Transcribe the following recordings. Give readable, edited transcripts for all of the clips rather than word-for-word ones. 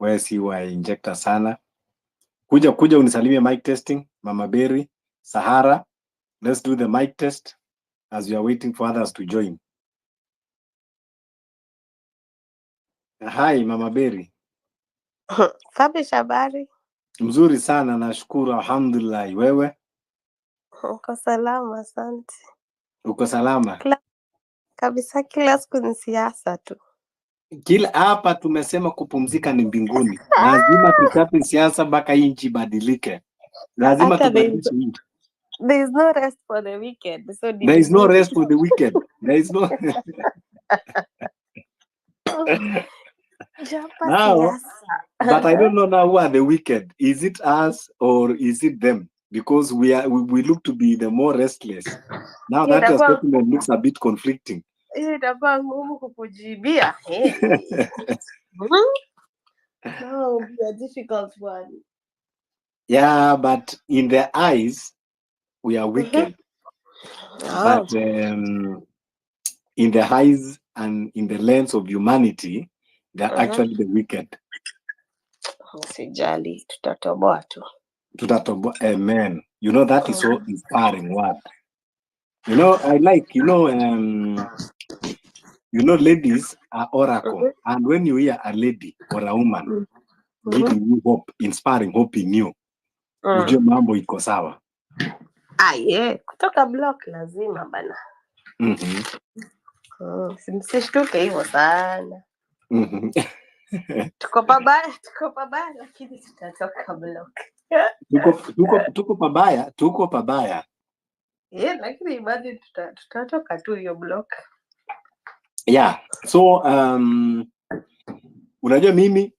wewe si wa injector sana. Kuja unisalimie mic testing, Mama Berry, Sahara. Let's do the mic test as we are waiting for others to join. Hi, Mama Berry. Sabi Shabari. Mzuri sana, nashukuru, alhamdulillah. Wewe? Uko salama, asante. Uko salama? Kabisa, kila siku ni siasa tu. Kila hapa tumesema kupumzika ni mbinguni. Lazima tuchape siasa mpaka hii nchi badilike. Lazima tubadilishe nchi. There is no rest for the wicked. So there is no rest for the wicked. There is no now, but I don't know now who are the wicked. Is it us or is it them? Because we look to be the more restless. Now that your statement looks a bit conflicting. Itakuwa ngumu kukujibia. No, it'll be a difficult one. Yeah, but in their eyes, we are wicked. But in the eyes and in the lens of humanity, they are actually the wicked. Usijali, tutatoboa tu. Tutatoboa, amen. You know, that is so inspiring word. You know, I like, ladies are oracle. And when you hear a lady or a woman giving you hope, inspiring hope in you, ujue mambo iko sawa. Kutoka block lazima bana. Msishtuke hivyo sana. Tuko pabaya lakini tutatoka block. Tuko pabaya. Lakini bado tutatoka tu hiyo block. Yeah. So unajua mimi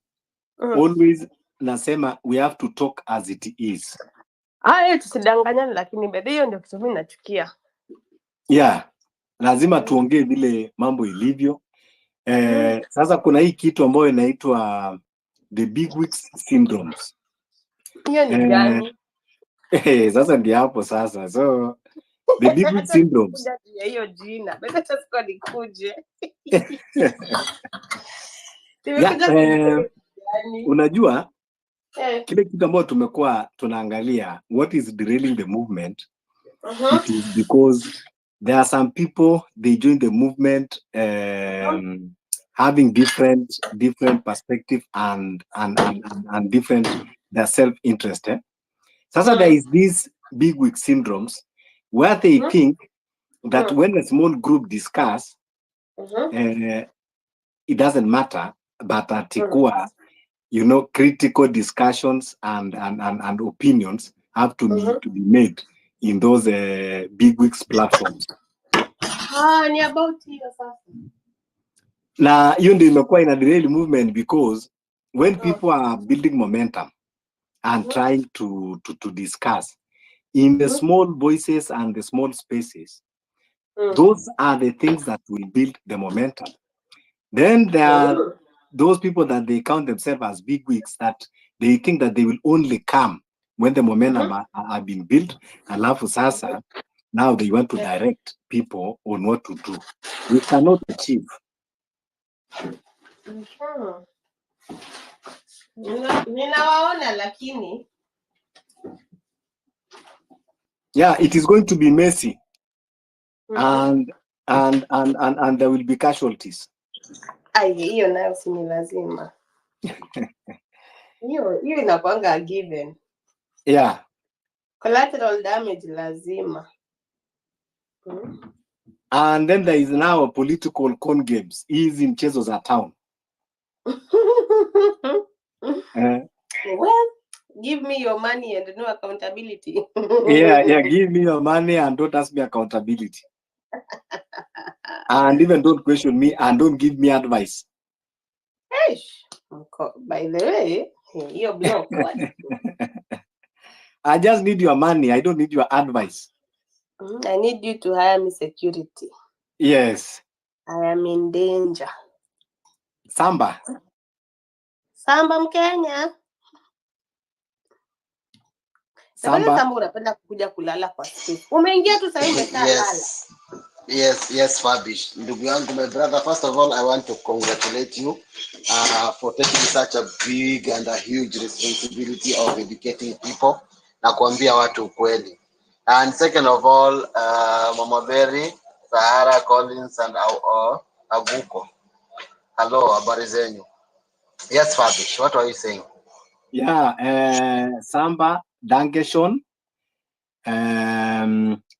always nasema we have to talk as it is. Tusidanganyane, lakini bado hiyo ndio kitu mimi nachukia. Yeah. Lazima tuongee vile mambo ilivyo. Sasa kuna hii kitu ambayo inaitwa the big weeks syndromes. Hiyo ni gani? Sasa ndio hapo sasa. So the big weeks syndromes. Hiyo jina. Bado tasiko nikuje. Unajua kile kitu ambacho tumekuwa tunaangalia what is derailing the movement. It is because there are some people, they join the movement having different perspective and different their self-interest. Sasa there is these big wig syndromes where they think that when a small group discuss, it doesn't matter, but atikuwa, critical discussions and opinions have to be made in those big wigs platforms. Ni about hiyo sasa. Na hiyo ndio imekuwa ina derail movement, because when people are building momentum and trying to discuss in the small voices and the small spaces, those are the things that will build the momentum. Then there are those people that they count themselves as big wigs that they think that they will only come when the momentum have been built. Alafu sasa, now they want to direct people on what to do. We cannot achieve. Ninawaona lakini. Yeah, it is going to be messy. And there will be casualties. Hiyo nayo si ni lazima. Hiyo inakuanga given. Yeah. Collateral damage lazima. And then there is now a political con games. Hizi mchezo za town. Well, give me your money and no accountability. Yeah, give me your money and don't ask me accountability. And even don't question me and don't give me advice. By the way, you're blocked. I just need your money. I don't need your advice. I need you to hire me security. Yes. I am in danger. Samba Mkenya. Samba unapenda kukuja kulala kwa space. Umeingia tu sasa umeshalala. Yes, Fabish. Ndugu yangu, my brother, first of all, I want to congratulate you for taking such a big and a huge responsibility of educating people na kuambia watu ukweli. And second of all, Mama Berry, Sahara Collins and Aguko. Hello, habari zenyu? Yes, Fabish, what were you saying? Yeah, Samba, Dankeshon.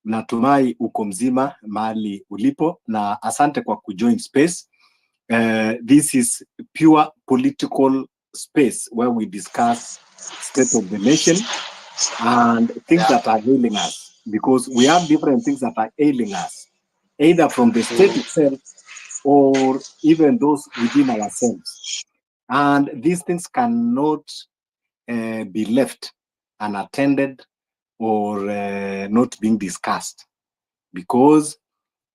Natumai uko mzima mahali ulipo na asante kwa kujoin space. This is pure political space where we discuss state of the nation and things that are ailing us, because we have different things that are ailing us, either from the state itself or even those within ourselves. And these things cannot be left unattended or not being discussed, because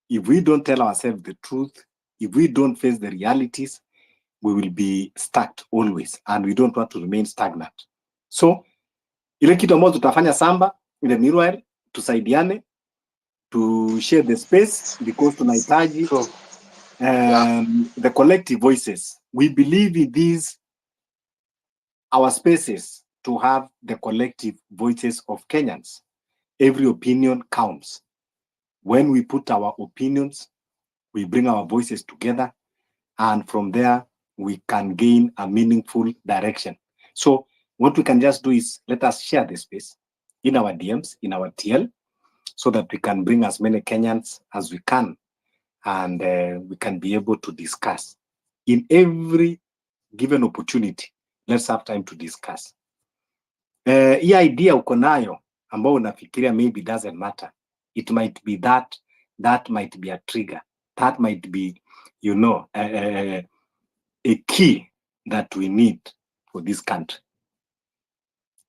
if we don't tell ourselves the truth, if we don't face the realities, we will be stuck always, and we don't want to remain stagnant. So ile kitu ambacho tutafanya Samba, in the meanwhile tusaidiane to share the space, because tunahitaji the collective voices. We believe in these our spaces to have the collective voices of Kenyans. Every opinion counts. When we put our opinions, we bring our voices together, and from there we can gain a meaningful direction. So what we can just do is let us share the space in our DMs, in our TL, so that we can bring as many Kenyans as we can, and we can be able to discuss. In every given opportunity, let's have time to discuss. Hii idea uko nayo ambao unafikiria maybe doesn't matter. It might be that might be a trigger. That might be, you know, a key that we need for this country.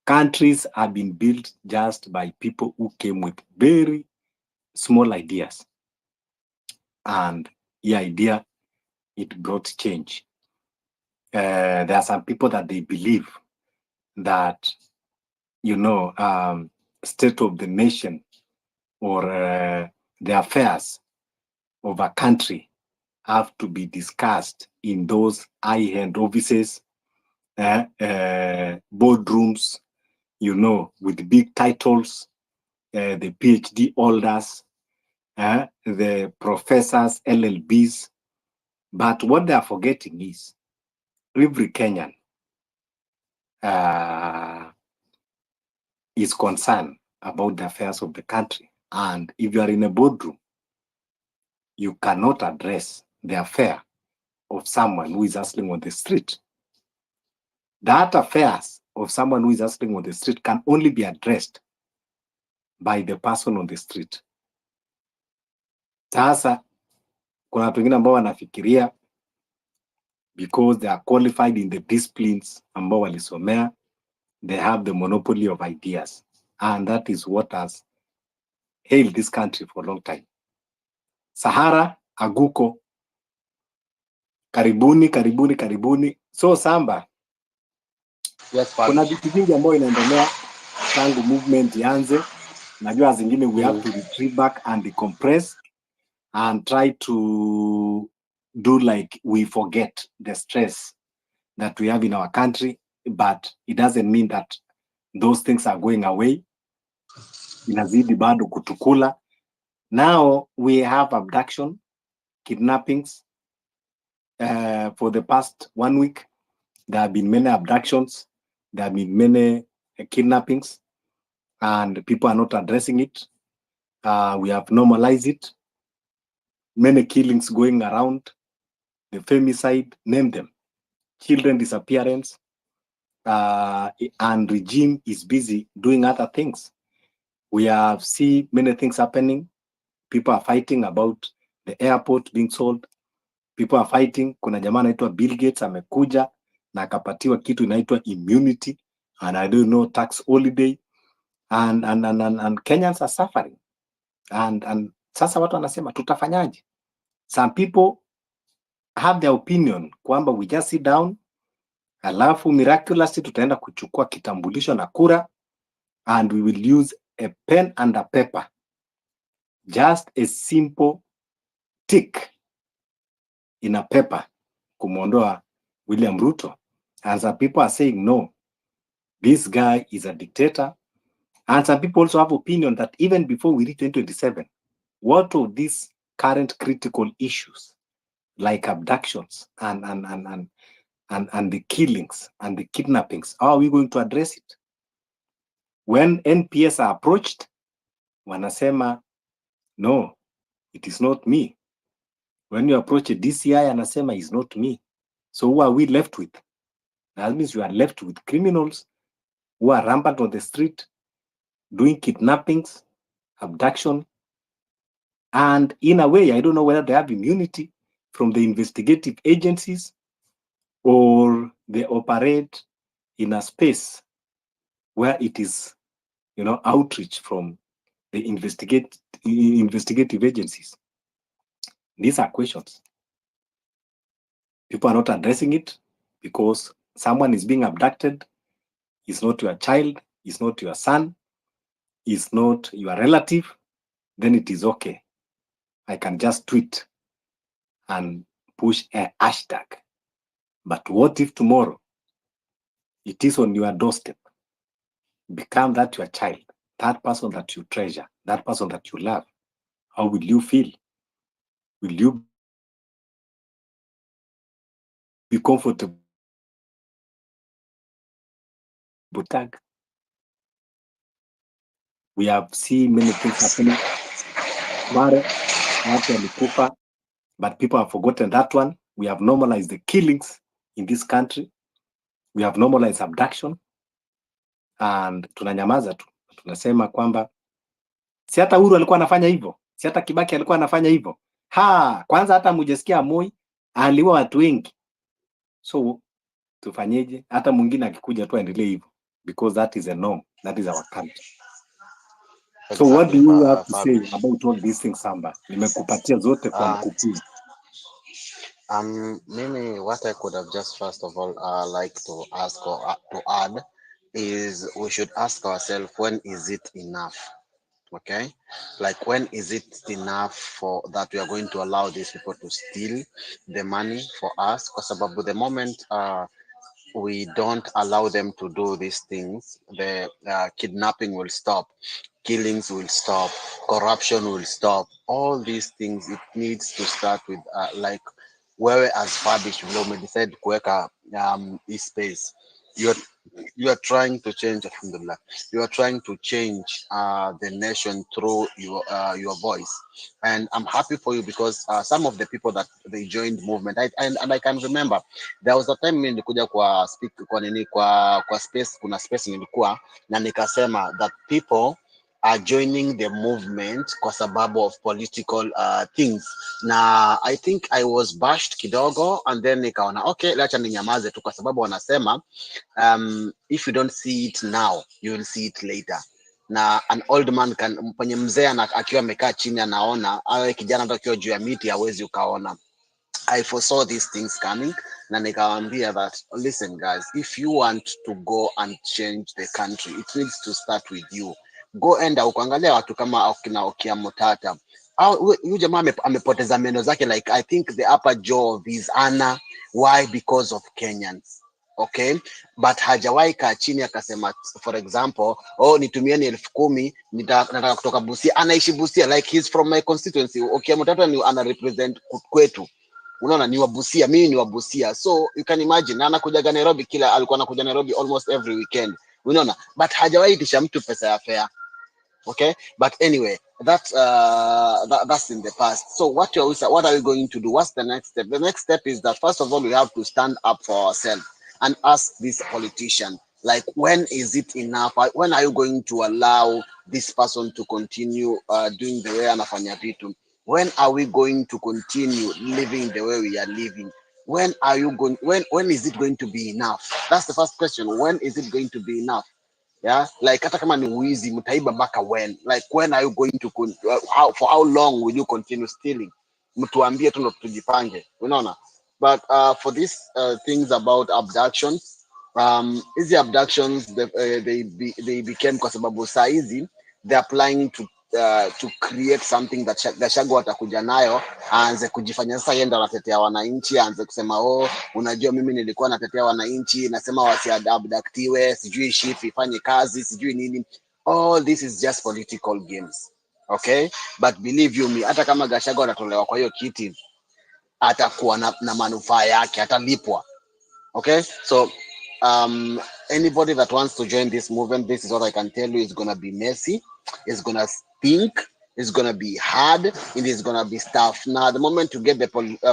Countries have been built just by people who came with very small ideas. And the idea, it brought change. There are some people that they believe that, you know, state of the nation or the affairs of a country have to be discussed in those high-end offices, boardrooms, you know, with big titles, the PhD holders, the professors, LLBs. But what they are forgetting is every Kenyan is concerned about the affairs of the country. And if you are in a boardroom, you cannot address the affair of someone who is hustling on the street. That affairs of someone who is hustling on the street can only be addressed by the person on the street. Sasa kuna watu wengine ambao wanafikiria because they are qualified in the disciplines ambao walisomea, they have the monopoly of ideas, and that is what has hailed this country for a long time. Sahara, Aguko, karibuni. So Samba, Yes, kuna vitu vingi ambao inaendelea tangu movement ianze. Najua zingine we have to retrieve back and decompress and try to do like we forget the stress that we have in our country, but it doesn't mean that those things are going away. Inazidi bado kutukula. Now we have abduction, kidnappings. For the past 1 week, there have been many abductions, there have been many kidnappings, and people are not addressing it. We have normalized it. Many killings going around, the femicide, name them. Children disappearance, and regime is busy doing other things. We have seen many things happening. People are fighting about the airport being sold. People are fighting. Kuna jamaa anaitwa Bill Gates amekuja na akapatiwa kitu inaitwa immunity, and I don't know, tax holiday, and Kenyans are suffering. And sasa watu wanasema tutafanyaje? Some people have their opinion kwamba we just sit down, alafu miraculously tutaenda kuchukua kitambulisho na kura, and we will use a pen and a paper, just a simple tick in a paper kumuondoa William Ruto. And some people are saying, no, this guy is a dictator. And some people also have opinion that even before we reach 2027, what of these current critical issues like abductions and the killings and the kidnappings, how are we going to address it? When NPS are approached, wanasema, no, it is not me. When you approach a DCI, anasema, it's not me. So who are we left with? That means you are left with criminals who are rampant on the street, doing kidnappings, abduction, and in a way, I don't know whether they have immunity from the investigative agencies or they operate in a space where it is, outreach from the investigative agencies. These are questions. People are not addressing it because someone is being abducted. It's not your child. It's not your son. It's not your relative. Then it is okay. I can just tweet and push a hashtag. But what if tomorrow it is on your doorstep? Become that your child, that person that you treasure, that person that you love. How will you feel? Will you be comfortable? Tag. We have seen many things happening. But people have forgotten that one. We have normalized the killings in this country. We have normalized abduction. And tunanyamaza tu. Tunasema kwamba si hata Uhuru alikuwa anafanya hivyo. Si hata Kibaki alikuwa anafanya hivyo. Kwanza hata mujesikia Moi aliua watu wengi. So tufanyeje? Hata mwingine akikuja tu aendelee hivyo, because that is a norm. That is our country. So what do you have to say about all these things, Samba? Nimekupatia zote kwa mkupuzi. Mimi, what I could have just first of all like to ask or to add is we should ask ourselves, when is it enough? Okay, like when is it enough for that we are going to allow these people to steal the money for us? Because about the moment we don't allow them to do these things, the kidnapping will stop, killings will stop, corruption will stop. All these things, it needs to start with like wewe as Fabish vile umedecide kuweka space, you are trying to change, alhamdulillah, you are trying to change the nation through your voice, and I'm happy for you because some of the people that they joined movement, and I can remember there was a time mimi nilikuja kwa speak kwa nini kwa space, kuna space nilikuwa na nikasema that people are joining the movement kwa sababu of political things, na I think I was bashed kidogo, and then nikaona okay, acha ninyamaze tu kwa sababu wanasema if you don't see it now you will see it later. Na an old man can, penye mzee akiwa amekaa chini anaona, awe kijana hata akiwa juu ya miti hawezi ukaona. I foresaw these things coming, na nikawaambia that listen guys, if you want to go and change the country, it needs to start with you. Go enda ukaangalia watu kama akina Okia Mutata, huyu jamaa amepoteza meno zake, like I think the upper jaw of his ana. Why? Because of Kenyans. Okay, but hajawahi kaa chini akasema, for example, nitumieni 10,000 nataka kutoka Busia. Anaishi Busia, like he's from my constituency. Okia Mutata ni ana represent kwetu, unaona, ni Wabusia, mimi ni Wabusia, so you can imagine, na anakuja Nairobi, alikuwa anakuja Nairobi almost every weekend, unaona, but hajawahi tisha mtu pesa ya fare. Okay, but anyway, that's in the past. So what are we going to do? What's the next step? The next step is that first of all we have to stand up for ourselves and ask this politician, like, when is it enough? When are you going to allow this person to continue doing the way anafanya vitu? When are we going to continue living the way we are living? When are you going? When is it going to be enough? That's the first question. When is it going to be enough? Yeah, like hata kama ni wizi mtaiba mpaka when? Like when are you going to for how long will you continue stealing? Mtuambie tu ndo tujipange, unaona. But for these things about abductions, easy abductions, they became kwa sababu saa hizi they're applying to to create something that Gachagua atakuja nayo, aanze kujifanya sasa yeye ndo anatetea wananchi, aanze kusema oh, unajua mimi nilikuwa natetea wananchi, nasema wasiabductiwe, sijui shift ifanye kazi, sijui nini. All this is just political games. Okay, but believe you me, hata kama Gachagua atatolewa kwa hiyo kiti, atakuwa na manufaa yake, atalipwa. Okay, so anybody that wants to join this movement, this is what I can tell you: it's gonna be messy, it's gonna stink, it's gonna be hard, it is gonna be tough. Now the moment to get the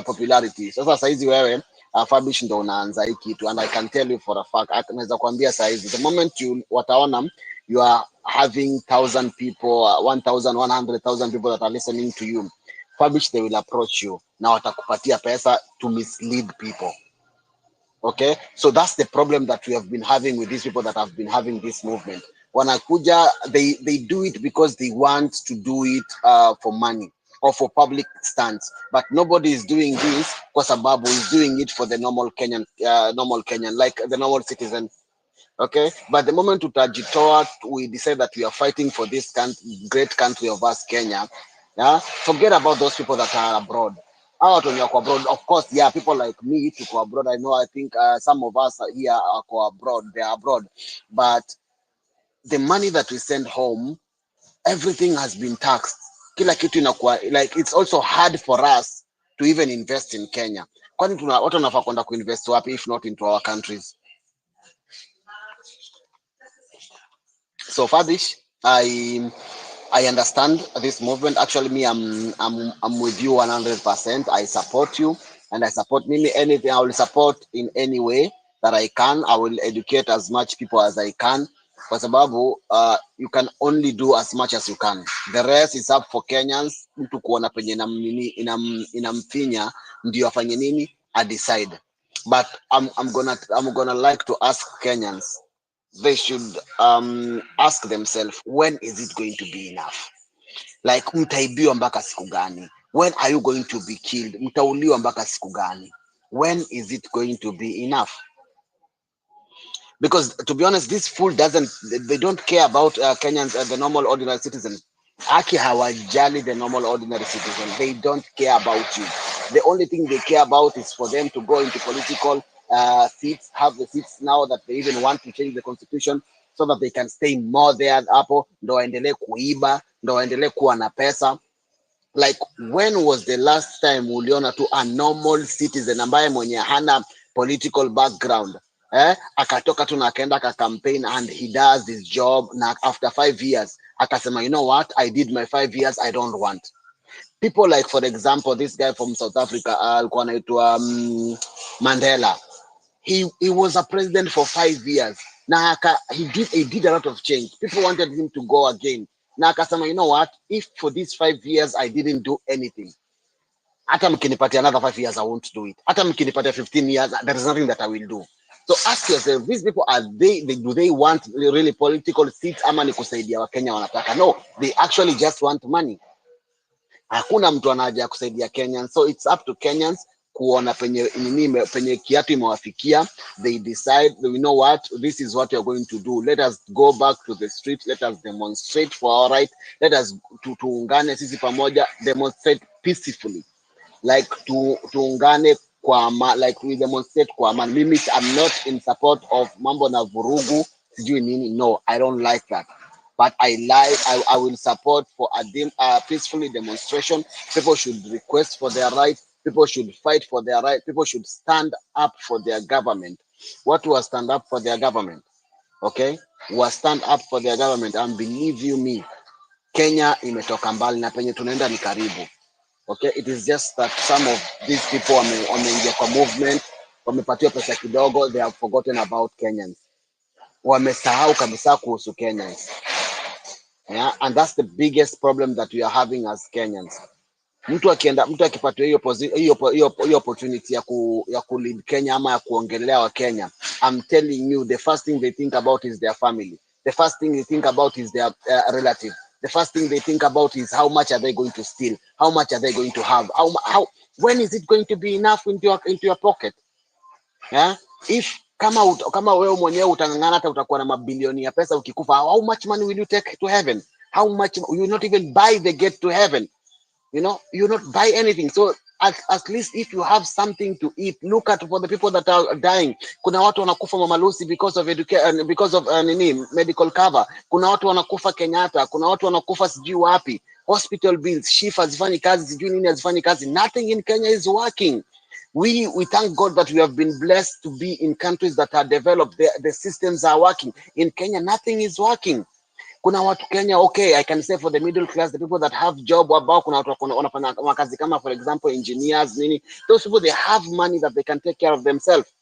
popularity, sasa saizi wewe Fabish ndo unaanza hii kitu, and I can tell you for a fact, naweza kuambia saizi the moment you wataona you are having 1,000 people, 1,000, 100,000 people that are listening to you, Fabish, they will approach you na watakupatia pesa to mislead people. Okay, so that's the problem that we have been having with these people that have been having this movement. Wanakuja, they do it because they want to do it for money or for public stance, but nobody is doing this kwa sababu is doing it for the normal Kenyan, like the normal citizen. Okay, but the moment tutajitoa, we decide that we are fighting for this great country of us, Kenya. Yeah, forget about those people that are abroad. Out when you're abroad, of course, yeah, people like me to go abroad. I know, I think some of us here are go abroad, they are abroad, but the money that we send home, everything has been taxed. Kila kitu inakuwa, like, it's also hard for us to even invest in Kenya. Kwani watu wanafaa kwenda kuinvest wapi if not into our countries? So Fabish, I understand this movement. Actually, me, I'm with you 100%. I support you, and I support me anything. I will support in any way that I can. I will educate as much people as I can. Kwa sababu you can only do as much as you can. The rest is up for Kenyans. Mtu kuona penye inamfinya ndio afanye nini, I decide. But I'm gonna like to ask Kenyans. They should ask themselves, when is it going to be enough? Like, mtaibiwa mpaka siku gani? When are you going to be killed? Mtauliwa mpaka siku gani? When is it going to be enough? Because to be honest, this fool they don't care about Kenyans, the normal ordinary citizen. Aki hawajali the normal ordinary citizen. They don't care about you. The only thing they care about is for them to go into political seats, have the seats now that they even want to change the constitution so that they can stay more there hapo, ndo waendelee kuiba, ndo waendelee kuwa na pesa. Like, when was the last time uliona tu a normal citizen ambaye mwenye hana political background akatoka tu na akaenda campaign and he does his job, na after 5 years akasema, you know what, I did my 5 years, I don't want. People like, for example, this guy from South Africa, alikuwa anaitwa Mandela. He was a president for 5 years. Na he did a lot of change. People wanted him to go again. Na akasema, you know what, if for these 5 years I didn't do anything, hata mkinipatia another 5 years, I won't do it. Hata mkinipatia 15 years, there is nothing that I will do. So ask yourself, these people, do they want really political seats ama ni kusaidia Wakenya wanataka? No, they actually just want money. Hakuna mtu anaja kusaidia Kenyans. So it's up to Kenyans kuona penye kiatu imewafikia. They decide, we know what, this is what we are going to do. Let us go back to the street. Let us demonstrate for our right. Let us tuungane sisi pamoja, demonstrate peacefully. Like tuungane kwa like we demonstrate kwa amani. Mimi, I'm not in support of mambo na vurugu sijui nini. No, I don't like that. But I will support for a peacefully demonstration. People should request for their right. People should fight for their right. People should stand up for their government. What was stand up for their government? Okay, was stand up for their government, and believe you me, Kenya imetoka mbali na penye tunaenda ni karibu. Okay, it is just that some of these people wameingia kwa movement, wamepatiwa pesa kidogo, they have forgotten about Kenyans. Wamesahau kabisa kuhusu Kenyans. Yeah, and that's the biggest problem that we are having as Kenyans. Mtu akipatiwa hiyo opportunity ya ku lead Kenya ama ya kuongelea wa Kenya, I'm telling you, the first thing they think about is their family. The first thing they think about is their relative. The first thing they think about is how much are they going to steal? How much are they going to have? When is it going to be enough into your pocket? Yeah? If kama wewe mwenyewe utangangana hata utakuwa na mabilioni ya pesa ukikufa, how much money will you take to heaven? How much you will not even buy the gate to heaven? You know, you not buy anything. So at least if you have something to eat, look at for the people that are dying. Kuna watu wanakufa Mama Lucy because of education, because of medical cover. Kuna watu wanakufa Kenyatta, kuna watu wanakufa sijui wapi. Hospital bills, shifa hazifanyi kazi, sijui nini hazifanyi kazi. Nothing in Kenya is working. We thank God that we have been blessed to be in countries that are developed. The systems are working. In Kenya, nothing is working. Kuna watu Kenya, okay, I can say for the middle class, the people that have job, ambao kuna watu wanafanya makazi kama for example engineers nini, those people they have money that they can take care of themselves.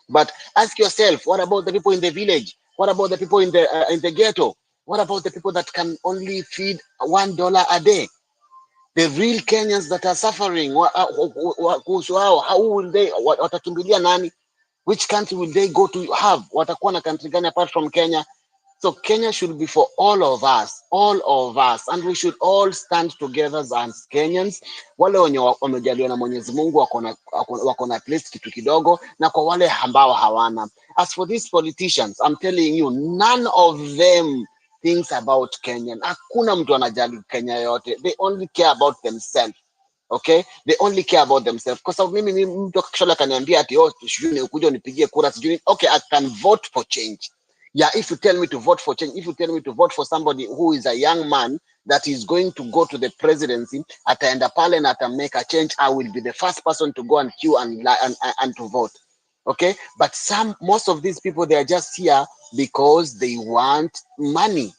But ask yourself, what about the people in the village? What about the people in the ghetto? What about the people that can only feed $1 a day? The real Kenyans that are suffering, kuhusu hao, how will they, watakimbilia nani? Which country will they go to have? Watakuwa na country gani apart from Kenya? So Kenya should be for all of us, and we should all stand together as Kenyans. Wale wenye wamejaliwa na Mwenyezi Mungu wako na at least kitu kidogo, na kwa wale ambao hawana. As for these politicians, I'm telling you, none of them thinks about Kenya. Hakuna mtu anajali Kenya yote. They only care about themselves. Okay, they only care about themselves. Kwa sababu mimi mtu akishola kaniambia ati sijui ukuje unipigie kura sijui, okay, I can vote for change. Yeah, if you tell me to vote for change, if you tell me to vote for somebody who is a young man that is going to go to the presidency, ataenda pale na make a change, I will be the first person to go and queue and to vote. Okay, but most of these people, they are just here because they want money,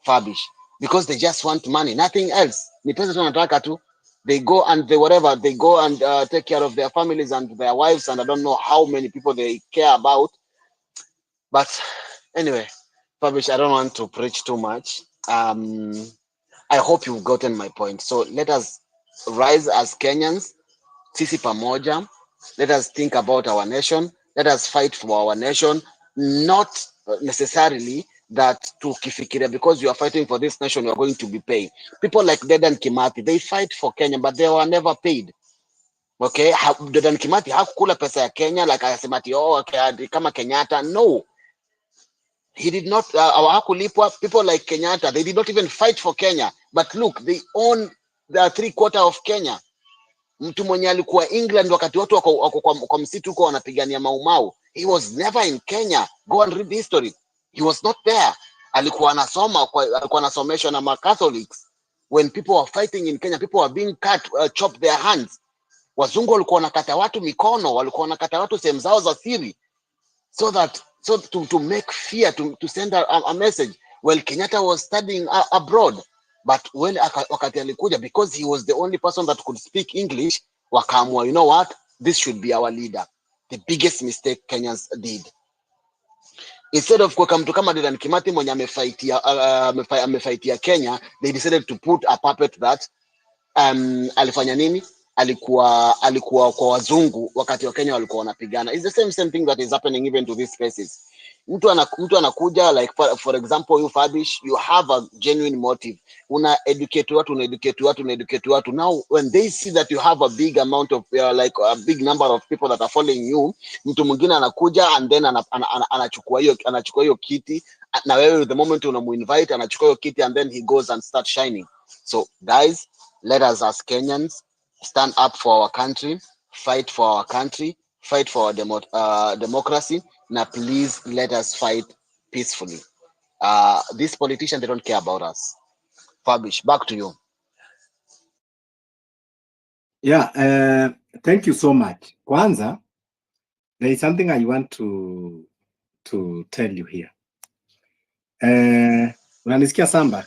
Fabish, because they just want money, nothing else. Ni pesa tu wanataka tu. They go and they go and take care of their families and their wives, and I don't know how many people they care about. But anyway, Fabish, I don't want to preach too much. I hope you've gotten my point. So let us rise as Kenyans, sisi pamoja. Let us think about our nation. Let us fight for our nation. Not necessarily that tukifikiria because you are fighting for this nation, you are going to be paid. People like Dedan Kimathi, they fight for Kenya, but they were never paid. Okay, Dedan Kimathi hakukula pesa ya Kenya like akasema ati okay, kama Kenyatta. No, he did not. Hakulipwa. People like Kenyatta, they did not even fight for Kenya. But look, they own the 3/4 of Kenya. Mtu mwenye alikuwa England wakati watu wako kwa msitu huko wanapigania Maumau, he was never in Kenya. Go and read the history. He was not there. Alikuwa anasomeshwa na Catholics. When people were fighting in Kenya, people were being chopped their hands. Wazungu walikuwa wanakata watu mikono, walikuwa wanakata watu sehemu zao za siri, so to make fear, to send a message. Well, Kenyatta was studying abroad, but when wakati alikuja, because he was the only person that could speak English, wakaamua, you know what, this should be our leader. The biggest mistake Kenyans did. Instead of kuweka mtu kama Dedan Kimathi mwenye amefaitia Kenya, they decided to put a puppet that alifanya nini, alikuwa kwa wazungu wakati wa Kenya walikuwa wanapigana. It's the same thing that is happening even to these spaces. Mtu anakuja like for example, you Fabish, you have a genuine motive, una educate watu. Now when they see that you have a big amount of like a big number of people that are following you, mtu mwingine anakuja and then anachukua hiyo kiti, na wewe the moment unamuinvite anachukua hiyo kiti and then he goes and starts shining. So guys, let us as Kenyans stand up for our country, fight for our country, fight for our democracy. Now, please let us fight peacefully. These politicians, they don't care about us. Fabish, back to you. Yeah, thank you so much. Kwanza, there is something I want to tell you here. Unanisikia Samba?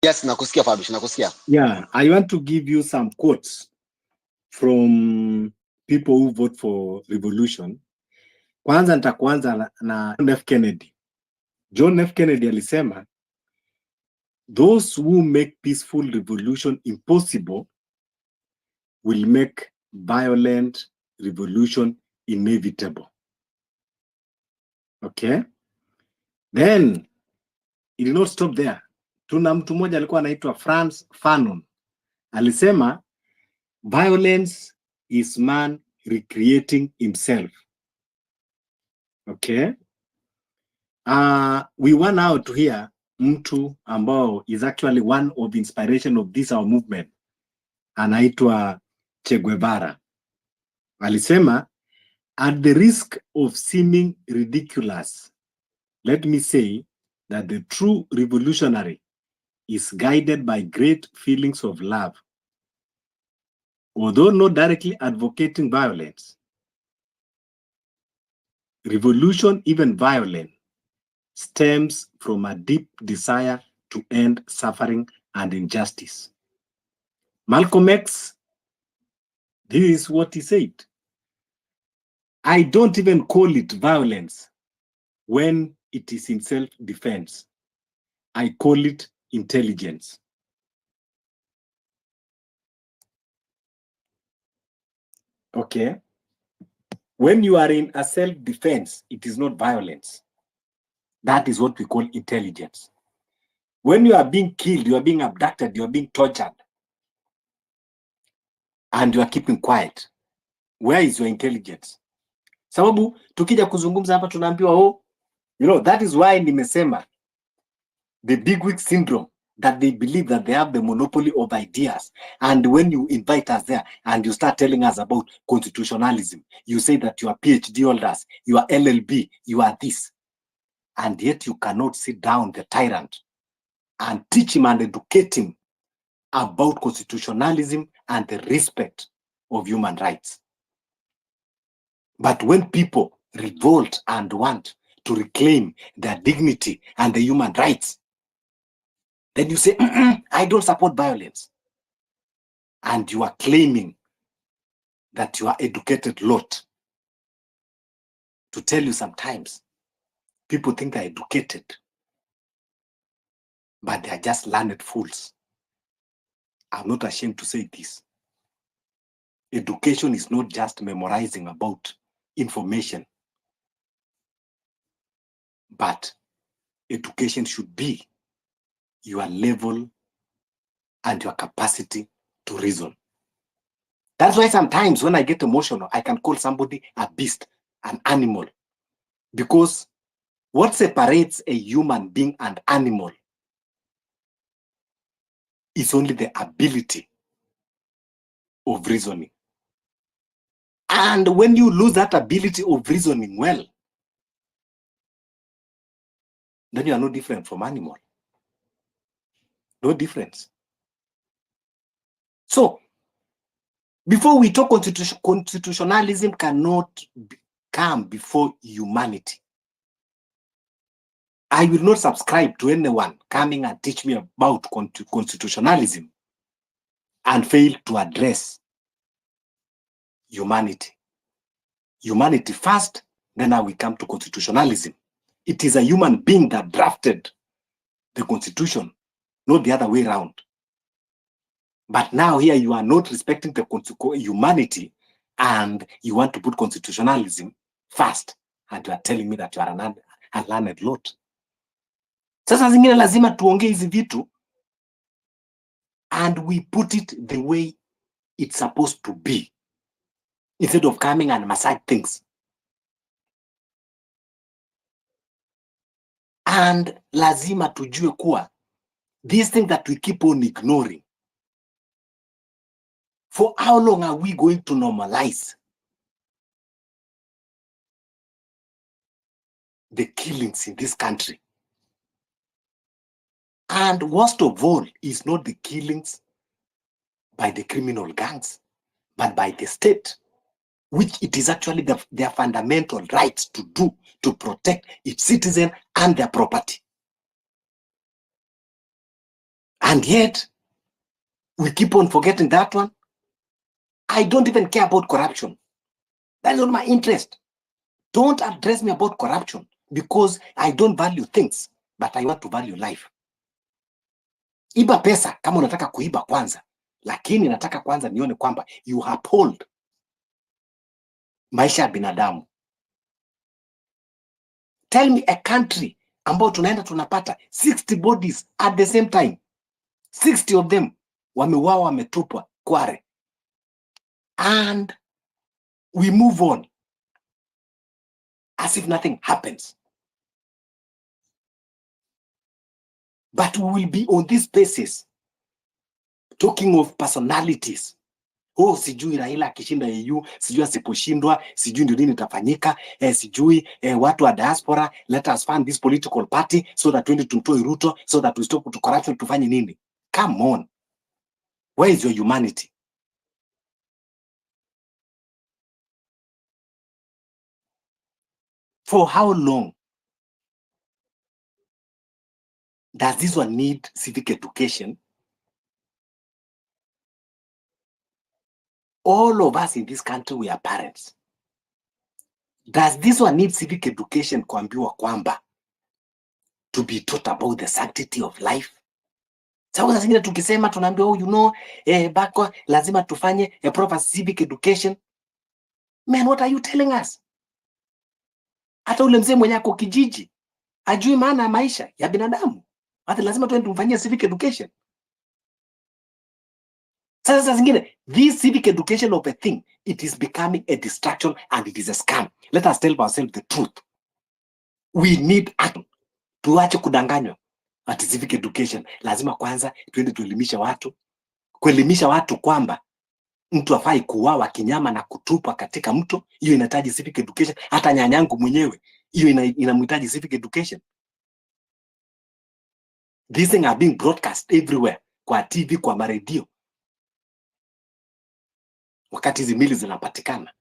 Yes, nakusikia Fabish, nakusikia. Yeah, I want to give you some quotes from people who vote for revolution. Kwanza nitakuanza na John F. Kennedy. John F. Kennedy alisema, those who make peaceful revolution impossible will make violent revolution inevitable. Okay? Then, it did not stop there. Tuna mtu mmoja alikuwa anaitwa Franz Fanon. Alisema, violence is man recreating himself. Okay? We want now to hear mtu ambao is actually one of the inspiration of this our movement, anaitwa Che Guevara. Alisema, at the risk of seeming ridiculous, let me say that the true revolutionary is guided by great feelings of love. Although not directly advocating violence, revolution, even violent, stems from a deep desire to end suffering and injustice. Malcolm X, this is what he said. I don't even call it violence when it is in self-defense. I call it intelligence. Okay? When you are in a self-defense, it is not violence. That is what we call intelligence. When you are being killed, you are being abducted, you are being tortured, and you are keeping quiet, where is your intelligence? Sababu tukija kuzungumza hapa tunaambiwa, oh, you know, that is why nimesema the big wig syndrome, that they believe that they have the monopoly of ideas. And when you invite us there and you start telling us about constitutionalism, you say that you are PhD holders, you are LLB, you are this. And yet you cannot sit down the tyrant and teach him and educate him about constitutionalism and the respect of human rights. But when people revolt and want to reclaim their dignity and the human rights, then you say, I don't support violence. And you are claiming that you are educated lot. To tell you, sometimes people think they're educated, but they are just learned fools. I'm not ashamed to say this. Education is not just memorizing about information, but education should be your level and your capacity to reason. That's why sometimes when I get emotional, I can call somebody a beast, an animal. Because what separates a human being and animal is only the ability of reasoning. And when you lose that ability of reasoning well, then you are no different from animal. No difference. So, before we talk constitutionalism cannot come before humanity. I will not subscribe to anyone coming and teach me about constitutionalism and fail to address humanity. Humanity first, then now we come to constitutionalism. It is a human being that drafted the constitution, not the other way around. But now here you are not respecting the humanity and you want to put constitutionalism first, and you are telling me that you are a learned lot. Sasa zingine lazima tuongee hizi vitu and we put it the way it's supposed to be, instead of coming and massage things. And lazima tujue kuwa these things that we keep on ignoring, for how long are we going to normalize the killings in this country? And worst of all is not the killings by the criminal gangs, but by the state, which it is actually their fundamental rights to do, to protect its citizens and their property. And yet, we keep on forgetting that one. I don't even care about corruption. That's not my interest. Don't address me about corruption, because I don't value things, but I want to value life. Iba pesa kama unataka kuiba kwanza, lakini nataka kwanza nione kwamba you uphold maisha ya binadamu. Tell me a country ambao tunaenda tunapata 60 bodies at the same time. 60 of them wameuawa, wametupwa Kware. And we move on as if nothing happens. But we will be on these spaces talking of personalities. Oh, sijui Raila akishinda EU, sijui asiposhindwa, sijui ndio nini itafanyika, sijui watu wa diaspora, let us fund this political party so that 2022 Ruto, so that we stop to corruption, tufanye nini? Come on. Where is your humanity? For how long does this one need civic education? All of us in this country, we are parents. Does this one need civic education kuambiwa kwamba to be taught about the sanctity of life? Sababu zingine tukisema tunaambiwa, oh, you know, bako lazima tufanye a proper civic education. Man, what are you telling us? Hata ule mzee mwenye ako kijiji ajui maana ya maisha ya binadamu, hata lazima tuende tumfanyie civic education. Sasa zingine, this civic education of a thing, it is becoming a distraction and it is a scam. Let us tell ourselves the truth. We need action. Tuache kudanganywa ati civic education. Lazima kwanza tuende tuelimisha watu. Kuelimisha watu kwamba mtu afai kuuawa kinyama na kutupwa katika mto, hiyo inahitaji civic education. Hata nyanyangu mwenyewe, hiyo inamhitaji civic education. These things are being broadcast everywhere, kwa TV, kwa maredio, wakati hizi mili zinapatikana.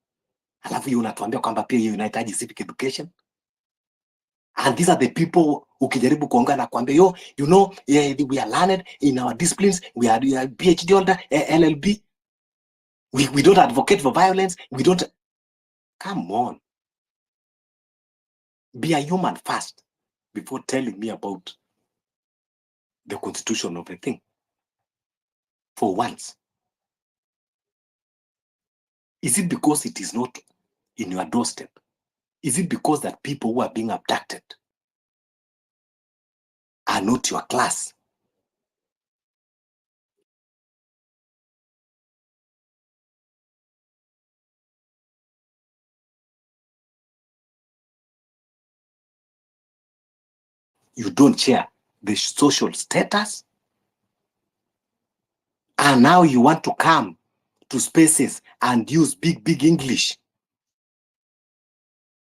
Alafu hiyo unatuambia kwamba pia hiyo inahitaji civic education. And these are the people ukijaribu kuongea na kuambia, yo, you know, we are learned in our disciplines, we are PhD holder, LLB. We don't advocate for violence. We don't. Come on. Be a human first before telling me about the constitution of a thing. For once. Is it because it is not in your doorstep? Is it because that people who are being abducted are not your class? You don't share the social status? And now you want to come to spaces and use big English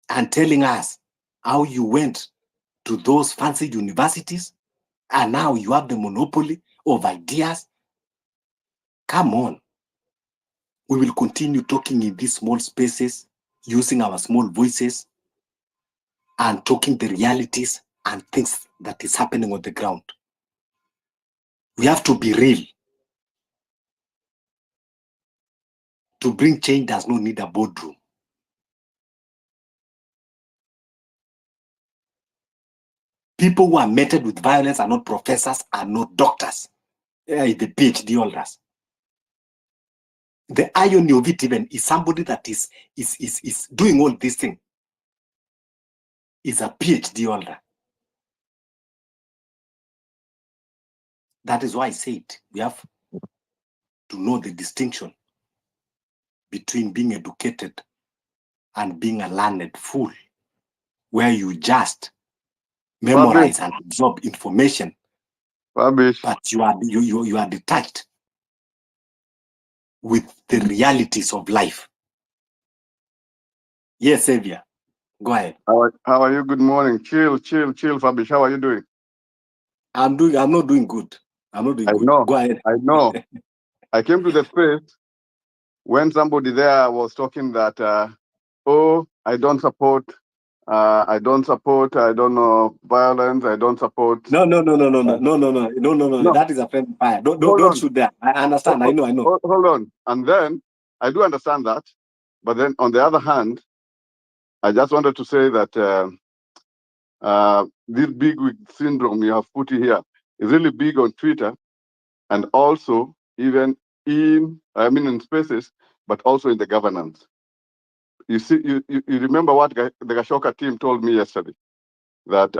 and telling us how you went to those fancy universities and now you have the monopoly of ideas. Come on. We will continue talking in these small spaces, using our small voices and talking the realities and things that is happening on the ground. We have to be real. To bring change does not need a boardroom. People who are meted with violence are not professors, are not doctors. The PhD holders. The irony of it even is somebody that is doing all this thing is a PhD holder. That is why I said we have to know the distinction between being educated and being a learned fool, where you just memorize and absorb information, but you are detached with the realities of life. Yes, Xavier, go ahead. How are you? Good morning. Chill, Fabish. How are you doing? I'm not doing good. I'm not doing good. Know. Go ahead. I know. I came to the space when somebody there was talking that, I don't support violence. I don't support. No. That is a friend fire. Don't shoot that. I understand. I know. Hold on. And then I do understand that, but then on the other hand, I just wanted to say that this big wig syndrome you have put here is really big on Twitter, and also even in spaces, but also in the governance. You see, you remember what the Gashoka team told me yesterday, that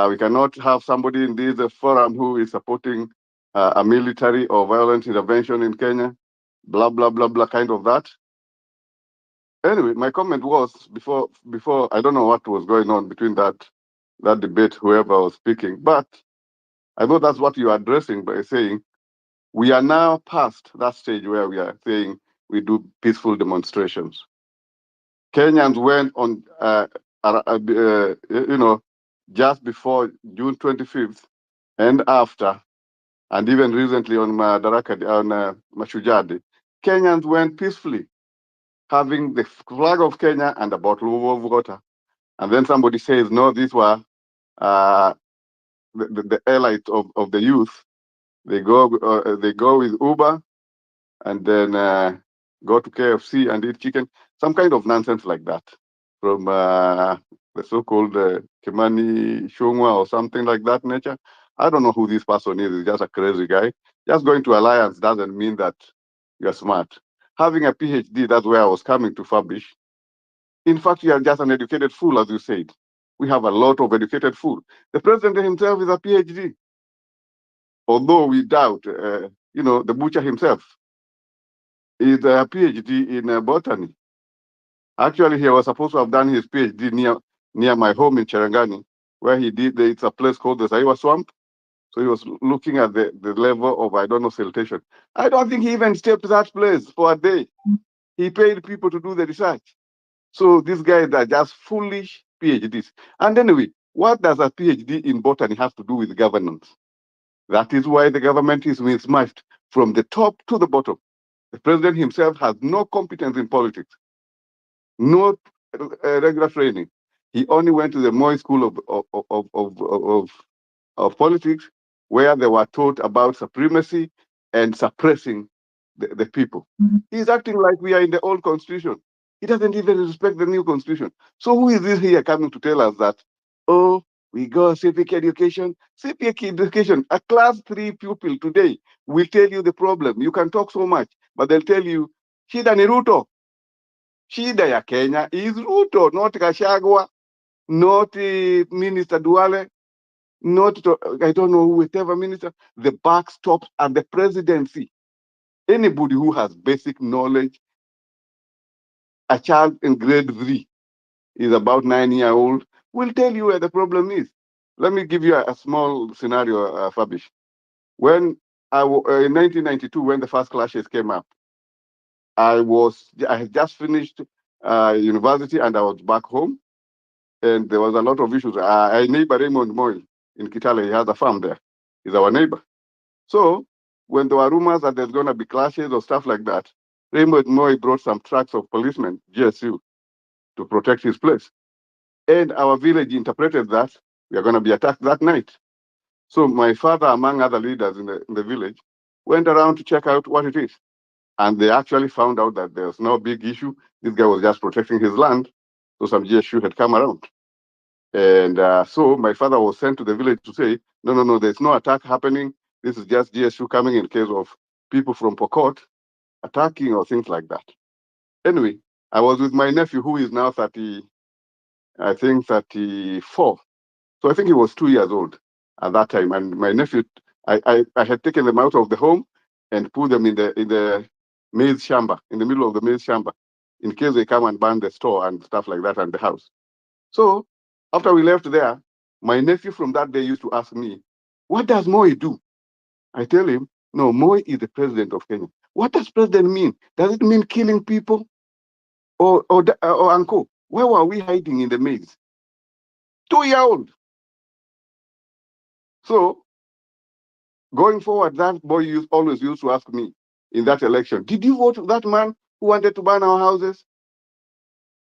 we cannot have somebody in this forum who is supporting a military or violent intervention in Kenya, blah blah blah blah, kind of that. Anyway, my comment was before I don't know what was going on between that debate, whoever was speaking, but I know that's what you are addressing by saying we are now past that stage where we are saying we do peaceful demonstrations. Kenyans went on, just before June 25th and after, and even recently on Mashujaa Day, Kenyans went peacefully, having the flag of Kenya and a bottle of water. And then somebody says, no, these were uh, the elite of the youth. They go with Uber and then go to KFC and eat chicken, some kind of nonsense like that from the so-called Kimani Shungwa or something like that nature. I don't know who this person is. He's just a crazy guy. Just going to Alliance doesn't mean that you're smart. Having a PhD, that's where I was coming to Fabish. In fact, you are just an educated fool, as you said. We have a lot of educated fool. The president himself is a PhD, although we doubt, the butcher himself is a PhD in botany. Actually, he was supposed to have done his PhD near my home in Cherangani, where he did. It's a place called the Saiwa Swamp. So he was looking at the level of, I don't know, siltation. I don't think he even stepped that place for a day. He paid people to do the research. So these guys are just foolish PhDs. And anyway, what does a PhD in botany have to do with governance? That is why the government is mismatched from the top to the bottom. The president himself has no competence in politics, no regular training. He only went to the Moy School of Politics, where they were taught about supremacy and suppressing the people. He's acting like we are in the old constitution. He doesn't even respect the new constitution. So who is this here coming to tell us that, oh, we go civic education? Civic education, a class 3 pupil today will tell you the problem. You can talk so much, but they'll tell you, shida ni Ruto. Shida ya Kenya is Ruto, not Gachagua, not Minister Duale, not, I don't know, whatever minister. The buck stops at the presidency. Anybody who has basic knowledge, a child in grade 3 is about 9-year-old, will tell you where the problem is. Let me give you a small scenario, Fabish. When in 1992, when the first clashes came up, I had just finished university and I was back home, and there was a lot of issues. I neighbor Raymond Moy in Kitale, he has a farm there. He's our neighbor. So when there were rumors that there's going to be clashes or stuff like that, Raymond Moy brought some trucks of policemen, GSU, to protect his place. And our village interpreted that we are going to be attacked that night. So my father, among other leaders in the village, went around to check out what it is. And they actually found out that there's no big issue. This guy was just protecting his land. So some GSU had come around. And so my father was sent to the village to say, no, there's no attack happening. This is just GSU coming in case of people from Pokot attacking or things like that. Anyway, I was with my nephew who is now 34. So I think he was 2 years old at that time. And my nephew, I had taken them out of the home and put them in the maize shamba, in the middle of the maize shamba, in case they come and burn the store and stuff like that and the house. So after we left there, my nephew from that day used to ask me, what does Moi do? I tell him, no, Moi is the president of Kenya. What does president mean? Does it mean killing people? Or uncle, where were we hiding in the maze? 2-year-old. So going forward, that boy always used to ask me in that election, did you vote for that man who wanted to burn our houses?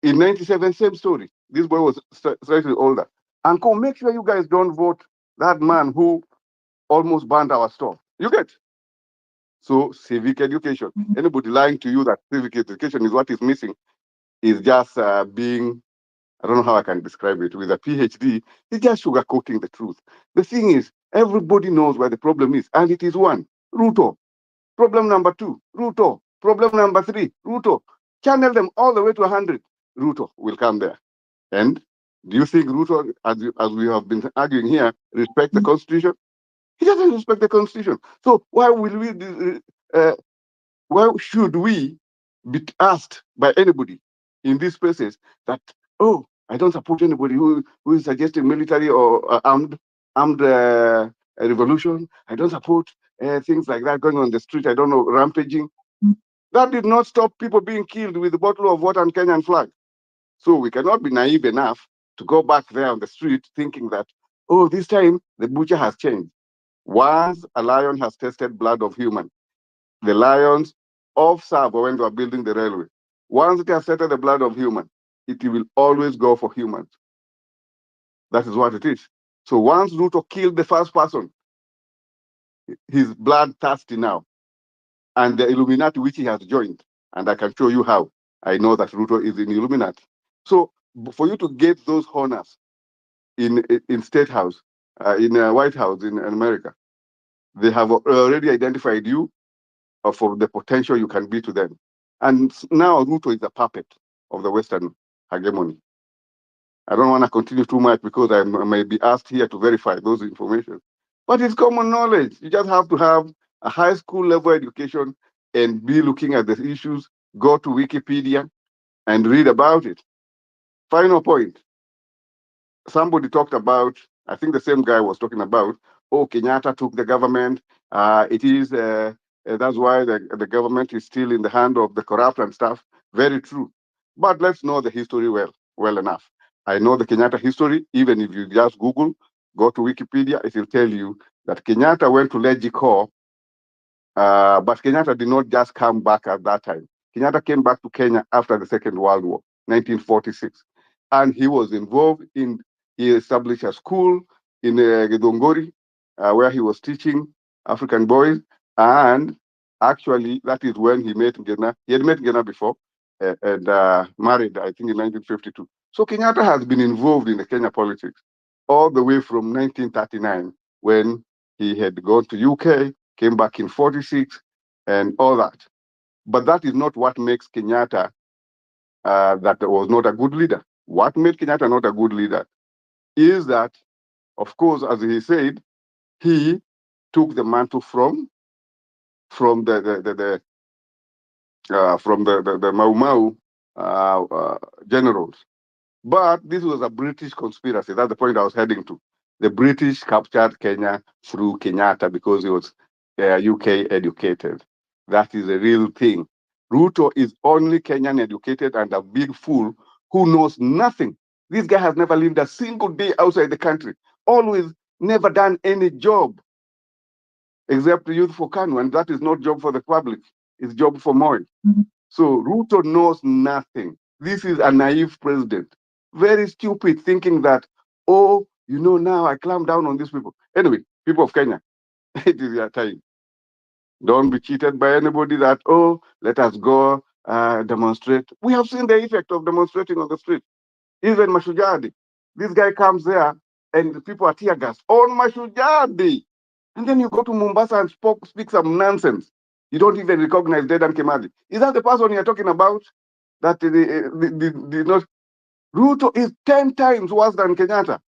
In 97, same story. This boy was slightly older. Uncle, make sure you guys don't vote that man who almost burned our store. You get? So civic education. Anybody lying to you that civic education is what is missing is just being, I don't know how I can describe it, with a PhD, it's just sugarcoating the truth. The thing is, everybody knows where the problem is, and it is one, Ruto. Problem number 2, Ruto. Problem number 3, Ruto. Channel them all the way to 100. Ruto will come there. And do you think Ruto, as we have been arguing here, respect the Constitution? He doesn't respect the Constitution. So why should we be asked by anybody in these spaces that, oh, I don't support anybody who is suggesting military or armed a revolution. I don't support things like that going on the street. I don't know, rampaging. That did not stop people being killed with a bottle of water and Kenyan flag. So we cannot be naive enough to go back there on the street thinking that, oh, this time the butcher has changed. Once a lion has tasted blood of human, the lions of Savo when they were building the railway, once it has tasted the blood of human, it will always go for humans. That is what it is. So once Ruto killed the first person, he's bloodthirsty now. And the Illuminati, which he has joined, and I can show you how. I know that Ruto is in Illuminati. So for you to get those honors in State House, in White House in America, they have already identified you for the potential you can be to them. And now Ruto is a puppet of the Western hegemony. I don't want to continue too much because I may be asked here to verify those information. But it's common knowledge. You just have to have a high school level education and be looking at the issues, go to Wikipedia and read about it. Final point. Somebody talked about, I think the same guy was talking about, oh, Kenyatta took the government. That's why the government is still in the hand of the corrupt and stuff. Very true. But let's know the history well enough. I know the Kenyatta history. Even if you just Google, go to Wikipedia, it will tell you that Kenyatta went to Legicor, but Kenyatta did not just come back at that time. Kenyatta came back to Kenya after the Second World War, 1946. And he was involved in, he established a school in Githunguri, where he was teaching African boys. And actually, that is when he met Ngena. He had met Ngena before and married, I think, in 1952. So Kenyatta has been involved in the Kenya politics all the way from 1939, when he had gone to UK, came back in 46, and all that. But that is not what makes Kenyatta that was not a good leader. What made Kenyatta not a good leader is that, of course, as he said, he took the mantle from the Mau Mau generals. But this was a British conspiracy. That's the point I was heading to. The British captured Kenya through Kenyatta because he was UK educated. That is a real thing. Ruto is only Kenyan educated and a big fool who knows nothing. This guy has never lived a single day outside the country, always never done any job except Youth for Kanu, and that is not job for the public, it's job for Moi. So Ruto knows nothing. This is a naive president, very stupid, thinking that, oh, you know, now I clamp down on these people. Anyway, people of Kenya, it is your time. Don't be cheated by anybody that, oh, let us go demonstrate. We have seen the effect of demonstrating on the street. Even Mashujadi, this guy comes there and the people are tear gas on Mashujadi. And then you go to Mombasa and speak some nonsense. You don't even recognize Dedan Kimathi. Is that the person you're talking about? That did not. Ruto is 10 times worse than Kenyatta.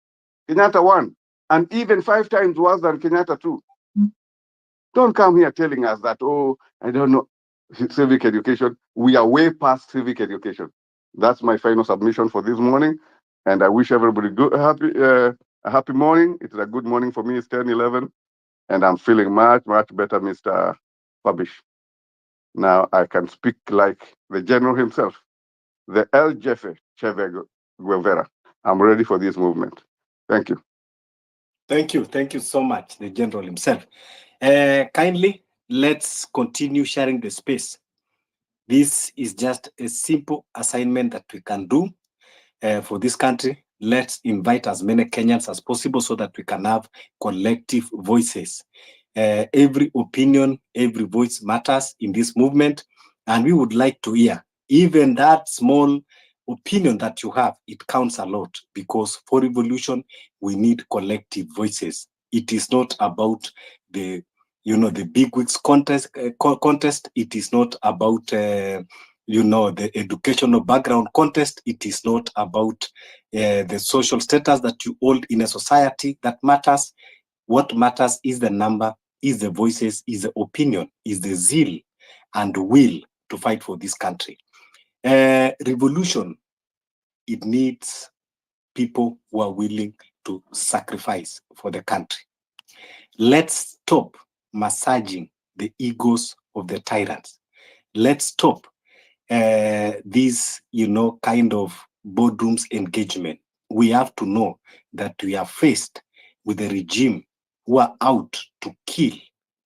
Kenyatta 1. And even 5 times worse than Kenyatta 2. Don't come here telling us that, oh, I don't know, civic education. We are way past civic education. That's my final submission for this morning. And I wish everybody a happy morning. It's a good morning for me. It's 10:11. And I'm feeling much, much better, Mr. Fabish. Now I can speak like the general himself, the El Jefe Che Guevara. I'm ready for this movement. Thank you. Thank you so much, the general himself. Kindly, let's continue sharing the space. This is just a simple assignment that we can do for this country. Let's invite as many Kenyans as possible so that we can have collective voices. Every opinion, every voice matters in this movement, and we would like to hear even that small opinion that you have. It counts a lot, because for revolution we need collective voices. It is not about the big wigs contest. It is not about the educational background contest. It is not about the social status that you hold in a society that matters. What matters is the number, is the voices, is the opinion, is the zeal and will to fight for this country. Revolution, it needs people who are willing to sacrifice for the country. Let's stop massaging the egos of the tyrants. Let's stop this, kind of boardrooms engagement. We have to know that we are faced with a regime who are out to kill,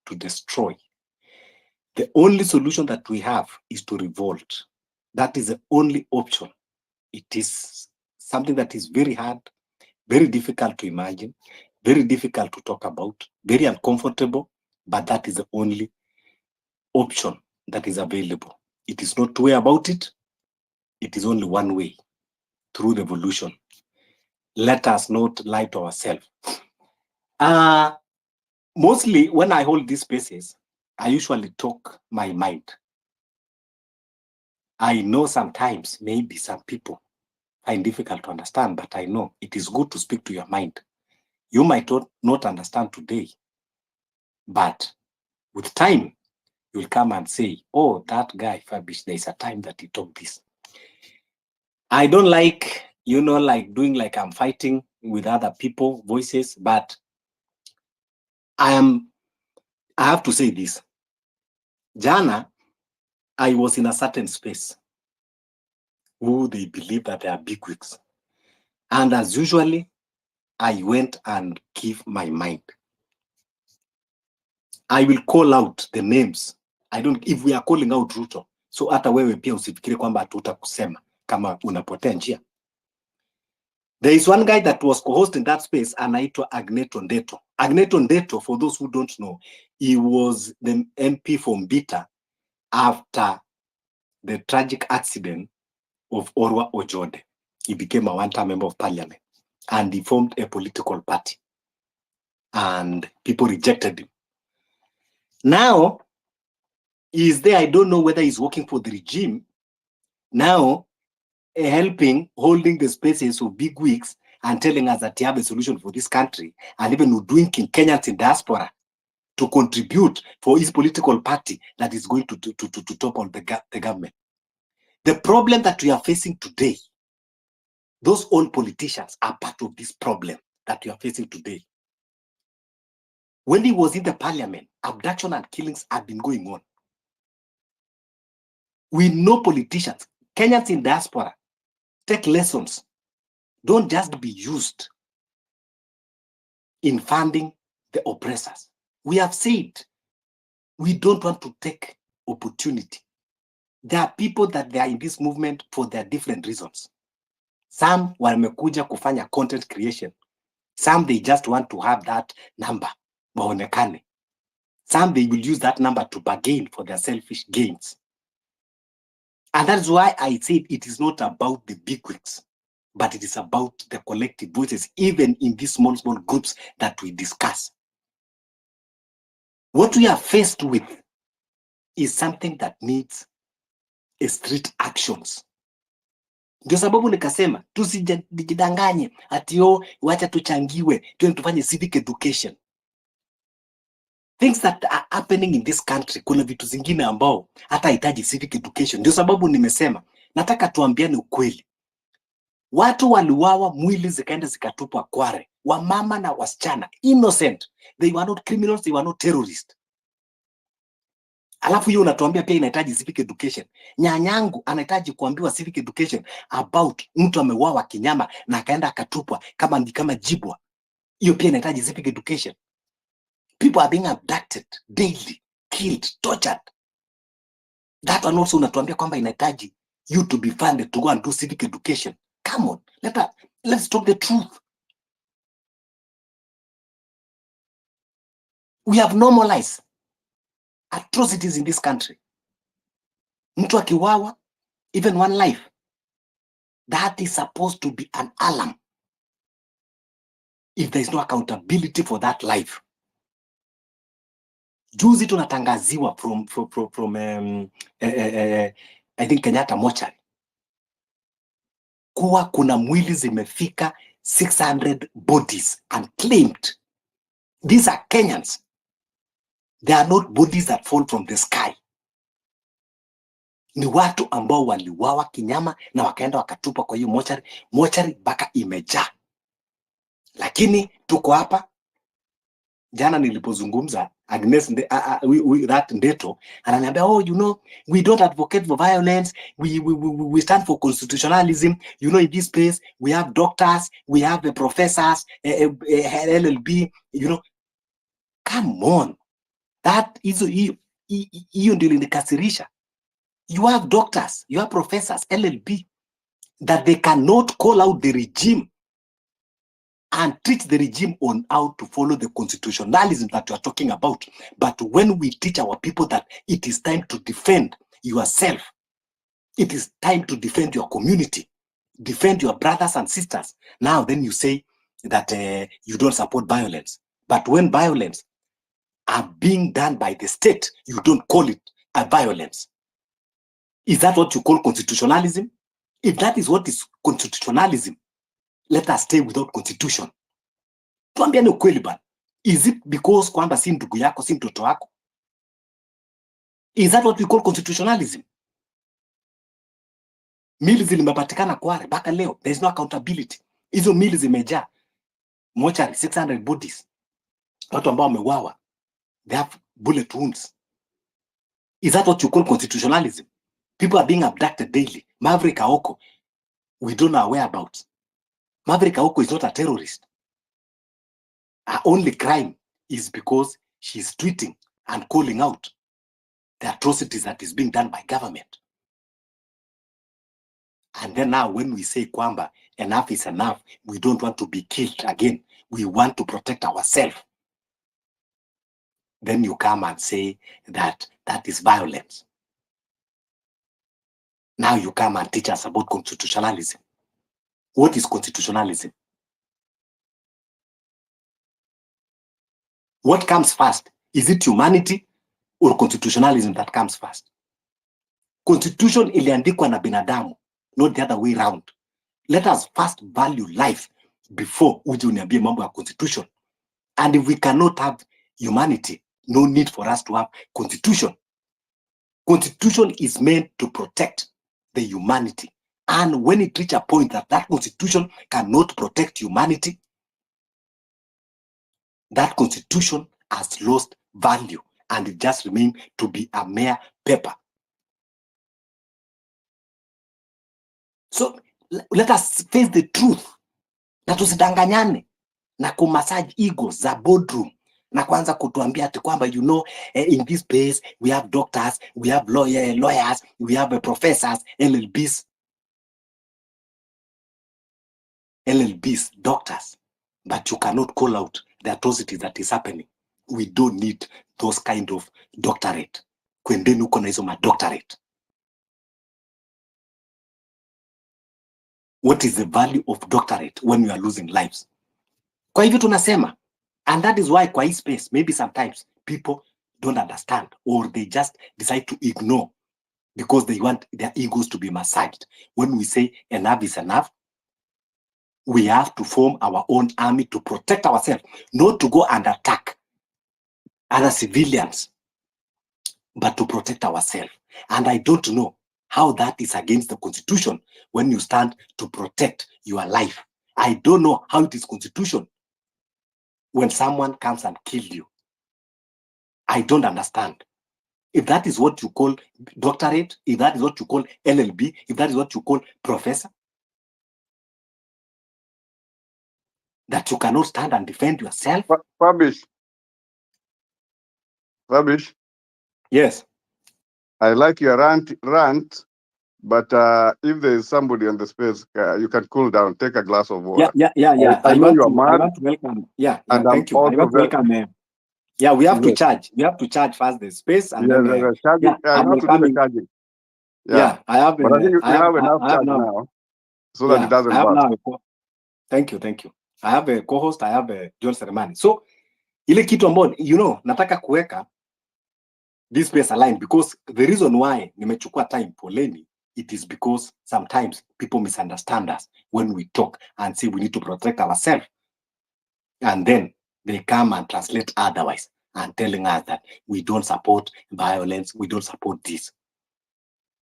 to destroy. The only solution that we have is to revolt. That is the only option. It is something that is very hard, very difficult to imagine, very difficult to talk about, very uncomfortable, but that is the only option that is available. It is not two way about it. It is only one way, through revolution. Let us not lie to ourselves. Mostly when I hold these spaces, I usually talk my mind. I know sometimes maybe some people find difficult to understand, but I know it is good to speak to your mind. You might not understand today, but with time, you'll come and say, oh, that guy, Fabish, there's a time that he talked this. I don't like, like doing like I'm fighting with other people, voices, but I have to say this. Jana, I was in a certain space who they believe that they are big wigs. And as usually, I went and give my mind. I will call out the names. If we are calling out Ruto, so hata wewe pia usifikiri kwamba hatuta kusema kama unapotea njia. There is one guy that was co-hosting that space, anaitwa Agneto Ndeto. Agneto Ndeto, for those who don't know, he was the MP from Bita after the tragic accident of Orwa Ojode. He became a one-time member of parliament and he formed a political party and people rejected him. Now, he's there. I don't know whether he's working for the regime. Now, holding the spaces of big wigs and telling us that he have a solution for this country, and even doing Kenyans in diaspora to contribute for his political party that is going to topple the government. The problem that we are facing today, those old politicians are part of this problem that we are facing today. When he was in the parliament, abduction and killings have been going on. We know politicians, Kenyans in diaspora, take lessons. Don't just be used in funding the oppressors. We have said we don't want to take opportunity. There are people that they are in this movement for their different reasons. Some wamekuja kufanya content creation. Some they just want to have that number, waonekane. Some they will use that number to bargain for their selfish gains. And that's why I said it is not about the big wigs, but it is about the collective voices, even in these small groups that we discuss. What we are faced with is something that needs a street actions. Ndio sababu nikasema tusijidanganye ati wacha tuchangiwe tufanye civic education. Things that are happening in this country, kuna vitu zingine ambao hata hitaji civic education. Ndio sababu nimesema nataka tuambiane ukweli. Watu waliuawa, mwili zikaenda zikatupwa Kware, wamama na wasichana, innocent. They were not criminals, they were not terrorists. Alafu hiyo unatuambia pia inahitaji civic education. Nyanyangu anahitaji kuambiwa civic education about mtu ameuawa kinyama na akaenda akatupwa kama jibwa. Hiyo pia inahitaji civic education. People are being abducted daily, killed, tortured. That one also unatuambia kwamba inahitaji you to be funded to go and do civic education. Come on, let's talk the truth. We have normalized atrocities in this country. Mtu akiwawa, even one life, that is supposed to be an alarm. If there is no accountability for that life. Juzi tunatangaziwa from I think Kenyatta mortuary kuwa kuna mwili zimefika 600 bodies unclaimed. These are Kenyans. They are not bodies that fall from the sky. Ni watu ambao waliuawa kinyama na wakaenda wakatupa kwa hiyo mortuary mpaka imejaa. Lakini tuko hapa Jana nilipozungumza Agnes that Ndeto ananiambia, oh, you know, we don't advocate for violence, we stand for constitutionalism. You know, in this place we have doctors, we have the professors, LLB, you know. Come on, that is hiyo ndio ilikasirisha. You have doctors, you have professors, LLB, that they cannot call out the regime and teach the regime on how to follow the constitutionalism that you are talking about. But when we teach our people that it is time to defend yourself, it is time to defend your community, defend your brothers and sisters, now then you say that you don't support violence. But when violence are being done by the state, you don't call it a violence. Is that what you call constitutionalism? If that is what is constitutionalism, let us stay without constitution. Tuambiane ukweli bana. Is it because kwamba si ndugu yako, si mtoto wako? Is that what we call constitutionalism? Mili zilimepatikana Kware mpaka leo, there is no accountability. Hizo mili zimejaa mochari 600 bodies, watu ambao wameuawa, they have bullet wounds. Is that what you call constitutionalism? People are being abducted daily. Maverick Aoko, we don't know whereabouts. Maverick Aoko is not a terrorist. Her only crime is because she's tweeting and calling out the atrocities that is being done by government. And then now when we say kwamba enough is enough, we don't want to be killed again, we want to protect ourselves, then you come and say that that is violence. Now you come and teach us about constitutionalism. What is constitutionalism? What comes first? Is it humanity or constitutionalism that comes first? Constitution iliandikwa na binadamu, not the other way around. Let us first value life before uje uniambie mambo ya constitution. And if we cannot have humanity, no need for us to have constitution. Constitution is meant to protect the humanity. And when it reaches a point that that constitution cannot protect humanity, that constitution has lost value and it just remains to be a mere paper. So let us face the truth. Na tusidanganyane na kumassage egos za boardroom na kwanza kutuambia ati kwamba, you know, in this place we have doctors, we have lawyers, we have professors, LLBs, doctors, but you cannot call out the atrocity that is happening. We don't need those kind of doctorate. Kwendeni uko na hizo doctorate. What is the value of doctorate when you are losing lives? Kwa hivyo tunasema, and that is why kwa hii space, maybe sometimes people don't understand or they just decide to ignore because they want their egos to be massaged. When we say enough is enough, we have to form our own army to protect ourselves, not to go and attack other civilians, but to protect ourselves. And I don't know how that is against the constitution when you stand to protect your life. I don't know how it is constitution when someone comes and kills you. I don't understand. If that is what you call doctorate, if that is what you call LLB, if that is what you call professor, that you cannot stand and defend yourself. Fabish. Yes. I like your rant, but if there is somebody on the space, you can cool down, take a glass of water. Yeah. I know you are mad. I want to welcome. Yeah, and thank you. I want to welcome. Yeah, we have to charge. We have to charge first the space, and then charging. You have to do the charging. Yeah, I have. But I think you have enough charge now, so that it doesn't burn. Thank you. I have a co-host. I have a John Seremani. So, ile kitu ambayo, you know, nataka kuweka this space aligned, because the reason why nimechukua time poleni, it is because sometimes people misunderstand us when we talk and say we need to protect ourselves, and then they come and translate otherwise and telling us that we don't support violence, we don't support this.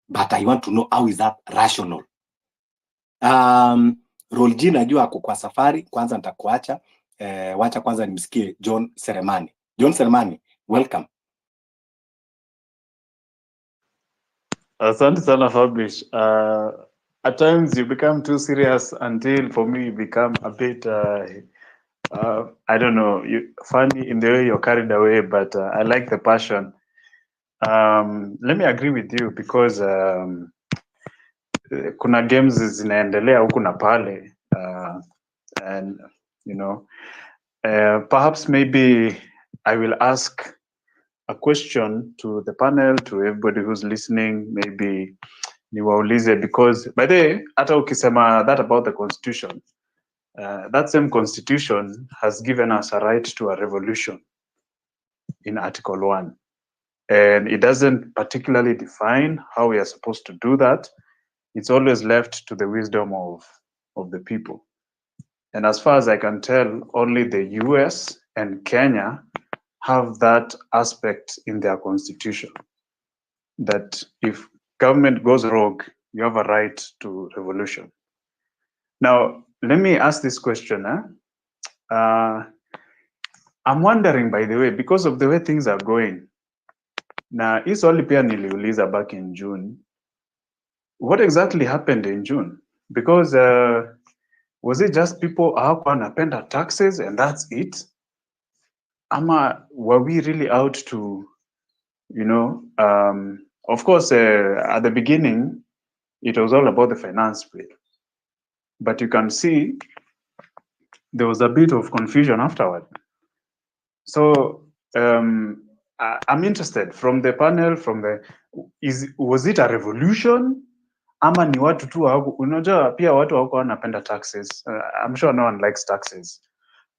But I want to know, how is that rational? Rolji najua ako kwa safari, kwanza nitakuacha. Wacha kwanza nimsikie John Seremani. John Seremani, welcome. Asante sana Fabrice. At times you become too serious until for me you become a bit, I don't know, funny in the way you're carried away, but I like the passion. Let me agree with you because kuna games zinaendelea huku na pale, and you know, perhaps maybe I will ask a question to the panel, to everybody who's listening, maybe niwaulize, because by the way, hata ukisema that about the constitution, that same constitution has given us a right to a revolution in Article 1. And it doesn't particularly define how we are supposed to do that. It's always left to the wisdom of the people. And as far as I can tell, only the US and Kenya have that aspect in their constitution, that if government goes rogue, you have a right to revolution. Now, let me ask this question. I'm wondering, by the way, because of the way things are going, na hii swali pia niliuliza back in June, what exactly happened in June? Because was it just people hawakuwa wanapenda taxes and that's it? Ama were we really out to, you know, of course, at the beginning, it was all about the finance bill. But you can see there was a bit of confusion afterward. So I'm interested from the panel, was it a revolution? Ama ni watu tu unajua pia watu hawako wanapenda taxes. I'm sure no one likes taxes.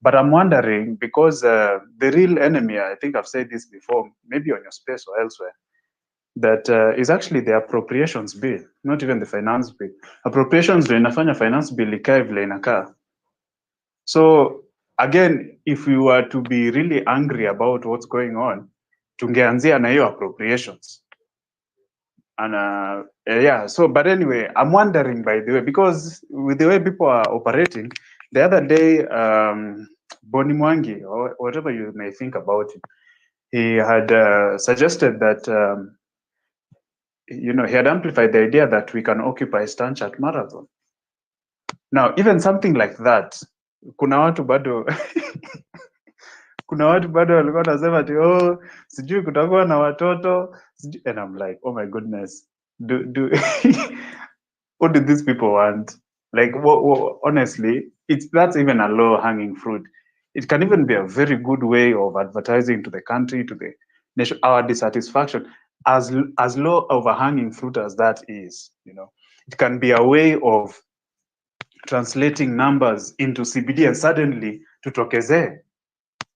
But I'm wondering, because the real enemy, I think I've said this before, maybe on your space or elsewhere, that is actually the appropriations bill, not even the finance bill. Appropriations ndio inafanya finance bill ikae vile inakaa. So again, if we were to be really angry about what's going on, tungeanzia na hiyo appropriations. And yeah, so but anyway, I'm wondering, by the way, because with the way people are operating, the other day, Boni Mwangi, or whatever you may think about it, he had suggested that, you know, he had amplified the idea that we can occupy Stanchart Marathon. Now, even something like that, kuna watu bado kuna watu bado walikuwa wanasema ati sijui kutakuwa na watoto, and I'm like, oh my goodness, what did these people want? Like, honestly, that's even a low hanging fruit. It can even be a very good way of advertising to the country, to the nation, our dissatisfaction, as low of a hanging fruit as that is. You know, it can be a way of translating numbers into CBD, and suddenly tutokeze,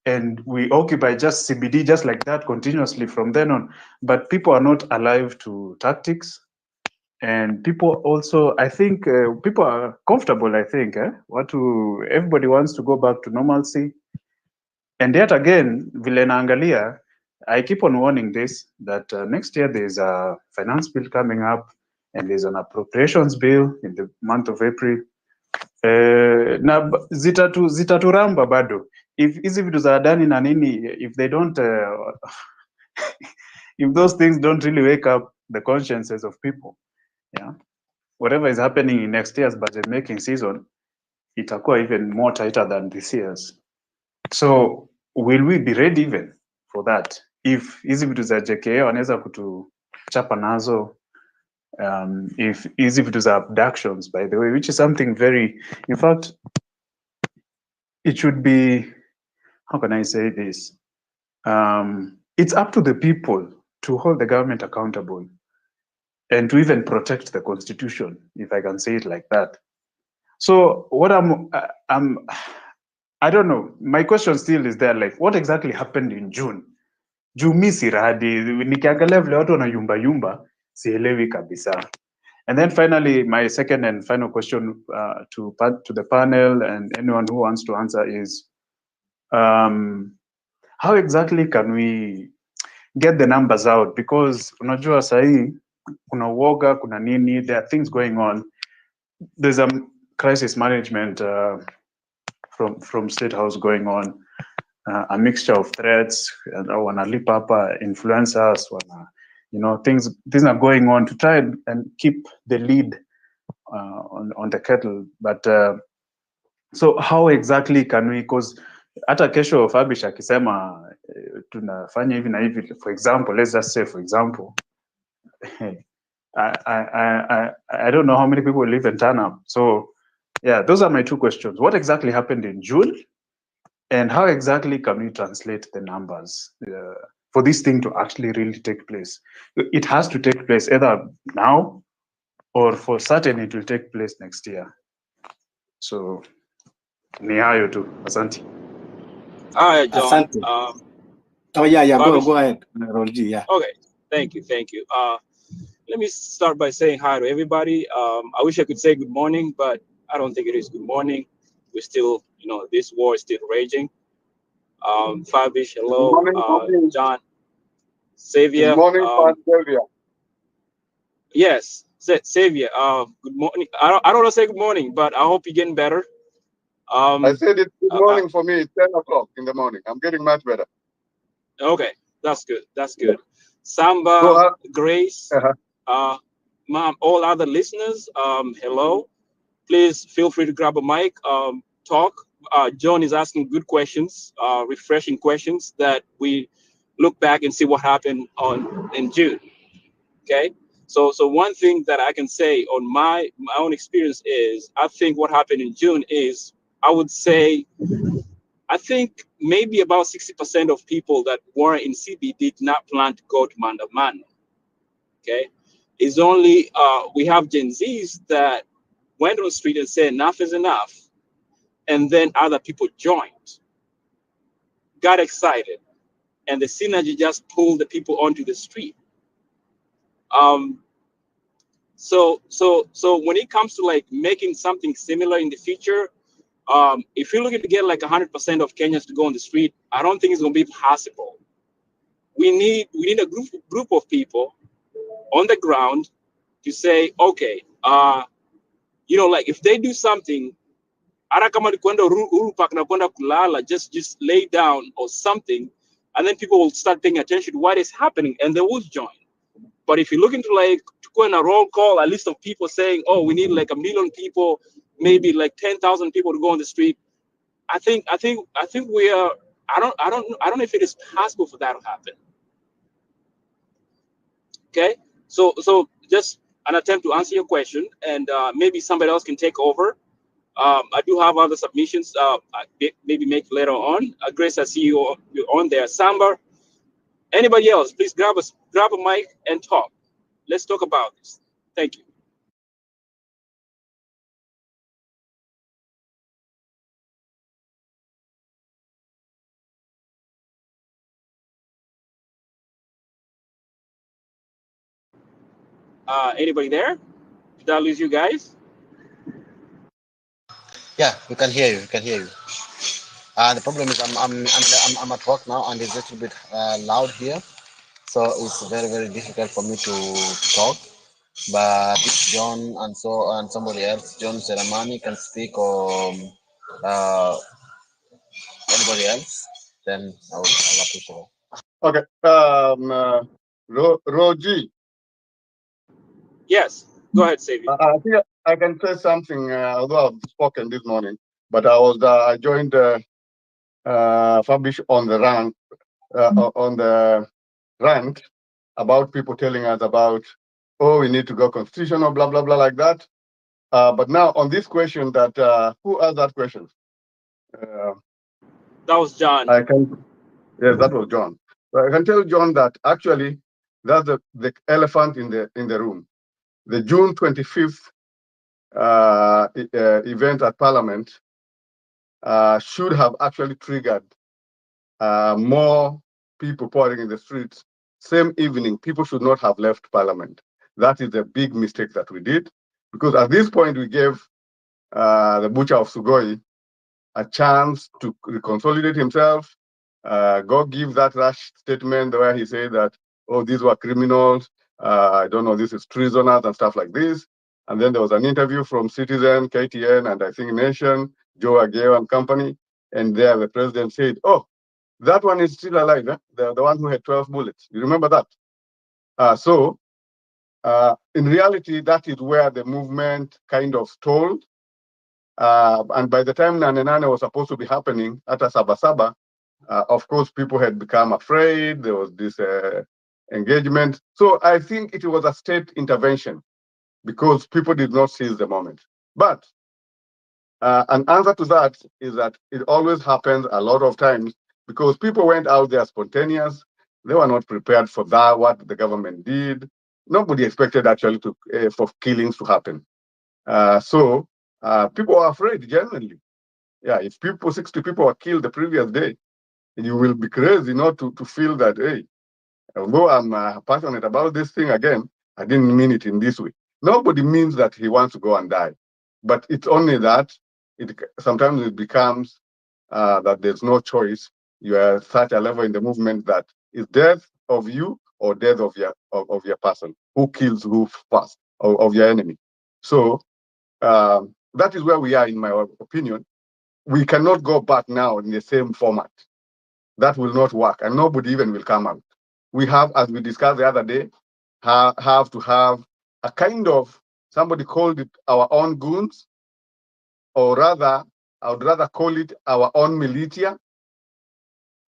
and we occupy just CBD just like that continuously from then on. But people are not alive to tactics, and people also, I think, people are comfortable. I think everybody wants to go back to normalcy. And yet again, vile naangalia, I keep on warning this, that next year there's a finance bill coming up, and there's an appropriations bill in the month of April. Na zitaturamba bado if hizi vitu za Adani na nini, if they don't if those things don't really wake up the consciences of people, yeah, whatever is happening in next year's budget making season, itakuwa even more tighter than this year's. So will we be ready even for that if hizi vitu za JKA wanaweza kutuchapa nazo? If easy vitu za abductions, by the way, which is something very, in fact, it should be, how can I say this? It's up to the people to hold the government accountable and to even protect the constitution, if I can say it like that. So what I don't know. My question still is there, like, what exactly happened in June? Jumi siradi, nikiangalia vile watu wanayumba yumba, sielewi kabisa. And then finally, my second and final question to the panel and anyone who wants to answer is, how exactly can we get the numbers out? Because unajua sahi, kuna uoga, kuna nini, there are things going on. There's a crisis management from State House going on, a mixture of threats, and wanalipapa, influencers, things are going on to try and keep the lead on the kettle. But so how exactly can we, because hata kesho Fabish akisema tunafanya hivi na hivi, for example, let's just say for example, I don't know how many people live in Tanam. So yeah, those are my two questions. What exactly happened in June? And how exactly can we translate the numbers for this thing to actually really take place? It has to take place either now or for certain it will take place next year. So ni hayo tu. Asante. All right, John. Asante. Oh yeah, Fabish. go ahead, Rolji. Yeah. Okay, thank you. Let me start by saying hi to everybody. I wish I could say good morning, but I don't think it is good morning. We're still, this war is still raging. Fabish, hello. Good morning, John, Xavier. Good morning, Xavier. Yes, Xavier. Good morning. I don't want to say good morning, but I hope you're getting better. I said it's good morning for me. It's 10 o'clock in the morning. I'm getting much better. Okay, that's good. Samba, Grace, ma'am, all other listeners, hello. Please feel free to grab a mic, talk. John is asking good questions, refreshing questions that we look back and see what happened in June. Okay, so one thing that I can say on my own experience is I think what happened in June is I think maybe about 60% of people that were in CB did not plan to go to Mandamano. Okay, it's only we have Gen Zs that went on the street and said enough is enough, and then other people joined, got excited, and the synergy just pulled the people onto the street. So when it comes to like making something similar in the future, if you're looking to get like 100% of Kenyans to go on the street, I don't think it's going to be possible. We need a group of people on the ground to say, okay, like if they do something, just lay down or something, and then people will start paying attention to what is happening, and they will join. But if you look into like to go in a roll call, a list of people saying, oh, we need like 1 million people, maybe like 10,000 people to go on the street, I think we are. I don't know if it is possible for that to happen. Okay, so just an attempt to answer your question, and maybe somebody else can take over. I do have other submissions. Maybe make later on. Grace, I see you're on there. Samba, anybody else? Please grab a mic and talk. Let's talk about this. Thank you. Anybody there? Did I lose you guys? Yeah, we can hear you. We can hear you. The problem is I'm at work now, and it's a little bit loud here, so it's very very difficult for me to talk. But if John and somebody else, John Seramani, can speak, or anybody else, then I'll appreciate it. Okay. Roji, Yes. Go ahead, Xavier. I think I can say something, although I've spoken this morning, but I joined Fabish on the rant about people telling us about, oh, we need to go constitutional, blah, blah, blah, like that. But now on this question that, who asked that question? That was John. Yes, that was John. But I can tell John that actually that's the elephant in the room. The June 25th event at Parliament should have actually triggered more people pouring in the streets. Same evening, people should not have left Parliament. That is a big mistake that we did, because at this point we gave the butcher of Sugoi a chance to reconsolidate himself, go give that rash statement where he said that, oh, these were criminals, I don't know, this is treasoners and stuff like this. And then there was an interview from Citizen, KTN, and I think Nation, Joe Ageo and company. And there the president said, oh, that one is still alive, the one who had 12 bullets. You remember that? In reality, that is where the movement kind of stalled. And by the time Nane Nane was supposed to be happening at a Sabasaba, of course, people had become afraid. There was this engagement. So I think it was a state intervention because people did not seize the moment. But an answer to that is that it always happens a lot of times because people went out there spontaneous. They were not prepared for that, what the government did. Nobody expected actually for killings to happen. So people are afraid genuinely. Yeah, if 60 people were killed the previous day, you will be crazy not to feel that, hey, although I'm passionate about this thing again, I didn't mean it in this way. Nobody means that he wants to go and die. But it's only that sometimes it becomes that there's no choice. You are at such a level in the movement that it's death of you or death of your person. Who kills who first, of your enemy? So that is where we are, in my opinion. We cannot go back now in the same format. That will not work, and nobody even will come out. We have, as we discussed the other day, have to have a kind of, somebody called it our own goons, or rather, I would rather call it our own militia.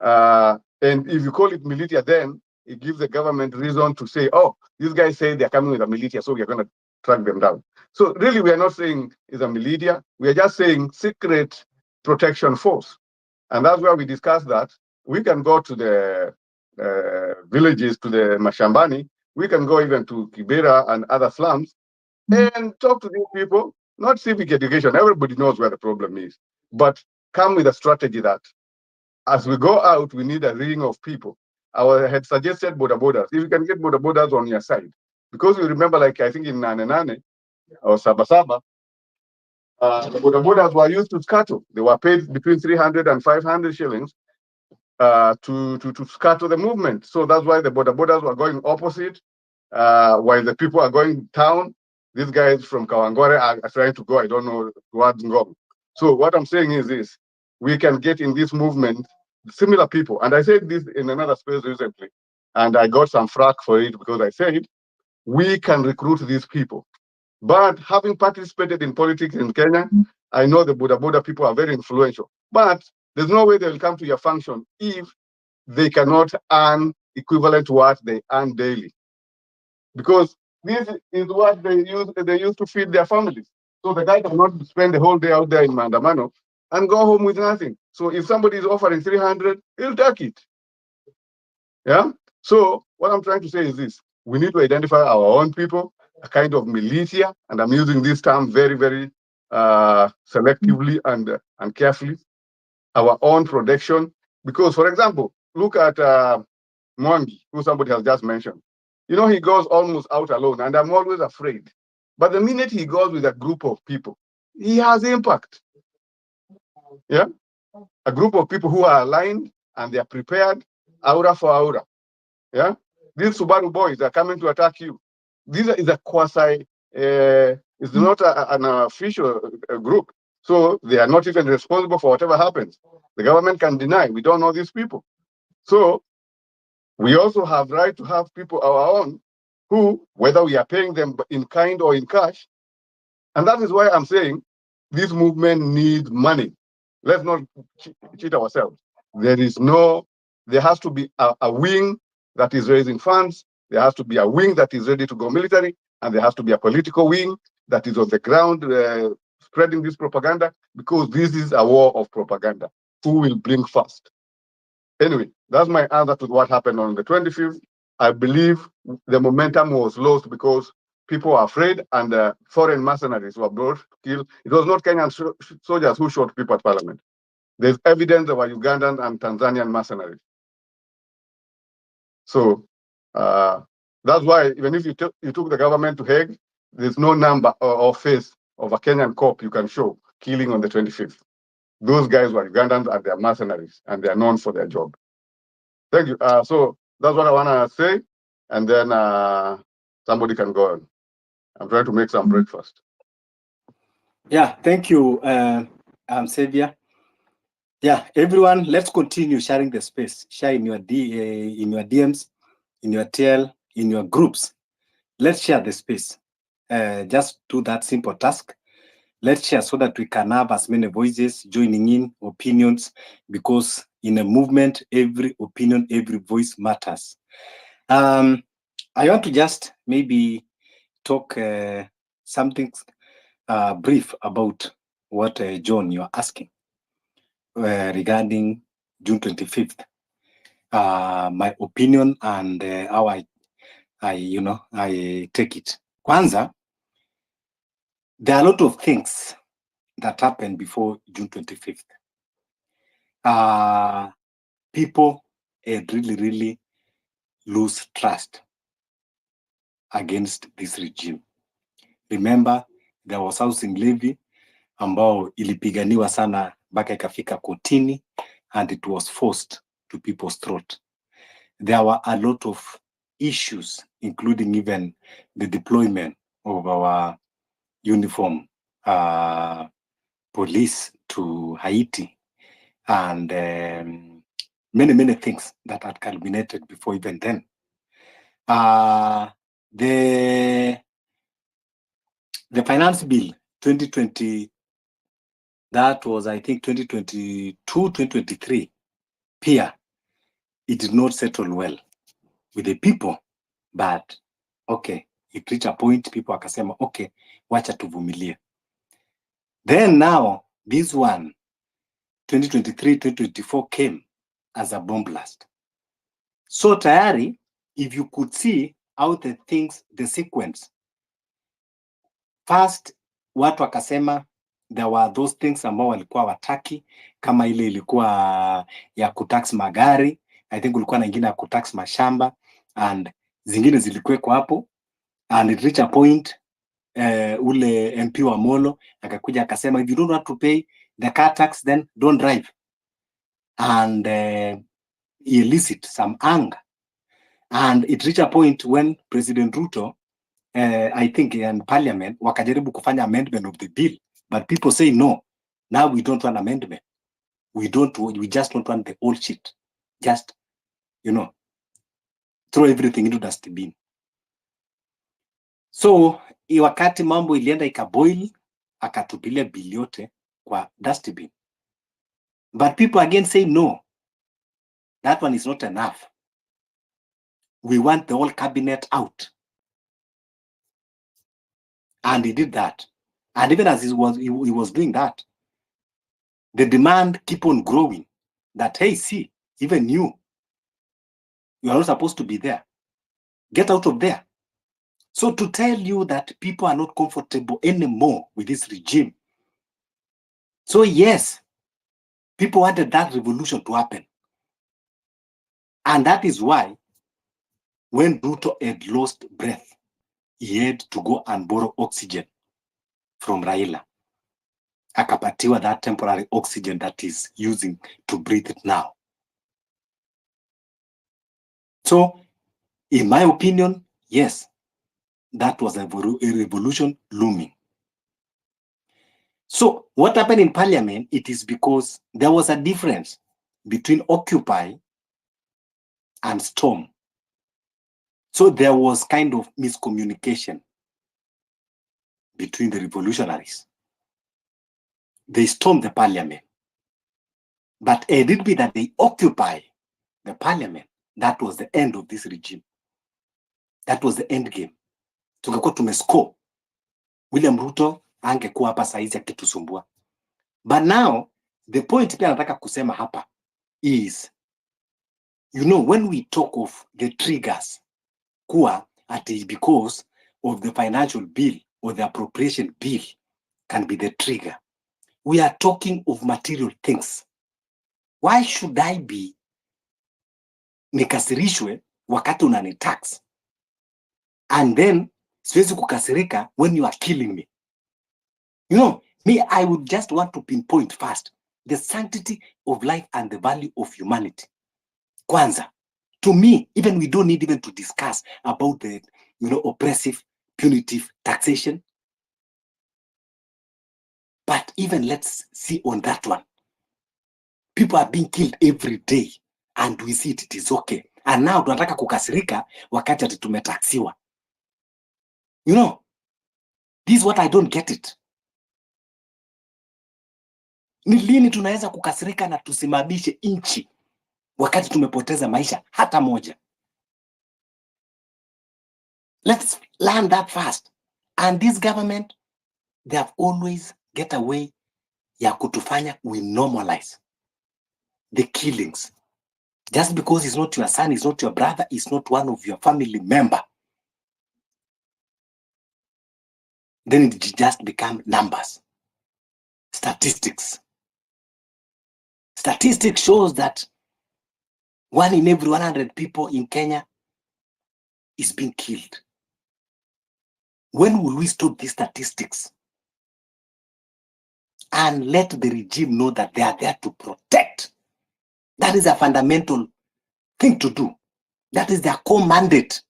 And if you call it militia, then it gives the government reason to say, oh, these guys say they're coming with a militia, so we're going to track them down. So really, we are not saying it's a militia. We are just saying secret protection force. And that's where we discuss that. We can go to the villages, to the Mashambani. We can go even to Kibera and other slums and talk to these people, not civic education. Everybody knows where the problem is, but come with a strategy that as we go out, we need a ring of people. I had suggested border borders. If you can get border borders on your side, because you remember, like I think in Nane Nane or Sabasaba, the border borders were used to scuttle. They were paid between 300 and 500 shillings to scatter the movement. So that's why the border borders were going opposite, while the people are going town. These guys from Kawangware are trying to go, I don't know, towards Ngong. So what I'm saying is this: we can get in this movement similar people. And I said this in another space recently, and I got some frack for it because I said we can recruit these people. But having participated in politics in Kenya, I know the Buddha people are very influential. But there's no way they will come to your function if they cannot earn equivalent to what they earn daily. Because this is what they use to feed their families. So the guy cannot spend the whole day out there in Mandamano and go home with nothing. So if somebody is offering 300, he'll take it. Yeah. So what I'm trying to say is this: we need to identify our own people, a kind of militia, and I'm using this term very, very selectively and carefully. Our own protection, because, for example, look at Mwangi, who somebody has just mentioned. You know, he goes almost out alone, and I'm always afraid. But the minute he goes with a group of people, he has impact. Yeah, a group of people who are aligned and they are prepared, aura for aura. Yeah, these Subaru boys are coming to attack you. This is a quasi. It's not an official group, so they are not even responsible for whatever happens. The government can deny. We don't know these people, so we also have right to have people our own who, whether we are paying them in kind or in cash, and that is why I'm saying this movement needs money. Let's not cheat ourselves. There has to be a wing that is raising funds. There has to be a wing that is ready to go military, and there has to be a political wing that is on the ground spreading this propaganda, because this is a war of propaganda. Who will blink first? Anyway, that's my answer to what happened on the 25th. I believe the momentum was lost because people were afraid, and foreign mercenaries were brought to kill. It was not Kenyan soldiers who shot people at parliament. There's evidence there were Ugandan and Tanzanian mercenaries. So that's why even if you took the government to Hague, there's no number or face of a Kenyan cop you can show killing on the 25th. Those guys were Ugandans and they're mercenaries, and they're known for their job. Thank you. So that's what I want to say, and then somebody can go on. I'm trying to make some breakfast. Yeah, thank you. Savior. Yeah, everyone, let's continue sharing the space. Share in your DMs, in your TL, in your groups. Let's share the space. Just do that simple task. Let's share so that we can have as many voices joining in, opinions, because in a movement, every opinion, every voice matters. I want to just maybe talk something brief about what John, you're asking regarding June 25th. My opinion and how I take it. Kwanza, there are a lot of things that happened before June 25th. People really lose trust against this regime. Remember, there was housing levy ambao ilipiganiwa sana mpaka ikafika kotini, and it was forced to people's throat. There were a lot of issues, including even the deployment of our uniform police to Haiti, and many things that had culminated before even then. The finance bill 2020, that was, I think, 2022, 2023, Pia, it did not settle well with the people, but okay, it reached a point, people akasema, okay, wacha tuvumilie. Then now, this one, 2023, 2024 came as a bomb blast. So tayari, if you could see how the things, the sequence, first, watu wakasema, there were those things ambao walikuwa wataki, kama ile ilikuwa ya kutax magari, I think ulikuwa na ingine ya kutax mashamba, and zingine zilikuweko hapo, and it reached a point, ule MP wa Molo akakuja akasema, if you don't want to pay the car tax, then don't drive. And he elicit some anger. And it reached a point when President Ruto, I think in parliament, wakajaribu kufanya amendment of the bill, but people say no, now we don't want amendment. We just don't want the old shit. Just, throw everything into dustbin. So, wakati mambo ilienda ikaboil, akatupilia bill yote kwa dustbin. But people again say no, that one is not enough. We want the whole cabinet out. And he did that. And even as he was doing that, the demand keep on growing that, hey, see, even you are not supposed to be there. Get out of there. So to tell you that people are not comfortable anymore with this regime. So yes, people wanted that revolution to happen. And that is why when Ruto had lost breath, he had to go and borrow oxygen from Raila. Akapatiwa that temporary oxygen that is using to breathe it now. So, in my opinion, yes, that was a revolution looming. So, what happened in parliament, it is because there was a difference between Occupy and Storm. So, there was kind of miscommunication between the revolutionaries. They stormed the parliament. But it did be that they occupy the parliament. That was the end of this regime. That was the end game. Tungekuwa tumescore. William Ruto angekuwa hapa saizi akitusumbua. But now, the point pia nataka kusema hapa is, when we talk of the triggers, kuwa ati because of the financial bill or the appropriation bill can be the trigger. We are talking of material things. Why should I be nikasirishwe wakati unani tax? And then, siwezi kukasirika when you are killing me. Me, I would just want to pinpoint first the sanctity of life and the value of humanity. Kwanza, to me, even we don't need even to discuss about the, oppressive, punitive taxation. But even let's see on that one. People are being killed every day and we see it is okay. And now tunataka kukasirika wakati ati tumetaxiwa. You know, this is what I don't get it. Ni lini tunaweza kukasirika na tusimamishe nchi wakati tumepoteza maisha hata moja? Let's learn that fast. And this government, they have always get away ya kutufanya we normalize the killings. Just because he's not your son, he's not your brother, he's not one of your family member, then it just become numbers. Statistics. Statistics shows that 1 in every 100 people in Kenya is being killed. When will we stop these statistics and let the regime know that they are there to protect? That is a fundamental thing to do. That is their core mandate.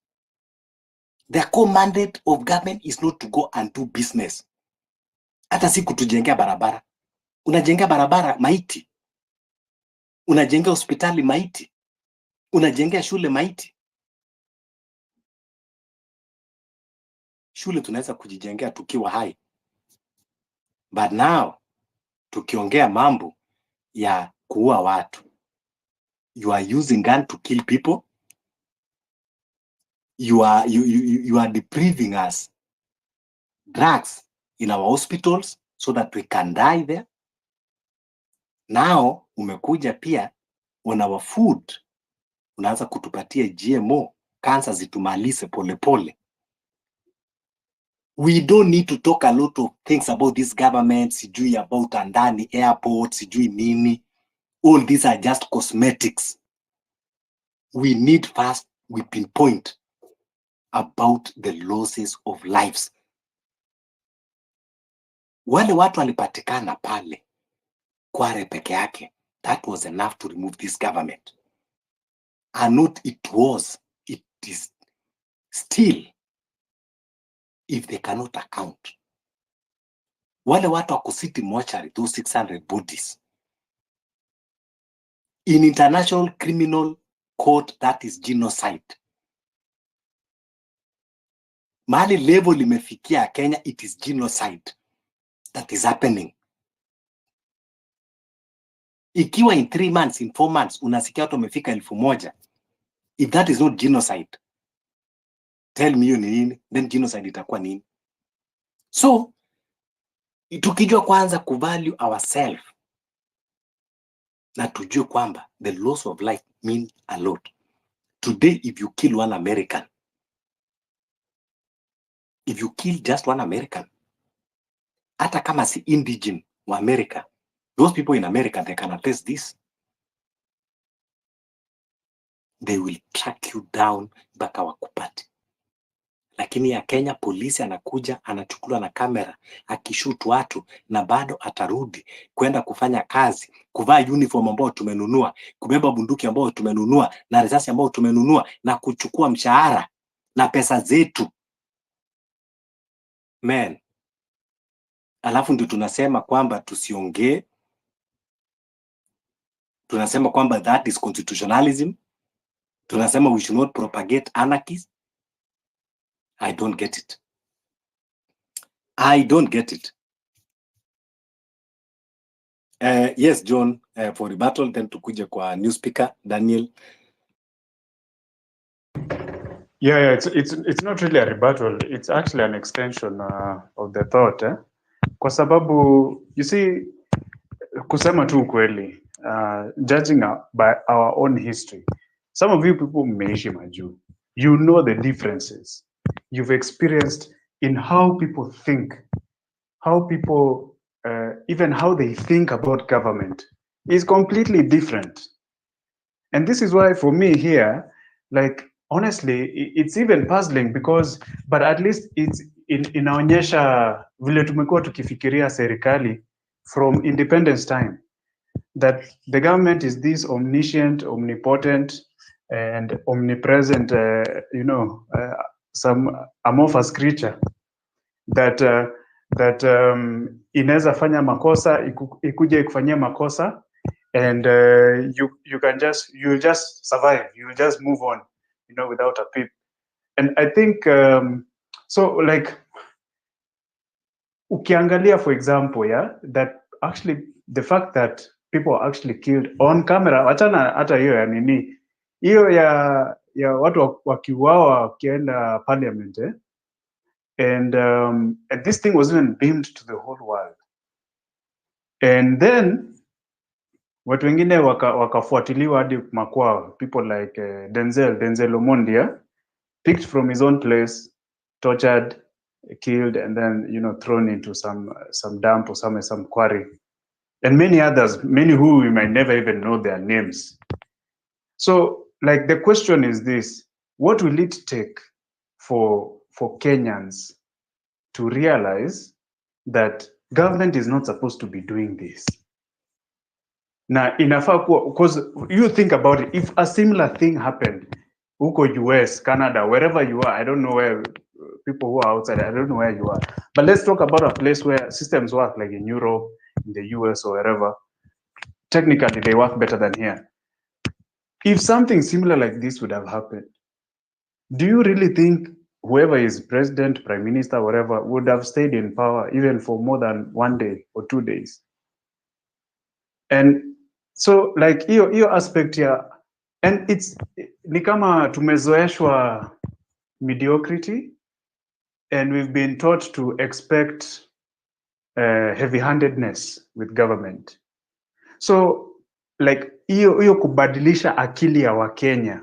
Their core mandate of government is not to go and do business. Hata si kutujengea barabara. Unajengea barabara maiti. Unajengea hospitali maiti. Unajengea shule maiti. Shule tunaweza kujijengea tukiwa hai. But now, tukiongea mambo ya kuua watu, you are using gun to kill people. You are depriving us drugs in our hospitals so that we can die there. Now, umekuja pia on our food. Unaanza kutupatia GMO, cancer zitumalize polepole. We don't need to talk a lot of things about this government, sijui about Ndindi airport, sijui nini. All these are just cosmetics. We need first, we pinpoint about the losses of lives. Wale watu walipatikana pale Kware peke yake, that was enough to remove this government. And not it is still, if they cannot account. Wale watu wako city mortuary, those 600 bodies. In international criminal court, that is genocide. Mahali level limefikia Kenya, it is genocide that is happening. Ikiwa in 3 months, in 4 months, unasikia watu wamefika 1,000, if that is not genocide, tell me hiyo ni nini? Then genocide itakuwa nini? So, tukijua kwanza kuvalue ourselves, na tujue kwamba the loss of life mean a lot. Today, if you kill one American, if you kill just one American, hata kama si indigene wa America, those people in America, they can attest this. They will track you down mpaka wakupate. Lakini ya Kenya, polisi anakuja, anachukuliwa na kamera, akishoot watu, na bado atarudi kwenda kufanya kazi, kuvaa uniform ambao tumenunua, kubeba bunduki ambao tumenunua, na risasi ambao tumenunua, na kuchukua mshahara na pesa zetu. Man. Alafu ndio tunasema kwamba tusiongee. Tunasema kwamba that is constitutionalism. Tunasema we should not propagate anarchy. I don't get it. I don't get it. Yes, John, for rebuttal, then tukuje kwa new speaker, Daniel. Yeah, it's not really a rebuttal. It's actually an extension of the thought. Kwa sababu, you see, kusema tu ukweli, judging by our own history, some of you people mmeishi majuu. You know the differences you've experienced in how people think, how people, even how they think about government is completely different. And this is why for me here, like, honestly, it's even puzzling because, but at least it's inaonyesha vile tumekuwa tukifikiria serikali from independence time, that the government is this omniscient, omnipotent, and omnipresent, some amorphous creature that that inaweza fanya makosa ikuje ikufanyia makosa, and you'll just survive, you'll just move on, you know, without a peep. And I think so, like ukiangalia, for example, yeah, that actually the fact that people are actually killed on camera, wachana hata hiyo ya nini, hiyo ya watu wakiuawa wakienda parliament, and this thing was even beamed to the whole world, and then watu wengine wakafuatiliwa hadi makwao, people like Denzel Omondi, picked from his own place, tortured, killed, and then, you know, thrown into some dump or some quarry, and many others, many who we might never even know their names. So, like, the question is this: what will it take for Kenyans to realize that government is not supposed to be doing this? Now, because you think about it, if a similar thing happened, huko US, Canada, wherever you are, I don't know where people who are outside, I don't know where you are, but let's talk about a place where systems work, like in Europe, in the US, or wherever. Technically, they work better than here. If something similar like this would have happened, do you really think whoever is president, prime minister, whatever, would have stayed in power even for more than 1 day or 2 days? And so, like, hiyo aspect here, and it's ni kama tumezoeshwa mediocrity, and we've been taught to expect heavy-handedness with government. So, like, hiyo kubadilisha akili ya Wakenya,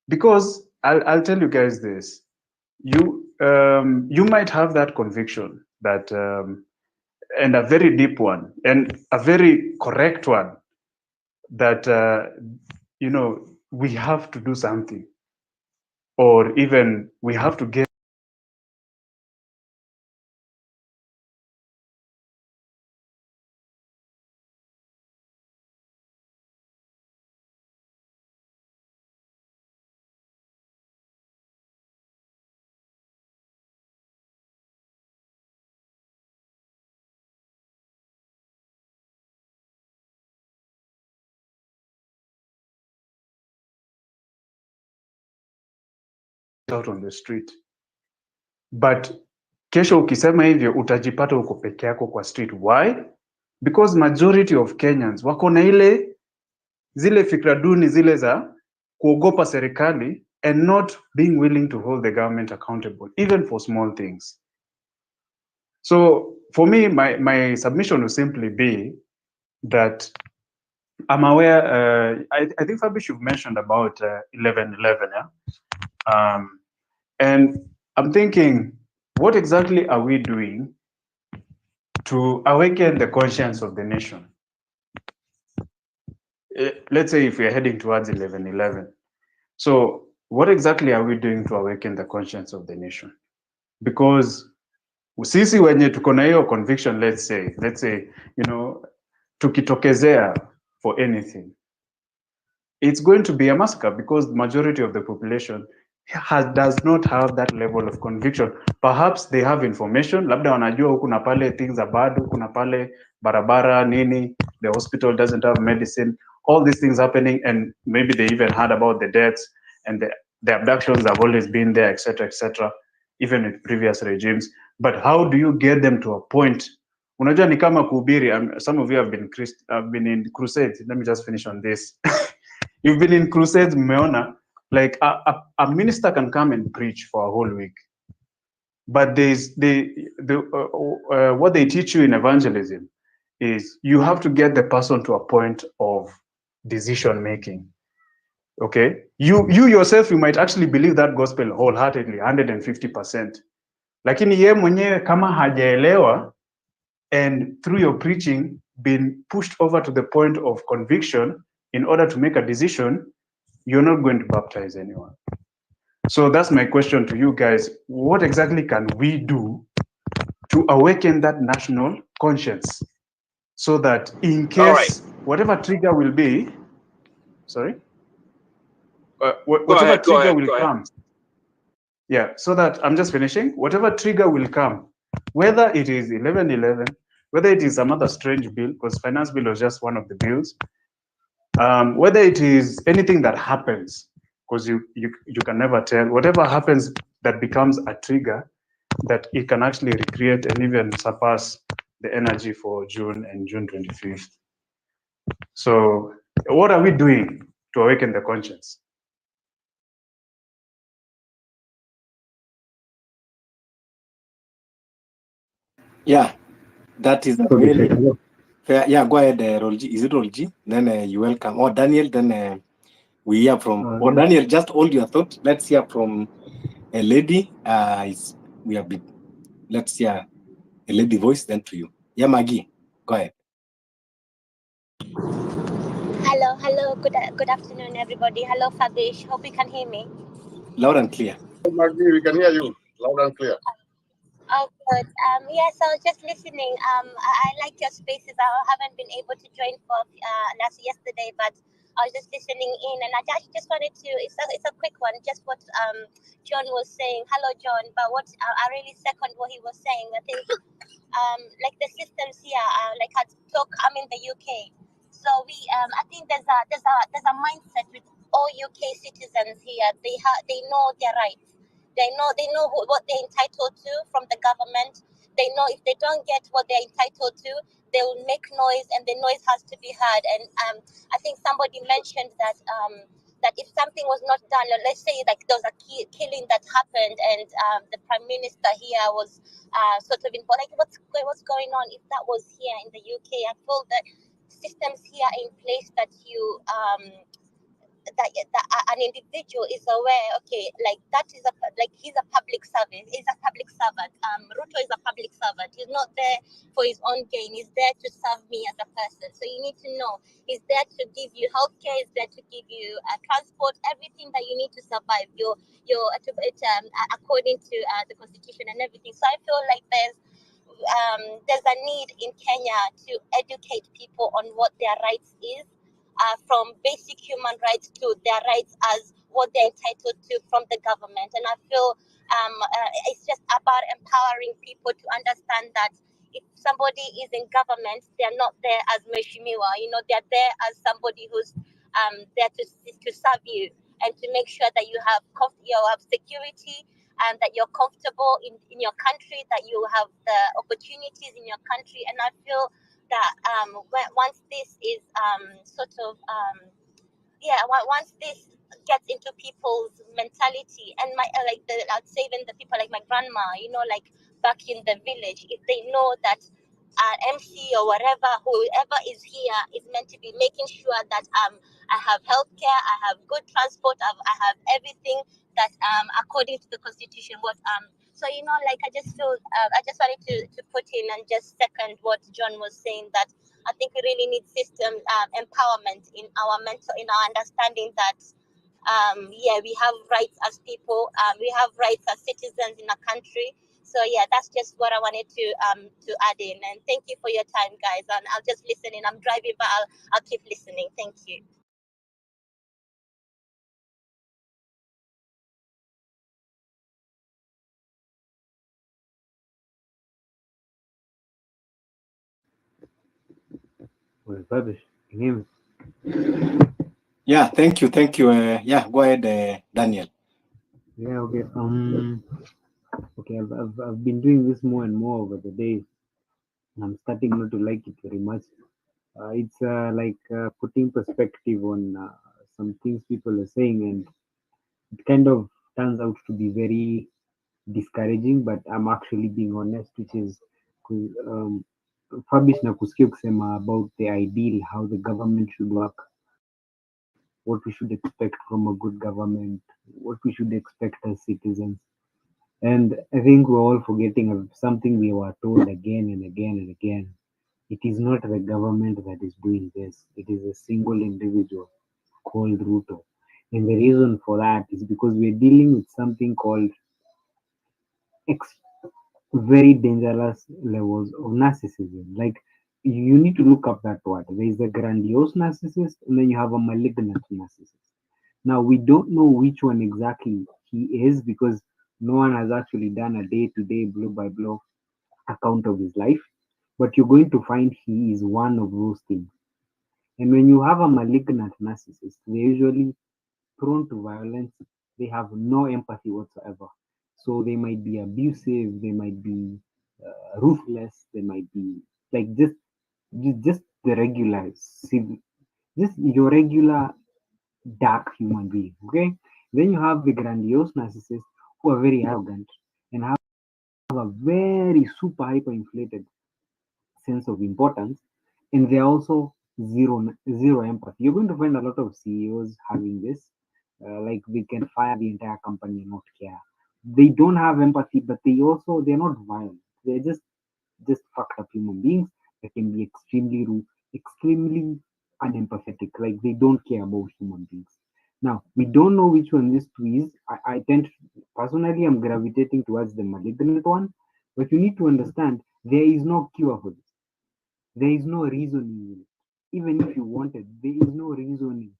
because I'll tell you guys this: you might have that conviction that and a very deep one and a very correct one, that you know, we have to do something, or even we have to get out on the street. But kesho ukisema hivyo utajipata uko peke yako kwa street. Why? Because majority of Kenyans wako na zile fikra duni zile za kuogopa serikali and not being willing to hold the government accountable, even for small things. So for me, my submission will simply be that I'm aware, I think Fabish, you've mentioned about 1111, yeah? And I'm thinking, what exactly are we doing to awaken the conscience of the nation? Let's say if we're heading towards 1111. So what exactly are we doing to awaken the conscience of the nation? Because sisi wenye tuko na hiyo conviction, let's say, you know, tukitokezea for anything, it's going to be a massacre, because the majority of the population does not have that level of conviction. Perhaps they have information, labda wanajua huku na pale things are bad, huku na pale barabara nini, the hospital doesn't have medicine, all these things happening, and maybe they even heard about the deaths and the abductions have always been there, etc., even with previous regimes. But how do you get them to a point? Unajua ni kama kuhubiri. Some of you have been in crusades. Let me just finish on this. You've been in crusades, mmeona, like a minister can come and preach for a whole week, but what they teach you in evangelism is you have to get the person to a point of decision making. Okay, you yourself, you might actually believe that gospel wholeheartedly, 150%. Lakini ye mwenyewe kama hajaelewa, and through your preaching been pushed over to the point of conviction in order to make a decision, you're not going to baptize anyone. So that's my question to you guys. What exactly can we do to awaken that national conscience, so that in case whatever trigger will be, whatever trigger will come. Yeah, so that I'm just finishing. Whatever trigger will come, whether it is 1111, whether it is some other strange bill, because finance bill was just one of the bills, whether it is anything that happens, because you can never tell, whatever happens that becomes a trigger, that it can actually recreate and even surpass the energy for June and June 25th. So what are we doing to awaken the conscience? Yeah, that is really fair. Yeah, go ahead, Rolji. Is it Rolji? Then you welcome. Or Daniel, then we hear from. Or Daniel, just hold your thought. Let's hear from a lady. Let's hear a lady voice, then to you. Yeah, Maggie, go ahead. Hello. Good afternoon, everybody. Hello, Fabish. Hope you can hear me. Loud and clear. Maggie, we can hear you loud and clear. Oh, good. Yes, I was just listening. I like your spaces. I haven't been able to join for yesterday, but I was just listening in, and I just wanted to. It's a quick one. Just what John was saying. Hello, John. But what I really second what he was saying. I think like the systems here, like I talk. I'm in the UK, so we. I think there's a mindset with all UK citizens here. They know their rights. They know what they're entitled to from the government. They know if they don't get what they're entitled to, they will make noise, and the noise has to be heard. And I think somebody mentioned that that if something was not done, let's say like there was a killing that happened, and the prime minister here was sort of involved, like what's going on? If that was here in the UK, I feel that systems here are in place that you that an individual is aware, okay, like that is he's a public servant. He's a public servant. Ruto is a public servant. He's not there for his own gain. He's there to serve me as a person. So you need to know he's there to give you healthcare. He's there to give you transport, everything that you need to survive. According to the constitution and everything. So I feel like there's a need in Kenya to educate people on what their rights is. From basic human rights to their rights as what they're entitled to from the government. And I feel it's just about empowering people to understand that if somebody is in government, they're not there as Meshimiwa, they're there as somebody who's there to serve you and to make sure that you have security and that you're comfortable in your country, that you have the opportunities in your country. And I feel that once this is once this gets into people's mentality, and I'd say even the people like my grandma, like back in the village, if they know that MC or whoever is here is meant to be making sure that I have healthcare, I have good transport, I have everything that according to the constitution. So I just feel I just wanted to put in and just second what John was saying, that I think we really need system empowerment in our understanding that we have rights as people, we have rights as citizens in a country. So that's just what I wanted to add in. And thank you for your time, guys. And I'll just listen in. I'm driving, but I'll keep listening. Thank you. Yeah, thank you. Go ahead, Daniel. Yeah, okay. Okay, I've been doing this more and more over the days, and I'm starting not to like it very much. It's putting perspective on some things people are saying, and it kind of turns out to be very discouraging, but I'm actually being honest, which is Fabish na kusikia kusema about the ideal, how the government should work, what we should expect from a good government, what we should expect as citizens. And I think we're all forgetting of something we were told again and again and again. It is not the government that is doing this. It is a single individual called Ruto. And the reason for that is because we're dealing with something called very dangerous levels of narcissism. Like, you need to look up that word. There is a grandiose narcissist, and then you have a malignant narcissist. Now, we don't know which one exactly he is because no one has actually done a day-to-day blow by blow account of his life, but you're going to find he is one of those things. And when you have a malignant narcissist, they're usually prone to violence. They have no empathy whatsoever. So they might be abusive, they might be ruthless, they might be like just the regular, just your regular dark human being. Okay. Then you have the grandiose narcissists who are very arrogant and have a very super hyper inflated sense of importance, and they're also zero empathy. You're going to find a lot of CEOs having this, like they can fire the entire company and not care. They don't have empathy, but they're not violent. They're just fucked up human beings that can be extremely rude, extremely unempathetic. Like they don't care about human beings. Now we don't know which one this two is. I personally I'm gravitating towards the malignant one, but you need to understand there is no cure for this. There is no reasoning in it. Even if you wanted, there is no reasoning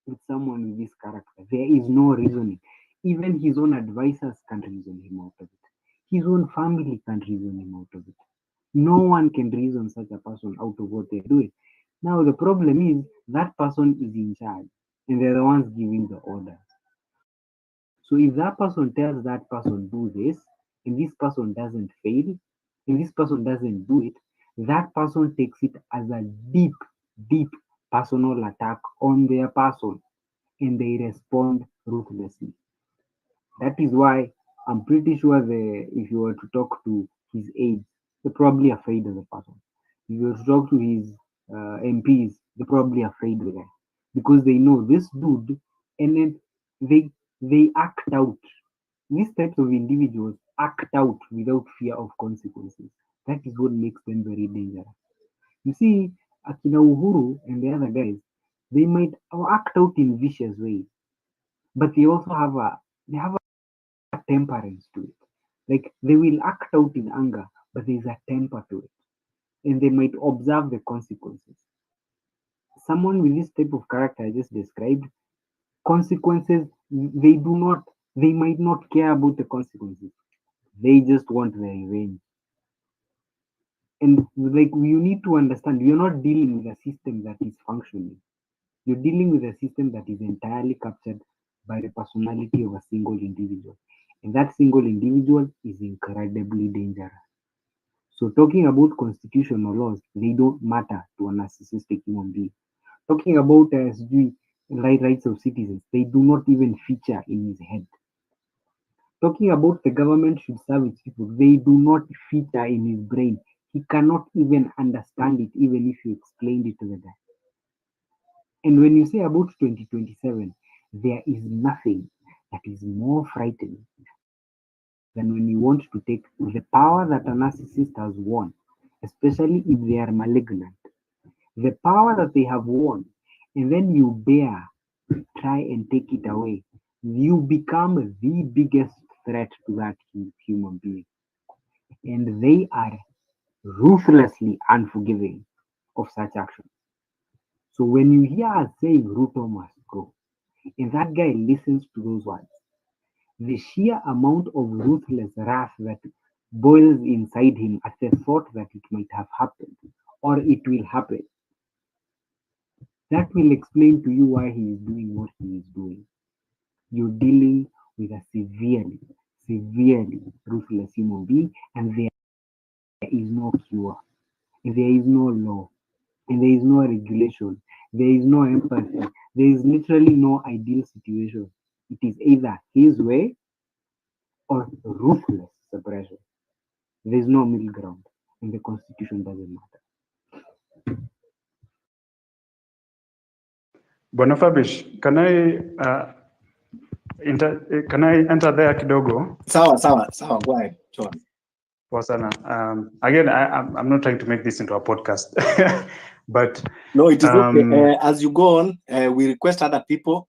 with someone with this character. There is no reasoning. Even his own advisors can't reason him out of it. His own family can't reason him out of it. No one can reason such a person out of what they're doing. Now the problem is that person is in charge and they're the ones giving the orders. So if that person tells that person do this and this person doesn't fail and this person doesn't do it, that person takes it as a deep personal attack on their person and they respond ruthlessly. That is why I'm pretty sure if you were to talk to his aides, they're probably afraid of the person. If you were to talk to his MPs, they're probably afraid of the guy because they know this dude, and then they act out. These types of individuals act out without fear of consequences. That is what makes them very dangerous. You see, Akina Uhuru and the other guys, they might act out in vicious ways, but they also have a temperance to it. Like they will act out in anger, but there's a temper to it, and they might observe the consequences. Someone with this type of character I just described, consequences, they might not care about the consequences. They just want their revenge. And like you need to understand, you're not dealing with a system that is functioning. You're dealing with a system that is entirely captured by the personality of a single individual. And that single individual is incredibly dangerous. So talking about constitutional laws, they don't matter to a narcissistic human being. Talking about rights of citizens, they do not even feature in his head. Talking about the government should serve its people, they do not feature in his brain. He cannot even understand it, even if you explained it to the guy. And when you say about 2027, there is nothing that is more frightening than when you want to take the power that a narcissist has won, especially if they are malignant, the power that they have won, and then you dare try and take it away. You become the biggest threat to that human being. And they are ruthlessly unforgiving of such action. So when you hear us saying Ruto must go, and that guy listens to those words, the sheer amount of ruthless wrath that boils inside him at the thought that it might have happened or it will happen, that will explain to you why he is doing what he is doing. You're dealing with a severely ruthless human being, and there is no cure, and there is no law, and there is no regulation, there is no empathy, there is literally no ideal situation. It is either his way or ruthless suppression. There is no middle ground, and the constitution doesn't matter. Bwana Fabish, can I enter there kidogo? Sawa, go ahead, John. Again, I'm not trying to make this into a podcast, but no, it is okay. As you go on, we request other people.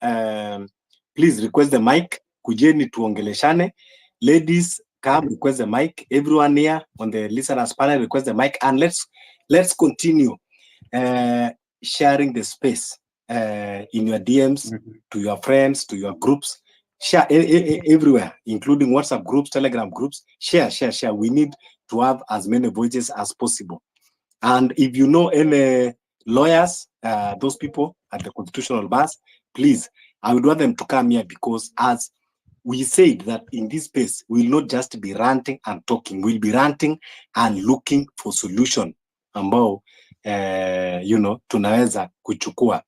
Please request the mic. Kujeni tuongeleshane. Ladies, come request the mic. Everyone here on the listeners panel request the mic, and let's continue sharing the space in your DMs, to your friends, to your groups. Share everywhere, including WhatsApp groups, Telegram groups. Share. We need to have as many voices as possible. And if you know any lawyers, those people at the constitutional bars, please, I would want them to come here, because as we said that in this space, we will not just be ranting and talking, we'll be ranting and looking for solution ambao tunaweza kuchukua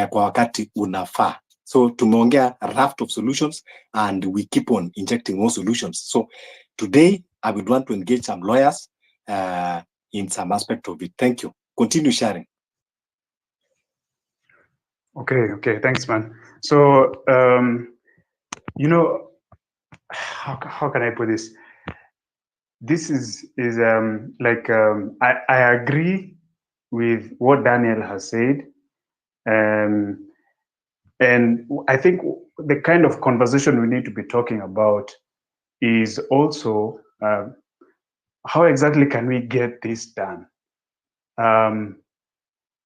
kwa wakati unafaa. So tumeongea a raft of solutions and we keep on injecting more solutions. So today I would want to engage some lawyers in some aspect of it. Thank you. Continue sharing. Okay, thanks, man. So, how can I put this? This is I agree with what Daniel has said, and I think the kind of conversation we need to be talking about is also how exactly can we get this done?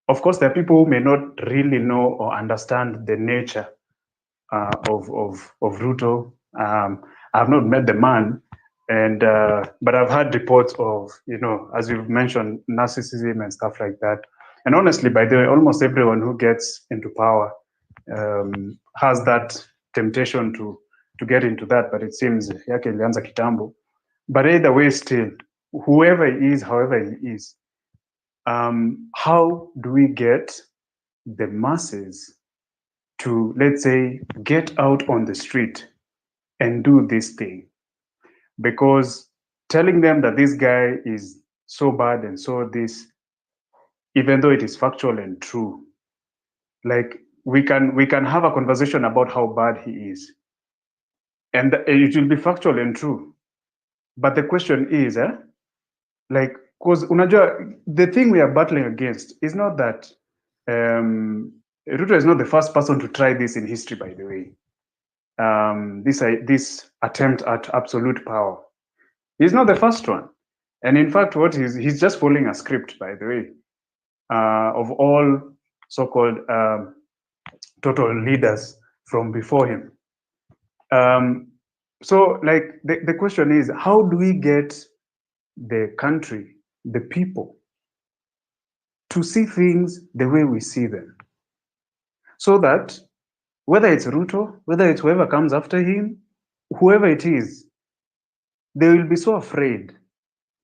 Of course, there are people who may not really know or understand the nature of Ruto. I've not met the man, but I've heard reports of, as you've mentioned, narcissism and stuff like that. And honestly, by the way, almost everyone who gets into power has that temptation to get into that, but it seems yake ilianza kitambo. But either way, still, whoever he is, however he is, how do we get the masses to, let's say, get out on the street and do this thing? Because telling them that this guy is so bad and so this, even though it is factual and true, like we can have a conversation about how bad he is, and it will be factual and true. But the question is, because unajua, the thing we are battling against is not that Ruto is not the first person to try this in history, by the way. This attempt at absolute power. He's not the first one. And in fact, he's just following a script, by the way, of all so-called total leaders from before him. So like the question is, how do we get the country, the people, to see things the way we see them? So that whether it's Ruto, whether it's whoever comes after him, whoever it is, they will be so afraid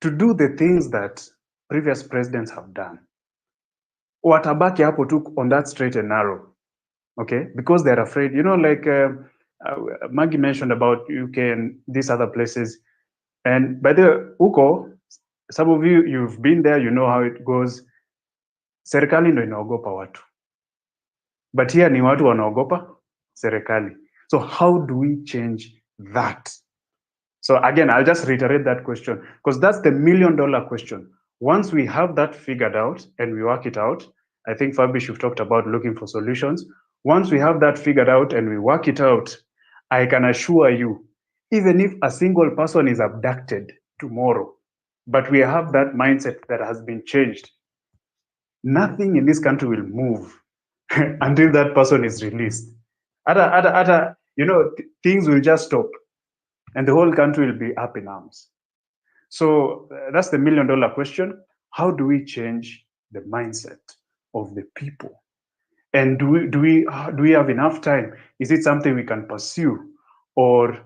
to do the things that previous presidents have done. Watabaki hapo tu on that straight and narrow, okay? Because they're afraid, like Maggie mentioned about UK and these other places. And by the Uko, some of you've been there, you know how it goes. Serikali ndo inaogopa watu. But here ni watu wanaogopa serikali. So how do we change that? So again, I'll just reiterate that question, because that's the $1 million question. Once we have that figured out and we work it out, I think Fabish, you've talked about looking for solutions. Once we have that figured out and we work it out, I can assure you, even if a single person is abducted tomorrow, but we have that mindset that has been changed, nothing in this country will move until that person is released. Things will just stop and the whole country will be up in arms. So that's the $1 million question. How do we change the mindset of the people? And do we have enough time? Is it something we can pursue? Or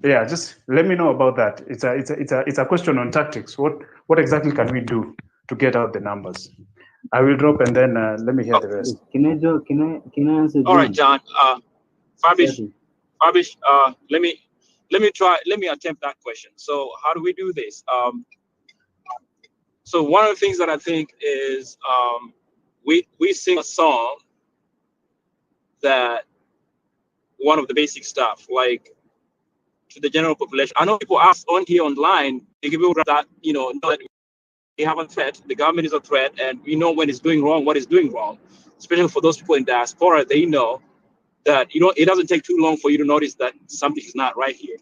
just let me know about that. It's a question on tactics. What exactly can we do to get out the numbers? I will drop and then let me hear the rest. Can I answer? All right, John. Fabish, let me attempt that question. So how do we do this? So one of the things that I think is we sing a song that one of the basic stuff, like to the general population. I know people ask on here online, they give you that, know that we have a threat, the government is a threat, and we know when it's doing wrong, what is doing wrong. Especially for those people in diaspora, they know that, it doesn't take too long for you to notice that something is not right here.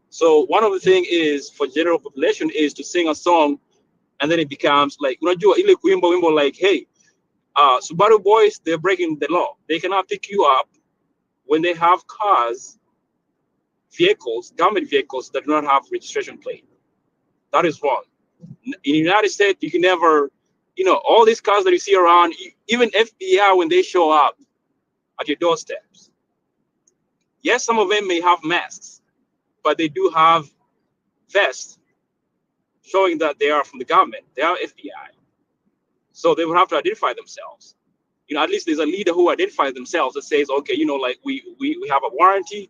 So one of the things is for general population is to sing a song, and then it becomes like, like, hey, Subaru boys, they're breaking the law. They cannot pick you up when they have cars, vehicles, government vehicles that do not have registration plate. That is wrong. In the United States, you can never, all these cars that you see around, even FBI, when they show up at your doorsteps, yes, some of them may have masks, but they do have vests showing that they are from the government. They are FBI. So they will have to identify themselves. At least there's a leader who identifies themselves that says, okay, like we have a warranty.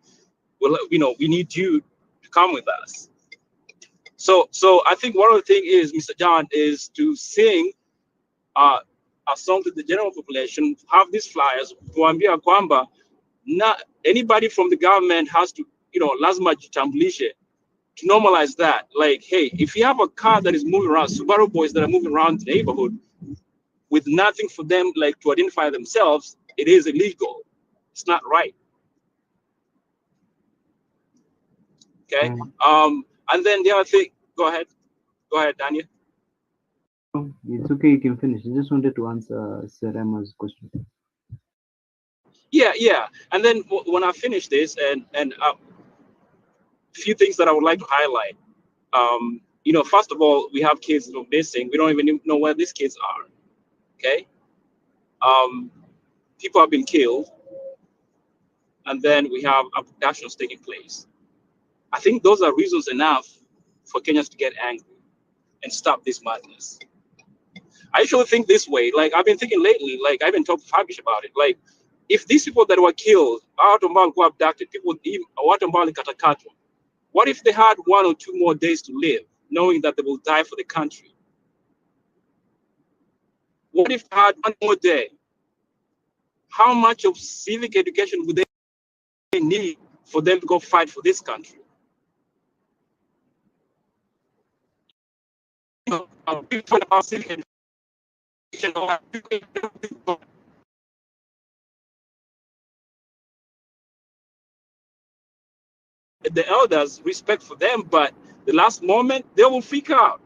Well, we need you to come with us. So I think one of the things is, Mr. John, is to sing a song to the general population, have these flyers, kuambia kwamba not anybody from the government has to, lazima jitambulishe, to normalize that. Like, hey, if you have a car that is moving around, Subaru boys that are moving around the neighborhood with nothing for them, like to identify themselves, it is illegal. It's not right. Okay. And then the other thing, go ahead, Daniel. It's okay, you can finish. I just wanted to answer Sir Emma's question. Yeah. And then when I finish this, and a few things that I would like to highlight. First of all, we have kids that are missing. We don't even know where these kids are. Okay. People have been killed, and then we have abductions taking place. I think those are reasons enough for Kenyans to get angry and stop this madness. I usually think this way. Like, I've been thinking lately, like, I've been talking to Fabish about it. Like, if these people that were killed, were abducted, people katakatwa, what if they had 1 or 2 more days to live, knowing that they will die for the country? What if they had 1 more day? How much of civic education would they need for them to go fight for this country? I'm talking about civic education. The elders, respect for them, but the last moment they will freak out.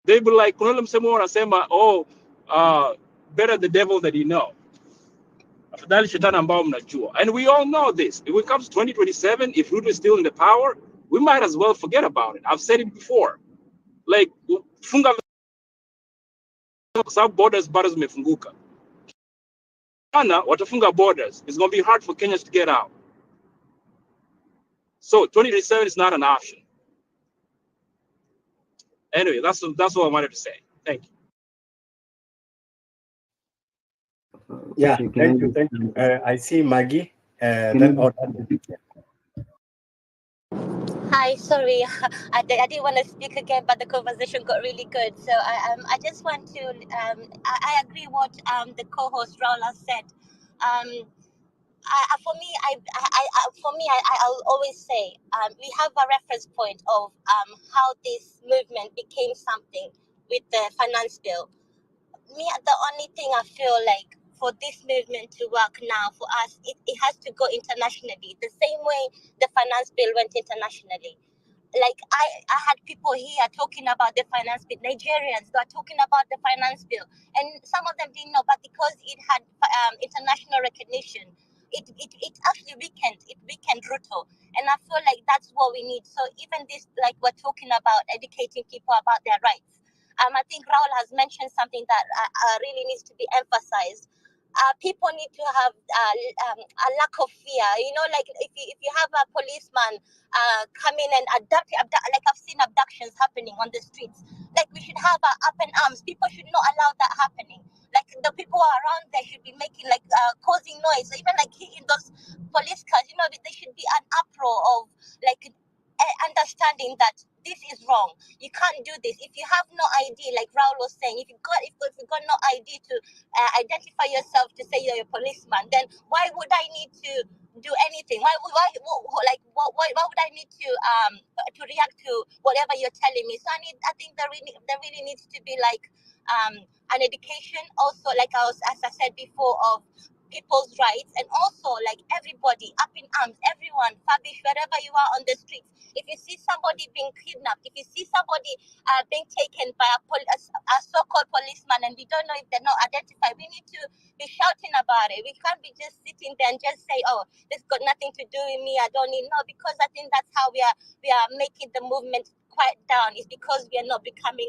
They will like, oh, better the devil that you know. And we all know this. If it comes to 2027, if Ruto is still in the power, we might as well forget about it. I've said it before. Like, funga borders mefunguka. Watafunga borders. It's going to be hard for Kenyans to get out. So 2027 is not an option. Anyway, that's what I wanted to say. Thank you. Yeah, Okay, thank you. I see Maggie. Hi, sorry, I didn't want to speak again, but the conversation got really good. So I just want to I agree what the co-host Raula said. I'll always say we have a reference point of how this movement became something with the finance bill. The only thing I feel like for this movement to work now for us, it has to go internationally, the same way the finance bill went internationally. Like I had people here talking about the finance bill. Nigerians were talking about the finance bill, and some of them didn't know, but because it had international recognition, it actually weakened Ruto, and I feel like that's what we need. So even this, like we're talking about educating people about their rights. I think Raul has mentioned something that really needs to be emphasized. People need to have a lack of fear. Like if you have a policeman come in and abduct, like I've seen abductions happening on the streets. Like we should have up and arms. People should not allow that happening. Like the people around there should be making causing noise. So even like in those police cars, there should be an uproar of like understanding that this is wrong. You can't do this. If you have no ID, like Raul was saying, if you got no ID to identify yourself to say you're a policeman, then why would I need to do anything? Why would I need to react to whatever you're telling me? So I think there really needs to be like an education also, like as I said before, of people's rights, and also like everybody up in arms, everyone, Fabish, wherever you are on the streets. If you see somebody being kidnapped, if you see somebody being taken by a so-called policeman, and we don't know if they're not identified, we need to be shouting about it. We can't be just sitting there and just say, "Oh, this got nothing to do with me. I don't need." No, because I think that's how we are making the movement quiet down is because we are not becoming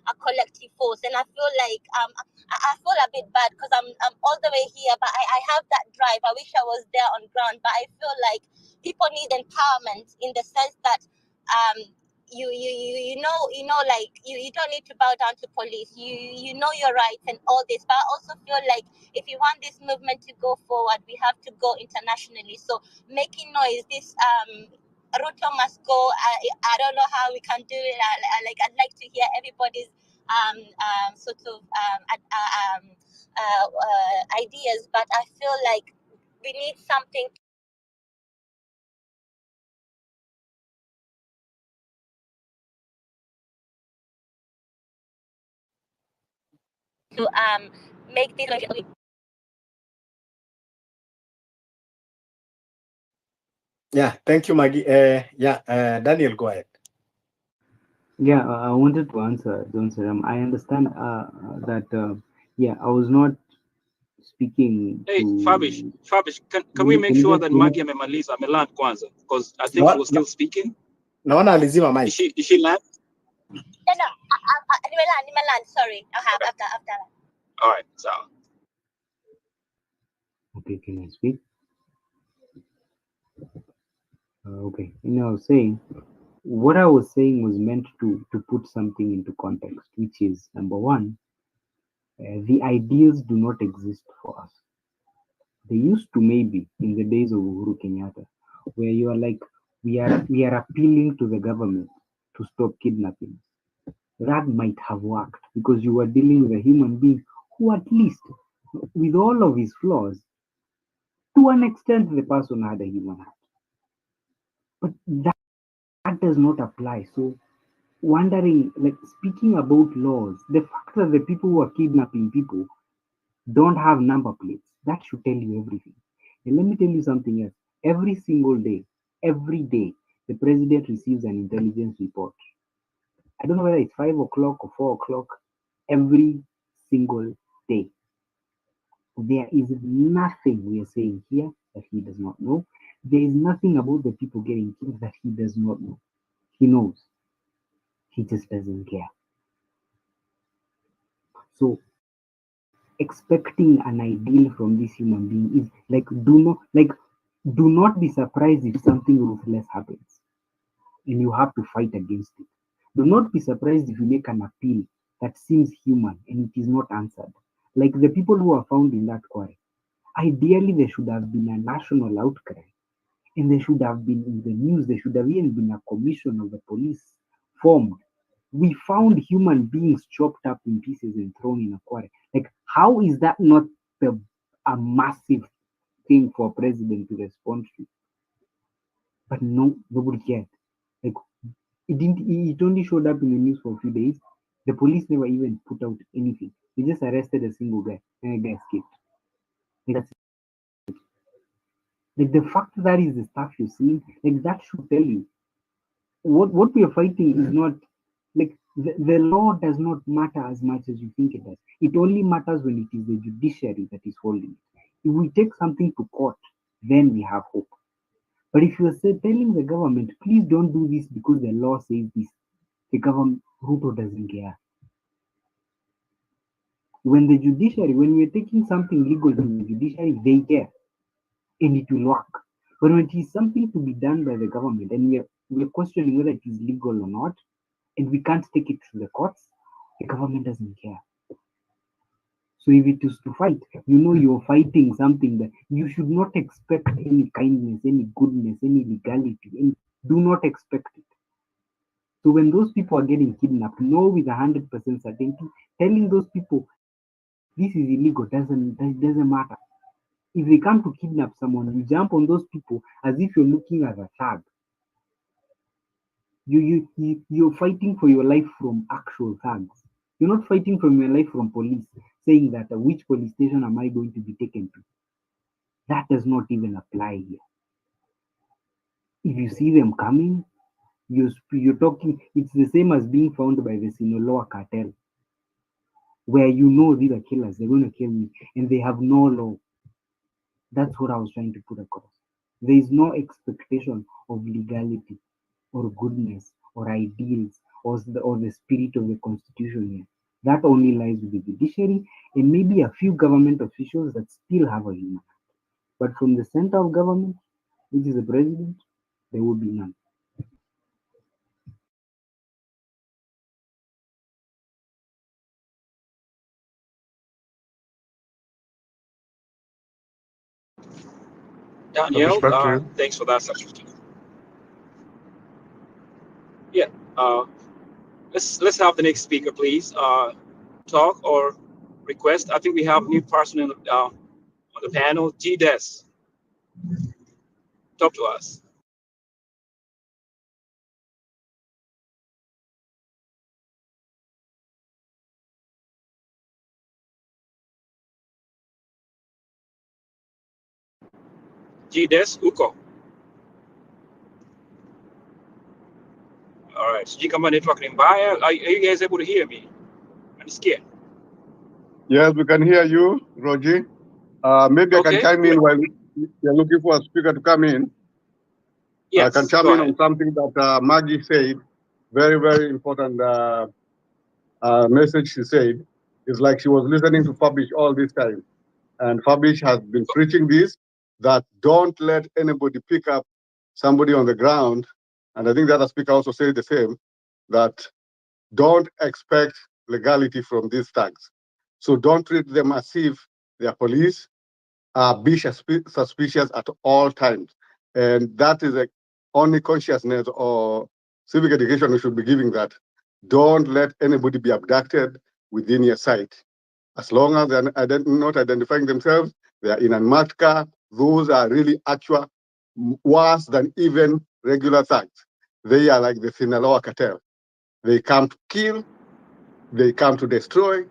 a collective force. And I feel like I feel a bit bad because I'm all the way here, but I have that drive. I wish I was there on ground, but I feel like people need empowerment in the sense that you know like you don't need to bow down to police. You know your rights and all this, but I also feel like if you want this movement to go forward, we have to go internationally. So making noise, this Ruto must go. I don't know how we can do it. I'd like to hear everybody's sort of ideas, but I feel like we need something to make this. Yeah, thank you, Maggie. Daniel, go ahead. Yeah, I wanted to answer John Saram. I understand that, yeah, I was not speaking Hey, to. Fabish, can we make sure that Maggie amemaliza ameland kwanza? Because I think she was still speaking. Naona alizima mic. Is she land? No, nimeland. Sorry, I'll have after. All right, so. Okay, can I speak? Okay, I was saying, what I was saying was meant to put something into context, which is number one, the ideals do not exist for us. They used to, maybe in the days of Uhuru Kenyatta, where you are like, we are appealing to the government to stop kidnapping. That might have worked because you were dealing with a human being who, at least with all of his flaws, to an extent the person had a human heart. But that does not apply. So wondering, like, speaking about laws, the fact that the people who are kidnapping people don't have number plates, that should tell you everything. And let me tell you something else. Every single day, every day, the president receives an intelligence report. I don't know whether it's 5 o'clock or 4 o'clock, every single day. There is nothing we are saying here that he does not know. There is nothing about the people getting killed that he does not know. He knows. He just doesn't care. So expecting an ideal from this human being is like, do not be surprised if something ruthless happens and you have to fight against it. Do not be surprised if you make an appeal that seems human and it is not answered. Like the people who are found in that quarry. Ideally, there should have been a national outcry and they should have been in the news. There should have even been a commission of the police formed. We found human beings chopped up in pieces and thrown in a quarry. Like, how is that not a massive thing for a president to respond to? But no, nobody cared. Like, it only showed up in the news for a few days. The police never even put out anything. They just arrested a single guy and the guy escaped. Like, that's it. Like, the fact that is the stuff you're seeing, like, that should tell you what we are fighting is not like the law does not matter as much as you think it does. It only matters when it is the judiciary that is holding it. If we take something to court, then we have hope. But if you are telling the government, please don't do this because the law says this, the government, Ruto doesn't care. When the judiciary, when we are taking something legal to the judiciary, they care and it will work. But when it is something to be done by the government and we are questioning whether it is legal or not, and we can't take it to the courts, the government doesn't care. So if it is to fight, you're fighting something that you should not expect any kindness, any goodness, any legality. Do not expect it. So when those people are getting kidnapped, know with 100% certainty, telling those people this is illegal doesn't matter. If they come to kidnap someone, you jump on those people as if you're looking at a thug. You're fighting for your life from actual thugs. You're not fighting from your life from police, saying that which police station am I going to be taken to? That does not even apply here. If you see them coming, you're talking, it's the same as being found by the Sinaloa cartel, where these are killers, they're going to kill me, and they have no law. That's what I was trying to put across. There is no expectation of legality or goodness or ideals or the spirit of the constitution here. That only lies with the judiciary and maybe a few government officials that still have a human. But from the center of government, which is the president, there will be none. Daniel, back to you. thanks for that submission. Yeah, let's have the next speaker, please. Talk or request. I think we have a new person on the panel. G-Des, talk to us. G-Des, Uko. All right, so kama network ni mbaya. Are you guys able to hear me? I'm scared. Yes, we can hear you, Roger. Maybe I can chime in while you're looking for a speaker to come in. Yes, I can chime in on something that Maggie said. Very, very important message she said. It's like she was listening to Fabish all this time. And Fabish has been preaching this, that don't let anybody pick up somebody on the ground. And I think the other speaker also said the same, that don't expect legality from these thugs. So don't treat them as if they are police. Be suspicious at all times. And that is a only consciousness or civic education we should be giving that. Don't let anybody be abducted within your sight. As long as they're not identifying themselves, they are in a unmarked car, those are really actual, worse than even regular thugs. They are like the Sinaloa cartel. They come to kill, they come to destroy.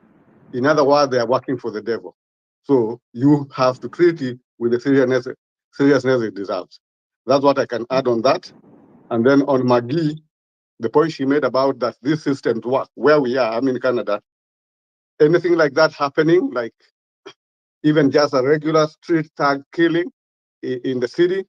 In other words, they are working for the devil. So you have to treat it with the seriousness it deserves. That's what I can add on that. And then on Maggie, the point she made about that these systems work, where we are, I'm in Canada, anything like that happening, like even just a regular street tag killing in the city,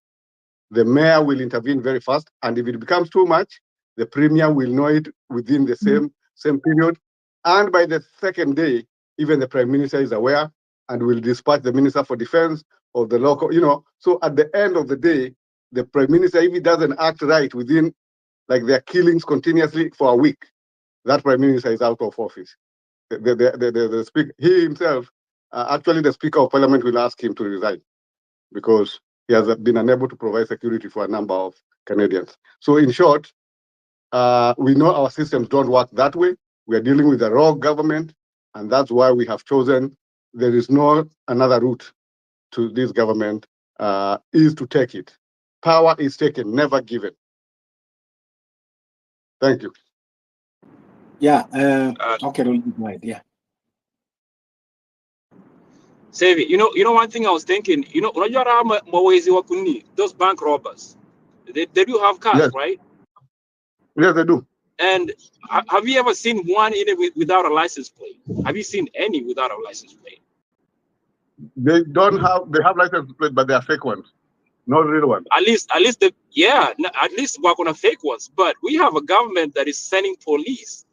the mayor will intervene very fast. And if it becomes too much, the premier will know it within the same period. And by the second day, even the prime minister is aware and will dispatch the minister for defense of the local, So at the end of the day, the prime minister, if he doesn't act right within, like their killings continuously for a week, that prime minister is out of office. The speaker, he himself, actually the speaker of parliament will ask him to resign because he has been unable to provide security for a number of Canadians. So in short, we know our systems don't work that way. We are dealing with a raw government, and that's why we have chosen there is no another route to this government is to take it. Power is taken, never given. Thank you. Yeah. Okay, right. Yeah. Sevi, you know one thing I was thinking, those bank robbers, they do have cars, yes. Right? Yes, they do. And have you ever seen one without a license plate? Have you seen any without a license plate? They have license plate, but they are fake ones, not real ones. At least at least work on a fake ones. But we have a government that is sending police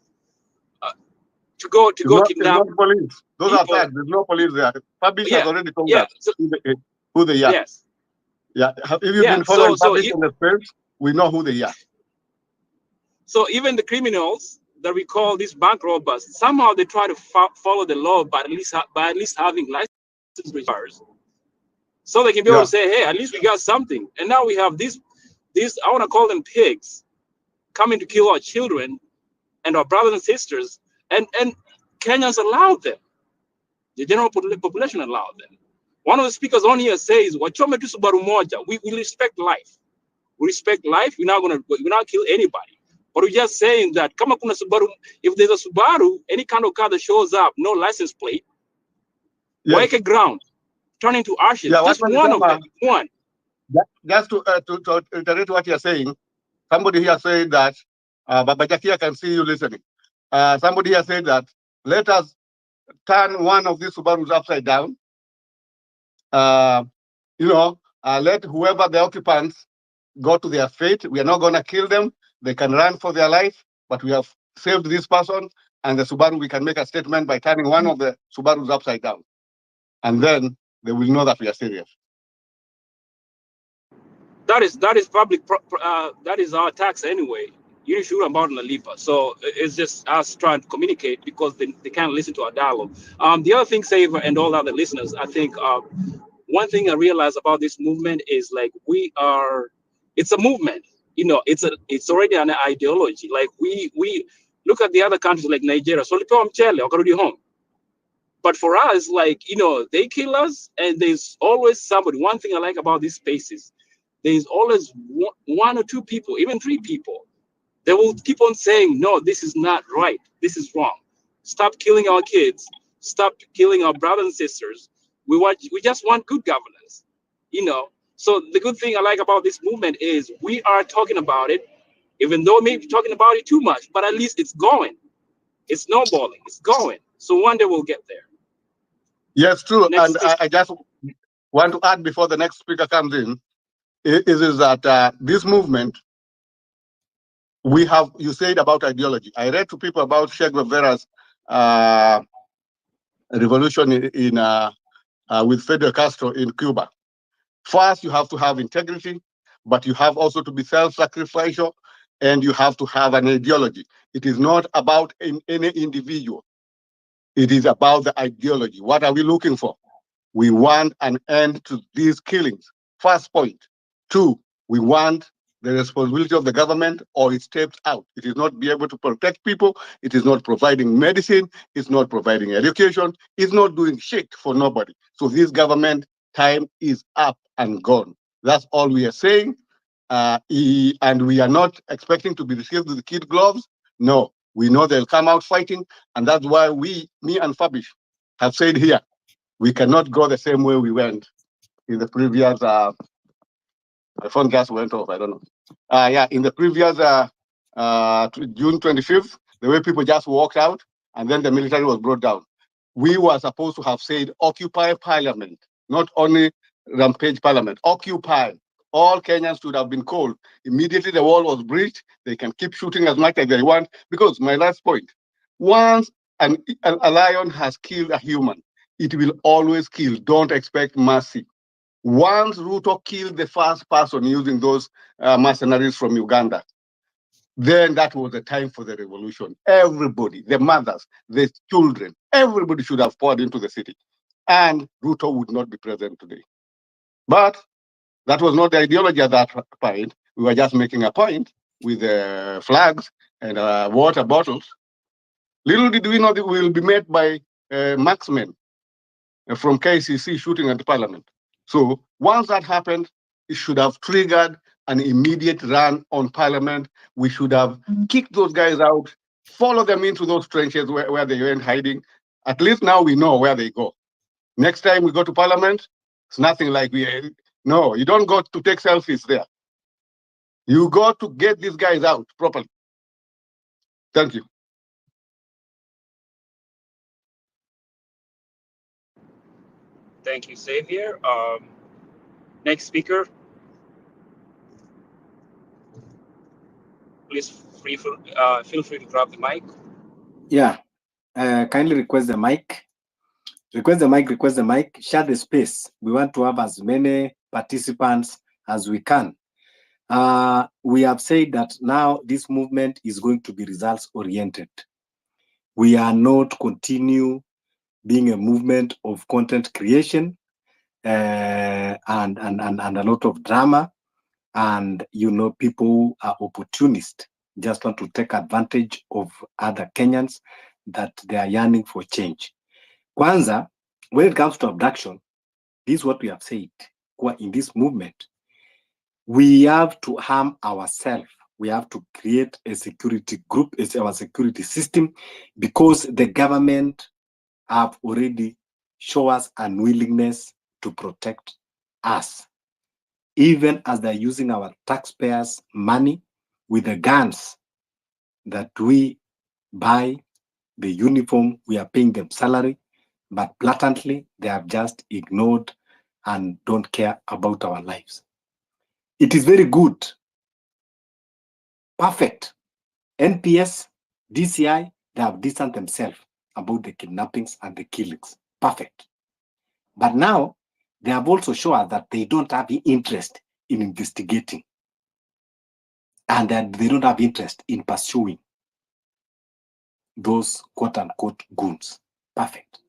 to go kidnap. It's not police. Those people. are thugs. There's no police there. Fabish has already told us who they are. Yes. Yeah. If you've been following Fabish in the space, we know who they are. So even the criminals that we call these bank robbers, somehow they try to follow the law by at least having license cars, so they can be able to say, hey, at least we got something. And now we have these I want to call them pigs, coming to kill our children and our brothers and sisters, and Kenyans allowed them. The general population allowed them. One of the speakers on here says, "Wachome tu Subaru moja." We respect life. We respect life. We're not kill anybody. But we're just saying that kama kuna Subaru, if there's a Subaru, any kind of car that shows up, no license plate, wake a ground, turn into ashes. Just one of them. One. Just to reiterate what you're saying, somebody here said that, Baba Jackie, I can see you listening. Somebody here said that, let us turn one of these Subarus upside down. Let whoever the occupants go to their fate. We are not going to kill them. they can run for their life, but we have saved this person, and the Subaru, we can make a statement by turning one of the Subarus upside down. And then they will know that we are serious. That is public. That is our tax anyway. You should about Nalipa. So it's just us trying to communicate because they can't listen to our dialogue. The other thing, Saver and all other listeners, I think one thing I realized about this movement is like it's a movement. You know, it's already an ideology. Like we look at the other countries like Nigeria. So home. But for us, like, you know, they kill us, and there's always somebody. One thing I like about these spaces, there's always one or two people, even three people. They will keep on saying, no, this is not right. This is wrong. Stop killing our kids. Stop killing our brothers and sisters. We just want good governance, you know. So the good thing I like about this movement is we are talking about it, even though maybe talking about it too much, but at least it's going. It's snowballing. It's going. So one day we'll get there. Yes, true. And I just want to add before the next speaker comes in, is that this movement, you said about ideology. I read to people about Che Guevara's revolution with Fidel Castro in Cuba. First, you have to have integrity, but you have also to be self-sacrificial, and you have to have an ideology. It is not about any individual. It is about the ideology. What are we looking for? We want an end to these killings. First point. Two, we want the responsibility of the government or it steps out. It is not be able to protect people. It is not providing medicine. It's not providing education. It's not doing shit for nobody. So this government time is up and gone. That's all we are saying. And we are not expecting to be received with kid gloves. No, we know they'll come out fighting. And that's why me and Fabish have said here, we cannot go the same way we went in the previous, my phone gas went off, I don't know. In the previous June 25th, the way people just walked out and then the military was brought down. We were supposed to have said, occupy parliament, not only rampage parliament, occupy. All Kenyans should have been called. Immediately the wall was breached, they can keep shooting as much as they want, because my last point, once a lion has killed a human, it will always kill. Don't expect mercy. Once Ruto killed the first person using those mercenaries from Uganda, then that was the time for the revolution. Everybody, the mothers, the children, everybody should have poured into the city. And Ruto would not be present today. But that was not the ideology at that point. We were just making a point with the flags and water bottles. Little did we know that we will be met by marksmen from KCC shooting at the parliament. So once that happened, it should have triggered an immediate run on parliament. We should have kicked those guys out, follow them into those trenches where they went hiding. At least now we know where they go. Next time we go to parliament, it's nothing like no, you don't go to take selfies there. You go to get these guys out properly. Thank you. Thank you, Xavier. Next speaker. Please feel free to grab the mic. Yeah, kindly request the mic. Request the mic, share the space. We want to have as many participants as we can. We have said that now this movement is going to be results oriented. We are not continue being a movement of content creation and a lot of drama. And, you know, people who are opportunists just want to take advantage of other Kenyans that they are yearning for change. Kwanza, when it comes to abduction, this is what we have said in this movement. We have to harm ourselves. We have to create a security group, it's our security system, because the government have already shown us unwillingness to protect us. Even as they're using our taxpayers' money with the guns that we buy, the uniform, we are paying them salary, but blatantly they have just ignored and don't care about our lives. It is very good Perfect. NPS, DCI, they have distanced themselves about the kidnappings and the killings. Perfect. But now, they have also shown us that they don't have interest in investigating and that they don't have interest in pursuing those quote-unquote goons. Perfect.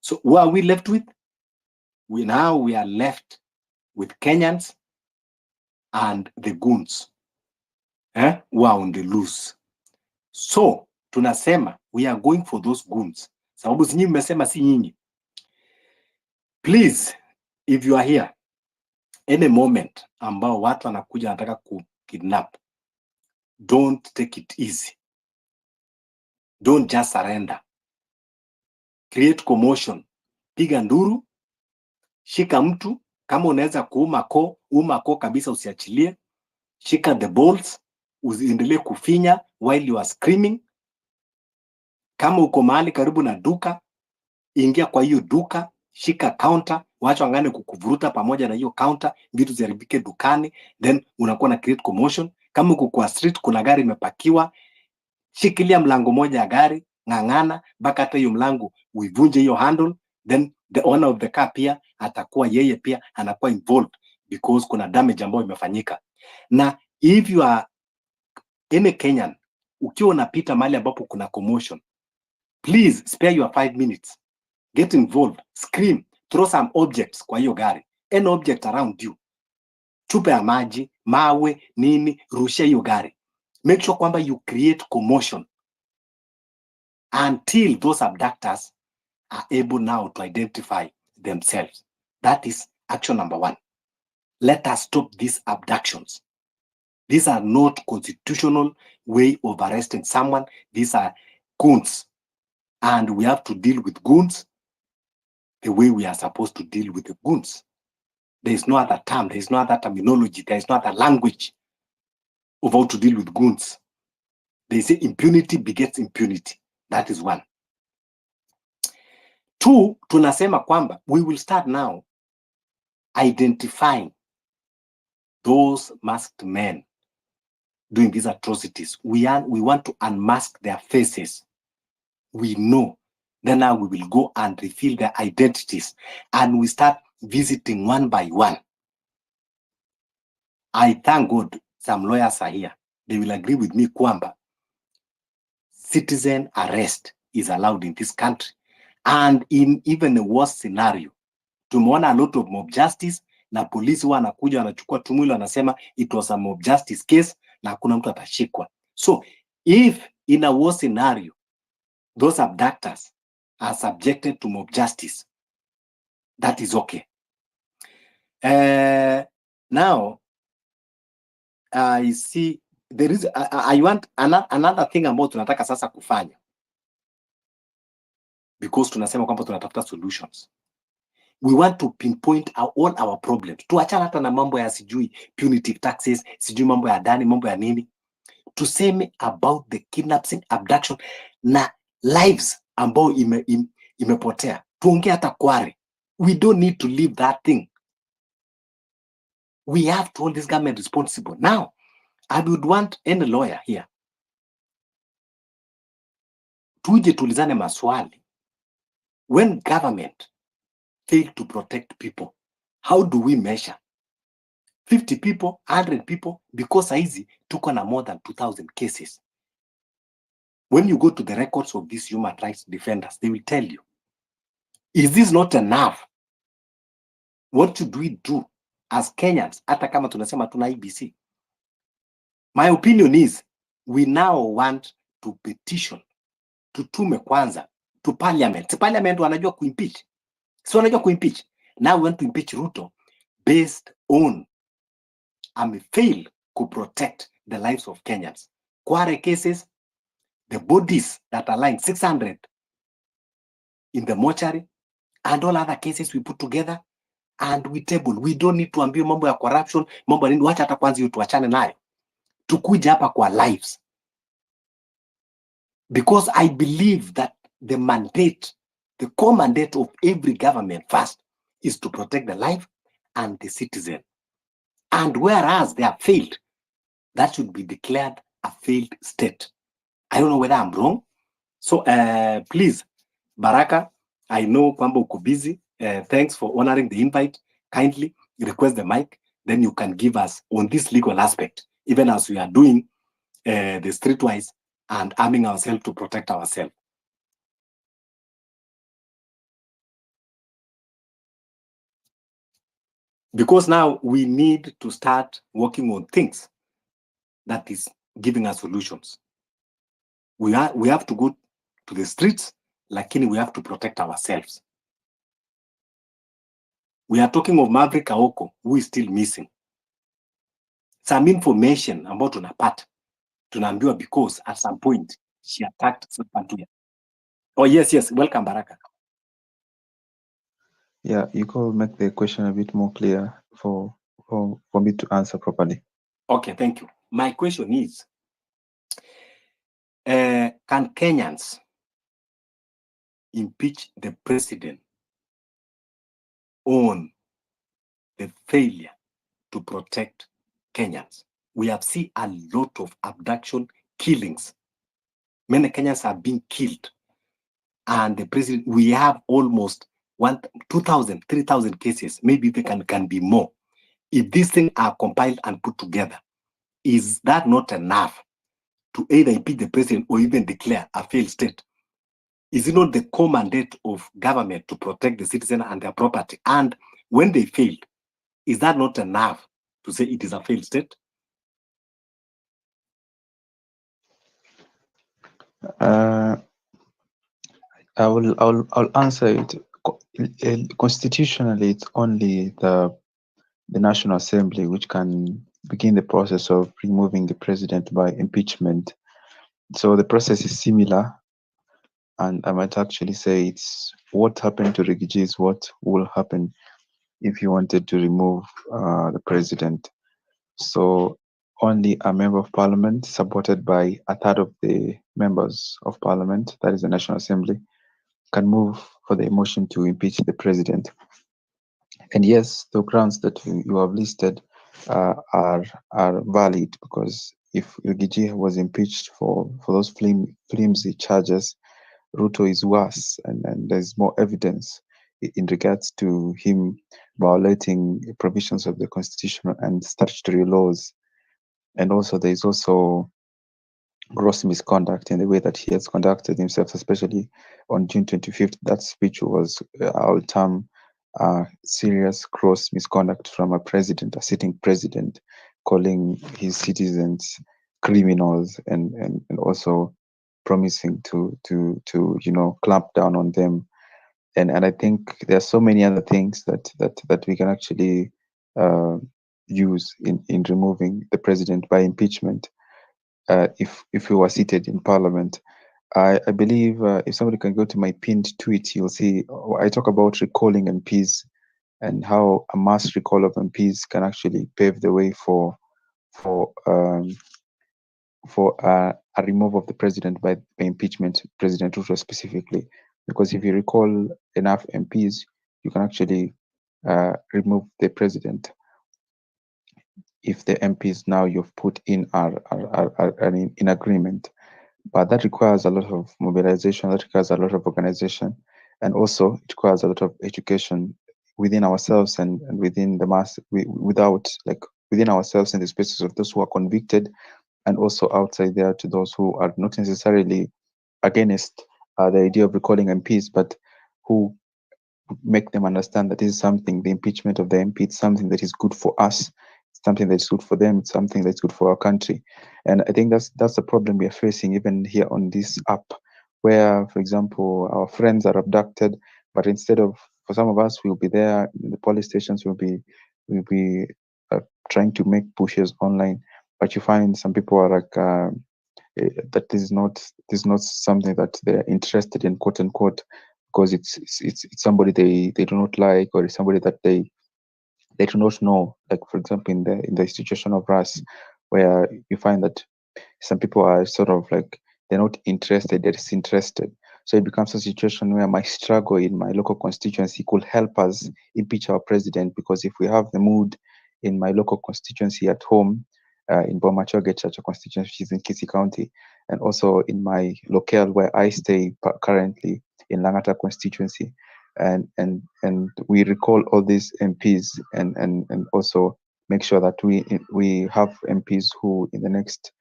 So who are we left with? We are left with Kenyans and the goons who are on the loose. So tunasema we are going for those goons. Sababu si nyinyi mmesema, si nyinyi. Please, if you are here, any moment ambao watu wanakuja wanataka kukidnap, don't take it easy. Don't just surrender. Create commotion. Piga nduru, shika mtu, kama unaweza kuuma koo kabisa, usiachilie. Shika the balls, usiendelee kufinya while you are screaming. Kama uko mahali karibu na duka, ingia kwa hiyo duka, shika counter, wacha wangane kukuvuruta pamoja na hiyo counter, vitu ziharibike dukani, then unakuwa na create commotion. Kama uko kwa street, kuna gari imepakiwa, shikilia mlango moja ya gari, ng'ang'ana mpaka hata hiyo mlango uivunje hiyo handle, then the owner of the car pia atakuwa yeye pia anakuwa involved because kuna damage ambayo imefanyika. Na if you are any Kenyan, ukiwa unapita mahali ambapo kuna commotion, please spare your 5 minutes. Get involved, scream, throw some objects kwa hiyo gari, any object around you. Chupa ya maji, mawe, nini, rushia hiyo gari. Make sure kwamba you create commotion until those abductors are able now to identify themselves. That is action number 1. Let us stop these abductions. These are not constitutional way of arresting someone. These are goons. And we have to deal with goons the way we are supposed to deal with the goons. There is no other term, there is no other terminology, there is no other language of how to deal with goons. They say impunity begets impunity. That is 1. 2, tunasema kwamba we will start now identifying those masked men doing these atrocities. We want to unmask their faces. We know. Then now we will go and reveal their identities, and we start visiting one by one. I thank God some lawyers are here. They will agree with me kwamba citizen arrest is allowed in this country. And in even a worse scenario, tumeona a lot of mob justice, na polisi wanakuja wanachukua tumwili wanasema it was a mob justice case na hakuna mtu atashikwa. So if in a worse scenario those abductors are subjected to mob justice, that is okay. Now I see there is I want another thing about tunataka sasa kufanya, because tunasema kwamba tunatafuta solutions. We want to pinpoint all our problems. Tuachana hata na mambo ya sijui punitive taxes, sijui mambo ya dani, mambo ya nini. Tuseme about the kidnapping, abduction na lives ambao imepotea. Tuongee hata Kware. We don't need to leave that thing. We have to hold this government responsible. Now, I would want any lawyer here. Tuje tulizane maswali. When government fail to protect people, how do we measure? 50 people, 100 people, because saizi tuko na more than 2,000 cases. When you go to the records of these human rights defenders, they will tell you, is this not enough? What should we do as Kenyans, hata kama tunasema tuna IBC? My opinion is, we now want to petition, tutume kwanza, to parliament. Parliament wanajua kuimpeach. So wanajua kuimpeach. Now we want to impeach Ruto based on fail to protect the lives of Kenyans. Kware cases, the bodies that are lying 600 in the mortuary, and all other cases we put together and we table. We don't need to ambia mambo ya corruption, mambo nini, wacha hata kwanza hiyo tuachane nayo. Tukuja hapa kwa lives. Because I believe that the mandate, the core mandate of every government first is to protect the life and the citizen. And whereas they have failed, that should be declared a failed state. I don't know whether I'm wrong. So please, Baraka, I know kwamba uko busy. Thanks for honoring the invite. Kindly request the mic. Then you can give us on this legal aspect, even as we are doing the streetwise and arming ourselves to protect ourselves. Because now we need to start working on things that is giving us solutions. We have to go to the streets, lakini we have to protect ourselves. We are talking of Maverick Aoko, who is still missing. Some information about tunapata, tunaambiwa because at some point she attacked Sapatuya. Oh yes, welcome Baraka. Yeah, you could make the question a bit more clear for me to answer properly. Okay, thank you. My question is, can Kenyans impeach the president on the failure to protect Kenyans? We have seen a lot of abduction, killings. Many Kenyans are being killed. And the president, we have almost 2,000, 3,000 cases. Maybe they can be more. If these things are compiled and put together, is that not enough to either impeach the president or even declare a failed state? Is it not the core mandate of government to protect the citizen and their property? And when they fail, is that not enough to say it is a failed state? I'll answer it. Constitutionally, it's only the National Assembly which can begin the process of removing the president by impeachment. So the process is similar, and I might actually say it's what happened to Rigiji is what will happen if you wanted to remove the president. So only a member of parliament supported by a third of the members of parliament, that is the National Assembly, can move for the motion to impeach the president. And yes, the grounds that you have listed are valid, because if Rigiji was impeached for those flimsy charges, Ruto is worse, and there's more evidence in regards to him violating provisions of the constitution and statutory laws. And also there is also gross misconduct in the way that he has conducted himself, especially on June 25th. That speech was, I'll term, serious gross misconduct from a sitting president, calling his citizens criminals and also promising to clamp down on them. And I think there are so many other things that we can actually use in removing the president by impeachment. If we were seated in parliament, I believe if somebody can go to my pinned tweet, you'll see I talk about recalling MPs and how a mass recall of MPs can actually pave the way for a removal of the president by impeachment, President Ruto specifically. Because if you recall enough MPs, you can actually remove the president if the MPs now you've put in are in agreement. But that requires a lot of mobilization, that requires a lot of organization, and also it requires a lot of education within ourselves and within the mass, within ourselves in the spaces of those who are convicted, and also outside there to those who are not necessarily against the idea of recalling MPs, but who make them understand that this is something, the impeachment of the MP, it's something that is good for us, it's something that's good for them, it's something that's good for our country. And I think that's the problem we are facing even here on this app, where, for example, our friends are abducted, but instead of, for some of us, we'll be there in the police stations, we'll be trying to make pushes online, but you find some people are like, that is not something that they're interested in, quote unquote, because it's somebody they do not like, or it's somebody that they do not know. Like, for example, in the institution of RAS, where you find that some people are sort of like, they're not interested, they're disinterested. So it becomes a situation where my struggle in my local constituency could help us impeach our president, because if we have the mood in my local constituency at home, in Bomacho Gachagua constituency, which is in Kisii County, and also in my locale where I stay currently in Langata constituency. And we recall all these MPs and also make sure that we have MPs who in the next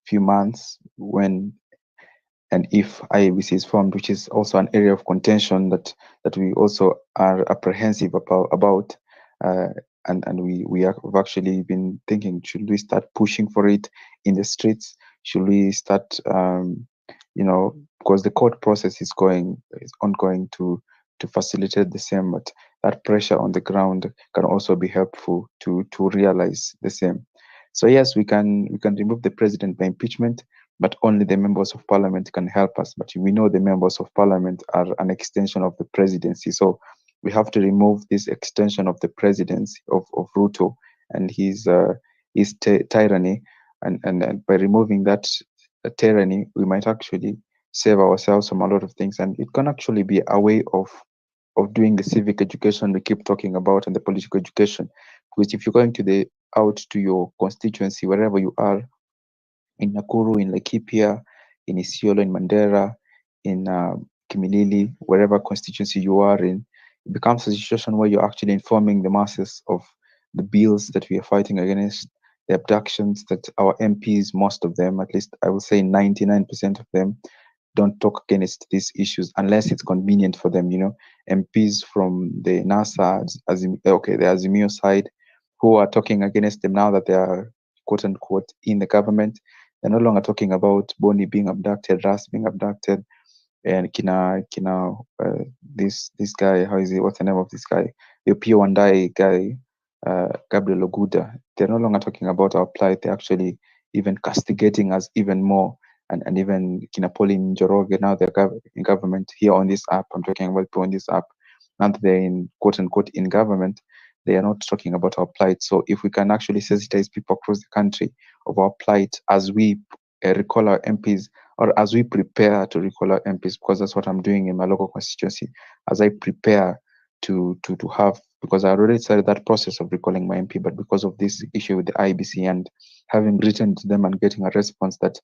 few months, when and if IEBC is formed, which is also an area of contention that we also are apprehensive about, and we have actually been thinking, should we start pushing for it in the streets? Should we start, because the court process is ongoing to facilitate the same, but that pressure on the ground can also be helpful to realize the same. So yes, we can remove the president by impeachment, but only the members of parliament can help us. But we know the members of parliament are an extension of the presidency. So we have to remove this extension of the presidency of Ruto and his tyranny. And by removing that tyranny, we might actually save ourselves from a lot of things. And it can actually be a way of doing the civic education we keep talking about and the political education. Because if you're going out to your constituency, wherever you are, in Nakuru, in Laikipia, in Isiolo, in Mandera, in Kimilili, wherever constituency you are in, it becomes a situation where you're actually informing the masses of the bills that we are fighting against, the abductions that our MPs, most of them, at least I would say 99% of them, don't talk against these issues unless it's convenient for them. MPs from the NASA, the Azimio side, who are talking against them now that they are quote unquote in the government. They're no longer talking about Boni being abducted, Ras being abducted, and this guy, how is he? What's the name of this guy? The Pio Wandai guy, Gabriel Oguda. They're no longer talking about our plight. They're actually even castigating us even more. And even Pauline Njoroge, now they're in government here on this app. I'm talking about people on this app. Now that they're in quote unquote in government, they are not talking about our plight. So if we can actually sensitize people across the country of our plight as we recall our MPs, or as we prepare to recall our MPs, because that's what I'm doing in my local constituency, as I prepare to have, because I already started that process of recalling my MP, but because of this issue with the IBC and having written to them and getting a response that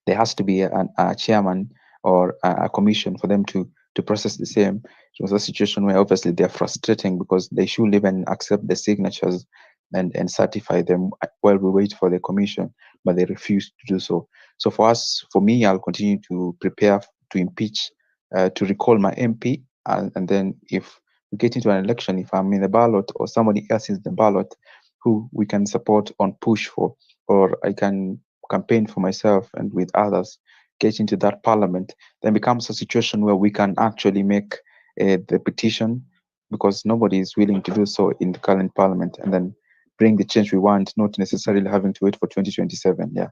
there has to be a chairman or a commission for them to process the same. It was a situation where obviously they're frustrating because they should even accept the signatures and certify them while we wait for the commission, but they refuse to do so. So for me, I'll continue to prepare to impeach, to recall my MP, and then if we get into an election, if I'm in the ballot or somebody else is in the ballot, who we can support on push for, or I can campaign for myself and with others, get into that parliament, then becomes a situation where we can actually make the petition, because nobody is willing to do so in the current parliament, and then bring the change we want, not necessarily having to wait for 2027. Yeah,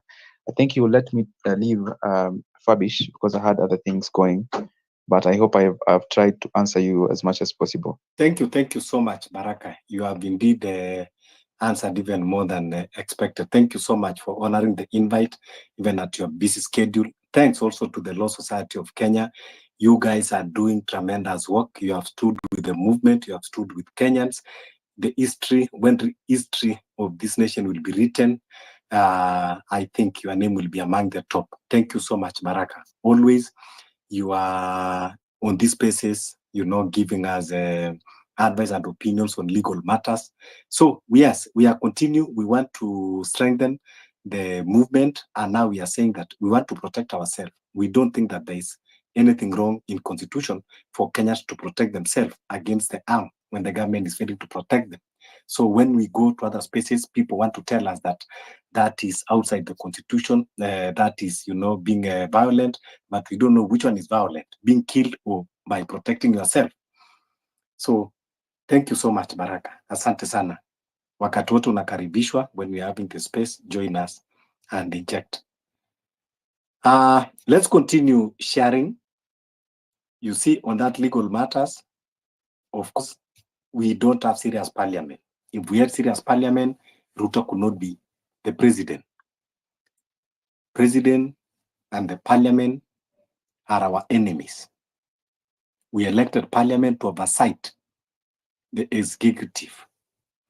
I think you will let me leave Fabish, because I had other things going, but I hope I've tried to answer you as much as possible. Thank you so much, Baraka. You have indeed answered even more than expected. Thank you so much for honoring the invite, even at your busy schedule. Thanks also to the Law Society of Kenya. You guys are doing tremendous work. You have stood with the movement. You have stood with Kenyans. When the history of this nation will be written, I think your name will be among the top. Thank you so much, Baraka. Always, you are on these spaces, giving us advice and opinions on legal matters. So yes, we are continue. We want to strengthen the movement, and now we are saying that we want to protect ourselves. We don't think that there is anything wrong in constitution for Kenyans to protect themselves against the arm when the government is failing to protect them. So when we go to other spaces, people want to tell us that is outside the constitution, that is, being violent, but we don't know which one is violent, being killed or by protecting yourself. So thank you so much, Baraka. Asante sana. Wakati wote unakaribishwa. When we are having the space, join us and inject. Let's continue sharing. You see, on that legal matters, of course, we don't have serious parliament. If we had serious parliament, Ruto could not be the president. President and the parliament are our enemies. We elected parliament to oversight the executive.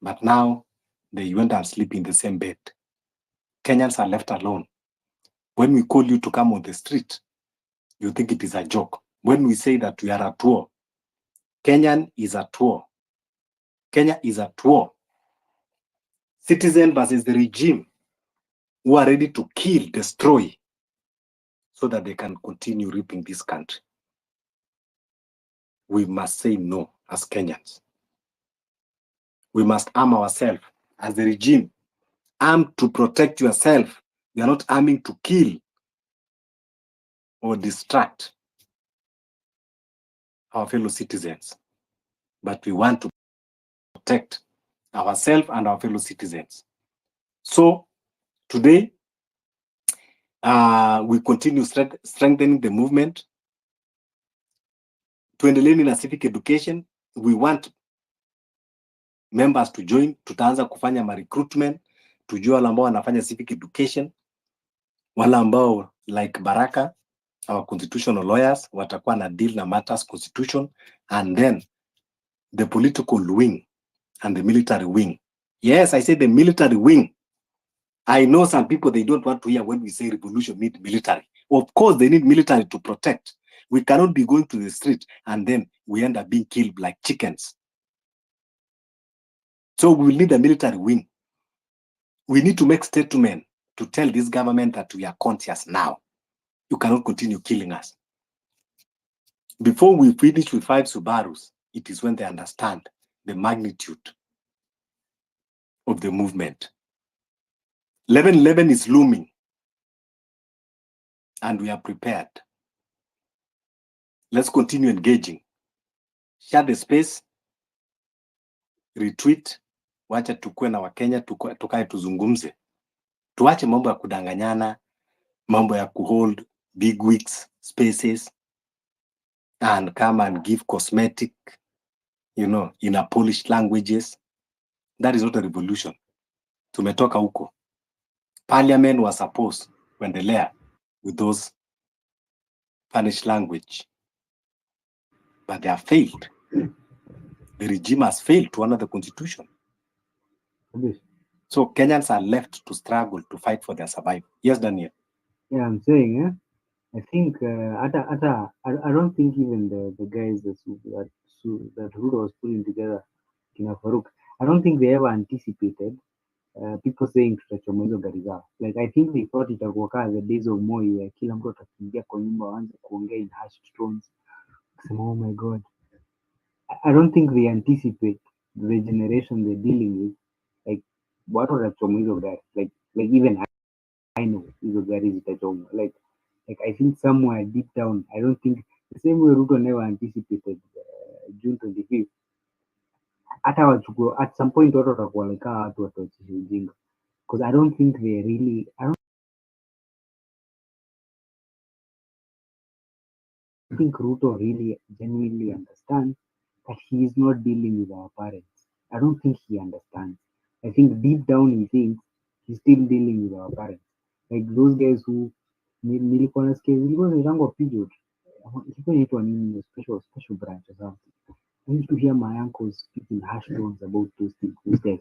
But now they went and sleep in the same bed. Kenyans are left alone. When we call you to come on the street, you think it is a joke. When we say that we are at war, Kenyan is at war. Kenya is at war. Citizen versus the regime who are ready to kill, destroy, so that they can continue reaping this country. We must say no as Kenyans. We must arm ourselves as the regime. Arm to protect yourself. You are not arming to kill or distract our fellow citizens. But we want to protect ourselves and our fellow citizens. So today, we continue strengthening the movement. Tuendelee na civic education. We want members to join. Tutaanza kufanya recruitment. Tujue wale ambao wanafanya civic education. Wale ambao like Baraka, our constitutional lawyers, watakuwa na deal na matters constitution, and then the political wing and the military wing. Yes, I say the military wing. I know some people, they don't want to hear when we say revolution need military. Of course, they need military to protect. We cannot be going to the street and then we end up being killed like chickens. So we will need a military wing. We need to make statement to tell this government that we are conscious now. You cannot continue killing us. Before we finish with 5 Subarus, it is when they understand the magnitude of the movement. 11/11 is looming, and we are prepared. Let's continue engaging. Share the space, retweet, wacha tukue na Wakenya, tukae tuzungumze. Tuache mambo ya kudanganyana, mambo ya kuhold big wigs, spaces, and come and give cosmetic, in a polished languages. That is not a revolution. Tumetoka huko. Parliament was supposed kuendelea with those Spanish language, but they have failed. The regime has failed to honor the constitution. So Kenyans are left to struggle to fight for their survival. Yes, Daniel. Yeah, I'm saying, I think I don't think even the guys that Ruto was putting together, Kina Farouk, I don't think they ever anticipated people saying tutachoma hizo gari zao. Like I think they thought itakuwa kama the days of Moi where kila mtu atakimbia kwa nyumba waanze kuongea in hushed tones. Oh my God. I don't think they anticipate the generation they're dealing with. Like what watachoma hizo gari? Like even I know hizo gari zitachoma. Like I think somewhere deep down, I don't think the same way Ruto never anticipated June 25th. At some point watu watakuwa like watu watachisha ujinga, because I don't think they really, I don't think Ruto really genuinely understands that he is not dealing with our parents. I don't think he understands. I think deep down he thinks he's still dealing with our parents. Like those guys who nilikuwa nasikia zilikuwa zinaitangwa period, ilikuwa inaitwa nini, special branch or something. I used to hear my uncles speaking harsh tones about those guys.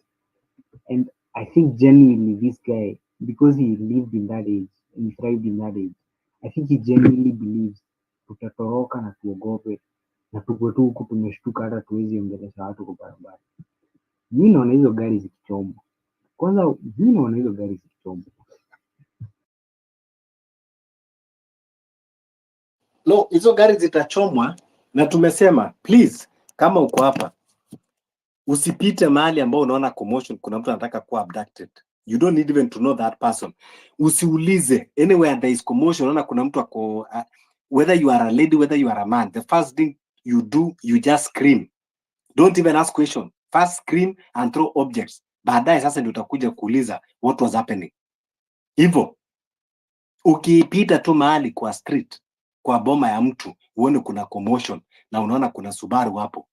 And I think genuinely this guy, because he lived in that age and he thrived in that age, I think he genuinely believes tutatoroka na tuogope na tuko tu huku tumeshtuka hata tuwezi ongelesha watu kwa barabara. Mimi naona hizo gari zikichomwa. Kwanza mimi naona hizo gari zikichomwa. No, hizo gari zitachomwa, na tumesema please, kama uko hapa usipite mahali ambao unaona commotion, kuna mtu anataka kuwa abducted. You don't need even to know that person. Usiulize anywhere there is commotion, unaona kuna mtu ako whether you are a lady, whether you are a man, the first thing you do, you just scream. Don't even ask question. First scream and throw objects. Baadaye sasa ndio utakuja kuuliza what was happening. Hivyo ukipita tu mahali kwa street, kwa boma ya mtu, uone kuna commotion na unaona kuna Subaru hapo,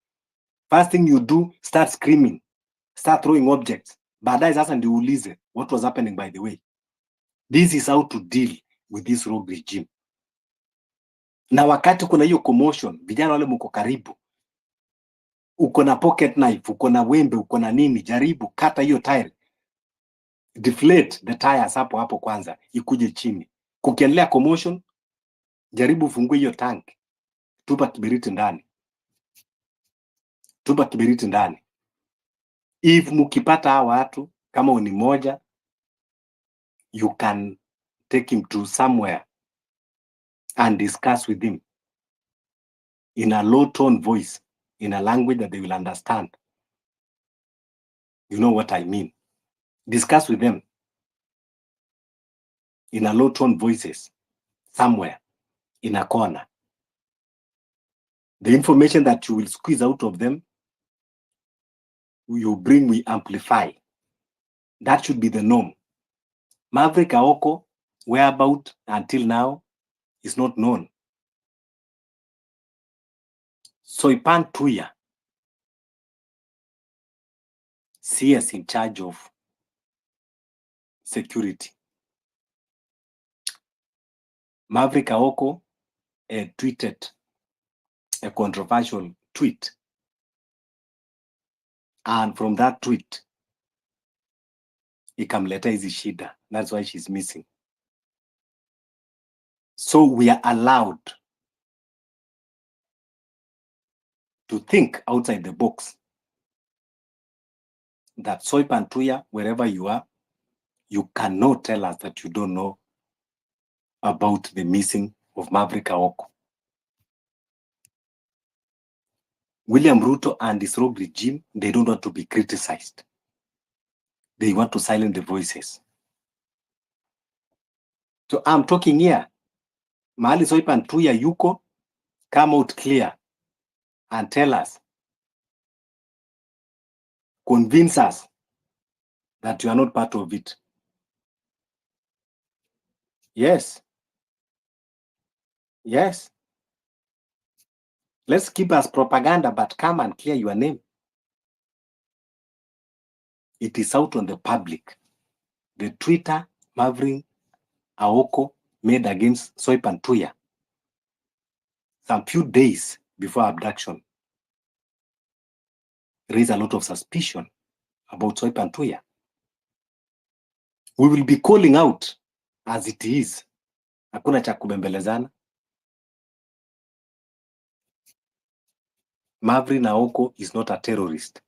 first thing you do, start screaming, start throwing objects. Baadaye sasa ndio uulize what was happening by the way. This is how to deal with this rogue regime. Na wakati kuna hiyo commotion, vijana wale mko karibu, uko na pocket knife, uko na wembe, uko na nini, jaribu kata hiyo tire, deflate the tires hapo hapo kwanza, ikuje chini. Kukiendelea commotion, jaribu fungue hiyo tank, tupa kiberiti ndani, tupa kiberiti ndani. If mukipata hawa watu kama ni moja, you can take him to somewhere and discuss with him in a low tone voice, in a language that they will understand. You know what I mean? Discuss with them in a low tone voices, somewhere in a corner. The information that you will squeeze out of them, you bring, we amplify. That should be the norm. Maverick Aoko, whereabout until now, is not known. Soipan Tuya, CS in charge of security. Maverick Aoko tweeted a controversial tweet. And from that tweet, ikamleta hizi shida. That's why she's missing. So we are allowed to think outside the box. That Soipan Tuya, wherever you are, you cannot tell us that you don't know about the missing of Maverick Aoko. William Ruto and his rogue regime, they don't want to be criticized. They want to silence the voices. So I'm talking here. Mahali Soipan Tuya yuko, come out clear and tell us, convince us that you are not part of it. Yes. Yes. Let's keep us propaganda, but come and clear your name. It is out on the public. The Twitter Maverick Aoko made against Soipan Tuya some few days before abduction raised a lot of suspicion about Soipan Tuya. We will be calling out as it is. Hakuna cha kubembelezana. Maverick Aoko is not a terrorist.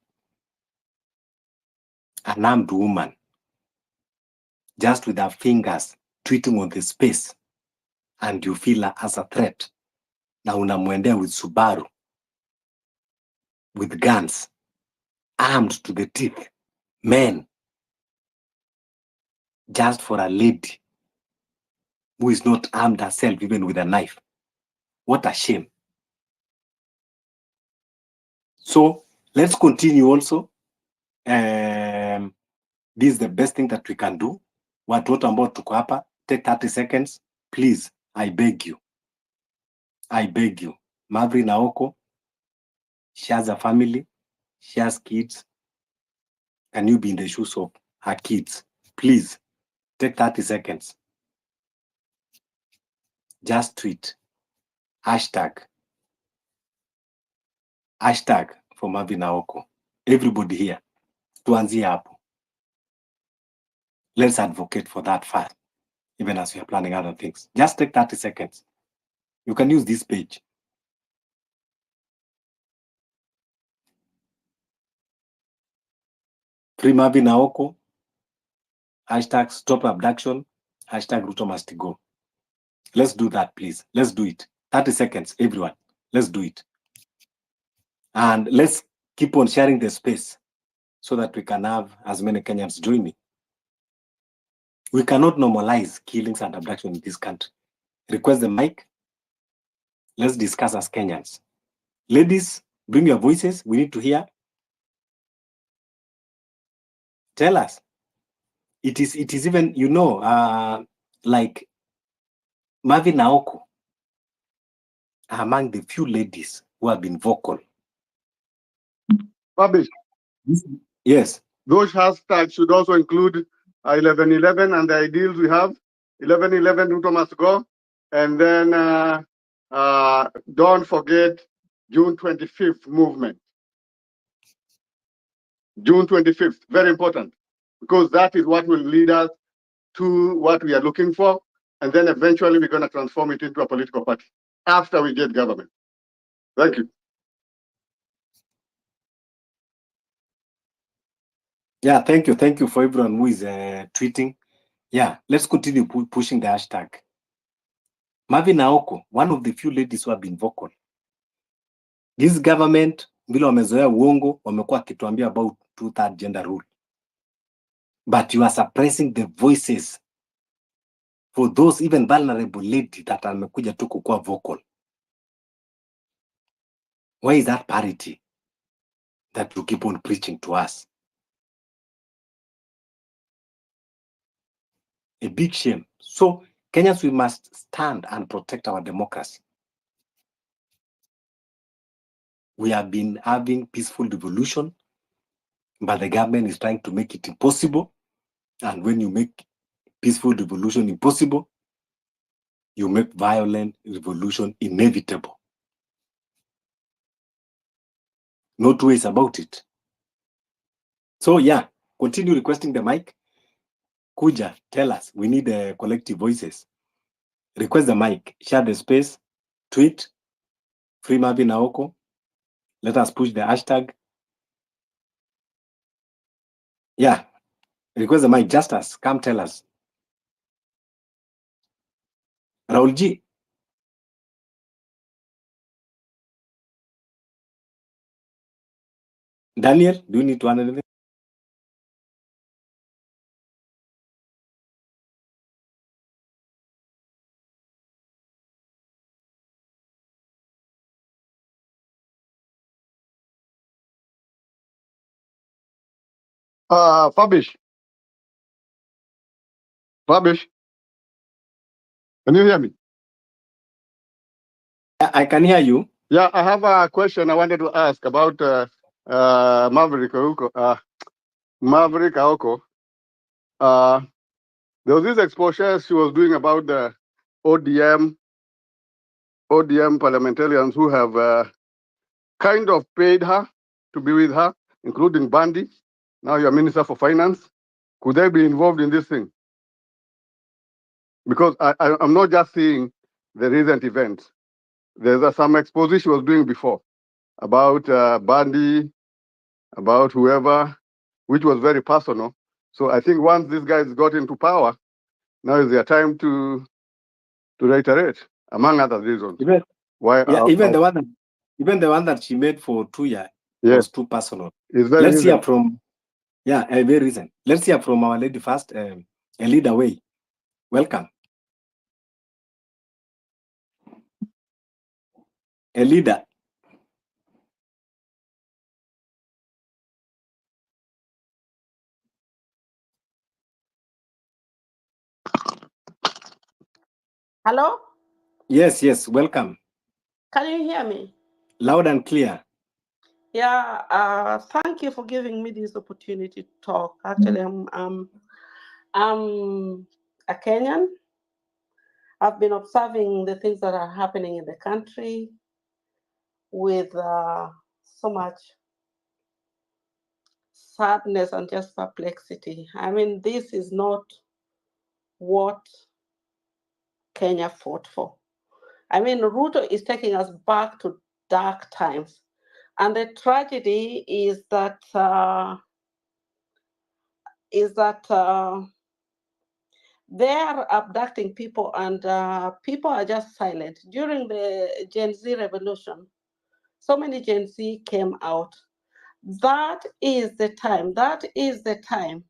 An armed woman, just with her fingers tweeting on the space, and you feel her as a threat. Na unamwendea with Subaru, with guns, armed to the teeth, men, just for a lady who is not armed herself even with a knife. What a shame. So let's continue also. This is the best thing that we can do. Watu wote ambao tuko hapa, take 30 seconds, please. I beg you. I beg you. Maverick Aoko, she has a family, she has kids. Can you be in the shoes of her kids? Please, take 30 seconds. Just tweet. Hashtag for Maverick Aoko. Everybody here, tuanzie hapo. Let's advocate for that fact, even as we are planning other things. Just take 30 seconds. You can use this page. Free Maverick Aoko. Hashtag stop abduction. Hashtag Ruto must go. Let's do that, please. Let's do it. 30 seconds, everyone. Let's do it. And let's keep on sharing the space so that we can have as many Kenyans join me. We cannot normalize killings and abduction in this country. Request the mic. Let's discuss as Kenyans. Ladies, bring your voices. We need to hear. Tell us. It is even, you know, like Maverick Aoko, among the few ladies who have been vocal. Babish, Yes. those hashtags should also include 1111 and the ideals we have. 1111 Ruto must go. And then don't forget June 25th movement. June 25th, very important. because that is what will lead us to what we are looking for. And then eventually we're going to transform it into a political party after we get government. Thank you. Yeah, thank you. Thank you for everyone who is tweeting. Yeah, let's continue pushing the hashtag. Marvin Naoko, one of the few ladies who have been vocal. This government, vile wamezoea uongo, wamekuwa wakituambia about two-third gender rule. But you are suppressing the voices for those even vulnerable lady that amekuja tu kukuwa vocal. Why is that parity that you keep on preaching to us? A big shame. So Kenyans, we must stand and protect our democracy. We have been having peaceful revolution, but the government is trying to make it impossible. And when you make peaceful revolution impossible, you make violent revolution inevitable. No two ways about it. So yeah, continue requesting the mic. Kuja, tell us. We need collective voices. Request the mic. Share the space. Tweet. Free Marvin Naoko. Let us push the hashtag. Yeah. Request the mic. Justus, come tell us. Raul G. Daniel, do you need to add anything? Fabish, can you hear me? I can hear you. Yeah, I have a question I wanted to ask about Maverick Aoko. Maverick Aoko. There was this exposure she was doing about the ODM parliamentarians who have kind of paid her to be with her, including Bandi. Now you're Minister for Finance. Could they be involved in this thing? Because I'm not just seeing the recent events. There's some exposure she was doing before about Bandi, about whoever, which was very personal. So I think once these guys got into power, now is their time to reiterate, among other reasons. Even the one that she made for 2 years was too personal. Let's hear from a very reason. Let's hear from our lady first. A lead away. Welcome. A leader. Hello? Yes, welcome. Can you hear me? Loud and clear. Yeah, thank you for giving me this opportunity to talk. Actually, I'm a Kenyan. I've been observing the things that are happening in the country with so much sadness and just perplexity. I mean, this is not what Kenya fought for. I mean, Ruto is taking us back to dark times. And the tragedy is that they are abducting people and people are just silent. During the Gen Z revolution, so many Gen Z came out. That is the time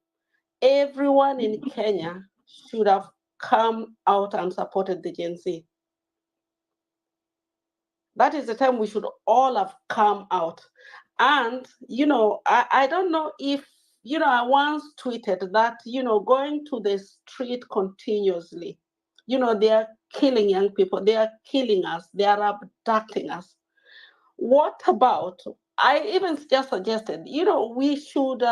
everyone in Kenya should have come out and supported the Gen Z. That is the time we should all have come out. And, I don't know if, I once tweeted that, going to the street continuously, they are killing young people, they are killing us, they are abducting us. What about, I even just suggested, we should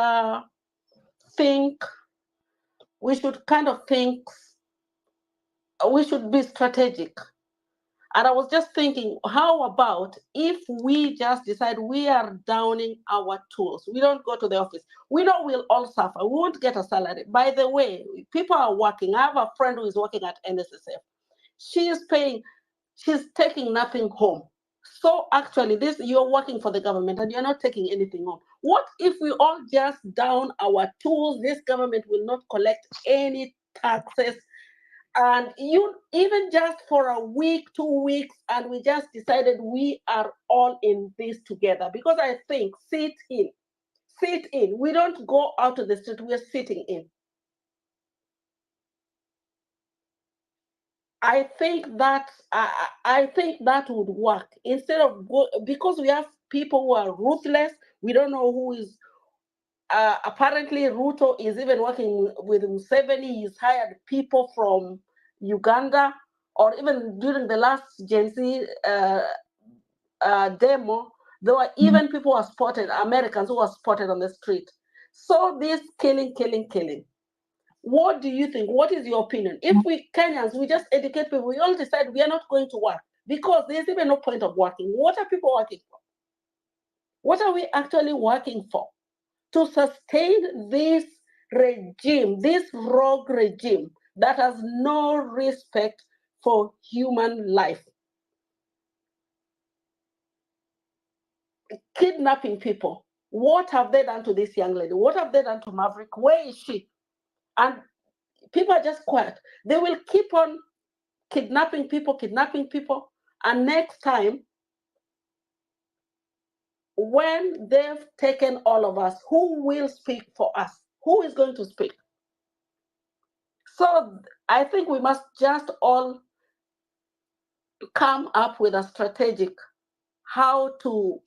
we should be strategic. And I was just thinking, how about if we just decide we are downing our tools? We don't go to the office. We know we'll all suffer. We won't get a salary. By the way, people are working. I have a friend who is working at NSSF. She is paying, she's taking nothing home. So actually, this, you're working for the government and you're not taking anything home. What if we all just down our tools? This government will not collect any taxes, and you, even just for a week, 2 weeks, and we just decided we are all in this together. Because I think sit in. We don't go out to the street, we're sitting in. I think that would work, instead of because we have people who are ruthless. We don't know who is. Apparently, Ruto is even working with Museveni. He's hired people from Uganda, or even during the last Gen Z demo, there were even people who were spotted, Americans who were spotted on the street. So this killing. What do you think? What is your opinion? If we Kenyans, we just educate people, we all decide we are not going to work because there's even no point of working. What are people working for? What are we actually working for? To sustain this regime, this rogue regime that has no respect for human life. Kidnapping people. What have they done to this young lady? What have they done to Maverick? Where is she? And people are just quiet. They will keep on kidnapping people. And next time, when they've taken all of us, who will speak for us? Who is going to speak? So I think we must just all come up with a strategic how to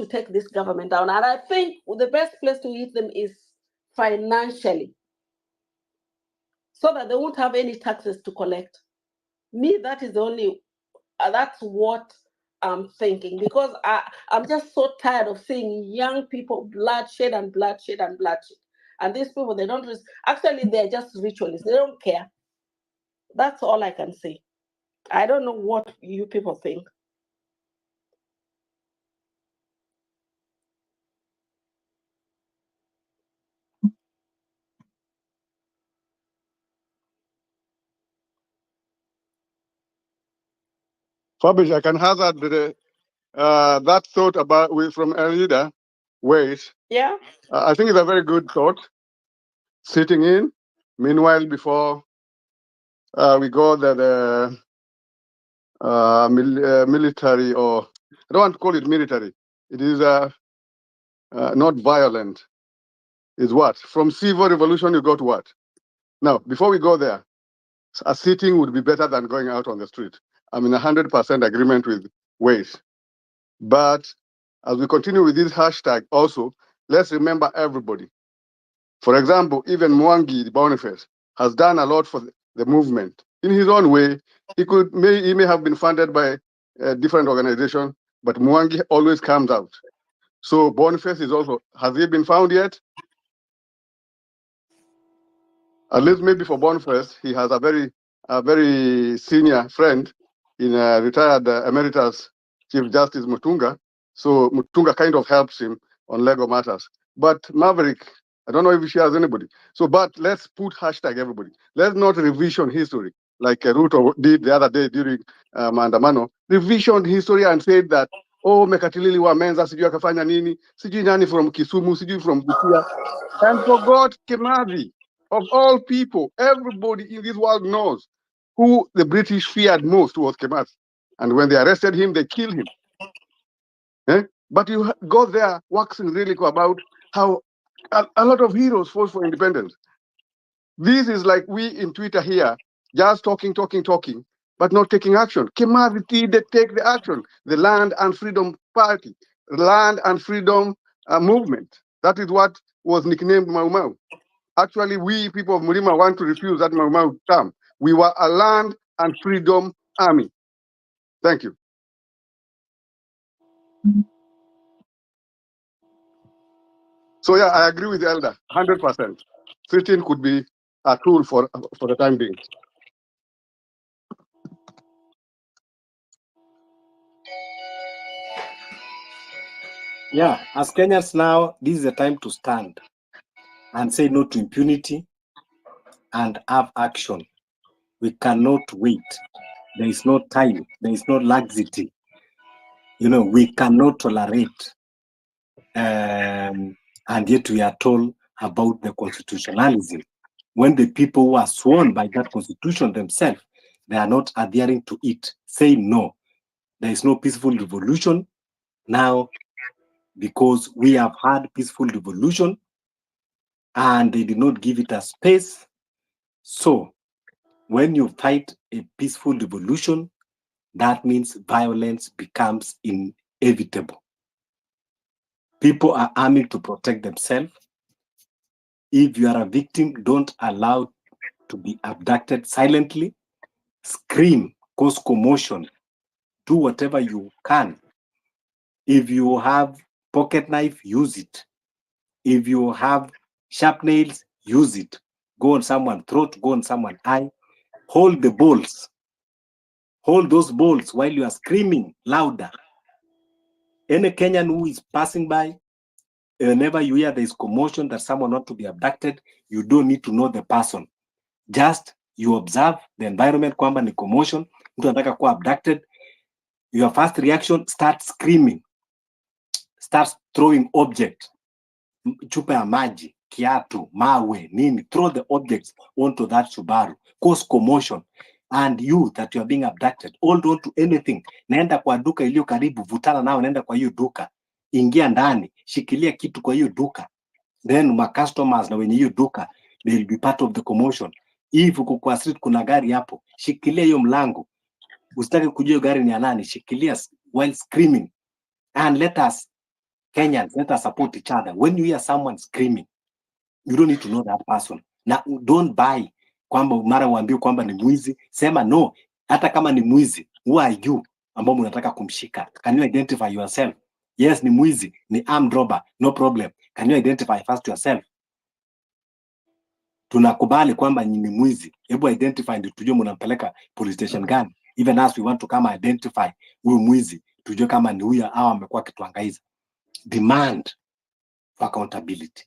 take this government down. And I think the best place to hit them is financially, so that they won't have any taxes to collect. Me, that is the only, that's what I'm thinking, because I'm just so tired of seeing young people bloodshed. And these people, they don't, actually, they're just ritualists. They don't care. That's all I can say. I don't know what you people think. Fabish, I can hazard that thought about from a leader. Wait. Yeah. I think it's a very good thought. Sitting in. Meanwhile, before we go the military, or I don't want to call it military. It is not violent. Is what? From civil revolution, you go to what? Now, before we go there, a sitting would be better than going out on the street. I'm in 100% agreement with Ways. But as we continue with this hashtag also, let's remember everybody. For example, even Mwangi Boniface has done a lot for the movement. In his own way, he may have been funded by a different organization, but Mwangi always comes out. So Boniface is also, has he been found yet? At least maybe for Boniface, he has a very senior friend in retired emeritus Chief Justice Mutunga. So Mutunga kind of helps him on legal matters. But Maverick, I don't know if she has anybody. So, but let's put hashtag everybody. Let's not revision history like Ruto did the other day during Maandamano. Revision history and said that, oh, Mekatilili wa Menza, sijui akafanya nini, sijui nani from Kisumu, sijui from Busia, and forgot Kimathi. Of all people, everybody in this world knows who the British feared most was Kimathi. And when they arrested him, they killed him. But you go there waxing really about how a lot of heroes fought for independence. This is like we in Twitter here, just talking, but not taking action. Kimathi did take the action. The Land and Freedom Party, Land and Freedom Movement. That is what was nicknamed Mau Mau. Actually, we people of Murima want to refuse that Mau Mau term. We were a Land and Freedom Army. Thank you. So yeah, I agree with the elder, 100%. Sitting could be a tool for the time being. Yeah, as Kenyans now, this is the time to stand and say no to impunity and have action. We cannot wait. There is no time. There is no laxity. We cannot tolerate. And yet we are told about the constitutionalism. When the people who are sworn by that constitution themselves, they are not adhering to it, saying no. There is no peaceful revolution now because we have had peaceful revolution and they did not give it a space. So when you fight a peaceful revolution, that means violence becomes inevitable. People are arming to protect themselves. If you are a victim, don't allow to be abducted silently. Scream, cause commotion, do whatever you can. If you have pocket knife, use it. If you have sharp nails, use it. Go on someone's throat, go on someone's eye. Hold the balls. Hold those balls while you are screaming louder. Any Kenyan who is passing by, whenever you hear there is commotion that someone wants to be abducted, you don't need to know the person. Just you observe the environment, kwamba ni commotion, mtu anataka kuwa abducted. Your first reaction, start screaming. Start throwing objects. Chupa ya maji, kiatu, mawe, nini. Throw the objects onto that Subaru. Cause commotion. And you that you are being abducted, hold on to anything. Naenda kwa duka iliyo karibu, vutana nao, naenda kwa hiyo duka. Ingia ndani, shikilia kitu kwa hiyo duka. Then my customers na wenye hiyo duka, they will be part of the commotion. If uko kwa street kuna gari hapo, shikilia hiyo mlango. Usitaki kujua gari ni ya nani, shikilia while screaming. And let us, Kenyans, let us support each other. When you hear someone screaming, you don't need to know that person. Na don't buy kwamba mara uambiwe kwamba ni mwizi. Sema no, hata kama ni mwizi, who are you ambao mnataka kumshika? Can you identify yourself? Yes, ni mwizi, ni armed robber, no problem. Can you identify first yourself? Tunakubali kwamba ni mwizi. Hebu identify ndio tujue mnampeleka police station gani. Even as we want to come identify huyu mwizi, tujue kama ni huyu au amekuwa kituangaiza. Demand for accountability.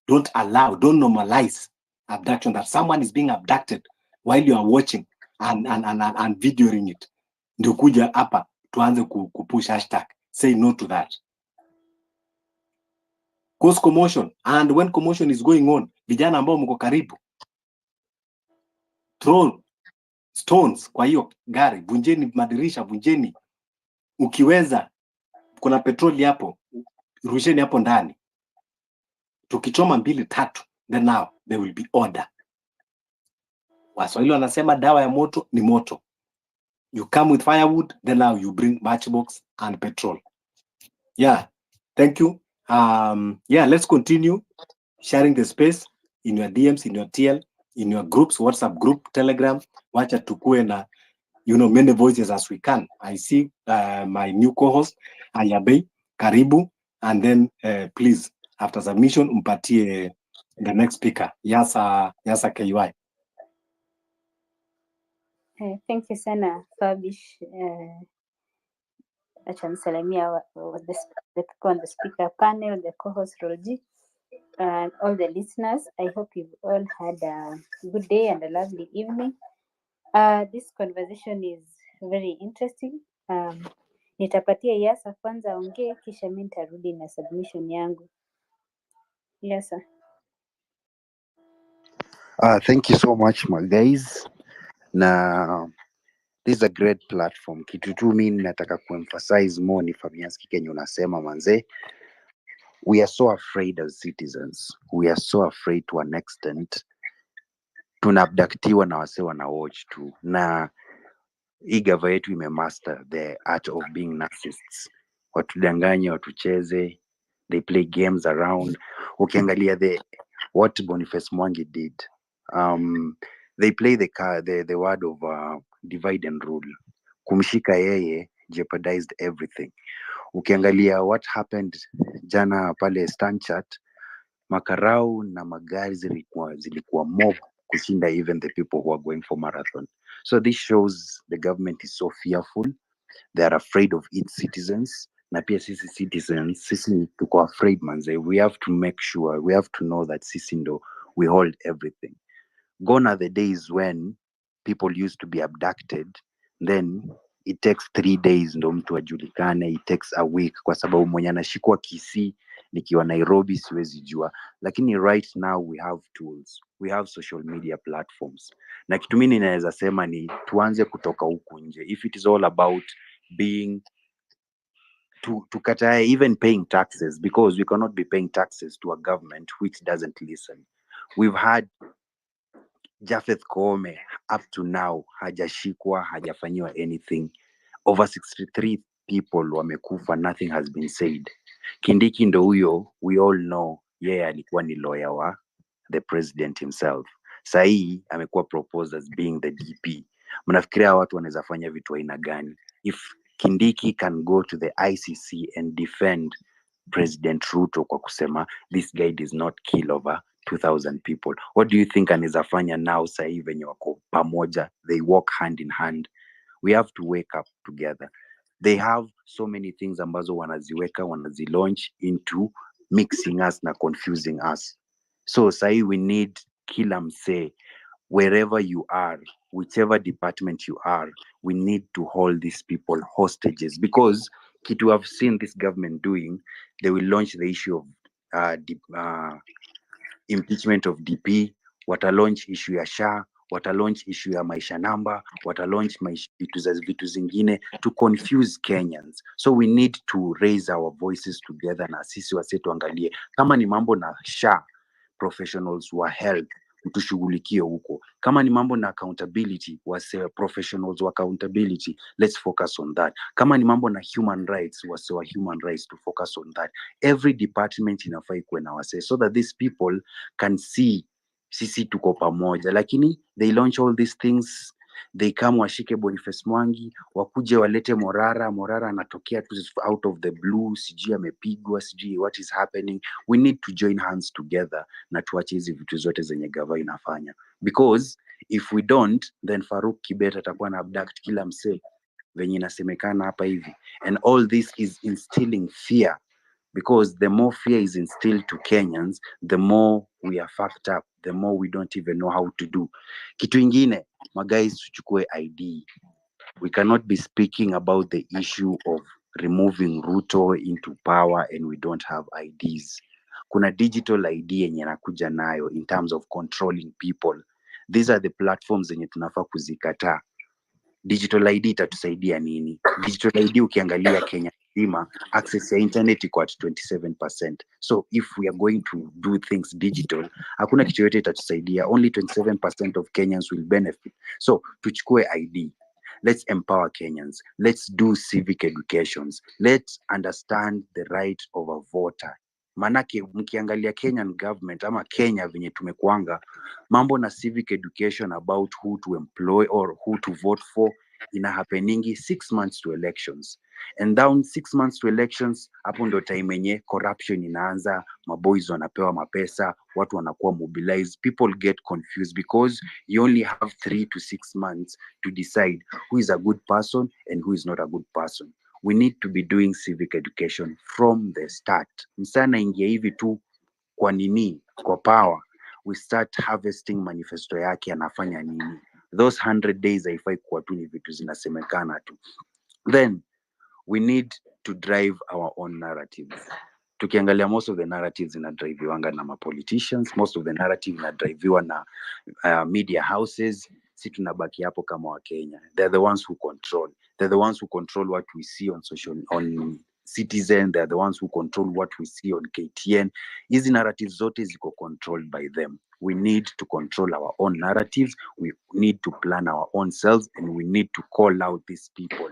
Don't allow, don't normalize abduction, that someone is being abducted while you are watching and videoing it. Ndio kuja hapa tuanze kupush hashtag. Say no to that. Cause commotion. And when commotion is going on, vijana ambao mko karibu, throw stones kwa hiyo gari, vunjeni madirisha, vunjeni. Ukiweza, kuna petroli hapo, rusheni hapo ndani. Tukichoma 2-3, then now there will be order. Waswahili wanasema dawa ya moto ni moto. You come with firewood, then now you bring matchbox and petrol. Yeah, thank you. Yeah, let's continue sharing the space in your DMs, in your TL, in your groups, WhatsApp group, Telegram. Wacha tukue na, many voices as we can. I see my new co-host, Ayabe, karibu, and then please, after submission, mpatie the next speaker, Yasa KY. Thank you sana Fabish. Acha nisalimia on the speaker panel, the co-host Roji, and all the listeners. I hope you've all had a good day and a lovely evening. This conversation is very interesting. Nitapatia Yasa kwanza ongee, kisha mimi nitarudi na submission yangu. Yasa. Thank you so much my guys. Na this is a great platform. Kitu tu mimi nataka kuemphasize more ni Fabianski Kenya unasema manze. We are so afraid as citizens. We are so afraid to an extent. Tunaabductiwa na wase wana watch tu. Na hii gava yetu imemaster the art of being narcissists. Watudanganye, watucheze. They play games around. Ukiangalia what Boniface Mwangi did. They play the word of divide and rule. Kumshika yeye jeopardized everything. Ukiangalia what happened jana pale Stanchat, makarau na magari zilikuwa mob kushinda even the people who are going for marathon. So this shows the government is so fearful. They are afraid of its citizens. na pia sisi citizens, sisi tuko afraid manze. We have to make sure, we have to know that sisi ndo we hold everything. Gone are the days when people used to be abducted, then it takes 3 days ndo mtu ajulikane, it takes a week, kwa sababu mwenye anashikwa Kisii nikiwa Nairobi siwezi jua. Lakini right now we have tools, we have social media platforms, na kitu mimi ninaweza sema ni tuanze kutoka huku nje. If it is all about being to katae even paying taxes, because we cannot be paying taxes to a government which doesn't listen. We've had Japheth Koome up to now hajashikwa, hajafanyiwa anything. Over 63 people wamekufa, nothing has been said. Kindiki ndo huyo, we all know yeye alikuwa ni lawyer wa the president himself. Sahii amekuwa proposed as being the DP. Mnafikiria watu wanaweza fanya vitu aina gani? If Kindiki can go to the ICC and defend President Ruto kwa kusema this guy does not kill over 2,000 people, what do you think anaweza fanya now sahii venye wako pamoja, they walk hand in hand? We have to wake up together. They have so many things ambazo wanaziweka, wanazilaunch into mixing us na confusing us. So sahii we need kila msee, wherever you are, whichever department you are, we need to hold these people hostages, because kitu I've seen this government doing, they will launch the issue of impeachment of DP, watalaunch issue ya SHA, watalaunch issue ya maisha namba, watalaunch vitu zingine to confuse Kenyans. So we need to raise our voices together, na sisi wase tuangalie kama ni mambo na SHA, professionals wa health tushughulikie huko. Kama ni mambo na accountability, wase professionals wa accountability, let's focus on that. Kama ni mambo na human rights, wase wa human rights, to focus on that. Every department inafaa ikuwe na wase, so that these people can see sisi tuko pamoja. Lakini they launch all these things, they come washike Boniface Mwangi, wakuje walete Morara anatokea tu out of the blue, sijui amepigwa, sijui what is happening. We need to join hands together na tuache hizi vitu zote zenye gava inafanya, because if we don't, then Farouk Kibet atakuwa na abduct kila msee venye inasemekana hapa hivi, and all this is instilling fear, because the more fear is instilled to Kenyans, the more we are fucked up, the more we don't even know how to do. Kitu ingine, guys, tuchukue ID. We cannot be speaking about the issue of removing Ruto into power and we don't have IDs. Kuna digital ID yenye nakuja nayo in terms of controlling people. These are the platforms zenye tunafaa kuzikataa. Digital ID itatusaidia nini? Digital ID ukiangalia Kenya nzima, access ya internet iko at 27%. So if we are going to do things digital, hakuna kitu yote itatusaidia. Only 27% of Kenyans will benefit. So tuchukue ID. Let's empower Kenyans. Let's do civic educations. Let's understand the right of a voter. Manake mkiangalia Kenyan government ama Kenya venye tumekuanga, mambo na civic education about who to employ or who to vote for ina happeningi 6 months to elections. And down 6 months to elections, hapo ndo time yenye corruption inaanza, maboys wanapewa mapesa, watu wanakuwa mobilized, people get confused because you only have 3 to 6 months to decide who is a good person and who is not a good person. We need to be doing civic education from the start. Msana ingia hivi tu kwa nini, kwa power, we start harvesting manifesto yake anafanya nini. Those 100 days haifai kuwa tu ni vitu zinasemekana tu. Then we need to drive our own narratives. Tukiangalia most of the narratives inadriviwanga na politicians, most of the narrative inadriviwa na media houses. Si tunabaki hapo kama wa Kenya. They're the ones who control. They're the ones who control what we see on Citizen. They're the ones who control what we see on KTN. Hizi narratives zote ziko controlled by them. We need to control our own narratives. We need to plan our own selves, and we need to call out these people.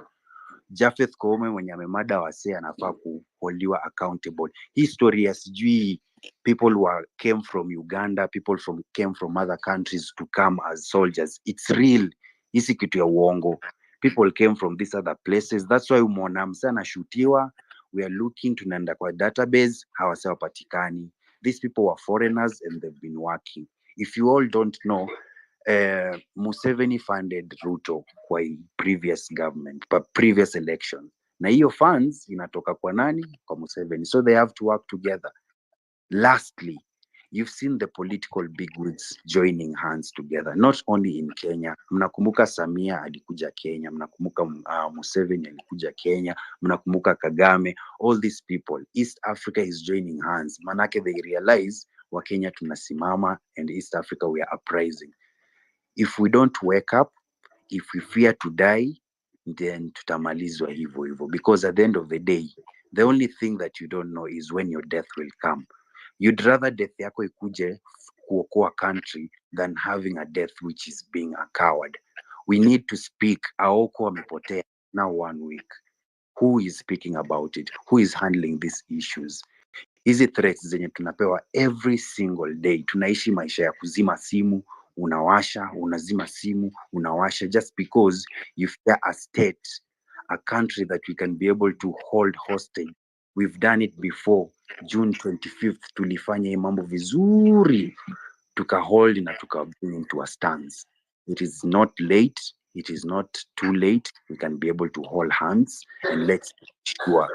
Japheth Koome mwenye amemada wase anafaa kuholiwa accountable. History ya sijui people came from Uganda, people came from other countries to come as soldiers. It's real. Hisi kitu ya uongo. People came from these other places. That's why umeona msa anashutiwa. We are looking, tunaenda kwa database, hawase wapatikani. These people were foreigners and they've been working. If you all don't know, Museveni funded Ruto kwa previous government, but previous election. na hiyo funds inatoka kwa nani? Kwa Museveni. So they have to work together. Lastly, you've seen the political bigwigs joining hands together, not only in Kenya. Mnakumbuka Samia alikuja Kenya, mnakumbuka Museveni alikuja Kenya, mnakumbuka Kagame. All these people, East Africa is joining hands. Manake they realize wa Kenya tunasimama, and East Africa we are uprising. If we don't wake up, if we fear to die, then tutamalizwa hivyo hivyo. Because at the end of the day, the only thing that you don't know is when your death will come. You'd rather death yako ikuje kuokoa country than having a death which is being a coward. We need to speak. Aoko amepotea now 1 week. Who is speaking about it? Who is handling these issues? Hizi threats zenye tunapewa every single day. Tunaishi maisha ya kuzima simu, unawasha, unazima simu, unawasha, just because you fear a state, a country that we can be able to hold hostage. We've done it before. June 25th tulifanya hii mambo vizuri, tukahold na tukabring into a stance. It is not late. It is not too late. We can be able to hold hands and let's sure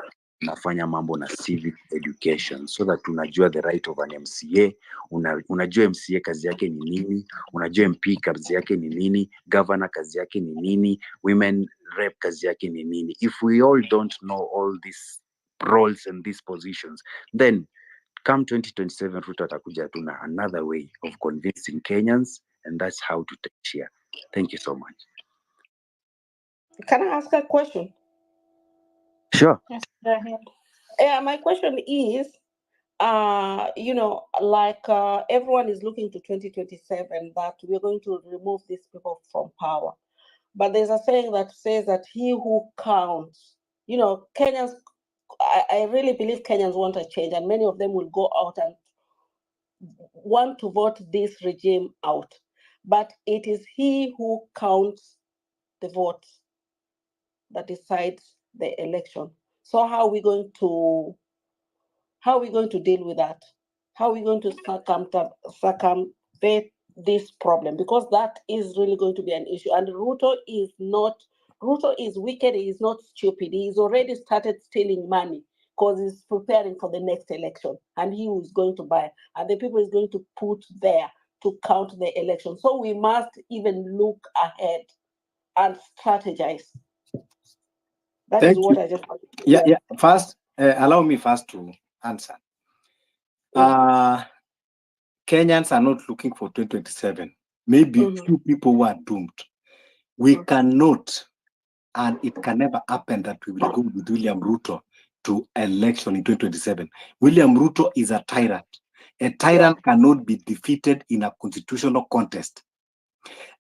nafanya mambo na civic education so that unajua the right of an MCA, unajua MCA kazi yake ni nini, unajua MP kazi yake ni nini, governor kazi yake ni nini, women rep kazi yake ni nini. If we all don't know all these roles and these positions, then come 2027 Ruto atakuja tuna another way of convincing Kenyans, and that's how to take share. Thank you so much. Can I ask a question? Sure. Yes, go ahead. Yeah, my question is, like everyone is looking to 2027 that we're going to remove these people from power. But there's a saying that says that he who counts, Kenyans, I really believe Kenyans want a change, and many of them will go out and want to vote this regime out. But it is he who counts the votes that decides the election. So how are we going to deal with that? How are we going to circumvent this problem? Because that is really going to be an issue. And Ruto is wicked, he is not stupid. He's already started stealing money because he's preparing for the next election, and he is going to buy, and the people is going to put there to count the election. So we must even look ahead and strategize. That is what I just want to say. Yeah. First, allow me first to answer. Kenyans are not looking for 2027. Maybe few people who are doomed. We cannot, and it can never happen that we will go with William Ruto to election in 2027. William Ruto is a tyrant. A tyrant cannot be defeated in a constitutional contest.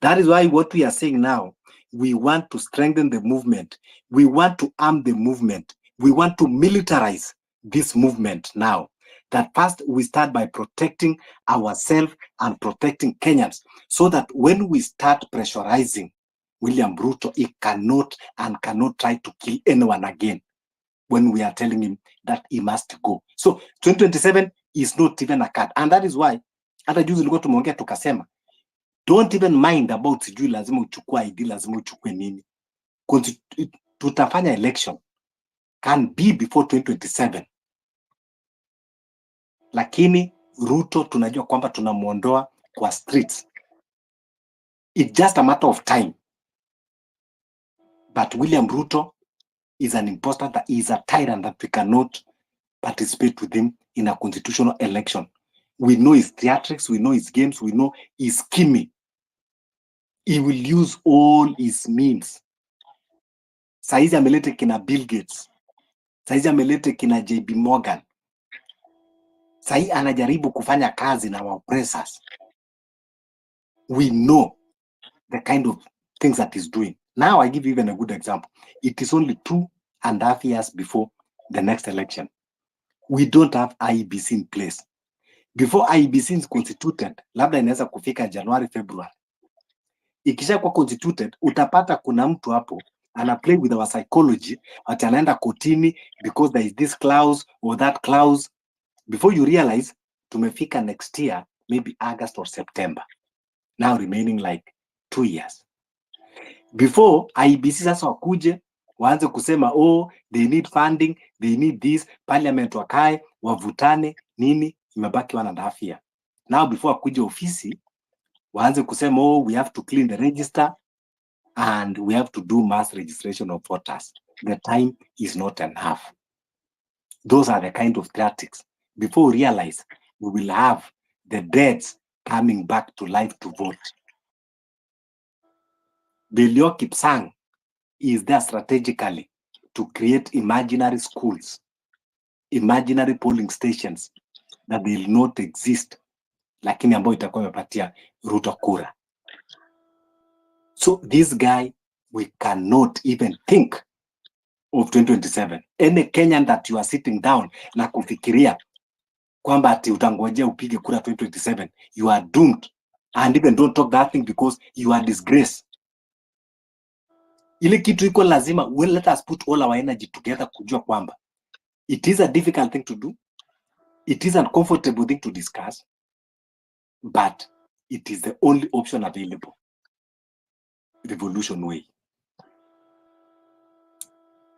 That is why what we are saying now, we want to strengthen the movement. We want to arm the movement. We want to militarize this movement now. That first we start by protecting ourselves and protecting Kenyans, so that when we start pressurizing William Ruto, he cannot try to kill anyone again when we are telling him that he must go. So 2027 is not even a card. And that is why, hata juzi nilikuwa tumeongea tukasema, don't even mind about sijui lazima uchukue ID, lazima uchukue nini. Tutafanya election can be before 2027. Lakini Ruto tunajua kwamba tunamuondoa kwa streets. It's just a matter of time. But William Ruto is an imposter, that is a tyrant, that we cannot participate with him in a constitutional election. We know his theatrics, we know his games, we know his scheming. He will use all his means. Saizi amelete kina Bill Gates. Saizi amelete kina JB Morgan. Saizi anajaribu kufanya kazi na oppressors. We know the kind of things that he's doing. Now I give you even a good example. It is only 2.5 years before the next election. We don't have IEBC in place. Before IEBC is constituted, labda inaweza kufika January, February. Ikisha kwa constituted, utapata kuna mtu hapo ana play with our psychology, ati anaenda kotini because there is this clause or that clause. Before you realize, tumefika next year, maybe August or September. Now remaining like 2 years. Before IEBC sasa wakuje waanze kusema oh, they need funding, they need this, parliament wakae, wavutane, nini, imebaki 1.5 year. Now before kuja ofisi, waanze kusema oh, we have to clean the register and we have to do mass registration of voters. The time is not enough. Those are the kind of tactics. Before we realize, we will have the deads coming back to life to vote. Belio Kipsang is there strategically to create imaginary schools, imaginary polling stations that will not exist, lakini ambayo itakuwa imepatia Ruto kura. So this guy, we cannot even think of 2027. Any Kenyan that you are sitting down na kufikiria kwamba ati utangojea upige kura 2027, you are doomed. And even don't talk that thing because you are disgraced. Ile kitu iko lazima, well, let us put all our energy together kujua kwamba it is a difficult thing to do. It is an uncomfortable thing to discuss, but it is the only option available. Revolution way.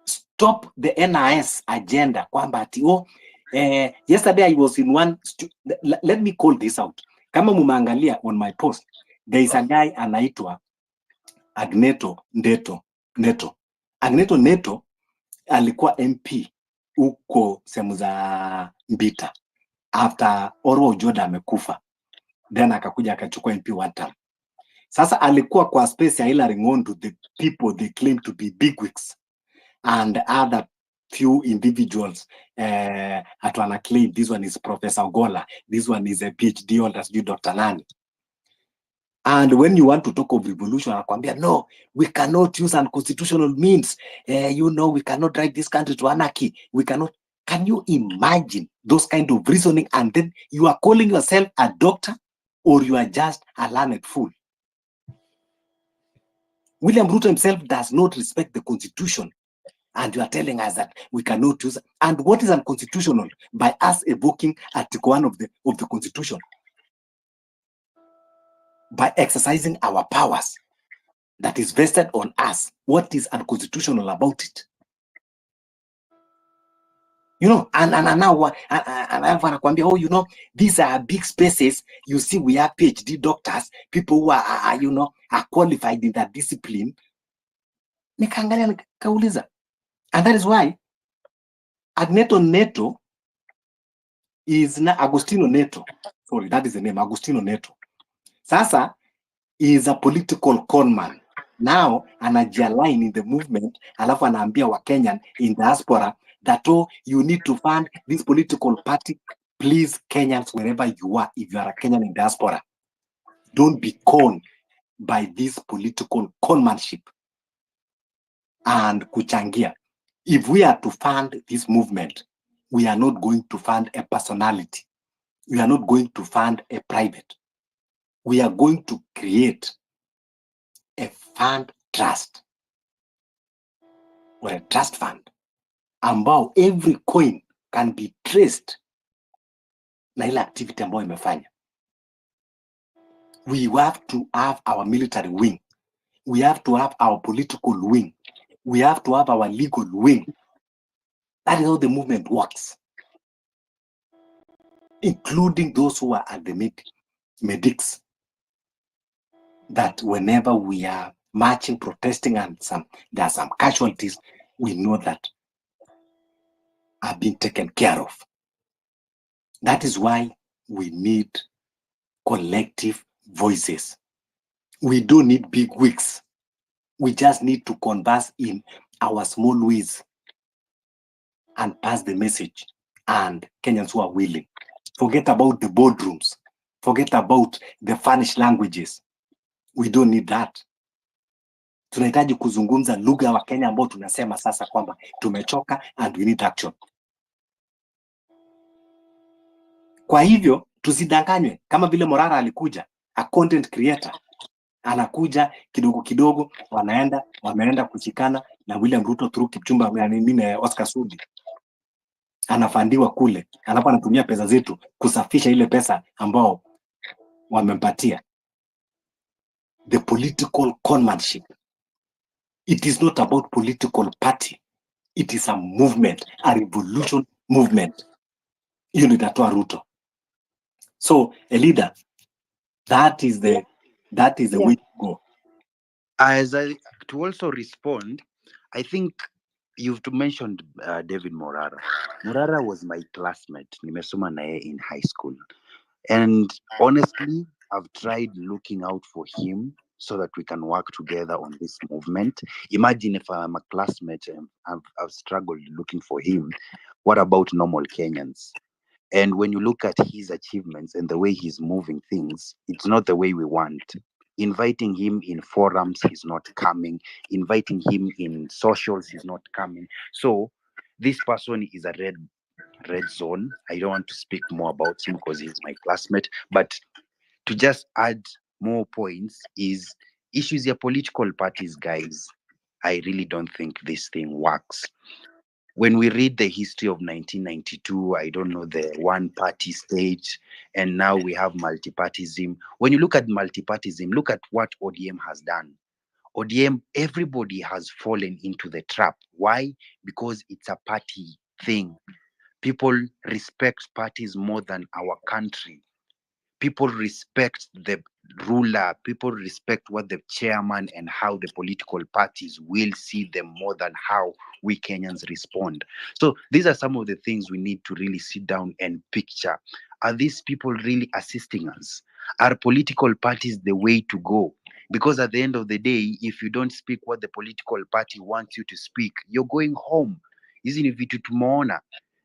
Stop the NIS agenda kwamba ati oh, yesterday I was in one, let me call this out. Kama mumeangalia on my post, there is a guy anaitwa Agneto Neto. Agneto Neto alikuwa MP uko sehemu za Mbita after Oro Ojoda amekufa, then akakuja akachukua MP one time. Sasa alikuwa kwa space ya Hillary Ngondo, the people they claim to be bigwigs and other few individuals wana claim this one is Professor Ogola, this one is a PhD holder, Dr. Nani. And when you want to talk of revolution, anakuambia no, we cannot use unconstitutional means. We cannot drive this country to anarchy. We cannot. Can you imagine those kind of reasoning? And then you are calling yourself a doctor, or you are just a learned fool. William Ruto himself does not respect the constitution. And you are telling us that we cannot use. And what is unconstitutional? By us evoking Article 1 of the Constitution. By exercising our powers that is vested on us. What is unconstitutional about it? And now anakuambia, oh, these are big spaces. You see, we have PhD doctors, people who are qualified in that discipline. Nikaangalia nikauliza. And that is why Agneto Neto is Agostino Neto. Sorry, that is the name, Agostino Neto. Sasa is a political conman. Now, anajialign in the movement, alafu anaambia wa Kenyan in diaspora that, oh, you need to fund this political party. Please, Kenyans, wherever you are, if you are a Kenyan in diaspora, don't be conned by this political conmanship and kuchangia. If we are to fund this movement, we are not going to fund a personality. We are not going to fund a private. We are going to create a fund trust or a trust fund ambao every coin can be traced na ile activity ambayo imefanya. We have to have our military wing. We have to have our political wing. We have to have our legal wing. That is how the movement works. Including those who are at the medics. That whenever we are marching, protesting, and there are some casualties, we know that are being taken care of. That is why we need collective voices. We don't need big wigs. We just need to converse in our small ways and pass the message. And Kenyans who are willing. Forget about the boardrooms. Forget about the furnished languages. We don't need that. Tunahitaji kuzungumza lugha wa Kenya ambao tunasema sasa kwamba tumechoka and we need action. Kwa hivyo tusidanganywe kama vile Morara alikuja, a content creator. Anakuja kidogo kidogo, wameenda kushikana na William Ruto through Kipchumba na Oscar Sudi. Anafandiwa kule, anatumia pesa zetu kusafisha ile pesa ambao wamempatia. The political conmanship It is not about political party. It is a movement, a revolution movement. Inatoa Ruto. So a leader, that is the way to go. To also respond, I think you've mentioned David Morara. Morara was my classmate. Nimesoma naye in high school. And honestly, I've tried looking out for him so that we can work together on this movement. Imagine if I'm a classmate and I've struggled looking for him. What about normal Kenyans? And when you look at his achievements and the way he's moving things, it's not the way we want. Inviting him in forums, he's not coming. Inviting him in socials, he's not coming. So this person is a red zone. I don't want to speak more about him because he's my classmate. But to just add more points is issues your political parties, guys. I really don't think this thing works. When we read the history of 1992, I don't know, the one party stage, and now we have multipartism. When you look at multipartism, look at what ODM has done. ODM, everybody has fallen into the trap. Why? Because it's a party thing. People respect parties more than our country. People respect the ruler. People respect what the chairman and how the political parties will see them more than how we Kenyans respond. So these are some of the things we need to really sit down and picture. Are these people really assisting us? Are political parties the way to go? Because at the end of the day, if you don't speak what the political party wants you to speak, you're going home. Isn't it vitu tumeona?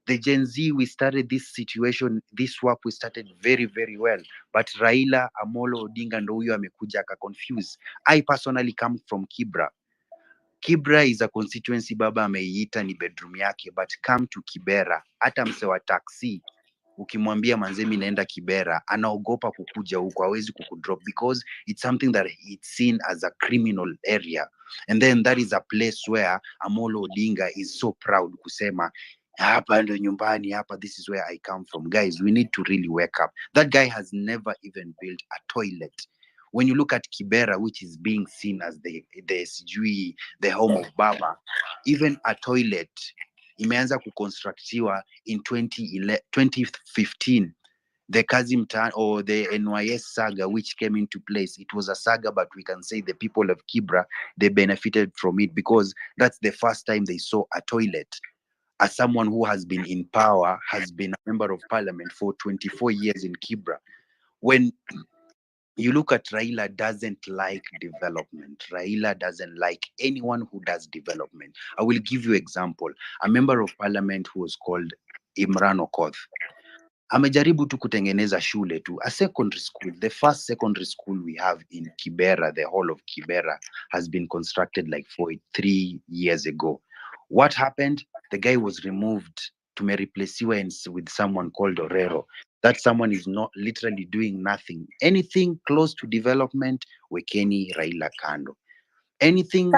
The Gen Z, we started this situation, this work, we started very, very well. But Raila Amolo Odinga ndo huyo amekuja confused. I personally come from Kibra. Kibra is a constituency baba ameiita ni bedroom yake, but come to Kibera, hata mse wa taxi ukimwambia manzemi naenda Kibera, anaogopa kukuja huko, hawezi kukudrop because it's something that it's seen as a criminal area. And then that is a place where Amolo Odinga is so proud kusema hapa ndo nyumbani, hapa, this is where I come from. Guys, we need to really wake up. That guy has never even built a toilet. When you look at Kibera, which is being seen as the home of Baba, even a toilet imeanza kuconstructiwa in 2015. The Kazimtan or the NYS saga which came into place, it was a saga, but we can say the people of Kibra, they benefited from it because that's the first time they saw a toilet. As someone who has been in power, has been a member of parliament for 24 years in Kibra, when you look at Raila doesn't like development. Raila doesn't like anyone who does development. I will give you example. A member of parliament who was called Imran Okoth. Amejaribu tu kutengeneza shule tu, a secondary school. The first secondary school we have in Kibera, the whole of Kibera, has been constructed like 3 years ago. What happened? The guy was removed to replacewa with someone called Orero. That someone is not literally doing nothing. Anything close to development, wekeni Raila kando. Anything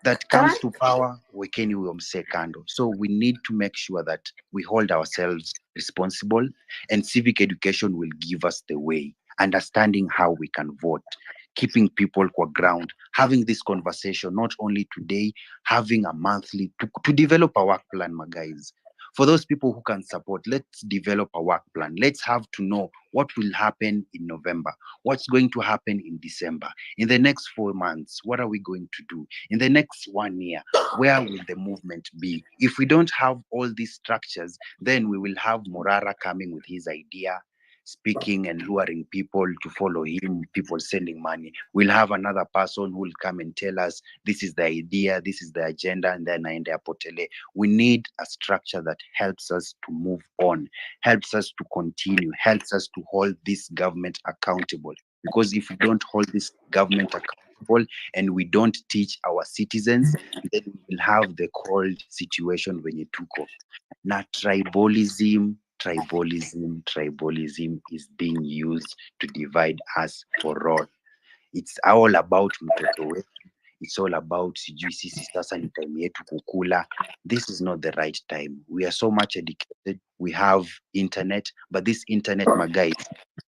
that comes to power, wekeni umse kando. So we need to make sure that we hold ourselves responsible, and civic education will give us the way. Understanding how we can vote, keeping people kwa ground, having this conversation, not only today, having a monthly to develop a work plan, my guys. For those people who can support, let's develop a work plan. Let's have to know what will happen in November, what's going to happen in December. In the next 4 months, what are we going to do? In the next 1 year, where will the movement be? If we don't have all these structures, then we will have Morara coming with his idea, speaking and luring people to follow him, people sending money. We'll have another person who will come and tell us, this is the idea, this is the agenda, and then I end up potele. We need a structure that helps us to move on, helps us to continue, helps us to hold this government accountable. Because if we don't hold this government accountable and we don't teach our citizens, then we will have the cold situation when you took off. Now, tribalism is being used to divide us for all. It's all about mtoto wetu. It's all about sijui sisi sasa ni time yetu kukula. This is not the right time. We are so much educated. We have internet, but this internet, my guys,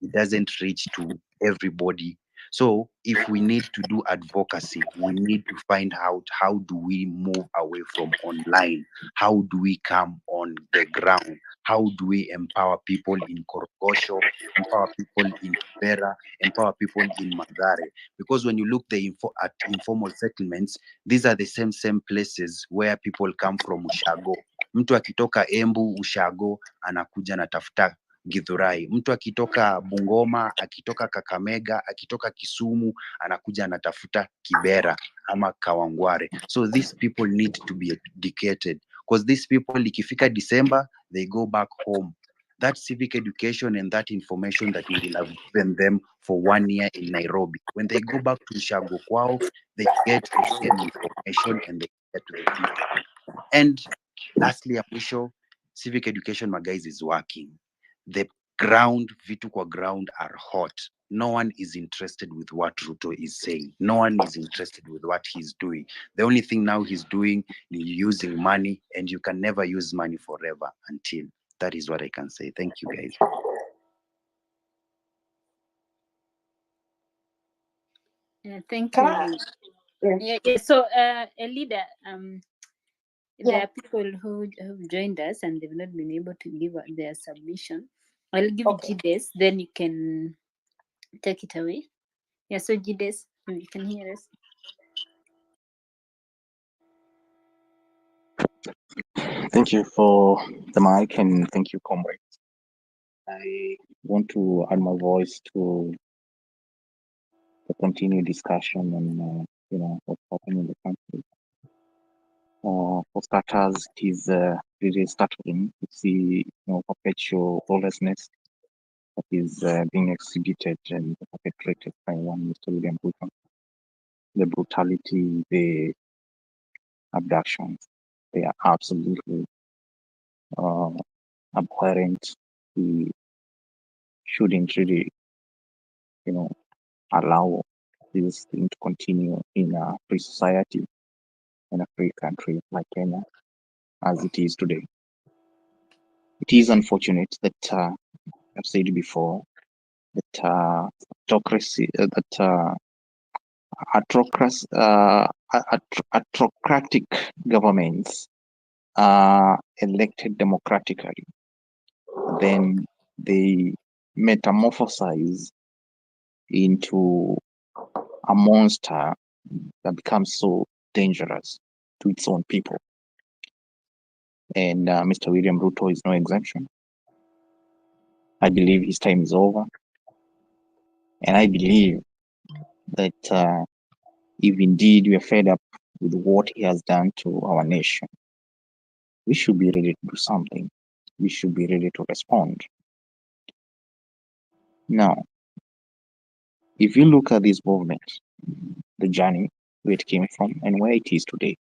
it doesn't reach to everybody. So if we need to do advocacy, we need to find out how do we move away from online? How do we come on the ground? How do we empower people in Korogosho, empower people in Vera, empower people in Magare? Because when you look at informal settlements, these are the same places where people come from Ushago. Mtu akitoka Embu, Ushago, anakuja anatafuta Githurai. Mtu akitoka Bungoma, akitoka Kakamega, akitoka Kisumu, anakuja anatafuta Kibera ama Kawangware. So these people need to be educated, because these people, ikifika December, they go back home. That civic education and that information that we will have given them for 1 year in Nairobi, when they go back to Ushago kwao, they get the same information and they get to the people. And lastly, mwisho, civic education, my guys, is working. The ground, vitu kwa ground are hot. No one is interested with what Ruto is saying. No one is interested with what he's doing. The only thing now he's doing is using money, and you can never use money forever until. That is what I can say. Thank you, guys. Thank Can you. I? Yeah. So, a leader, there Yeah. are people who joined us and they've not been able to give their submission. I'll give Okay. Jides, then you can take it away. Yeah, so Jides, you can hear us. Thank you for the mic and thank you, comrades. I want to add my voice to the continued discussion on, what's happening in the country. For starters, it is really startling to see, perpetual lawlessness that is being exhibited and perpetrated by one Mr. William Ruto. The brutality, the abductions, they are absolutely abhorrent. We shouldn't really, allow this thing to continue in a free society, in a free country like Kenya, as it is today. It is unfortunate that I've said before that autocracy, autocratic governments are elected democratically, then they metamorphosize into a monster that becomes so dangerous to its own people. And Mr. William Ruto is no exemption. I believe his time is over. And I believe that if indeed we are fed up with what he has done to our nation, we should be ready to do something. We should be ready to respond. Now, if you look at this movement, the journey where it came from and where it is today,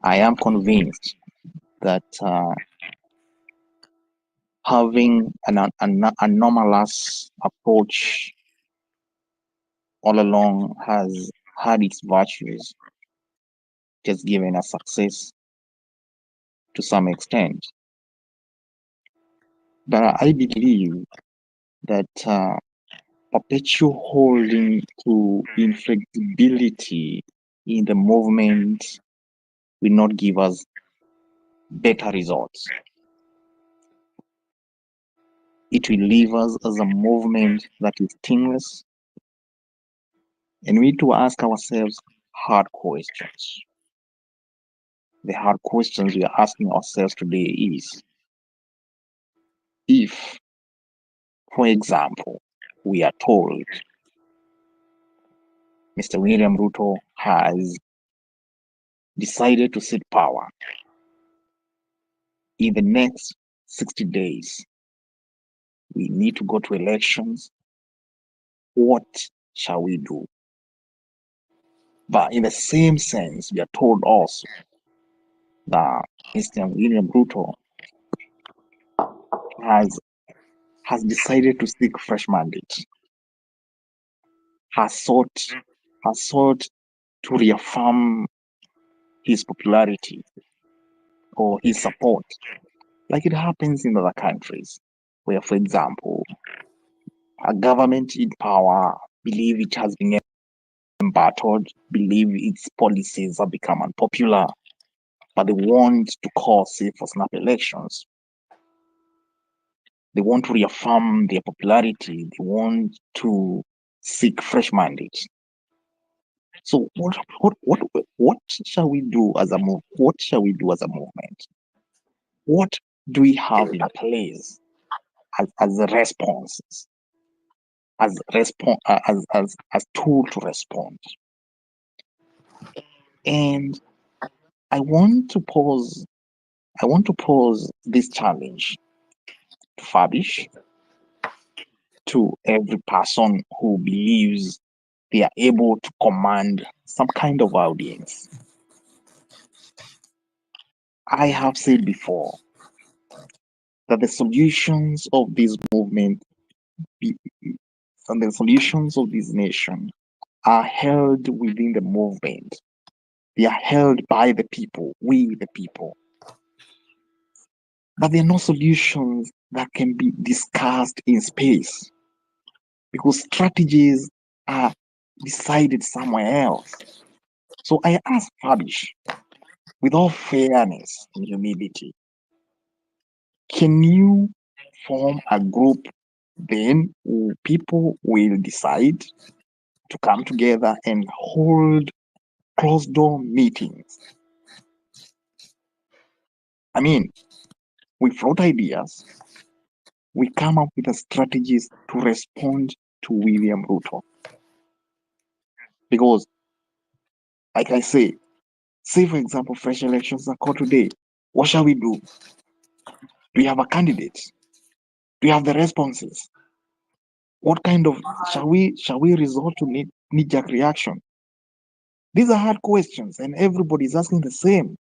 I am convinced that having an anomalous approach all along has had its virtues. It has given us success to some extent. But I believe that perpetual holding to inflexibility in the movement will not give us better results. It will leave us as a movement that is stingless, and we need to ask ourselves hard questions. The hard questions we are asking ourselves today is, if, for example, we are told Mr. William Ruto has decided to seek power in the next 60 days, we need to go to elections. What shall we do? But in the same sense, we are told also that Mr. William Ruto has decided to seek fresh mandate, has sought to reaffirm his popularity or his support, like it happens in other countries, where, for example, a government in power believe it has been embattled, believe its policies have become unpopular, but they want to call safe for snap elections. They want to reaffirm their popularity. They want to seek fresh mandates. So what shall we do as a move? What shall we do as a movement? What do we have in place as responses, as tool to respond? And I want to pose this challenge to Fabish, to every person who believes they are able to command some kind of audience. I have said before that the solutions of this movement and the solutions of this nation are held within the movement. They are held by the people, we the people. But there are no solutions that can be discussed in space because strategies are decided somewhere else. So I ask Fabish, with all fairness and humility, can you form a group? Then people will decide to come together and hold closed door meetings. I mean, we float ideas, we come up with the strategies to respond to William Ruto. Because, like I say for example, fresh elections are called today. What shall we do? Do we have a candidate? Do we have the responses? What kind of shall we resort to knee-jerk reaction? These are hard questions, and everybody is asking the same.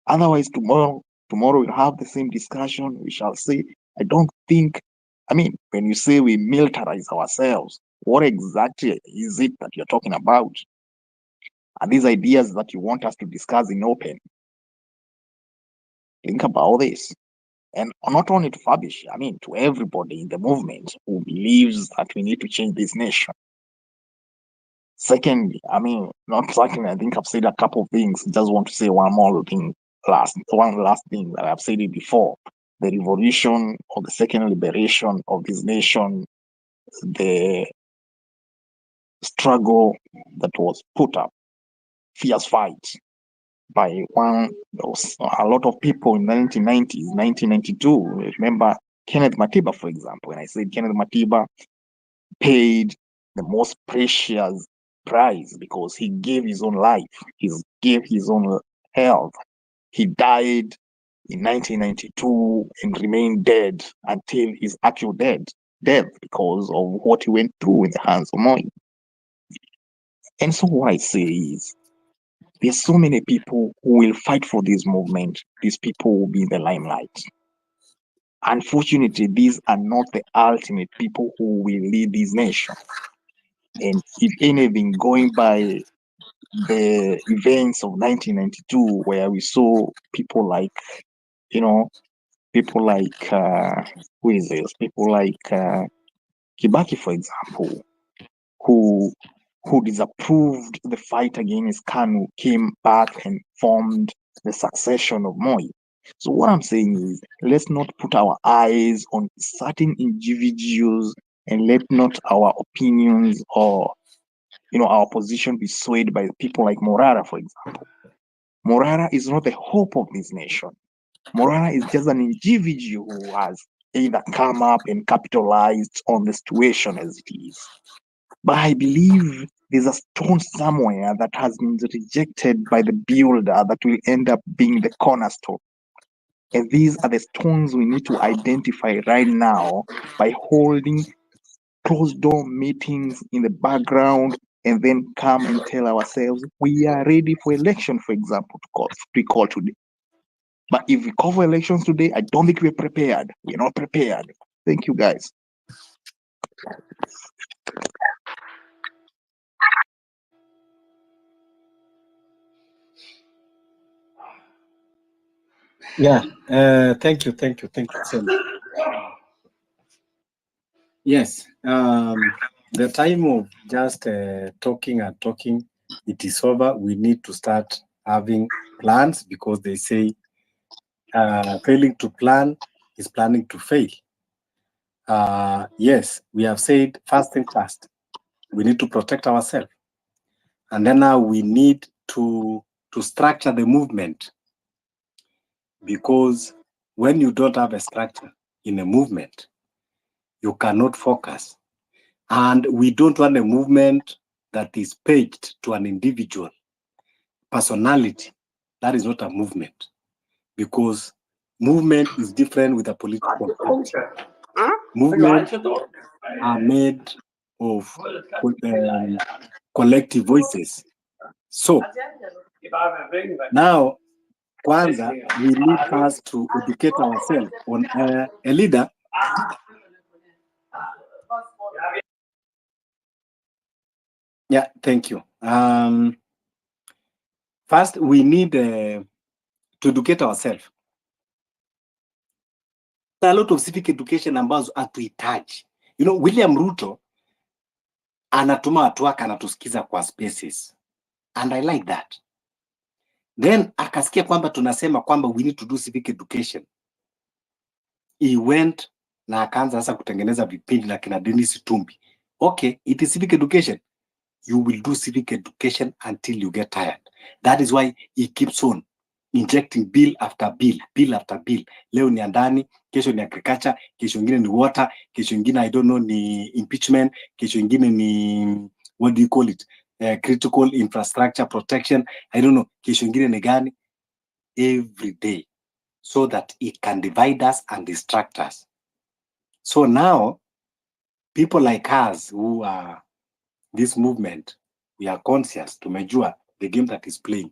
Otherwise, tomorrow we'll have the same discussion. We shall say, I don't think. I mean, when you say we militarize ourselves, what exactly is it that you're talking about? Are these ideas that you want us to discuss in open? Think about this. And not only to Fabish, I mean, to everybody in the movement who believes that we need to change this nation. Secondly, I mean, not secondly, I think I've said a couple of things. Just want to say one last thing that I've said it before. The revolution or the second liberation of this nation, the struggle that was put up, fierce fight by a lot of people in the 1990s, 1992. Remember Kenneth Matiba, for example. When I said Kenneth Matiba paid the most precious price because he gave his own life, he gave his own health. He died in 1992 and remained dead until his actual death because of what he went through in the hands of Moi. And so what I say is, there's so many people who will fight for this movement. These people will be in the limelight. Unfortunately, these are not the ultimate people who will lead this nation. And if anything, going by the events of 1992, where we saw people like, who is this? People like Kibaki, for example, who disapproved the fight against Kanu, came back and formed the succession of Moi. So what I'm saying is, let's not put our eyes on certain individuals and let not our opinions or our position be swayed by people like Morara, for example. Morara is not the hope of this nation. Morara is just an individual who has either come up and capitalized on the situation as it is. But I believe there's a stone somewhere that has been rejected by the builder that will end up being the cornerstone. And these are the stones we need to identify right now by holding closed door meetings in the background and then come and tell ourselves we are ready for election, for example, to call today. But if we call for elections today, I don't think we're prepared. We're not prepared. Thank you, guys. Yeah, thank you so much. Yes, The time of just talking and talking, it is over. We need to start having plans, because they say failing to plan is planning to fail. Yes, we have said first thing first. We need to protect ourselves, and then now we need to structure the movement, because when you don't have a structure in a movement, you cannot focus. And we don't want a movement that is pegged to an individual personality. That is not a movement, because movement is different with a political party. Movements are made of collective voices. So now, kwanza, we need first to educate ourselves on a leader. Yeah, thank you. First, we need to educate ourselves. There are a lot of civic education ambazo hatuhitaji. You know, William Ruto anatuma watu wake anatusikiza kwa spaces, and I like that. Then akasikia kwamba tunasema kwamba we need to do civic education. He went na akaanza sasa kutengeneza vipindi na kina Dennis Tumbi. Okay, it is civic education. You will do civic education until you get tired. That is why he keeps on injecting bill after bill, bill after bill. Leo ni andani, kesho ni agriculture, kesho ingine ni water, kesho ingine I don't know ni impeachment, kesho ingine ni what do you call it? Critical infrastructure protection. I don't know, kesho ingine ni gani? Every day, so that it can divide us and distract us. So now, people like us who are this movement, we are conscious, tumejua the game that is playing.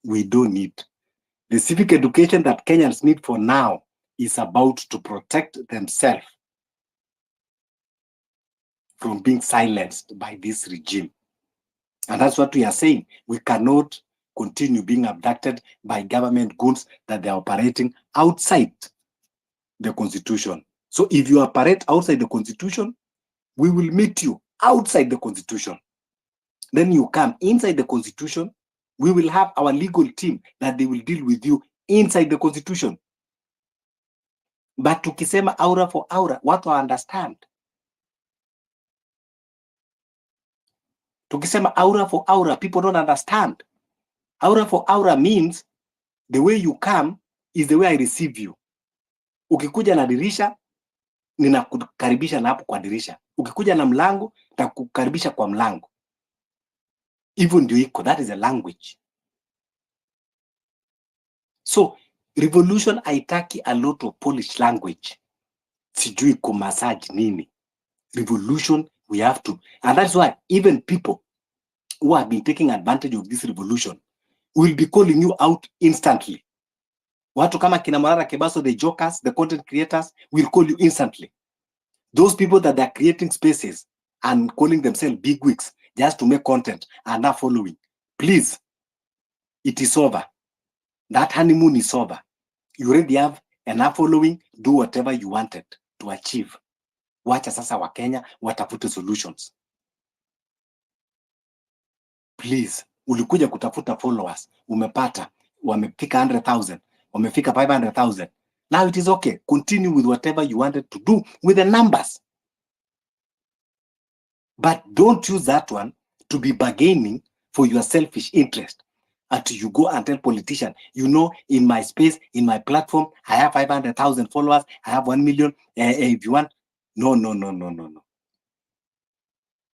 We don't need. The civic education that Kenyans need for now is about to protect themselves from being silenced by this regime. And that's what we are saying. We cannot continue being abducted by government goons that they are operating outside the constitution. So if you operate outside the constitution, we will meet you outside the constitution. Then you come inside the constitution, we will have our legal team that they will deal with you inside the constitution. But tukisema aura for aura, watu understand. Tukisema aura for aura, people don't understand. Aura for aura means the way you come is the way I receive you. Ukikuja na dirisha, ninakukaribisha na hapo kwa dirisha. Ukikuja na mlango, nitakukaribisha kwa mlango. Hivyo ndio iko, that is a language. So revolution haitaki a lot of Polish language. Sijui kumassage nini. Revolution, we have to. And that's why even people who have been taking advantage of this revolution will be calling you out instantly. Watu kama kina Morara Kebaso, the jokers, the content creators, will call you instantly. Those people that are creating spaces and calling themselves big wigs just to make content are now following. Please, it is over. That honeymoon is over. You already have enough following. Do whatever you wanted to achieve. Wacha sasa wa Kenya watafute solutions. Please, ulikuja kutafuta followers, umepata, wamefika 100,000, wamefika 500,000. Now it is okay. Continue with whatever you wanted to do with the numbers. But don't use that one to be bargaining for your selfish interest. Until you go and tell politicians, you know, in my space, in my platform, I have 500,000 followers, I have 1 million. If you want, no.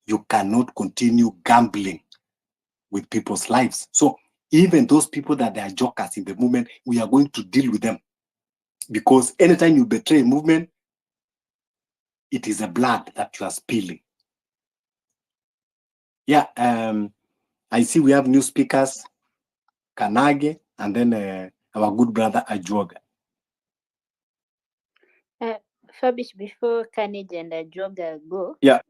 You cannot continue gambling with people's lives. So even those people that they are jokers in the movement, we are going to deal with them. Because anytime you betray a movement, it is a blood that you are spilling. Yeah, I see we have new speakers, Kanage, and then our good brother Ajuoga. Fabish, before Carnage and Ajuoga go, Yeah.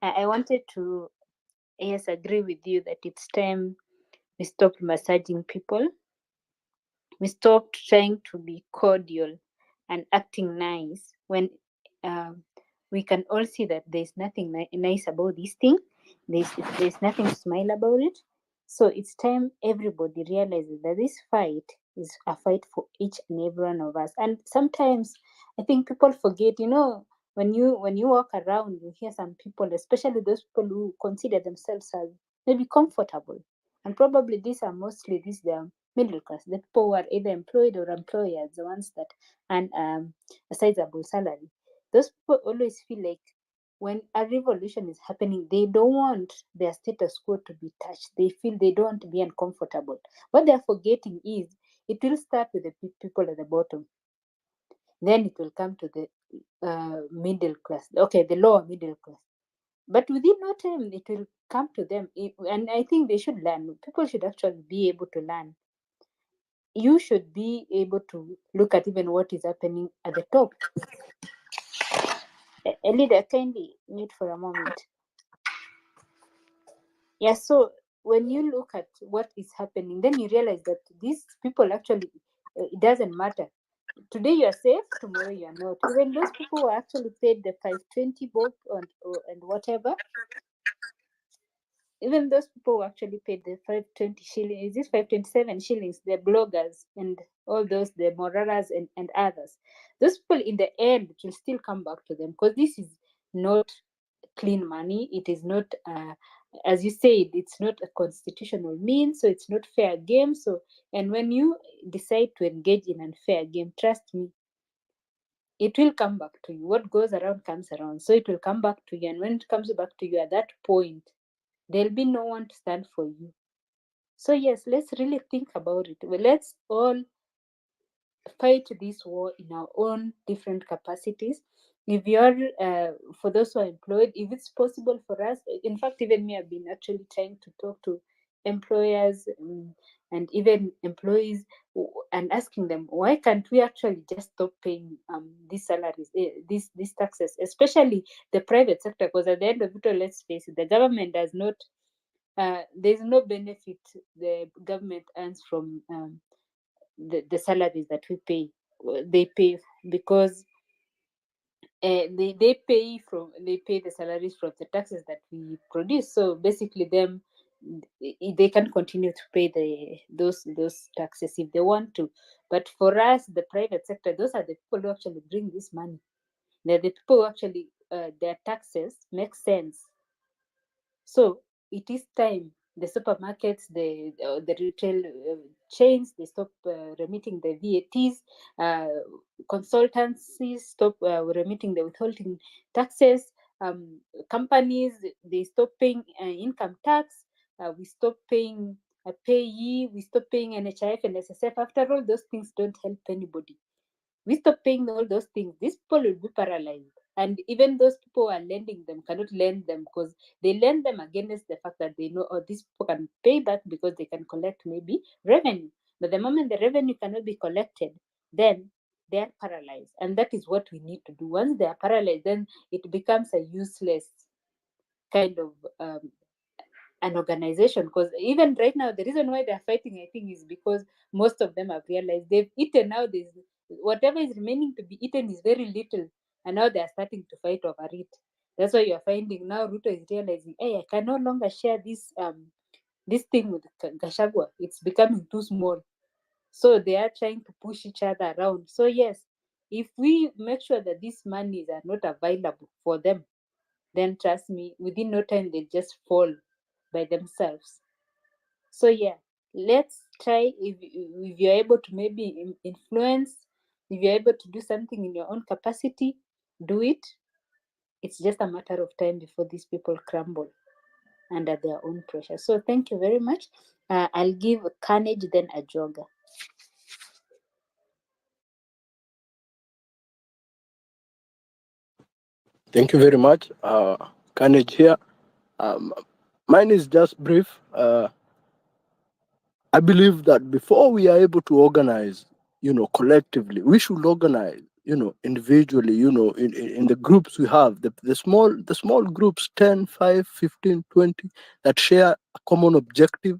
I wanted to, yes, agree with you that it's time we stopped massaging people. We stopped trying to be cordial and acting nice when we can all see that there's nothing nice about this thing. There's nothing to smile about it. So it's time everybody realizes that this fight is a fight for each and every one of us. And sometimes I think people forget, when you walk around, you hear some people, especially those people who consider themselves as maybe comfortable. And probably these are mostly the middle class, the people who are either employed or employers, the ones that earn a sizable salary. Those people always feel like when a revolution is happening, they don't want their status quo to be touched. They feel they don't want to be uncomfortable. What they're forgetting is it will start with the people at the bottom. Then it will come to the middle class, okay, the lower middle class. But within no time, it will come to them. And I think they should learn. People should actually be able to learn. You should be able to look at even what is happening at the top. A leader, kindly mute for a moment. Yeah, so when you look at what is happening, then you realize that these people actually, it doesn't matter. Today you are safe, tomorrow you are not. Even those people who actually paid the 520 bob and whatever, even those people who actually paid the 520 shillings, is this 527 shillings, the bloggers and all those, the Moraras and others, those people in the end it will still come back to them, because this is not clean money. It is not, as you said, it's not a constitutional means, so it's not fair game. So, and when you decide to engage in unfair game, trust me, it will come back to you. What goes around comes around. So it will come back to you. And when it comes back to you at that point, there'll be no one to stand for you. So yes, let's really think about it. Well, let's all fight this war in our own different capacities. If you're, for those who are employed, if it's possible for us, in fact, even me, I've been actually trying to talk to employers and even employees and asking them, why can't we actually just stop paying these salaries, these taxes, especially the private sector? Because at the end of it all, let's face it, the government does not, there's no benefit the government earns from the salaries that we pay. They pay because they pay the salaries from the taxes that we produce. So basically, they can continue to pay those taxes if they want to. But for us, the private sector, those are the people who actually bring this money. They're the people who actually their taxes make sense. So it is time the supermarkets, the retail chains, they stop remitting the VATs, consultancies stop remitting the withholding taxes, companies, they stop paying income tax, we stop paying payee, we stop paying NHIF and SSF. After all, those things don't help anybody. We stop paying all those things, these people will be paralyzed. And even those people who are lending them cannot lend them, because they lend them against the fact that they know, oh, these people can pay back because they can collect maybe revenue. But the moment the revenue cannot be collected, then they are paralyzed. And that is what we need to do. Once they are paralyzed, then it becomes a useless kind of an organization. Because even right now, the reason why they're fighting, I think, is because most of them have realized they've eaten. Now there's whatever is remaining to be eaten is very little, and now they're starting to fight over it. That's why you're finding now Ruto is realizing, hey, I can no longer share this thing with Gachagua. It's becoming too small. So they are trying to push each other around. So yes, if we make sure that these monies are not available for them, then trust me, within no time they just fall by themselves. So yeah, let's try, if you're able to maybe influence, if you're able to do something in your own capacity, do it. It's just a matter of time before these people crumble under their own pressure. So thank you very much. I'll give Carnage, then a jogger. Thank you very much. Carnage here. Mine is just brief. I believe that before we are able to organize, collectively, we should organize, individually, in the groups we have, the small groups, 10, 5, 15, 20, that share a common objective.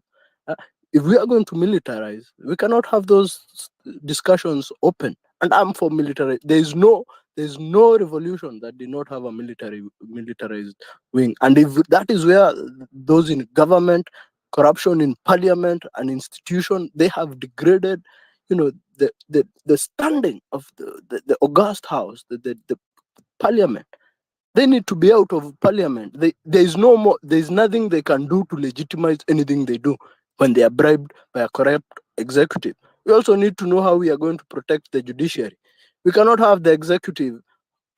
If we are going to militarize, we cannot have those discussions open. And I'm for military. There is no There's no revolution that did not have a militarized wing. And if that is where those in government, corruption in parliament and institution, they have degraded, the standing of the august house, the parliament. They need to be out of parliament. There's nothing they can do to legitimize anything they do when they are bribed by a corrupt executive. We also need to know how we are going to protect the judiciary. We cannot have the executive,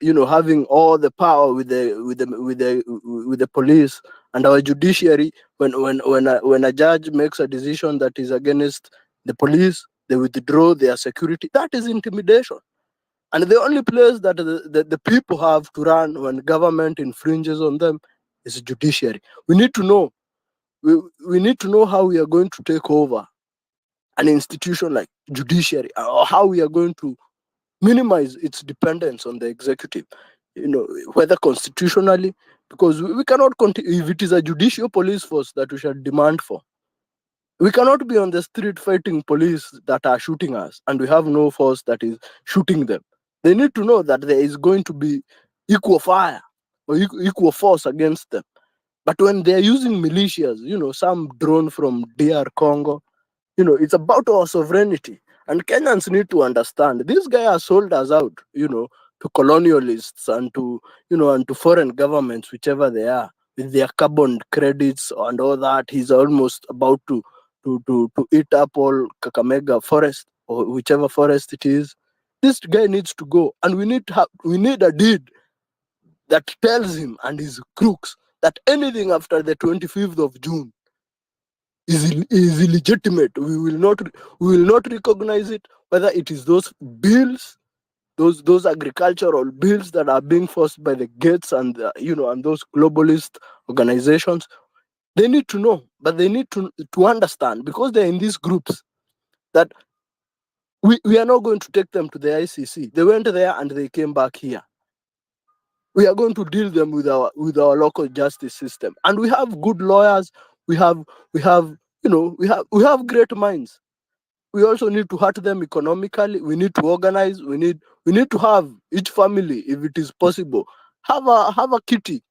having all the power with the police, and our judiciary, when a judge makes a decision that is against the police, they withdraw their security. That is intimidation. And the only place that the people have to run when government infringes on them is judiciary. We need to know. We need to know how we are going to take over an institution like judiciary, or how we are going to minimize its dependence on the executive, whether constitutionally, because we cannot continue. If it is a judicial police force that we shall demand for, we cannot be on the street fighting police that are shooting us, and we have no force that is shooting them. They need to know that there is going to be equal fire or equal force against them. But when they are using militias, some drawn from DR Congo, it's about our sovereignty. And Kenyans need to understand this guy has sold us out, to colonialists and to foreign governments, whichever they are, with their carbon credits and all that. He's almost about to eat up all Kakamega forest, or whichever forest it is. This guy needs to go, and we need a deed that tells him and his crooks that anything after the 25th of June is illegitimate. We will not recognize it, whether it is those bills, those agricultural bills that are being forced by the Gates and and those globalist organizations. They need to know, but they need to understand, because they're in these groups, that we are not going to take them to the ICC. They went there and they came back here. We are going to deal them with our local justice system, and we have good lawyers. We have great minds. We also need to hurt them economically. We need to organize. We need to have each family, if it is possible, have a kitty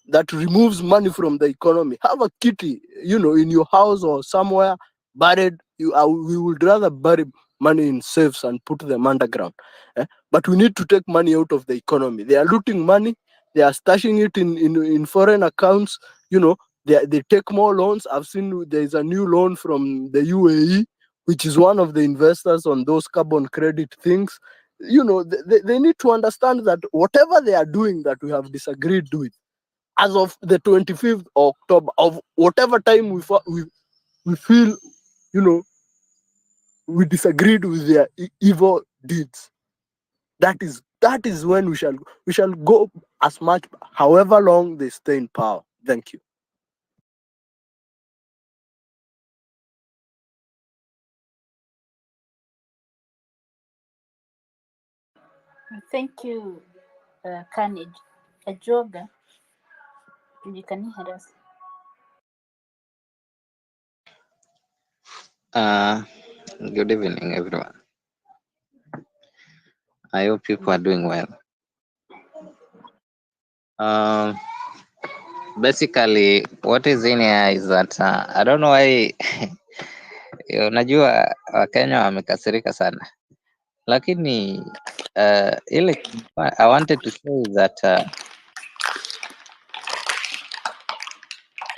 that removes money from the economy. Have a kitty, in your house or somewhere buried. We would rather bury money in safes and put them underground. But we need to take money out of the economy. They are looting money. They are stashing it in foreign accounts. They take more loans. I've seen there is a new loan from the UAE, which is one of the investors on those carbon credit things. They need to understand that whatever they are doing that we have disagreed with, as of the 25th of October, of whatever time we feel, we disagreed with their evil deeds, that is when we shall go as much, however long they stay in power. Thank you. Thank you, Carnage. Ajoga, you can hear us. Good evening, everyone. I hope people are doing well. Basically, what is in here is that I don't know why unajua Wakenya wamekasirika sana, lakini ile I wanted to say that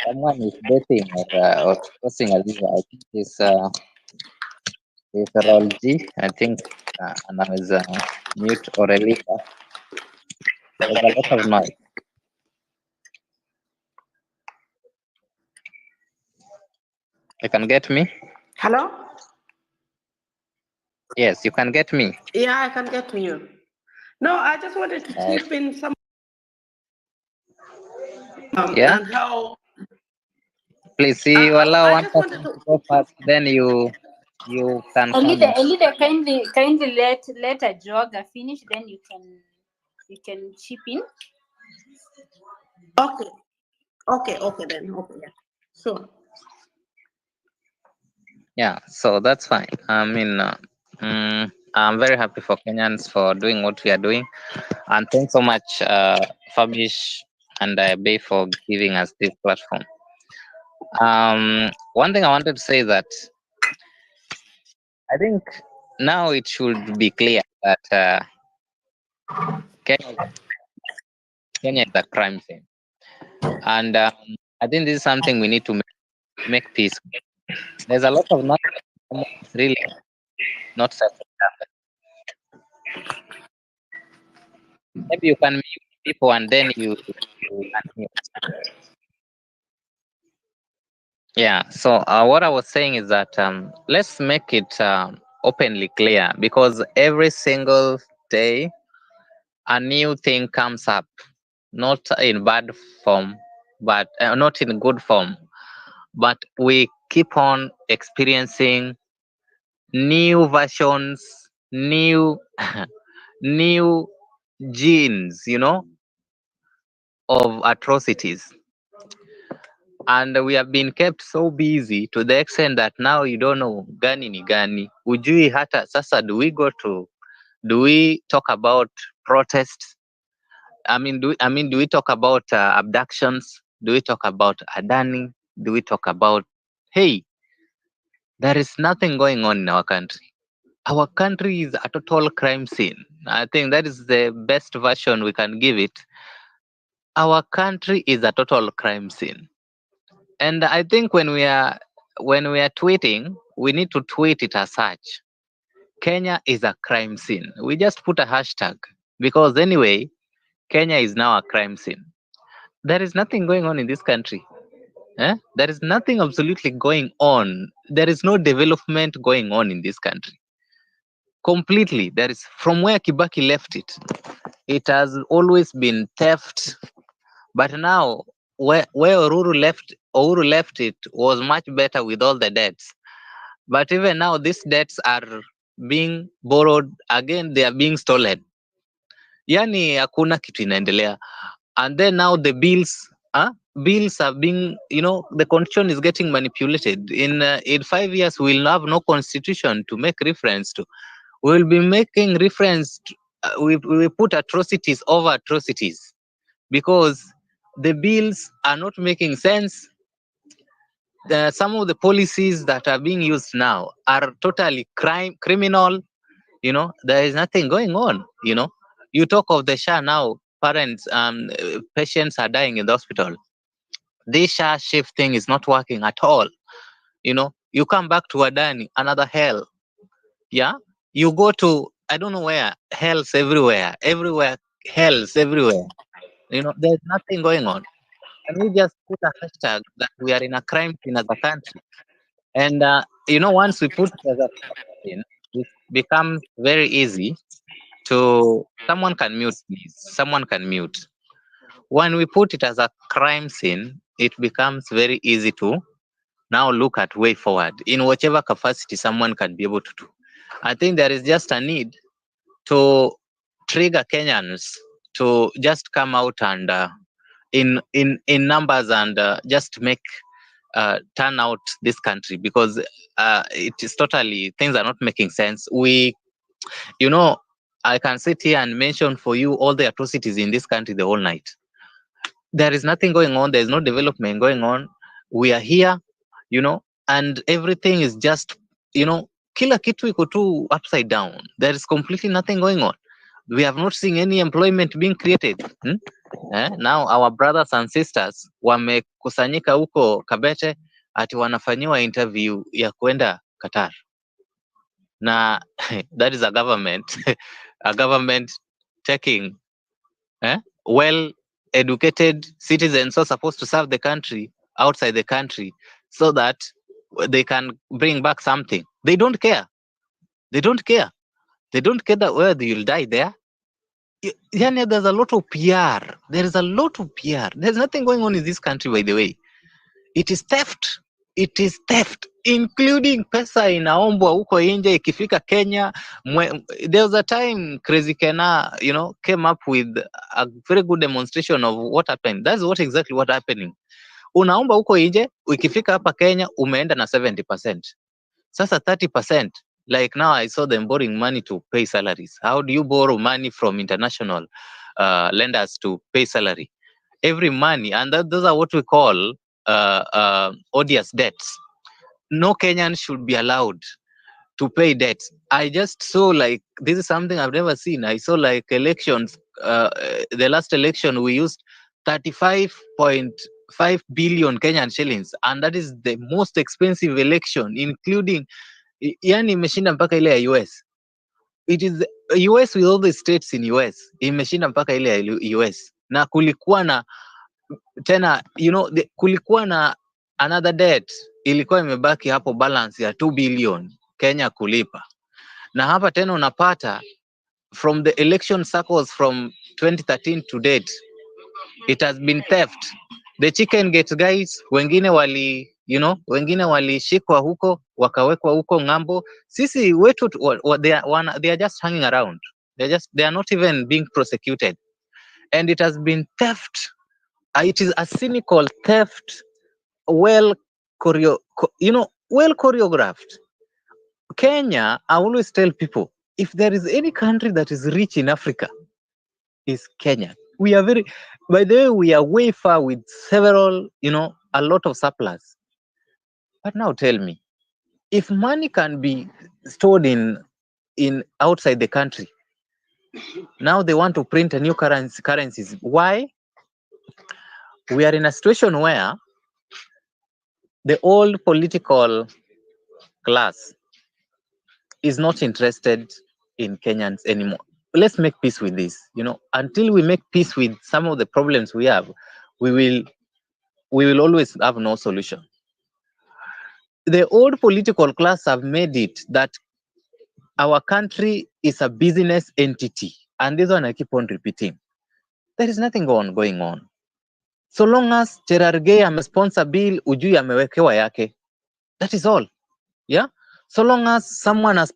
someone is dating or crossing a river. I think it's Rol G. I think anaweza mute or a river. There's a lot of noise. You can get me? Hello? Yes, you can get me. Yeah, I can get you. No, I just wanted to chip in some Yeah. and how. Please see, allow I one just person wanted to go first, then you can comment. Elida, kindly let Ajoga finish, then you can chip in. Okay then. Okay, yeah. Sure. Yeah, so that's fine. I mean, I'm very happy for Kenyans for doing what we are doing. And thanks so much, Fabish and Bay for giving us this platform. One thing I wanted to say is that I think now it should be clear that Kenya is a crime scene. And I think this is something we need to make peace. There's a lot of nonsense really not settled. Maybe you can mute people and then you unmute. Yeah. So what I was saying is that let's make it openly clear, because every single day a new thing comes up, not in bad form, but not in good form, but we keep on experiencing new versions, new new genes, of atrocities. And we have been kept so busy to the extent that now you don't know gani ni gani. Ujui hata sasa, do we talk about protests? Do we talk about abductions? Do we talk about Adani? Do we talk about, hey, there is nothing going on in our country. Our country is a total crime scene. I think that is the best version we can give it. Our country is a total crime scene. And I think when we are tweeting, we need to tweet it as such. Kenya is a crime scene. We just put a hashtag, because anyway, Kenya is now a crime scene. There is nothing going on in this country. There is nothing absolutely going on. There is no development going on in this country. Completely. There is, from where Kibaki left it, it has always been theft. But now, where Uhuru left it was much better with all the debts. But even now, these debts are being borrowed again. They are being stolen. Yani hakuna kitu inaendelea. And then now the bills are being, the constitution is getting manipulated. In 5 years, we will have no constitution to make reference to. We will be making reference to, we put atrocities over atrocities, because the bills are not making sense. Some of the policies that are being used now are totally criminal. There is nothing going on. You talk of the SHA now, patients are dying in the hospital. This SHA shift thing is not working at all. You come back to Adani, another hell. Yeah, you go to, I don't know where, hells everywhere, hells everywhere. There's nothing going on. And we just put a hashtag that we are in a crime scene as a country. And once we put it as a crime scene, it becomes very easy to, someone can mute, please. Someone can mute. When we put it as a crime scene, it becomes very easy to now look at way forward in whatever capacity someone can be able to do. I think there is just a need to trigger Kenyans to just come out and in numbers and just make turn out this country, because it is totally, things are not making sense. I can sit here and mention for you all the atrocities in this country the whole night. There is nothing going on. There is no development going on. We are here, and everything is just, kila kitu iko tu upside down. There is completely nothing going on. We have not seen any employment being created. Now our brothers and sisters wamekusanyika huko Kabete ati wanafanyiwa interview ya kwenda Qatar. Na that is a government taking well-educated citizens who are supposed to serve the country outside the country so that they can bring back something. They don't care. They don't care that whether you'll die there. Yani, there's a lot of PR. There is a lot of PR. There's nothing going on in this country, by the way. It is theft. It is theft, including pesa inaombwa huko nje ikifika Kenya. There was a time Crazy Kena, came up with a very good demonstration of what happened. That's exactly what happening. Unaomba huko nje, ikifika hapa Kenya umeenda na 70%. Sasa 30% Like now, I saw them borrowing money to pay salaries. How do you borrow money from international lenders to pay salary? Every money, and those are what we call odious debts. No Kenyan should be allowed to pay debts. I just saw like this is something I've never seen. I saw like elections. The last election we used 35.5 billion Kenyan shillings, and that is the most expensive election, including yani imeshinda mpaka ile ya US. It is US with all the states in US imeshinda mpaka ile ya US, na kulikuwa na tena kulikuwa na another debt ilikuwa imebaki hapo, balance ya 2 billion Kenya kulipa. Na hapa tena unapata from the election circles from 2013 to date, it has been theft. The chicken gate guys wengine wengine walishikwa huko wakawekwa huko ng'ambo. Sisi wetu they are just hanging around. They are not even being prosecuted, and it has been theft. It is a cynical theft, well choreographed. Kenya, I always tell people, if there is any country that is rich in Africa, is Kenya. We are by the way, we are way far with several, a lot of surplus. But now tell me, if money can be stored in outside the country, now they want to print a new currencies. Why? We are in a situation where the old political class is not interested in Kenyans anymore. Let's make peace with this. Until we make peace with some of the problems we have, we will always have no solution. The old political class have made it that our country is a business entity, and this one I keep on repeating. There is nothing going on. So long as Cherargei amesponsor bill, ujui amewekewa yake. That is all. Yeah. So long as someone has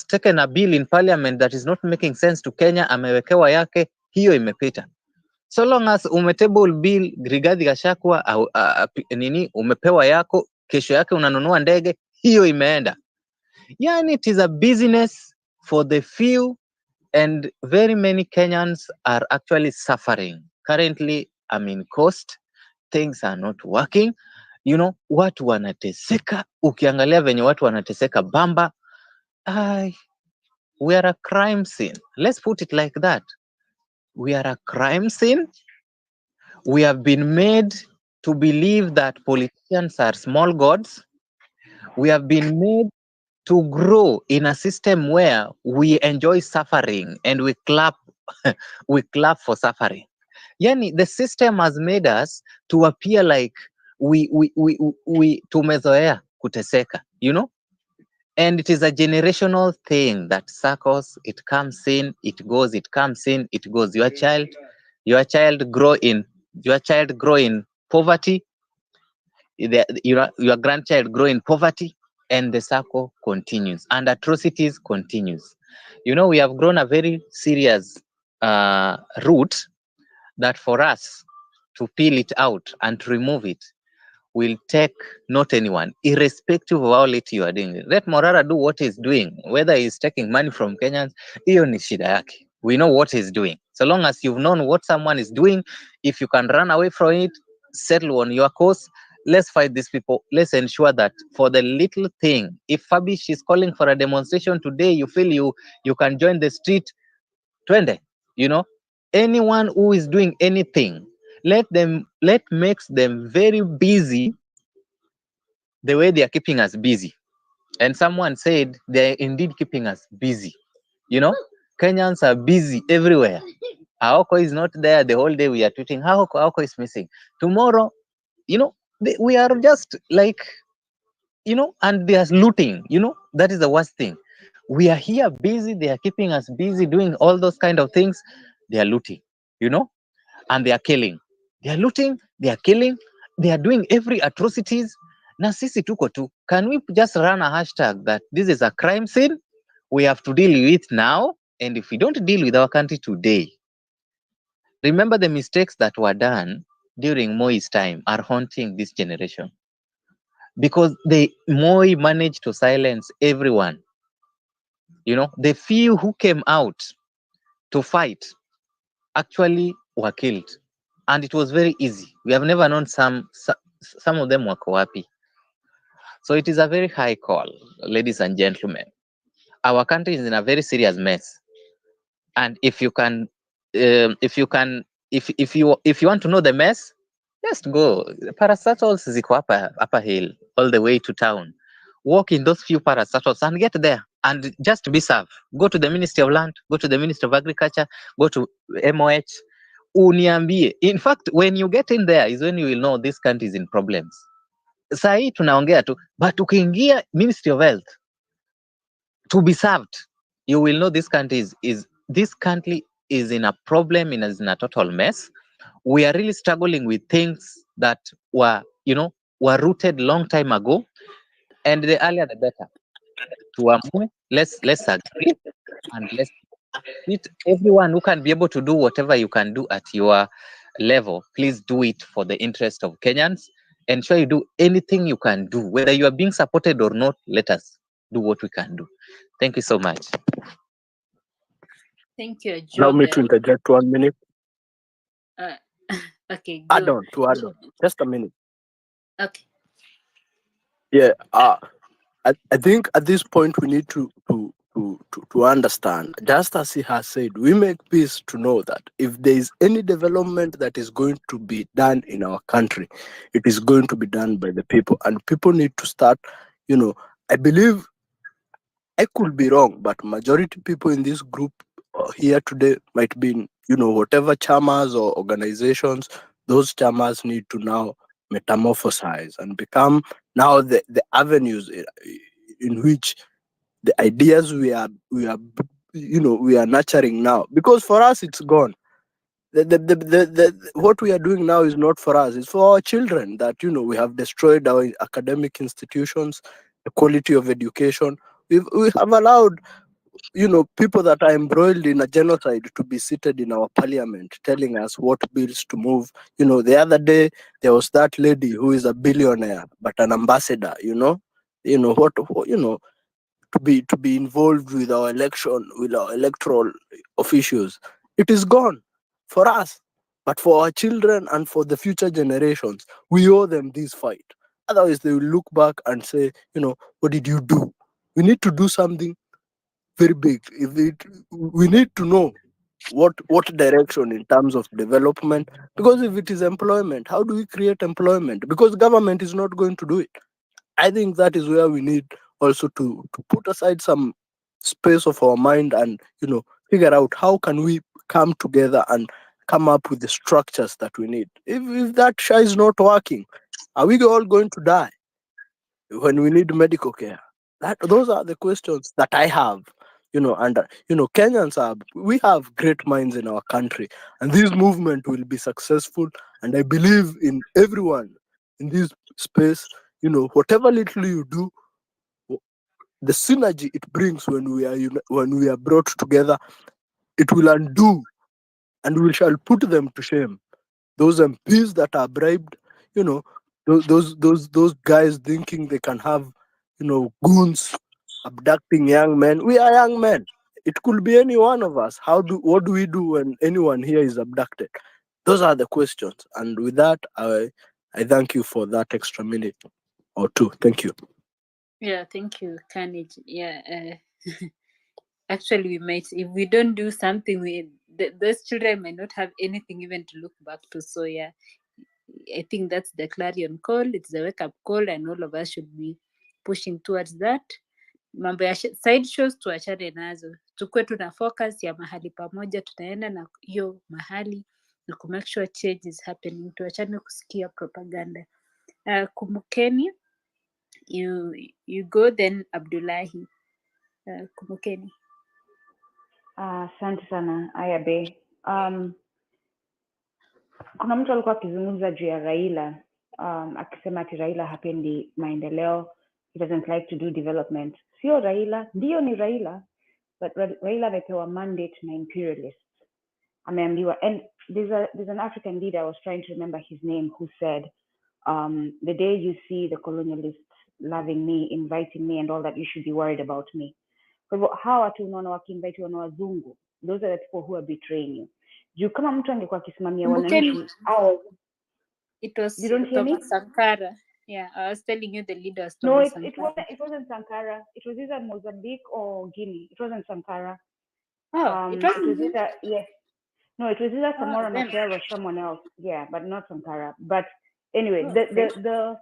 taken a bill in parliament that is not making sense to Kenya, amewekewa yake, hiyo imepita. So long as umetable bill Rigathi Gachagua umepewa yako, kesho yake unanunua ndege, hiyo imeenda. Yani it is a business for the few, and very many Kenyans are actually suffering. Currently, cost, things are not working. Watu wanateseka, ukiangalia venye watu wanateseka Bamba, we are a crime scene. Let's put it like that. We are a crime scene. We have been made to believe that politicians are small gods. We have been made to grow in a system where we enjoy suffering and we clap for suffering. Yani, the system has made us to appear like we tumezoea kuteseka, and it is a generational thing that circles. It comes in, it goes, it comes in, it goes. Your child grow in poverty, your grandchild grow in poverty, and the circle continues and atrocities continues. We have grown a very serious root that for us to peel it out and to remove it will take not anyone, irrespective of how late you are doing it. Let Morara do what he's doing, whether he's taking money from Kenyans, hiyo ni shida yake. We know what he's doing. So long as you've known what someone is doing, if you can run away from it, settle on your course. Let's fight these people. Let's ensure that for the little thing, if Fabish is calling for a demonstration today, you feel you can join the street, twende, anyone who is doing anything, let makes them very busy the way they are keeping us busy. And someone said they're indeed keeping us busy. Kenyans are busy everywhere. Aoko is not there the whole day. We are tweeting, Aoko is missing. Tomorrow, we are just like, and they are looting, that is the worst thing. We are here busy, they are keeping us busy doing all those kind of things. They are looting, and they are killing. They are looting, they are killing, they are doing every atrocities. Na sisi tuko tu. Can we just run a hashtag that this is a crime scene? We have to deal with it now. And if we don't deal with our country today, remember the mistakes that were done during Moi's time are haunting this generation. Because Moi managed to silence everyone. the few who came out to fight actually were killed, and it was very easy. We have never known some of them were wapi. So it is a very high call, ladies and gentlemen. Our country is in a very serious mess, and if you want to know the mess, just go. Paracetamols ziko upper hill all the way to town. Walk in those few paracetamols and get there, and just be served. Go to the Ministry of Land, go to the Ministry of Agriculture, go to MOH. Uniambie. In fact, when you get in there is when you will know this country is in problems. Sahi tunaongea tu, but ukiingia Ministry of Health to be served, you will know this country is in a problem, is in a total mess. We are really struggling with things that were rooted long time ago, and the earlier the better. Tuamue, let's agree, and let's treat everyone who can be able to do whatever you can do at your level. Please do it for the interest of Kenyans. Ensure you do anything you can do, whether you are being supported or not. Let us do what we can do. Thank you so much. Thank you, Allow me to Jordan. interject 1 minute. Okay, Add go. on. Just a minute. Okay. Yeah. I think at this point we need to understand, just as he has said, we make peace to know that if there is any development that is going to be done in our country, it is going to be done by the people, and people need to start. I believe, I could be wrong, but majority people in this group here today might be, whatever chamas or organizations, those chamas need to now metamorphosize and become now the avenues in which the ideas we are nurturing now. Because for us it's gone. What we are doing now is not for us, it's for our children. That we have destroyed our academic institutions, the quality of education. We have allowed people that are embroiled in a genocide to be seated in our parliament telling us what bills to move. The other day there was that lady who is a billionaire but an ambassador, to be involved with our electoral officials. It is gone for us, but for our children and for the future generations, we owe them this fight. Otherwise they will look back and say, what did you do? We need to do something very big. We need to know what direction in terms of development, because if it is employment, how do we create employment? Because government is not going to do it. I think that is where we need also to put aside some space of our mind and figure out how can we come together and come up with the structures that we need. If that SHA is not working, are we all going to die when we need medical care? Those are the questions that I have. Kenyans we have great minds in our country, and this movement will be successful. And I believe in everyone in this space. Whatever little you do, the synergy it brings when we are brought together, it will undo, and we shall put them to shame. Those MPs that are bribed, those guys thinking they can have, goons abducting young men. We are young men. It could be any one of us. What do we do when anyone here is abducted? Those are the questions. And with that, I thank you for that extra minute or two. Thank you. Yeah, thank you, Carnage. Yeah, actually, we might, if we don't do something, those children might not have anything even to look back to. So yeah, I think that's the clarion call. It's a wake up call, and all of us should be pushing towards that. Mambo ya side shows tuachane nazo, tukue tuna focus ya mahali pamoja, tunaenda na hiyo mahali na ku make sure change is happening. Tuachane kusikia propaganda. Kumbukeni, you go, then Abdullahi. Kumbukeni. Asante sana Ayabe. Kuna mtu alikuwa akizungumza juu ya Raila, akisema ati Raila hapendi maendeleo, he doesn't like to do development. Sio Raila, ndio ni Raila, but Raila amepewa mandate na imperialists. Ameambiwa, and there's an African leader, I was trying to remember his name, who said, the day you see the colonialists loving me, inviting me and all that, you should be worried about me. Kwa hivyo hawa watu unaona wakiinvitiwa na wazungu, those are the people who are betraying you. Juu kama mtu angekuwa akisimamia Kumbukeni, wananchi au it was you don't hear me? Thomas Sankara. Yeah, I was telling you the leader was No, Thomas it Sankara. wasn't Sankara. It was either Mozambique or Guinea. It wasn't Sankara. Oh, It it wasn't was him? either yes. No, it was either Oh, Samora then. Machel or someone else. Yeah, but not Sankara. But anyway, Oh, okay.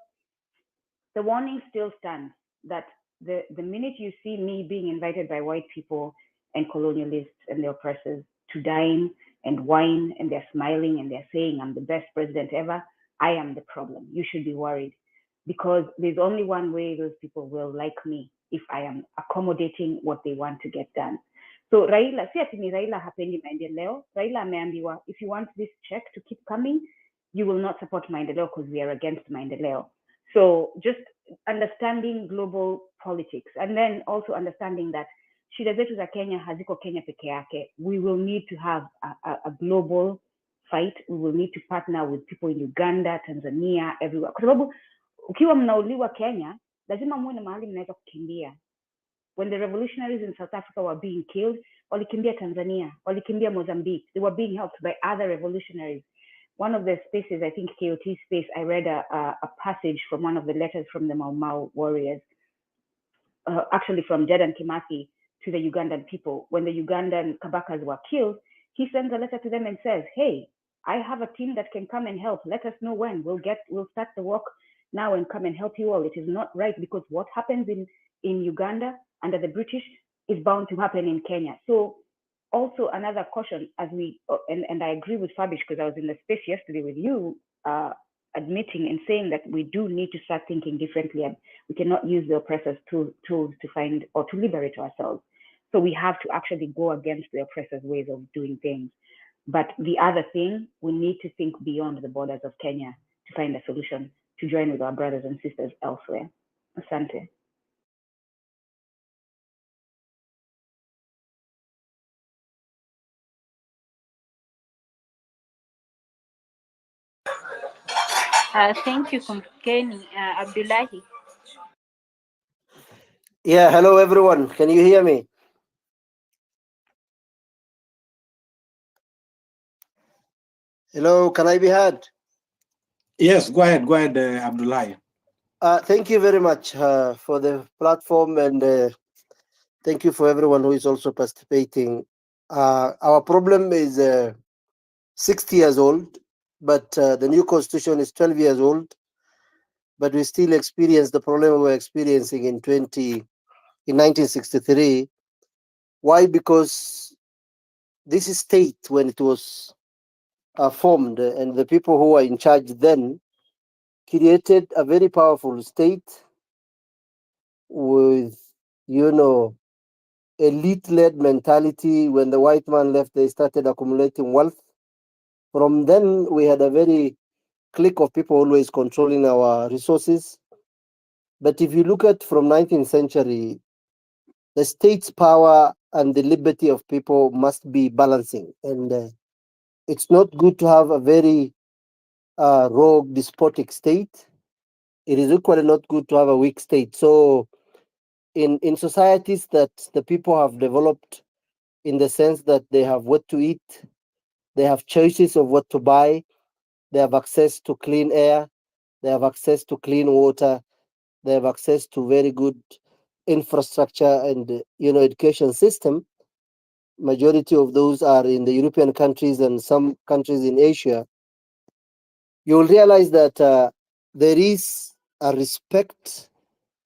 the warning still stands that the minute you see me being invited by white people and colonialists and the oppressors to dine and wine, and they're smiling and they're saying I'm the best president ever, I am the problem. You should be worried, because there's only one way those people will like me, if I am accommodating what they want to get done. So Raila, si ati ni Raila hapendi maendeleo. Raila ameambiwa, if you want this check to keep coming, you will not support maendeleo because we are against maendeleo. So just understanding global politics, and then also understanding that shida zetu za Kenya haziko Kenya peke yake. We will need to have a global fight. We will need to partner with people in Uganda, Tanzania, everywhere. Kwa sababu ukiwa mnauliwa Kenya, lazima muwe na mahali mnaweza kukimbia. When the revolutionaries in South Africa were being killed, walikimbia Tanzania, walikimbia Mozambique. They were being helped by other revolutionaries. One of the spaces, I think KOT space, I read a passage from one of the letters from the Mau Mau warriors, actually from Dedan Kimathi to the Ugandan people. When the Ugandan Kabakas were killed, he sends a letter to them and says, hey, I have a team that can come and help. Let us know when. We'll start the work now and come and help you all. It is not right, because what happens in Uganda under the British is bound to happen in Kenya. So also another caution, as we, and I agree with Fabish, because I was in the space yesterday with you, admitting and saying that we do need to start thinking differently, and we cannot use the oppressors tools to find or to liberate ourselves. So we have to actually go against the oppressors' ways of doing things. But the other thing, we need to think beyond the borders of Kenya to find a solution, to join with our brothers and sisters elsewhere. Asante. Thank you, Kumbukeni, Abdullahi. Yeah, hello everyone. Can you hear me? Hello, can I be heard? Yes, go ahead, Abdullahi. Thank you very much for the platform, and thank you for everyone who is also participating. Our problem is 60 years old, but the new constitution is 12 years old, but we still experience the problem we were experiencing in 1963. Why? Because this state, when it was formed, and the people who were in charge then created a very powerful state with, elite-led mentality. When the white man left, they started accumulating wealth. From then, we had a very clique of people always controlling our resources. But if you look at from 19th century, the state's power and the liberty of people must be balancing. And it's not good to have a very rogue, despotic state. It is equally not good to have a weak state. So in societies that the people have developed in the sense that they have what to eat, they have choices of what to buy, they have access to clean air, they have access to clean water, they have access to very good infrastructure and education system. Majority of those are in the European countries and some countries in Asia. You will realize that there is a respect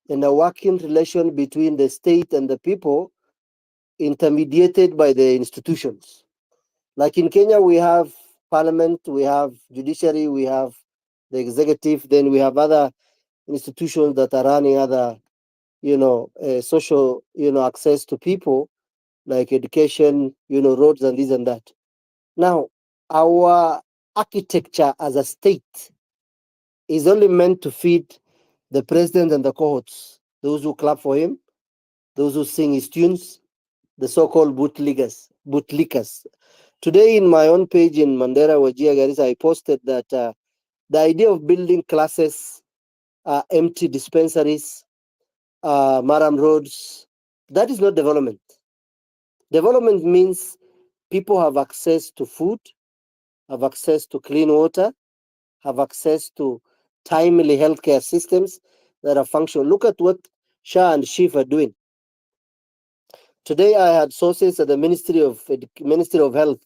and a working relation between the state and the people, intermediated by the institutions. Like in Kenya, we have parliament, we have judiciary, we have the executive, then we have other institutions that are running other, social, access to people, like education, roads and this and that. Now, our architecture as a state is only meant to feed the president and the cohorts, those who clap for him, those who sing his tunes, the so-called bootlickers. Today, in my own page in Mandera, Wajir Garissa, I posted that the idea of building classes, empty dispensaries, maram roads, That is not development. Development means people have access to food, have access to clean water, have access to timely healthcare systems that are functional. Look at what Shah and Schiff are doing. Today, I had sources at the Ministry of Health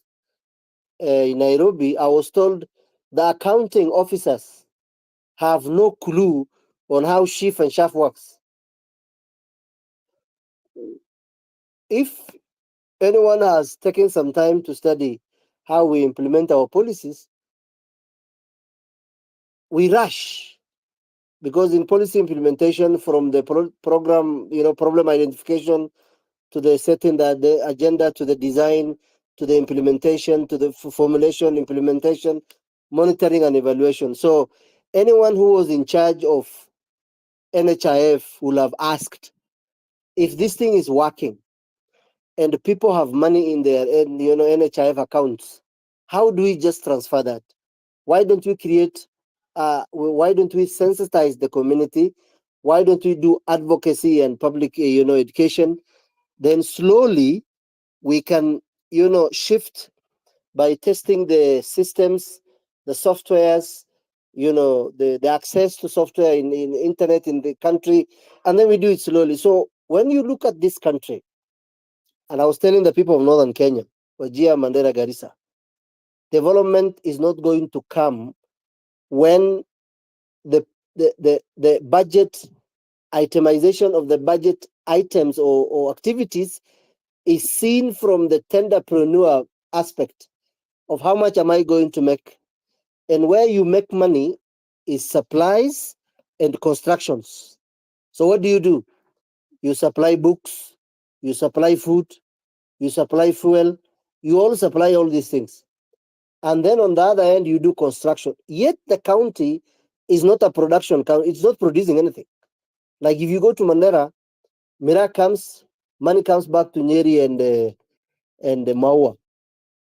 in Nairobi. I was told the accounting officers have no clue on how Schiff and Shaf works. If anyone has taken some time to study how we implement our policies, we rush, because in policy implementation, from the program, problem identification, to the setting the agenda, to the design, to the implementation, to the formulation, implementation, monitoring and evaluation. So anyone who was in charge of NHIF will have asked, if this thing is working and people have money in their NHIF accounts, how do we just transfer that? Why don't we create, why don't we sensitize the community? Why don't we do advocacy and public education? Then slowly we can shift by testing the systems, the softwares, the access to software in internet in the country, and then we do it slowly. So when you look at this country, and I was telling the people of northern Kenya, Wajir, Mandera, Garissa, development is not going to come when the budget itemization of the budget items or activities is seen from the tenderpreneur aspect of how much am I going to make. And where you make money is supplies and constructions. So what do? You supply books, you supply food, you supply fuel, you all supply all these things. And then on the other end, you do construction. Yet the county is not a production county. It's not producing anything. Like if you go to Mandera, Mira comes, money comes back to Nyeri and Maua.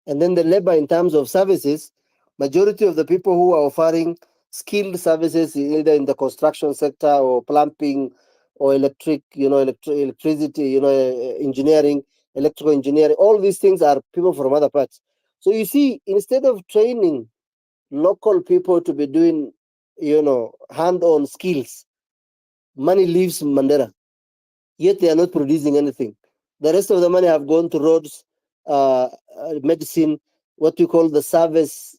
And then the labor in terms of services, majority of the people who are offering skilled services either in the construction sector or plumbing or electricity, engineering, electrical engineering, all these things are people from other parts. So you see, instead of training local people to be doing, hand-on skills, money leaves Mandera, yet they are not producing anything. The rest of the money have gone to roads, medicine, what you call the service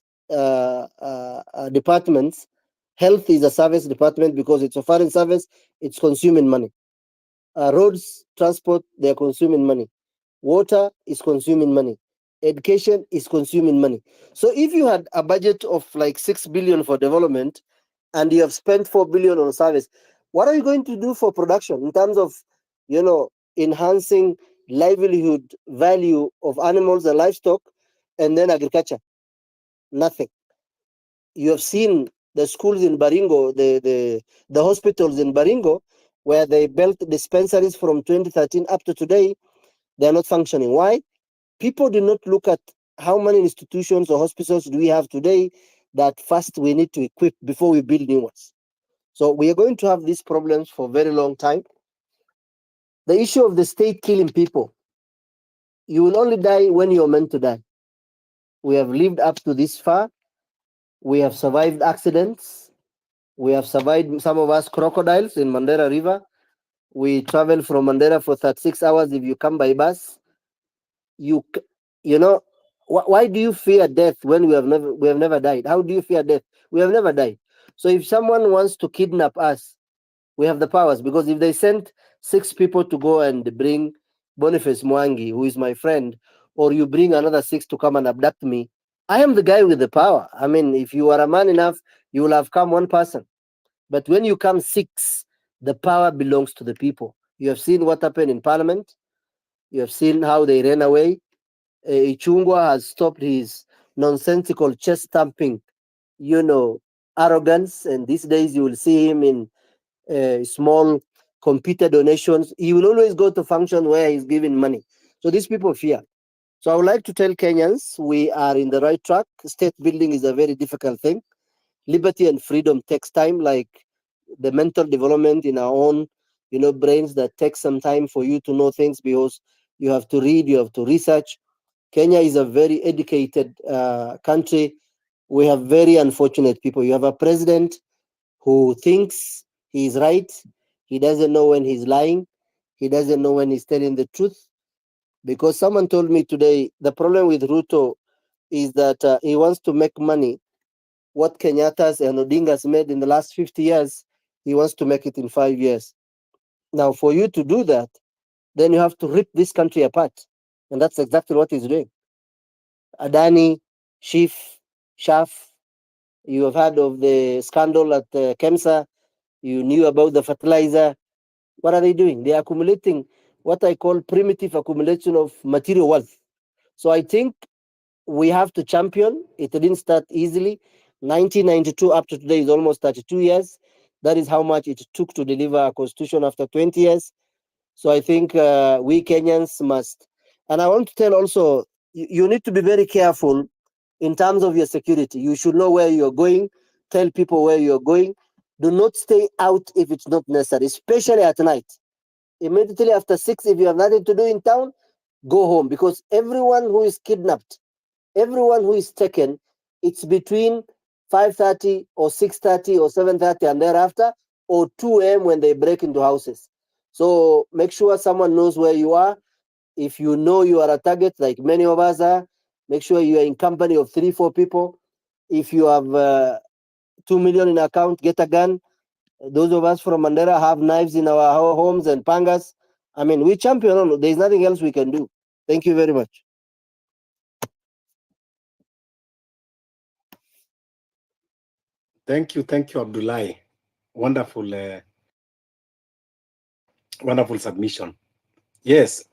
departments. Health is a service department because it's a foreign service, it's consuming money. Roads, transport, they're consuming money. Water is consuming money. Education is consuming money. So if you had a budget of like 6 billion for development and you have spent 4 billion on service, what are you going to do for production in terms of, enhancing livelihood value of animals and livestock and then agriculture? Nothing. You have seen the schools in Baringo, the hospitals in Baringo, where they built dispensaries from 2013 up to today, they're not functioning. Why? People do not look at how many institutions or hospitals do we have today that first we need to equip before we build new ones. So we are going to have these problems for a very long time. The issue of the state killing people, you will only die when you're meant to die. We have lived up to this far. We have survived accidents. We have survived, some of us, crocodiles in Mandera River. We travel from Mandera for 36 hours if you come by bus. Why do you fear death when we have never died? How do you fear death? We have never died. So if someone wants to kidnap us, we have the powers, because if they sent 6 people to go and bring Boniface Mwangi, who is my friend, or you bring another 6 to come and abduct me, I am the guy with the power. I mean, if you are a man enough, you will have come 1 person. But when you come 6, the power belongs to the people. You have seen what happened in Parliament. You have seen how they ran away. Ichungwa has stopped his nonsensical chest stamping, arrogance. And these days you will see him in small computer donations. He will always go to function where he's giving money. So these people fear. So I would like to tell Kenyans we are in the right track. State building is a very difficult thing. Liberty and freedom takes time, like the mental development in our own brains that take some time for you to know things, because you have to read, you have to research. Kenya is a very educated country. We have very unfortunate people. You have a president who thinks he's right. He doesn't know when he's lying. He doesn't know when he's telling the truth. Because someone told me today, the problem with Ruto is that he wants to make money. What Kenyatta's and Odinga's made in the last 50 years, he wants to make it in 5 years. Now, for you to do that, then you have to rip this country apart. And that's exactly what he's doing. Adani, Shaf, you have heard of the scandal at Kemsa. You knew about the fertilizer. What are they doing? They are accumulating what I call primitive accumulation of material wealth. So I think we have to champion. It didn't start easily. 1992 up to today is almost 32 years. That is how much it took to deliver a constitution after 20 years. So I think we Kenyans must. And I want to tell also, you need to be very careful in terms of your security. You should know where you're going. Tell people where you're going. Do not stay out if it's not necessary, especially at night. Immediately after 6, if you have nothing to do in town, go home, because everyone who is kidnapped, everyone who is taken, it's between 5:30 or 6:30 or 7:30 and thereafter, or 2 a.m. when they break into houses. So make sure someone knows where you are. If you know you are a target, like many of us are, make sure you are in company of 3-4 people. If you have 2 million in account, get a gun. Those of us from Mandera have knives in our homes and pangas. I mean, we champion. There's nothing else we can do. Thank you very much. Thank you, Abdullahi. Wonderful, wonderful submission. Yes,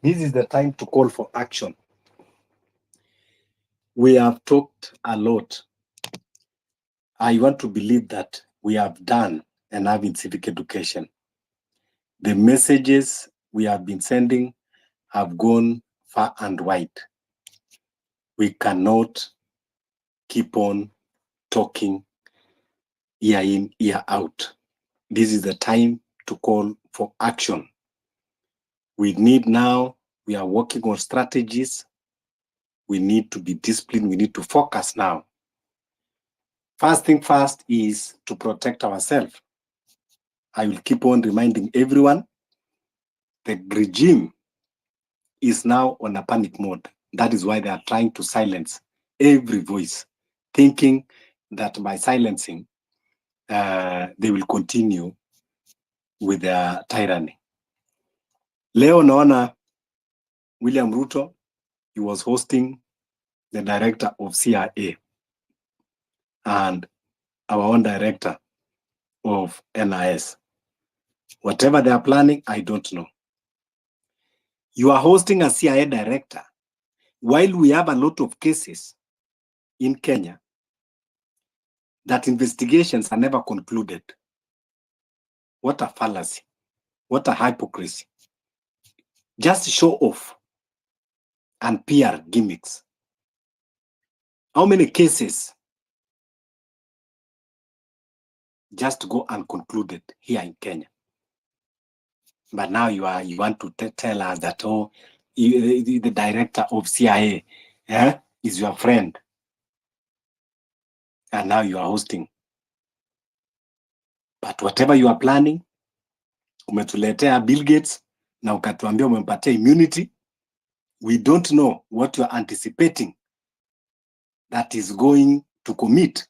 this is the time to call for action. We have talked a lot. I want to believe that we have done enough in civic education. The messages we have been sending have gone far and wide. We cannot keep on talking year in, year out. This is the time to call for action. We need now, we are working on strategies. We need to be disciplined. We need to focus now. First thing first is to protect ourselves. I will keep on reminding everyone, the regime is now on a panic mode. That is why they are trying to silence every voice, thinking that by silencing, they will continue with their tyranny. Leo naona William Ruto, he was hosting the director of CIA and our own director of NIS. Whatever they are planning, I don't know. You are hosting a CIA director while we have a lot of cases in Kenya that investigations are never concluded. What a fallacy. What a hypocrisy. Just show off and PR gimmicks. How many cases just go unconcluded here in Kenya? But now you want to tell us that, oh, the director of CIA is your friend. And now you are hosting. But whatever you are planning, umetuletea Bill Gates na ukatuambia umempatia immunity. We don't know what you are anticipating that is going to commit.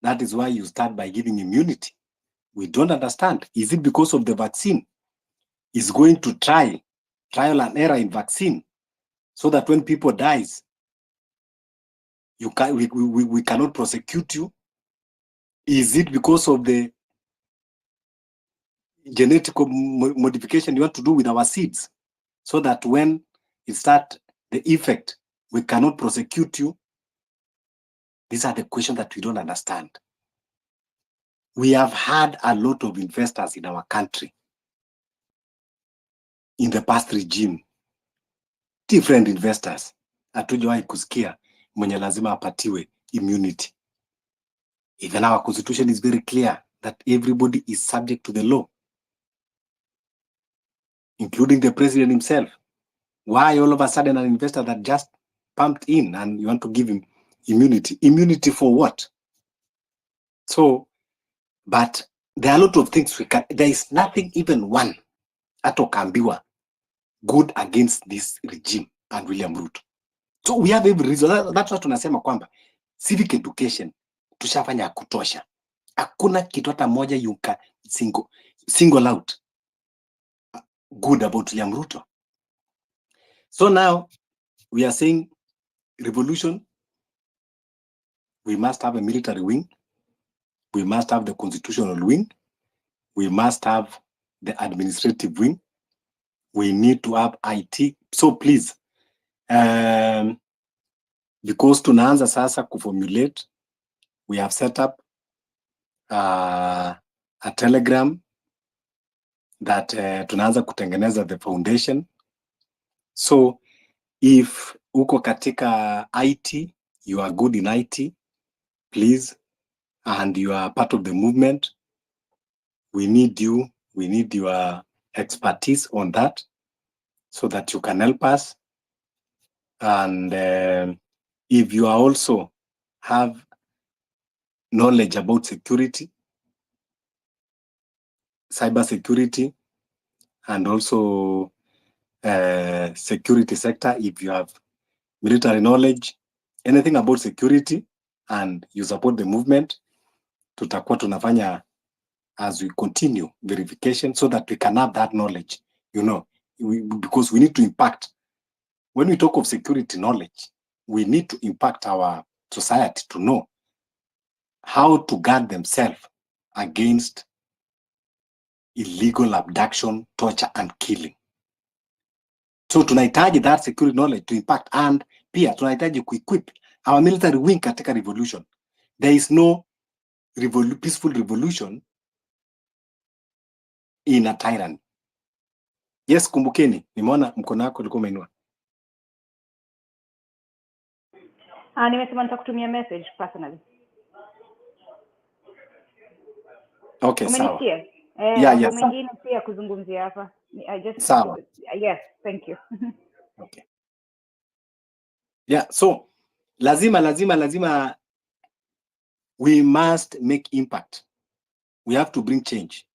That is why you start by giving immunity. We don't understand. Is it because of the vaccine? Is going to trial and error in vaccine, so that when people dies, we cannot prosecute you? Is it because of the genetic modification you want to do with our seeds, so that when it starts the effect, we cannot prosecute you? These are the questions that we don't understand. We have had a lot of investors in our country in the past regime, different investors. Hatujawahi kusikia mwenye lazima apatiwe immunity. Even our constitution is very clear that everybody is subject to the law. including the president himself. Why all of a sudden an investor that just pumped in and you want to give him immunity? Immunity for what? So, but there are a lot of things there is nothing, even one, atokambiwa good against this regime and William Ruto. So we have every reason. That's what tunasema kwamba civic education tushafanya kutosha. Hakuna kitu hata moja you can single out good about William Ruto. So now we are saying revolution, we must have a military wing, we must have the constitutional wing, we must have the administrative wing, we need to have IT. So please, because tunaanza sasa kuformulate, we have set up a telegram that tunaanza kutengeneza the foundation. So if uko katika IT, you are good in IT, please, and you are part of the movement, we need you, we need your expertise on that so that you can help us. And if you are also have knowledge about security, cyber security, and also security sector, if you have military knowledge, anything about security, and you support the movement, tutakuwa tunafanya as we continue verification so that we can have that knowledge, you know, because we need to impact. When we talk of security knowledge, we need to impact our society to know how to guard themselves against illegal abduction, torture, and killing. So tunahitaji that security knowledge to impact, and pia tunahitaji equip our military wing katika revolution. There is no peaceful revolution in a tyranny. Yes, kumbukeni, nimeona mkono wako ulikuwa umeinua. Nimesema nitakutumia message personally. Okay, sawa. Umenisikia? Yeah, mengine pia kuzungumzia hapa. I just sawa. Yes, thank you. Okay. Yeah, so lazima we must make impact. We have to bring change.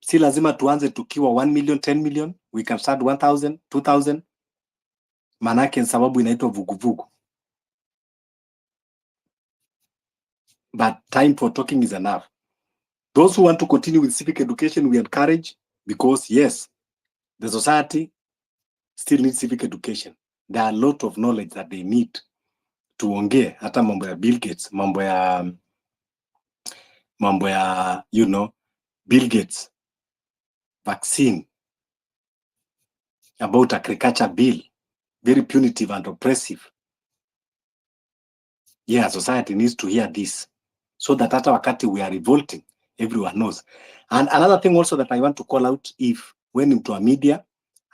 Si lazima tuanze tukiwa 1 million, 10 million. We can start 1,000, 2,000. Manake sababu inaitwa vuguvugu. But time for talking is enough. Those who want to continue with civic education, we encourage, because yes, the society still needs civic education. There are a lot of knowledge that they need to ongea, hata mambo ya Bill Gates, mambo ya you know, Bill Gates, vaccine, about agriculture bill, very punitive and oppressive. Yeah, society needs to hear this so that hata wakati we are revolting, everyone knows. And another thing also that I want to call out, if when into a media,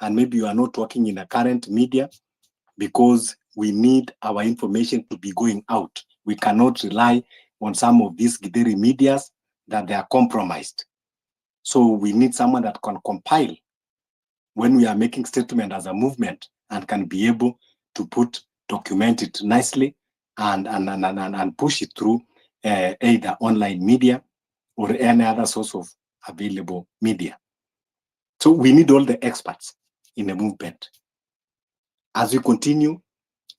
and maybe you are not working in a current media, because we need our information to be going out. We cannot rely on some of these Githeri medias that they are compromised. So we need someone that can compile when we are making statement as a movement and can be able to document it nicely and push it through either online media or any other source of available media. So we need all the experts in the movement. As we continue,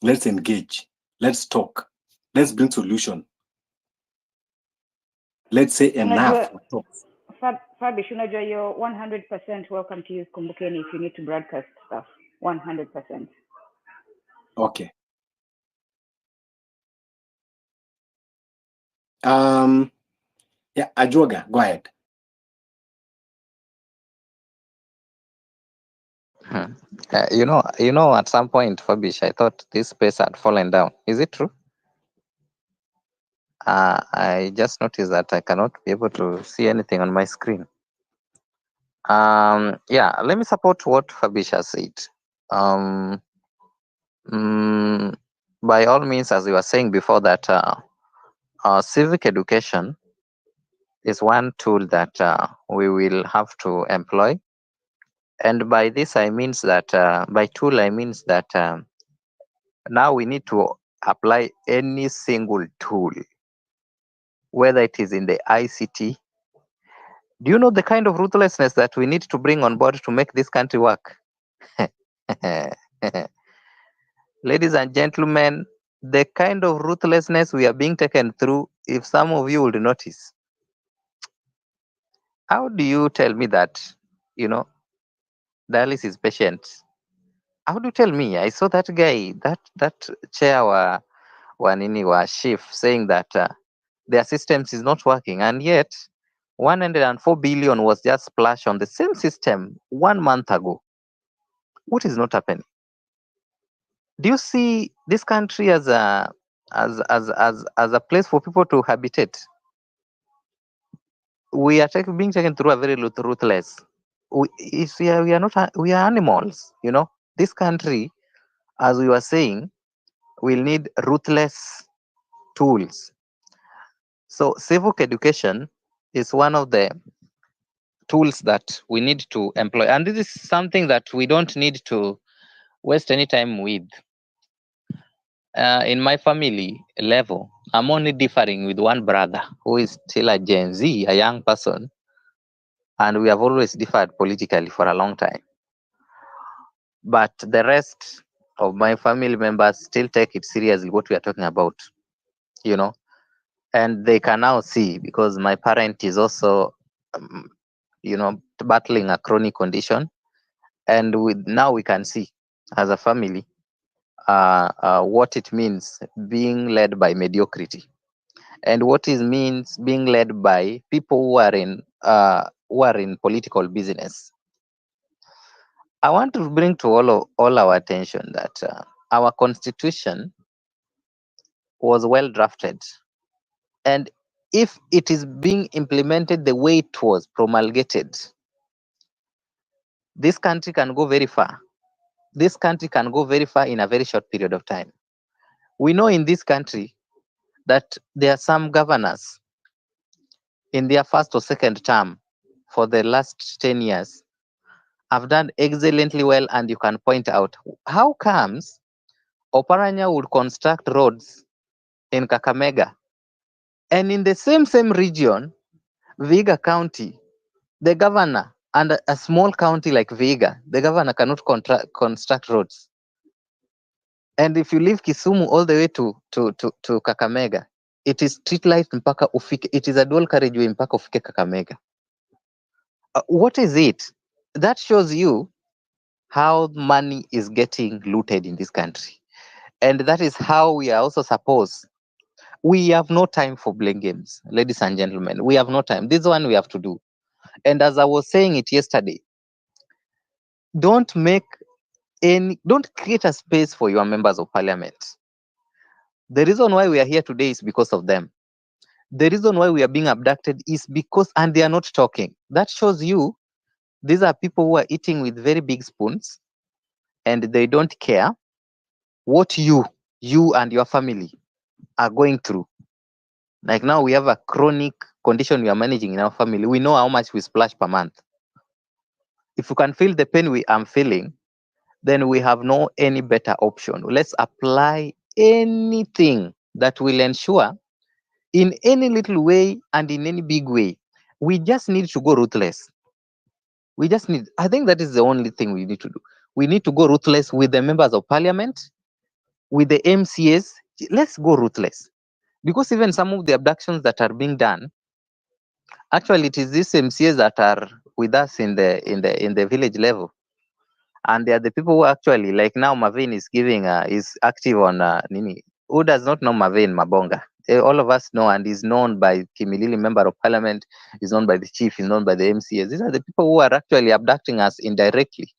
let's engage, let's talk, let's bring solution. Let's say enough. Fabish, unajua, you're 100% welcome to use Kumbukeni if you need to broadcast stuff. 100%. Okay. Yeah, Ajuaga, go ahead. You know, at some point, Fabish, I thought this space had fallen down. Is it true? I just noticed that I cannot be able to see anything on my screen. Yeah, let me support what Fabish has said. By all means, as you were saying before, that civic education is one tool that we will have to employ And by this I means that by tool I means that now we need to apply any single tool, whether it is in the ICT. Do you know the kind of ruthlessness that we need to bring on board to make this country work? Ladies and gentlemen, the kind of ruthlessness we are being taken through, if some of you would notice, how do you tell me that, dialysis patients? How do you tell me? I saw that guy, that chair wa chief saying that their systems is not working, and yet 104 billion was just splashed on the same system 1 month ago. What is not happening? Do you see this country as a place for people to habitate? We are being taken through a very ruthless. We are animals. This country, as we were saying, will need ruthless tools. So civic education is one of the tools that we need to employ, and this is something that we don't need to waste any time with. In my family level, I'm only differing with one brother who is still a Gen Z, a young person, and we have always differed politically for a long time. But the rest of my family members still take it seriously what we are talking about, and they can now see, because my parent is also, battling a chronic condition, and now we can see as a family what it means being led by mediocrity, and what it means being led by people who are in political business. I want to bring to all our attention that our constitution was well drafted, and if it is being implemented the way it was promulgated, this country can go very far. This country can go very far in a very short period of time. We know in this country that there are some governors in their first or second term for the last 10 years have done excellently well, and you can point out how comes Oparanya would construct roads in Kakamega, and in the same region, Vihiga County, the governor, and a small county like Vihiga, the governor cannot construct roads. And if you leave Kisumu all the way to Kakamega, it is street light mpaka ufike. It is a dual carriageway mpaka ufike Kakamega. What is it? That shows you how money is getting looted in this country. And that is how we are also supposed. We have no time for blame games, ladies and gentlemen. We have no time. This one we have to do. And as I was saying it yesterday, don't create a space for your members of parliament. The reason why we are here today is because of them. The reason why we are being abducted is because, and they are not talking. That shows you these are people who are eating with very big spoons, and they don't care what you and your family are going through. Like now we have a chronic condition we are managing in our family. We know how much we splash per month. If you can feel the pain I'm feeling, then we have no any better option. Let's apply anything that will ensure, in any little way and in any big way, we just need to go ruthless. I think that is the only thing we need to do. We need to go ruthless with the members of parliament, with the MCAs. Let's go ruthless. Because even some of the abductions that are being done, actually it is these MCAs that are with us in the village level. And they are the people who actually, like now Marvin is is active on Nini. Who does not know Marvin Mabonga? All of us know, and is known by Kimilili, member of parliament, is known by the chief, is known by the MCAs. These are the people who are actually abducting us indirectly.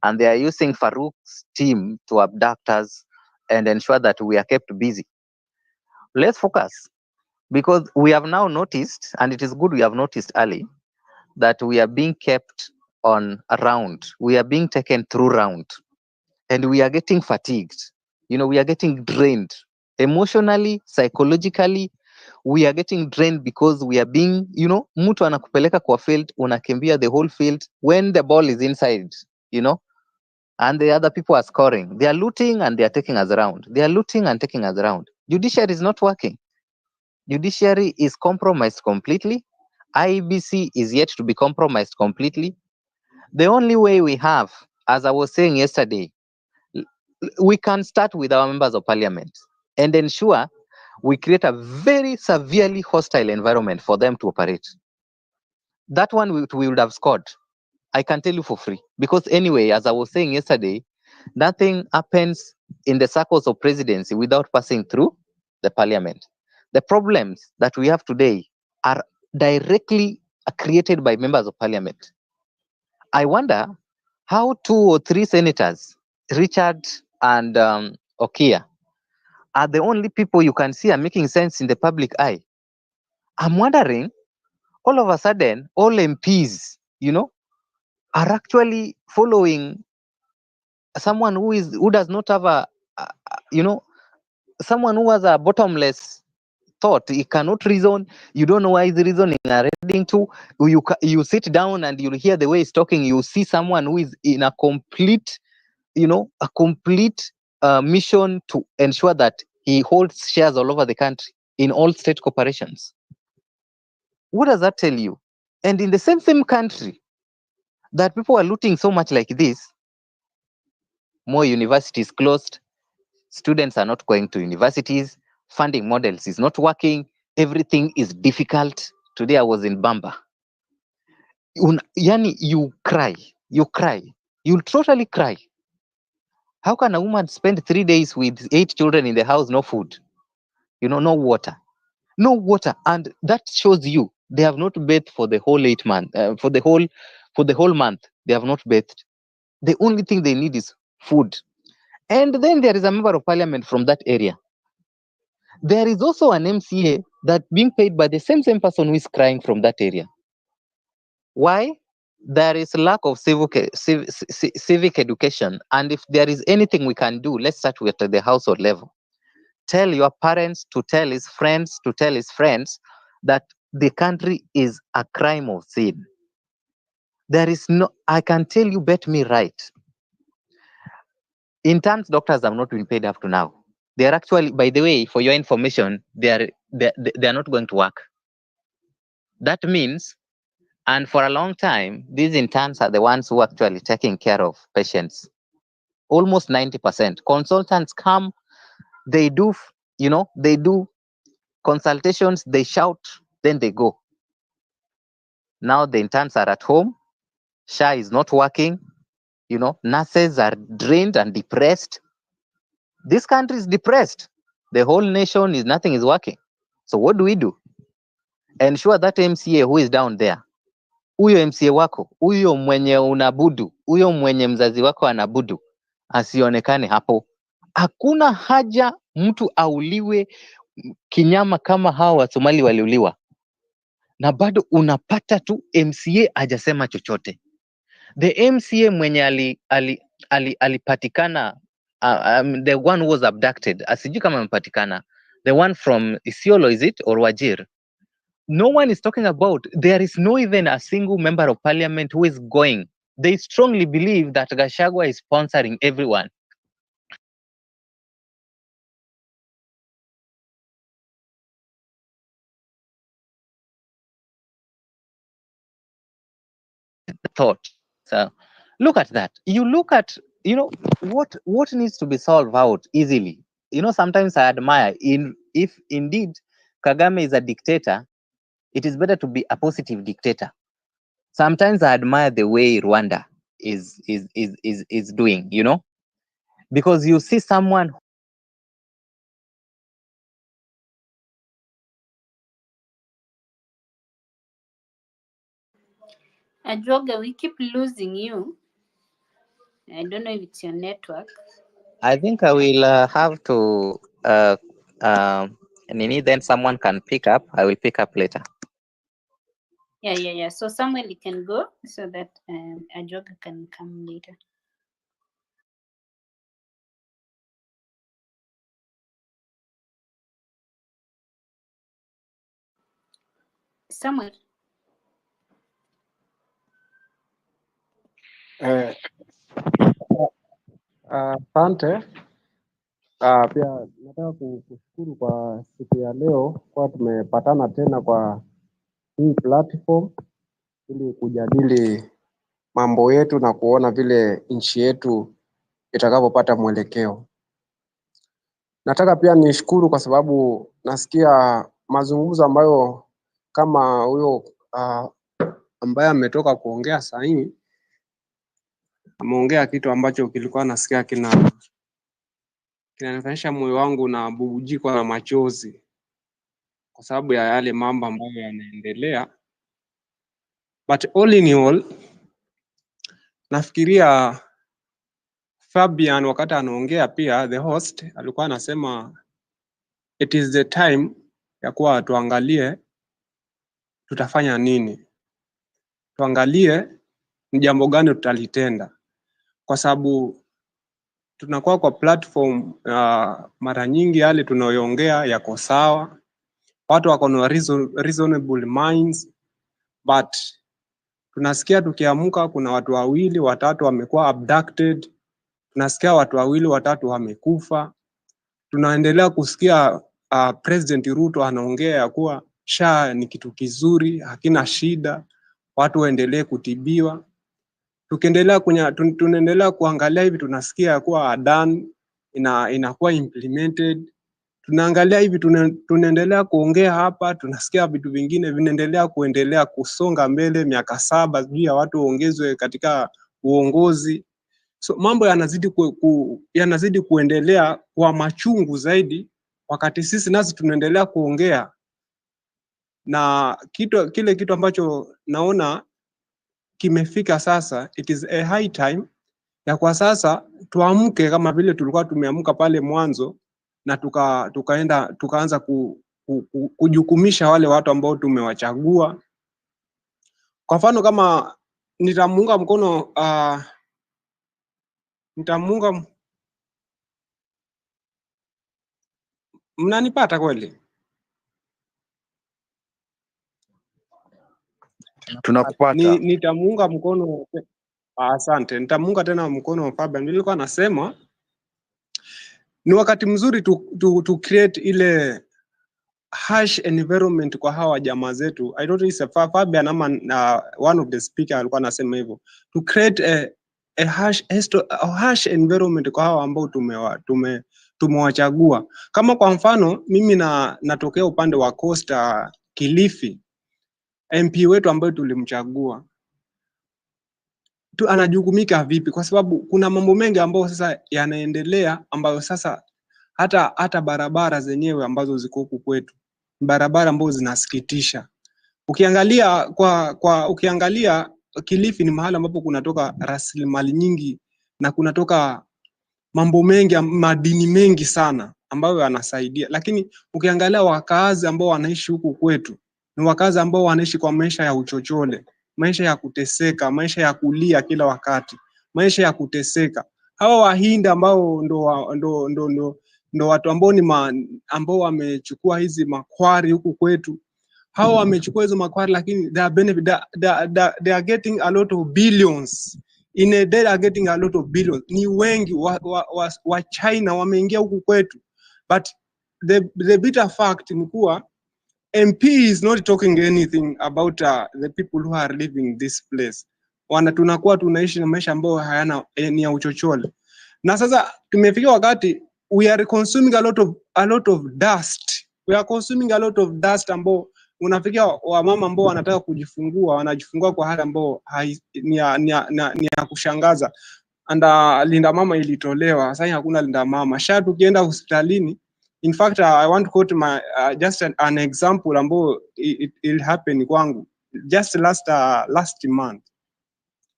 And they are using Farouk's team to abduct us and ensure that we are kept busy. Let's focus, because we have now noticed, and it is good we have noticed early, that we are being kept on a round. We are being taken through round, and we are getting fatigued. We are getting drained emotionally, psychologically. we are getting drained because we are being, mtu anakupeleka kwa field, unakimbia the whole field when the ball is inside, and the other people are scoring. They are looting and they are taking us around. They are looting and taking us around. Judiciary is not working. Judiciary is compromised completely. IEBC is yet to be compromised completely. The only way we have, as I was saying yesterday, we can start with our members of parliament and ensure we create a very severely hostile environment for them to operate. That one we would have scored. I can tell you for free. Because anyway, as I was saying yesterday, nothing happens in the circles of presidency without passing through the parliament. The problems that we have today are directly created by members of parliament. I wonder how 2 or 3 senators, Richard and Okia, are the only people you can see are making sense in the public eye. I'm wondering, all of a sudden, all MPs, are actually following someone who does not have someone who has a bottomless thought. He cannot reason. You don't know why he's reasoning and reading to. You sit down and you'll hear the way he's talking. You see someone who is in a complete, mission to ensure that he holds shares all over the country in all state corporations. What does that tell you? And in the same country that people are looting so much like this, more universities closed, students are not going to universities, funding models is not working, everything is difficult. Today I was in Bamba. Yani, you cry, you'll totally cry. How can a woman spend 3 days with 8 children in the house, no food, no water, and that shows you they have not bathed for the whole 8 months, for the whole month they have not bathed. The only thing they need is food. And then there is a member of parliament from that area. There is also an MCA that being paid by the same person who is crying from that area. Why? There is lack of civic education. And if there is anything we can do, let's start with the household level. Tell your parents to tell his friends that the country is a crime of sin. There is no, I can tell you, bet me right. Interns doctors have not been paid up to now. They are actually, by the way, for your information, they are not going to work. That means, and for a long time, these interns are the ones who are actually taking care of patients. Almost 90%. Consultants come, they do, they do consultations, they shout, then they go. Now the interns are at home, SHA is not working, nurses are drained and depressed. This country is depressed. The whole nation is, nothing is working. So what do we do? Ensure that MCA who is down there, huyo MCA wako, huyo mwenye unabudu, huyo mwenye mzazi wako anabudu, asionekane hapo. Hakuna haja mtu auliwe kinyama kama hawa Wasomali waliuliwa, na bado unapata tu MCA hajasema chochote. The MCA mwenye alipatikana, the one who was abducted, asijui kama amepatikana, the one from Isiolo, is it, or Wajir? No one is talking about. There is no even a single member of parliament who is going. They strongly believe that Gachagua is sponsoring everyone. Thought. So look at that. You look at, what needs to be solved out easily. Sometimes I admire, if indeed Kagame is a dictator, it is better to be a positive dictator. Sometimes I admire the way Rwanda is doing, because you see someone. Adwoga, we keep losing you. I don't know if it's your network. I think I will have to Nini, then someone can pick up. I will pick up later. Yeah. So Samuel, you can go so that Adwoga can come later. Samuel. Asante. Pia nataka kushukuru kwa siku ya leo kwa tumepatana tena kwa hii platform ili kujadili mambo yetu na kuona vile nchi yetu itakavyopata mwelekeo. Nataka pia nishukuru kwa sababu nasikia mazungumzo ambayo kama huyo ambaye ametoka kuongea saa hii ameongea kitu ambacho kilikuwa nasikia kinanifanyisha moyo wangu na bubujiko na machozi kwa sababu ya yale mambo ambayo yanaendelea. But all in all, nafikiria Fabian wakati anaongea pia the host alikuwa anasema it is the time ya kuwa tuangalie tutafanya nini. Tuangalie ni jambo gani tutalitenda. Kwa sababu tunakuwa kwa platform mara nyingi yale tunayoongea yako sawa. Watu wako na reasonable minds, but tunasikia tukiamka kuna watu wawili watatu wamekuwa abducted, tunasikia watu wawili watatu wamekufa. Tunaendelea kusikia President Ruto anaongea ya kuwa SHA ni kitu kizuri, hakina shida, watu waendelee kutibiwa. Tunaendelea kuangalia hivi tunasikia ya kuwa Adan inakuwa implemented. Tunaangalia hivi tunaendelea kuongea hapa tunasikia vitu vingine vinaendelea kusonga mbele miaka 7 juu ya watu waongezwe katika uongozi. So mambo yanazidi kuendelea kwa machungu zaidi wakati sisi nasi tunaendelea kuongea. Na kile kitu ambacho naona kimefika sasa, it is a high time ya kwa sasa tuamke kama vile tulikuwa tumeamka pale mwanzo na tukaanza kujukumisha wale watu ambao tumewachagua. Kwa mfano kama nitamuunga mkono mnanipata kweli? Tunakupata. Nitamuunga mkono. Asante. Nitamuunga tena mkono Fabian. Nilikuwa nasema ni wakati mzuri to create ile harsh environment kwa hawa jamaa zetu. I don't know if Fabian ama one of the speaker alikuwa anasema hivyo. To create a harsh environment kwa hawa ambao tumewachagua. Kama kwa mfano mimi natokea upande wa Coast Kilifi. MP wetu ambaye tulimchagua anajukumika vipi? Kwa sababu kuna mambo mengi ambayo sasa yanaendelea ambayo sasa hata barabara zenyewe ambazo ziko huku kwetu barabara ambazo zinasikitisha. Ukiangalia Kilifi ni mahali ambapo kunatoka rasilimali nyingi na kunatoka mambo mengi, madini mengi sana ambayo yanasaidia, lakini ukiangalia wakazi ambao wanaishi huku kwetu ni wakazi ambao wanaishi kwa maisha ya uchochole, maisha ya kuteseka, maisha ya kulia kila wakati, maisha ya kuteseka. Hawa Wahindi ambao ndo watu ambao wamechukua hizi makwari huku kwetu. Hawa wamechukua hizo makwari lakini they are getting a lot of billions. They are getting a lot of billions. Ni wengi wa China wameingia huku kwetu. But the bitter fact ni kuwa MP is not talking anything about the people who are living this place. Tunakuwa tunaishi na maisha ambayo hayana ni ya uchochole. Na sasa tumefika wakati we are consuming a lot of dust. We are consuming a lot of dust ambao unafikia wamama ambao wanataka kujifungua wanajifungua kwa hali ambao ni ya kushangaza. Linda mama ilitolewa, sasa hakuna linda mama. SHA tukienda hospitalini. In fact, I want to quote just an example ambao it happened kwangu just last month.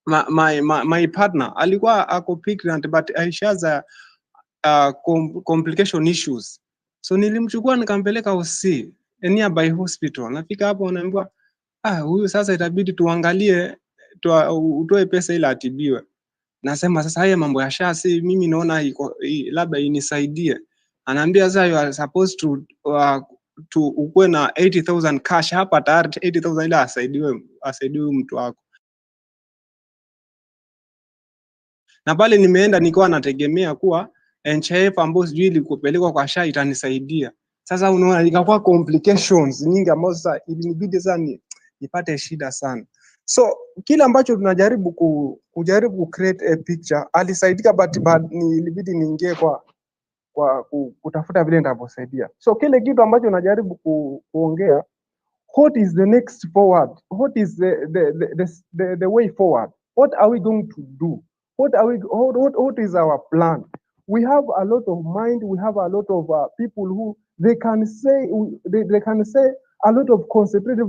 My partner alikuwa ako pregnant but she has complication issues. So nilimchukua nikampeleka hosi nearby hospital. Nafika hapo naambiwa huyu sasa itabidi tuangalie utoe pesa ili atibiwe. Nasema sasa haya mambo ya SHA si mimi naona labda inisaidie. Anaambia sasa you are supposed ukuwe na 80,000 cash hapa tayari 80,000 ile asaidiwe mtu wako. Na pale nimeenda nikiwa nategemea kuwa NHIF ambayo sijui ilikupelekwa kwa SHA itanisaidia. Sasa unaona ikakuwa complications nyingi ambazo sasa ilinibidi sasa nipate shida sana. So kile ambacho tunajaribu kujaribu create a picture, alisaidika but ilibidi niingie kwa kutafuta vile nitavyosaidia. So kile kitu ambacho najaribu kuongea, what is the next forward? What is the way forward? What are we going to do? What is our plan? We have a lot of mind. We have a lot of people who they can say a lot of concentrative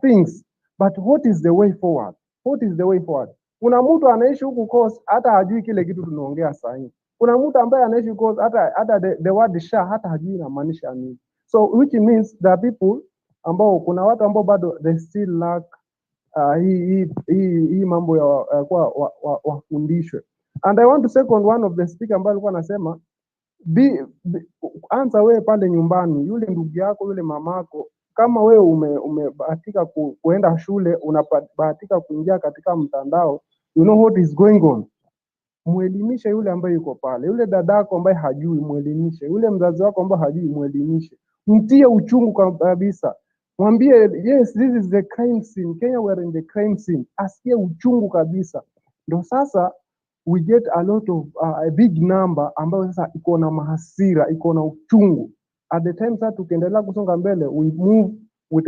things. But what is the way forward? What is the way forward? Kuna mtu anaishi huku coast hata hajui kile kitu tunaongea sasa hivi. Kuna mtu ambaye anaishi coast hata the word SHA hata hajui inamaanisha nini. So which means there are people ambao kuna watu ambao bado they still lack hii mambo ya kwa wafundishwe. And I want to second one of the speaker ambaye alikuwa anasema anza wewe pale nyumbani, yule ndugu yako, yule mamako, kama wewe umebahatika kuenda shule, unabahatika kuingia katika mtandao, you know what is going on, muelimishe yule ambaye yuko pale, yule dadako ambaye hajui muelimishe, yule mzazi wako ambaye hajui muelimishe, mtie uchungu kabisa, mwambie yes this is the crime scene, Kenya we are in the crime scene, asikie uchungu kabisa. Ndio sasa we get a lot of a big number ambayo sasa iko na mahasira, iko na uchungu. At the time sasa tukiendelea kusonga mbele, we move with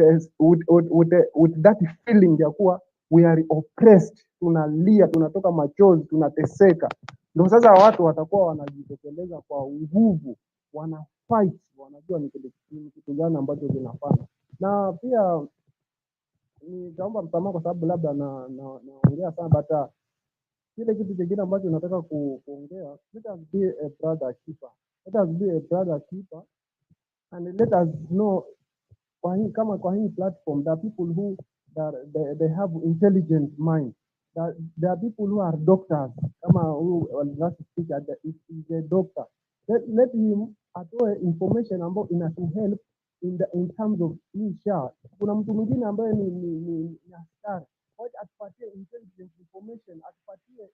that feeling ya kuwa we are oppressed, tunalia, tunatoka machozi, tunateseka. Ndio sasa watu watakuwa wanajitekeleza kwa nguvu, wana fight, wanajua ni kitu gani ambacho kinafanya. Na pia nitaomba msamaha kwa sababu labda naongea sana, but kile kitu kingine ambacho nataka kuongea, let us be a brother keeper. Let us be a brother keeper and let us know kwa hii platform there are people who they have intelligent mind. There are people who are doctors, kama who last speaker is a doctor. Let him atoe information ambayo ina to help in terms of SHA. Kuna mtu mwingine ambaye ni askari, wacha atupatie intelligent information, atupatie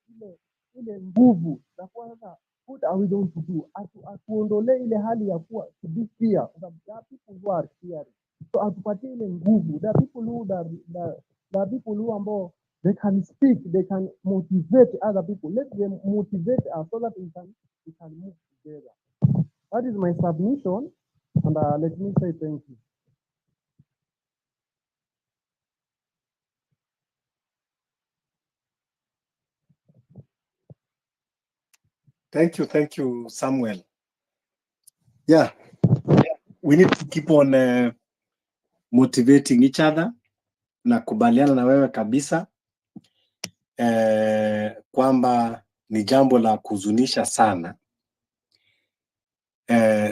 ile nguvu za kwanza, what are we going to do, atuondolee ile hali ya kuwa to be fear. There are people who are fearing, so atupatie ile nguvu. There are people who ambao they can speak, they can motivate other people. Let them motivate us so that we can move together. That is my submission, and let me say thank you. Thank you, Samuel. Yeah, we need to keep on motivating each other. Nakubaliana na wewe kabisa kwamba ni jambo la kuzunisha sana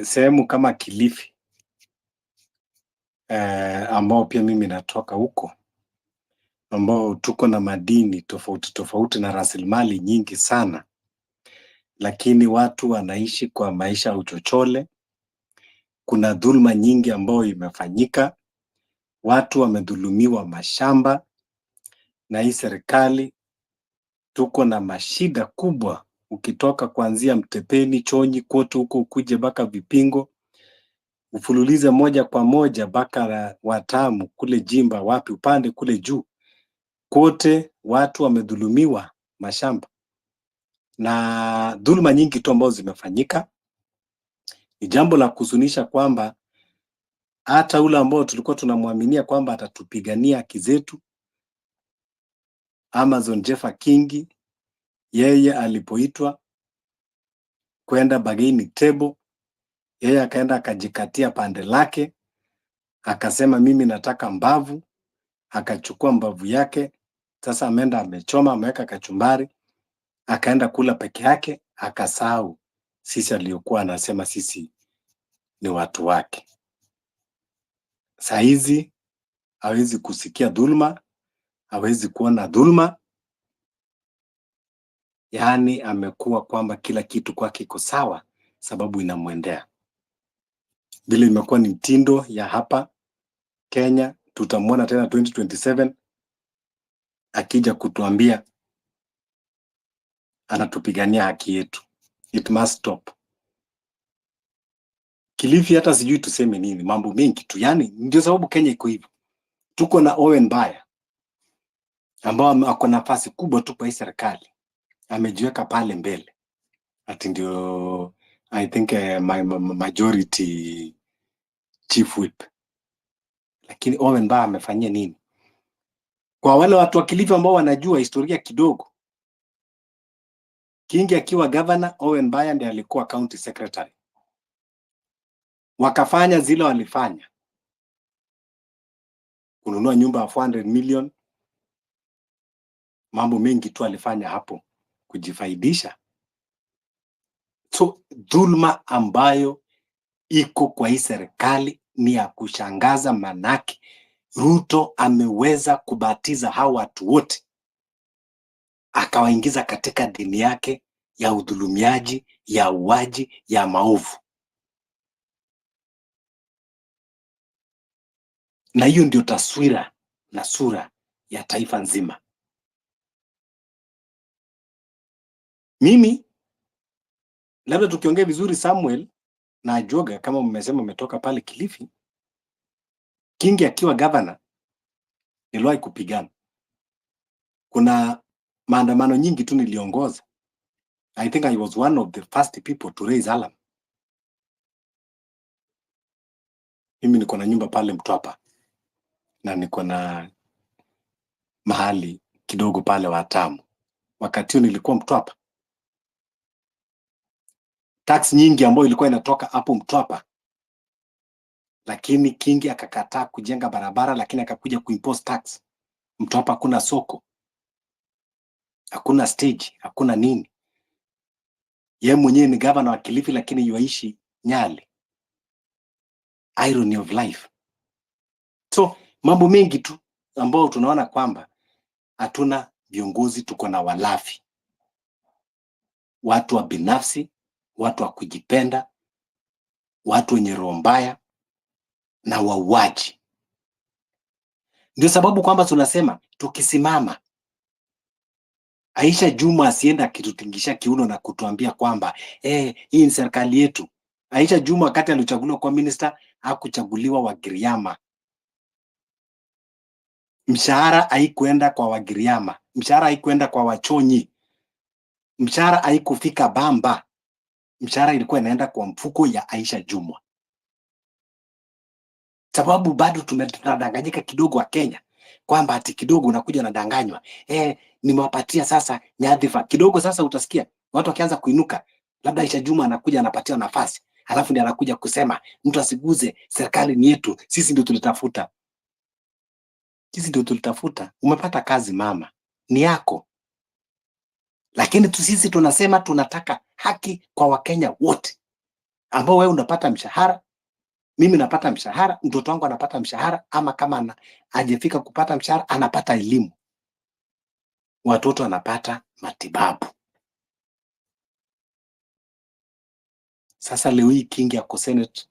sehemu kama Kilifi ambao pia mimi natoka huko, ambao tuko na madini tofauti na rasilimali nyingi sana, lakini watu wanaishi kwa maisha ya uchochole. Kuna dhulma nyingi ambayo imefanyika, watu wamedhulumiwa mashamba na hii serikali. Tuko na mashida kubwa, ukitoka kuanzia Mtepeni, Chonyi, kote huko ukuje mpaka Vipingo, ufululize moja kwa moja mpaka Watamu kule Jimba, wapi upande kule juu, kote watu wamedhulumiwa mashamba na dhuluma nyingi tu ambazo zimefanyika. Ni jambo la kuhuzunisha kwamba hata ule ambao tulikuwa tunamwaminia kwamba atatupigania haki zetu, Amazon Jeffa Kingi, yeye alipoitwa kwenda bargaining table, yeye akaenda akajikatia pande lake, akasema mimi nataka mbavu, akachukua mbavu yake. Sasa ameenda amechoma, ameweka kachumbari, akaenda kula peke yake, akasahau sisi aliyokuwa anasema sisi ni watu wake. Saizi hawezi kusikia dhulma, hawezi kuona dhulma, yaani amekuwa kwamba kila kitu kwake kiko sawa sababu inamwendea. vile imekuwa ni mtindo ya hapa Kenya. Tutamwona tena 2027 akija kutuambia anatupigania haki yetu. It must stop. Kilifi hata sijui tuseme nini, mambo mengi tu. Yani ndio sababu Kenya iko hivyo. Tuko na Owen Baya ambao ako nafasi kubwa tu kwa hii serikali. Amejiweka pale mbele. Ati ndio I think majority chief whip. Lakini Owen Baya amefanyia nini? Kwa wale watu wa Kilifi ambao wanajua historia kidogo, Kingi akiwa governor, Owen Baya ndiye alikuwa county secretary. Wakafanya zile walifanya. Kununua nyumba ya 400 million. Mambo mengi tu alifanya hapo kujifaidisha. So dhulma ambayo iko kwa hii serikali ni ya kushangaza, manake Ruto ameweza kubatiza hao watu wote, akawaingiza katika dini yake ya udhulumiaji, ya uaji, ya maovu. Na hiyo ndio taswira na sura ya taifa nzima. Mimi labda tukiongea vizuri, Samuel na Ajoga, kama mmesema umetoka pale Kilifi, Kingi akiwa governor niliwahi kupigana. Kuna maandamano nyingi tu niliongoza. I think I was one of the first people to raise alarm. Mimi niko na nyumba pale Mtwapa na niko na mahali kidogo pale Watamu. Wakati huo nilikuwa Mtwapa. Tax nyingi ambayo ilikuwa inatoka hapo Mtwapa, lakini Kingi akakataa kujenga barabara, lakini akakuja kuimpose tax. Mtwapa hakuna soko, hakuna stage, hakuna nini. Yeye mwenyewe ni governor wa Kilifi, lakini yuaishi Nyali. Irony of life. So mambo mengi tu ambao tunaona kwamba hatuna viongozi, tuko na walafi, watu wa binafsi, watu wa kujipenda, watu wenye roho mbaya na wauaji. Ndio sababu kwamba tunasema tukisimama, Aisha Juma asienda akitutingisha kiuno na kutuambia kwamba hii ni serikali yetu. Aisha Juma wakati alichaguliwa kwa minister hakuchaguliwa Wagiriama. Mshahara haikuenda kwa Wagiriama, mshahara haikuenda kwa Wachonyi, mshahara haikufika Bamba, mshahara ilikuwa inaenda kwa mfuko ya Aisha Juma. Sababu bado tunadanganyika kidogo wa Kenya kwamba ati kidogo unakuja unadanganywa. Nimewapatia sasa nyadhifa kidogo. Sasa utasikia watu wakianza kuinuka, labda Aisha Juma anakuja anapatia nafasi, halafu ndiye anakuja kusema mtu asiguze, serikali ni yetu, sisi ndio tulitafuta. Sisi ndio tulitafuta. Umepata kazi mama, ni yako. Lakini sisi tunasema tunataka haki kwa Wakenya wote, ambao wewe unapata mshahara, mimi napata mshahara, mtoto wangu anapata mshahara, ama kama hajafika kupata mshahara anapata elimu, watoto anapata matibabu. Sasa leo hii Kingi yako Senate,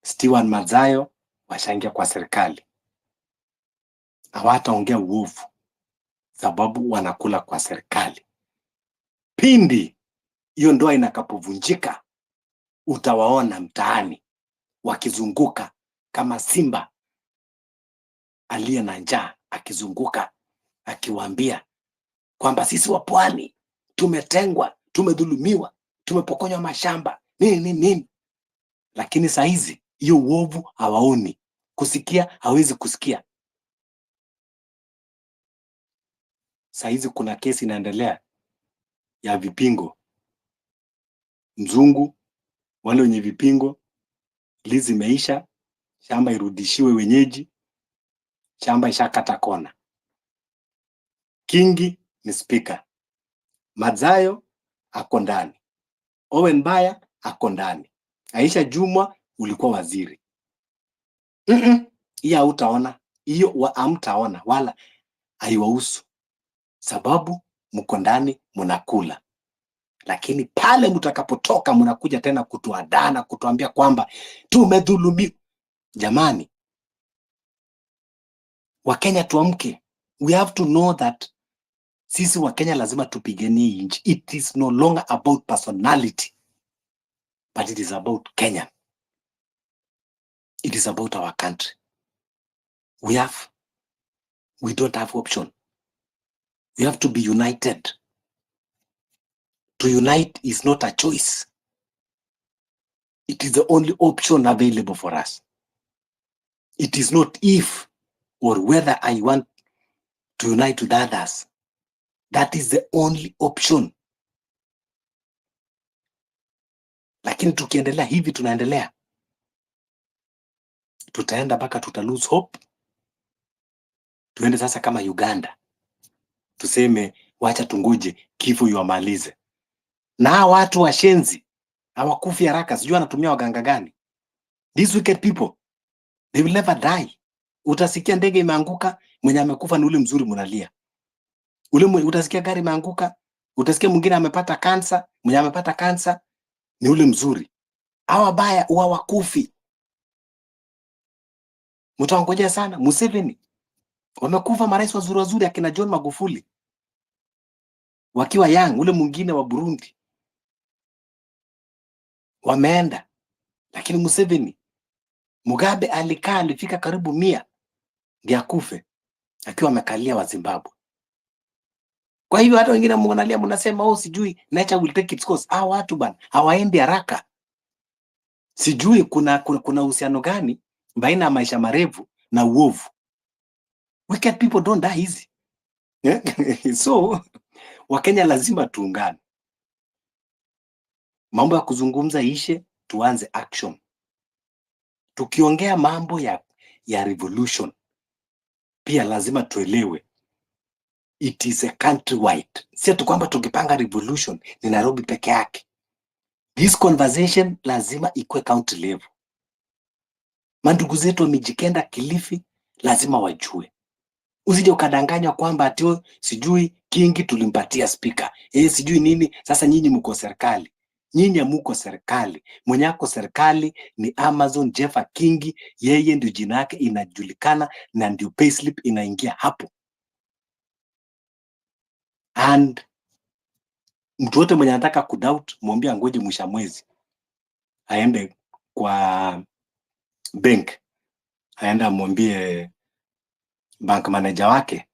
Stewart Mazayo washaingia kwa serikali, hawataongea uovu sababu wanakula kwa serikali. Pindi hiyo ndoa inakapovunjika, utawaona mtaani wakizunguka kama simba aliye na njaa, akizunguka akiwaambia kwamba sisi wa pwani tumetengwa, tumedhulumiwa, tumepokonywa mashamba, nini. Lakini saa hizi hiyo uovu hawaoni, kusikia hawezi kusikia. Saa hizi kuna kesi inaendelea ya vipingo. Mzungu, wale wenye vipingo, lizi imeisha, shamba irudishiwe wenyeji, shamba ishakata kona. Kingi ni speaker, Mazayo ako ndani, Owen Baya ako ndani, Aisha Jumwa ulikuwa waziri. Hiyo hautaona, hiyo hamtaona, wala haiwahusu, sababu mko ndani mnakula. lakini pale mtakapotoka mnakuja tena kutuadana, kutuambia kwamba tumedhulumiwa. Jamani, Wakenya tuamke. We have to know that sisi Wakenya lazima tupiganie nchi. It is no longer about personality, but it is about Kenya. It is about our country. We don't have option. We have to be united. To unite is not a choice. It is the only option available for us. It is not if or whether I want to unite with others. That is the only option. Lakini tukiendelea hivi tunaendelea, tutaenda mpaka tuta lose hope. Tuende sasa kama Uganda, tuseme wacha tungoje kifo yuamalize. Na watu washenzi hawakufi haraka, sijui anatumia waganga gani. These wicked people, they will never die. Utasikia ndege imeanguka, mwenye amekufa ni ule mzuri, mnalia. Utasikia gari imeanguka, utasikia mwingine amepata kansa, mwenye amepata kansa ni ule mzuri. Hawa baya huwa wakufi. Mtawangojea sana. Museveni wamekufa marais wazuri wazuri, akina John Magufuli wakiwa young, ule mwingine wa Burundi wameenda, lakini Museveni, Mugabe alifika karibu 100 ndio akufe akiwa amekalia wa Zimbabwe. Kwa hivyo hata wengine mnalia mnasema sijui nature will take its course. Hao watu bana hawaendi haraka. Sijui kuna uhusiano gani baina ya maisha marefu na uovu. Wicked people don't die easy. So Wakenya lazima tuungane. Mambo ya kuzungumza ishe, tuanze action. Tukiongea mambo ya revolution, pia lazima tuelewe it is a countrywide. Sio tu kwamba tukipanga revolution ni Nairobi peke yake. This conversation lazima ikue county level. Mandugu zetu wa Mijikenda, Kilifi lazima wajue. Usije ukadanganywa kwamba ati sijui Kingi tulimpatia speaker. Sijui nini, sasa nyinyi mko serikali. Nyinyi hamuko serikali. Mwenye ako serikali ni Amazon Jeffa Kingi, yeye ndio jina yake inajulikana na ndio payslip inaingia hapo. And mtu wote mwenye anataka kudoubt, mwambie ngoje mwisho mwezi. Aende kwa bank. Aenda mwambie bank manager wake,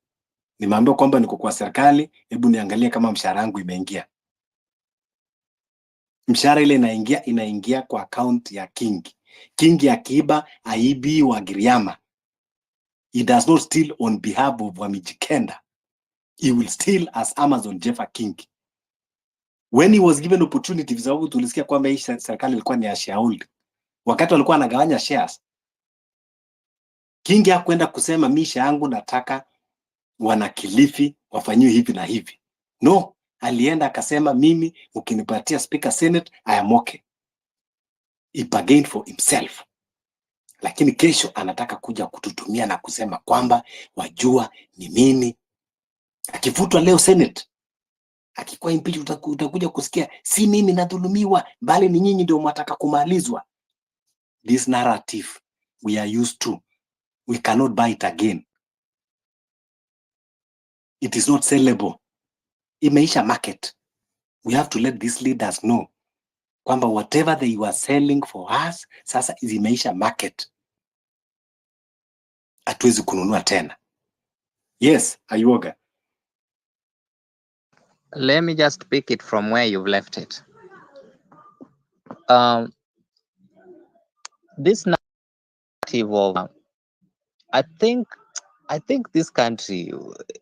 nimeambia kwamba niko kwa serikali, hebu niangalie kama mshahara wangu imeingia. Mshahara ile inaingia kwa account ya Kingi. Kingi akiiba aibi wa Giriama. He does not steal on behalf of Wamijikenda. He will steal as Amazon Jeffa Kingi. When he was given opportunity, sababu tulisikia kwamba hii serikali ilikuwa ni ya shareholder. Wakati walikuwa anagawanya shares, Kingi hakwenda kusema misha yangu nataka wana Kilifi wafanyiwe hivi na hivi. No, alienda akasema mimi ukinipatia speaker Senate I am okay. He bargained for himself. Lakini kesho anataka kuja kututumia na kusema kwamba wajua ni mimi. Akifutwa leo Senate, akikuwa impeach, utakuja kusikia si mimi nadhulumiwa, bali ni nyinyi ndio mwataka kumalizwa. This narrative we are used to. We cannot buy it again. It is not sellable. Imeisha market. We have to let these leaders know kwamba whatever they were selling for us, sasa imeisha market. Hatuwezi kununua tena. Yes, Ayoga. Let me just pick it from where you've left it. This narrative of, I think this country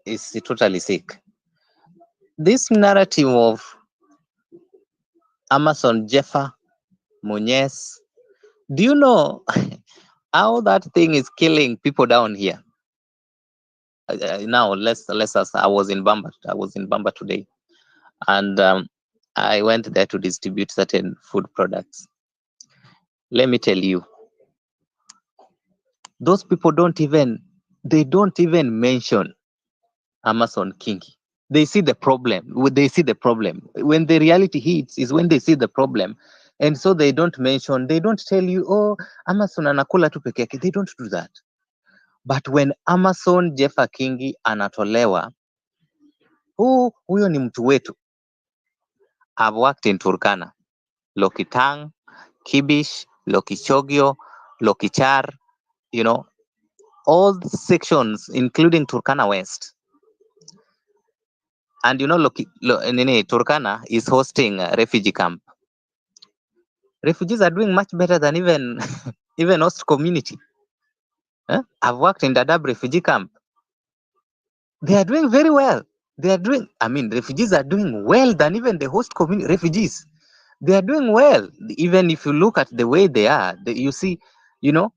is totally sick. This narrative of Amazon Jeffa Muñez, do you know how that thing is killing people down here? Now let's I was in Bamba today, and I went there to distribute certain food products. Let me tell you, those people don't even mention Amazon Kingi. They see the problem. They see the problem. When the reality hits is when they see the problem. And so they don't mention, they don't tell you, oh, Amazon anakula tu peke yake. They don't do that. But when Amazon Jeffa Kingi anatolewa, huyo ni mtu wetu. I've worked in Turkana, Lokitang, Kibish, Lokichogio, Lokichar, you know, all the sections, including Turkana West. And you know, Turkana is hosting a refugee camp. Refugees are doing much better than even even host community. I've worked in Dadaab refugee camp. They are doing very well. Refugees are doing well than even the host community refugees. They are doing well. Even if you look at the way they are, you see, you know,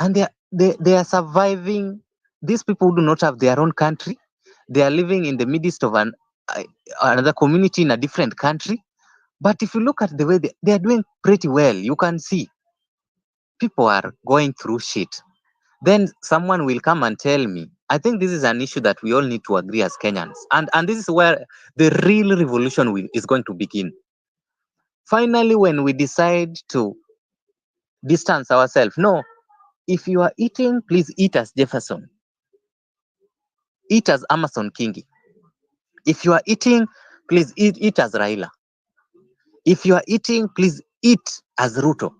and they are surviving. These people do not have their own country. They are living in the midst of another community in a different country. But if you look at the way they are doing pretty well, you can see people are going through shit. Then someone will come and tell me, I think this is an issue that we all need to agree as Kenyans. And this is where the real revolution is going to begin. Finally, when we decide to distance ourselves, no, if you are eating, please eat as Jefferson. Eat as Amazon Kingi. If you are eating, please eat as Raila. If you are eating, please eat as Ruto.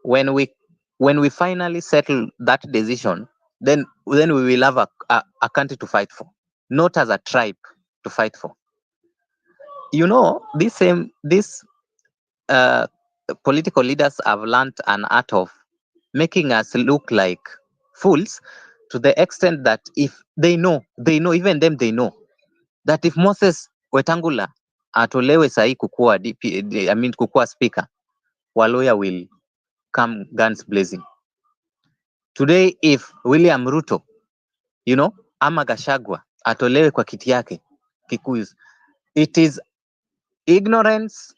When we finally settle that decision, then we will have a country to fight for, not as a tribe to fight for. You know, these political leaders have learned an art of making us look like fools, to the extent that if they know, even them they know, that if Moses Wetangula atolewe sahi kukua speaker, Waloya will come guns blazing. Today, if William Ruto, you know, ama Gachagua atolewe kwa kiti yake, Kikuyus, it is ignorance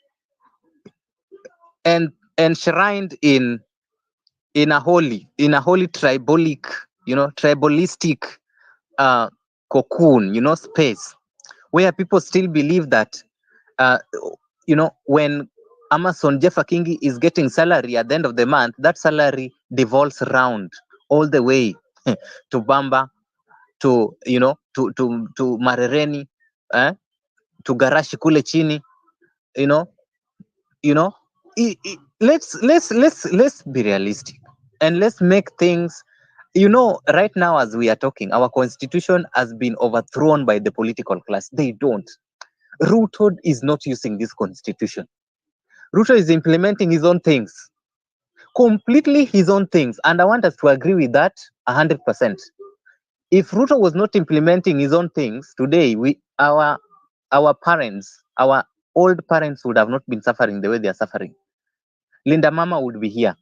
and enshrined in a holy tribalistic, cocoon, space, where people still believe that, when Amazon Jeffa Kingi is getting salary at the end of the month, that salary devolves round all the way to Bamba, to Marereni, to Garashi kule chini, let's be realistic and let's make things, right now as we are talking, our constitution has been overthrown by the political class. They don't. Ruto is not using this constitution. Ruto is implementing his own things, completely his own things, and I want us to agree with that 100%. If Ruto was not implementing his own things today, our parents, our old parents would have not been suffering the way they are suffering. Linda Mama would be here.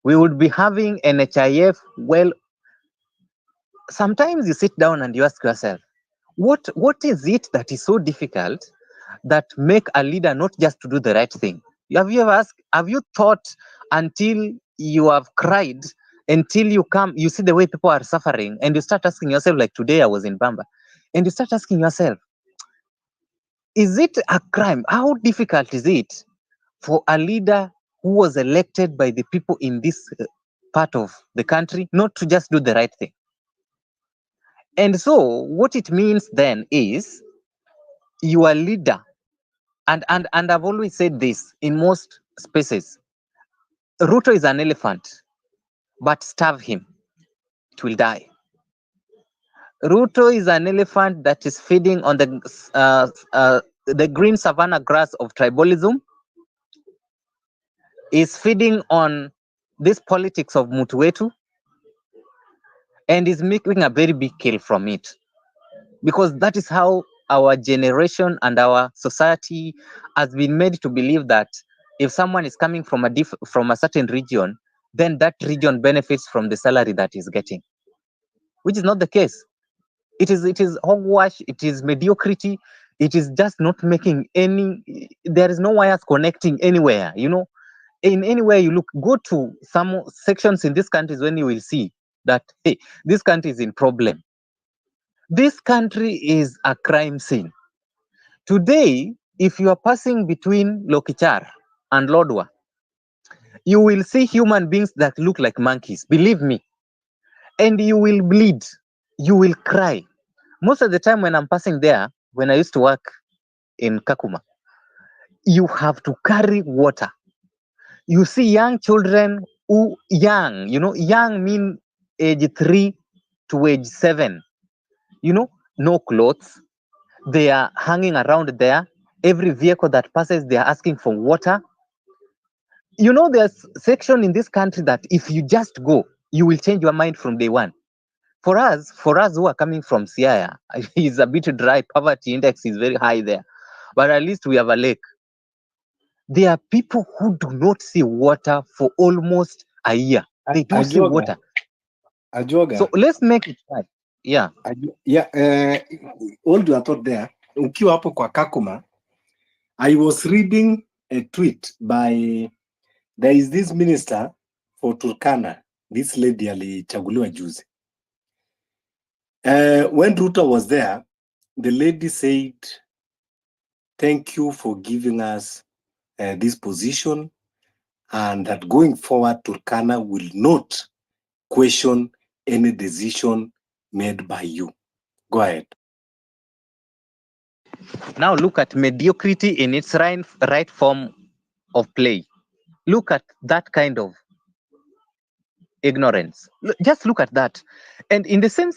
We would be having NHIF. Well, sometimes you sit down and you ask yourself, what is it that is so difficult that make a leader not just to do the right thing? Have you thought until you have cried, until you see the way people are suffering, and you start asking yourself, like today I was in Bamba, and you start asking yourself, is it a crime? How difficult is it for a leader who was elected by the people in this part of the country not to just do the right thing? And so what it means then is, your leader, and I've always said this in most spaces, Ruto is an elephant, but starve him, it will die. Ruto is an elephant that is feeding on the green savanna grass of tribalism, is feeding on this politics of Mutuetu, and is making a very big kill from it, because that is how our generation and our society has been made to believe that if someone is coming from a certain region, then that region benefits from the salary that he's getting, which is not the case. It is hogwash, it is mediocrity, it is just not making there is no wires connecting anywhere, in anywhere you look. Go to some sections in these countries when you will see that, hey, this country is in problem. This country is a crime scene. Today, if you are passing between Lokichar and Lodwa, you will see human beings that look like monkeys, believe me. And you will bleed, you will cry. Most of the time when I'm passing there, when I used to work in Kakuma, you have to carry water. You see young children who young, young mean age 3 to age 7, no clothes. They are hanging around there. Every vehicle that passes, they are asking for water. There's section in this country that if you just go, you will change your mind from day one. For us who are coming from Siaya, it's a bit dry. Poverty index is very high there, but at least we have a lake. There are people who do not see water for almost a year. They don't see water. Ajoga. So let's make it right. Yeah. All you are thought there. Ukiwa hapo kwa Kakuma, I was reading a tweet by, there is this minister for Turkana, this lady alichaguliwa juzi. When Ruto was there, the lady said, thank you for giving us this position, and that going forward, Turkana will not question any decision made by you. Go ahead. Now look at mediocrity in its right form of play. Look at that kind of ignorance. Just look at that. And in the same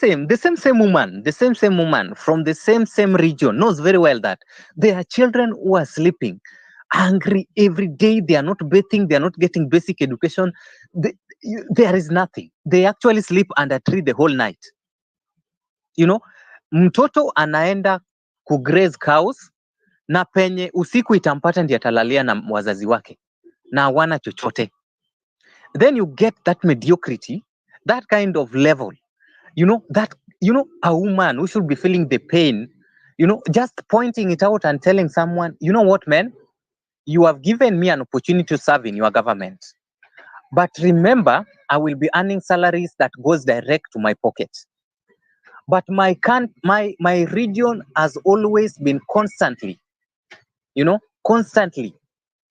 woman from the same region knows very well that there are children who are sleeping hungry every day. They are not bathing, they are not getting basic education. There is nothing. They actually sleep under a tree the whole night. Mtoto anaenda kugraze cows na penye usiku itampata ndiye atalalia na wazazi wake na hawana chochote. Then you get that mediocrity, that kind of level, a woman who should be feeling the pain, just pointing it out and telling someone, you know what, man, you have given me an opportunity to serve in your government. But remember, I will be earning salaries that goes direct to my pocket. But my region has always been constantly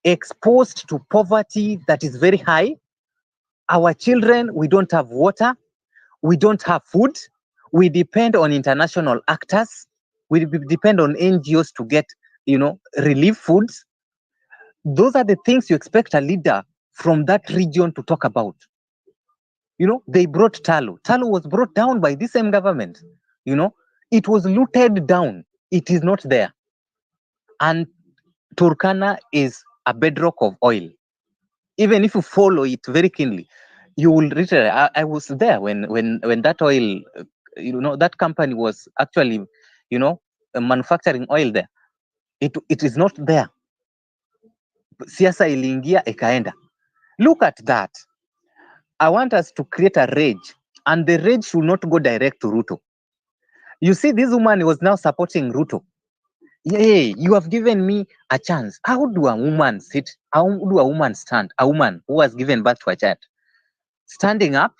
exposed to poverty that is very high. Our children, we don't have water, we don't have food, we depend on international actors, we depend on NGOs to get, relief foods. Those are the things you expect a leader from that region to talk about. They brought Talo. Talo was brought down by the same government. It was looted down. It is not there. And Turkana is a bedrock of oil. Even if you follow it very keenly, you will literally. I was there when that oil, that company was actually, manufacturing oil there. It is not there. Siasa iliingia ikaenda. Look at that. I want us to create a rage, and the rage should not go direct to Ruto. You see, this woman was now supporting Ruto. Yeah, you have given me a chance. How do a woman sit? How do a woman stand? A woman who has given birth to a child, standing up,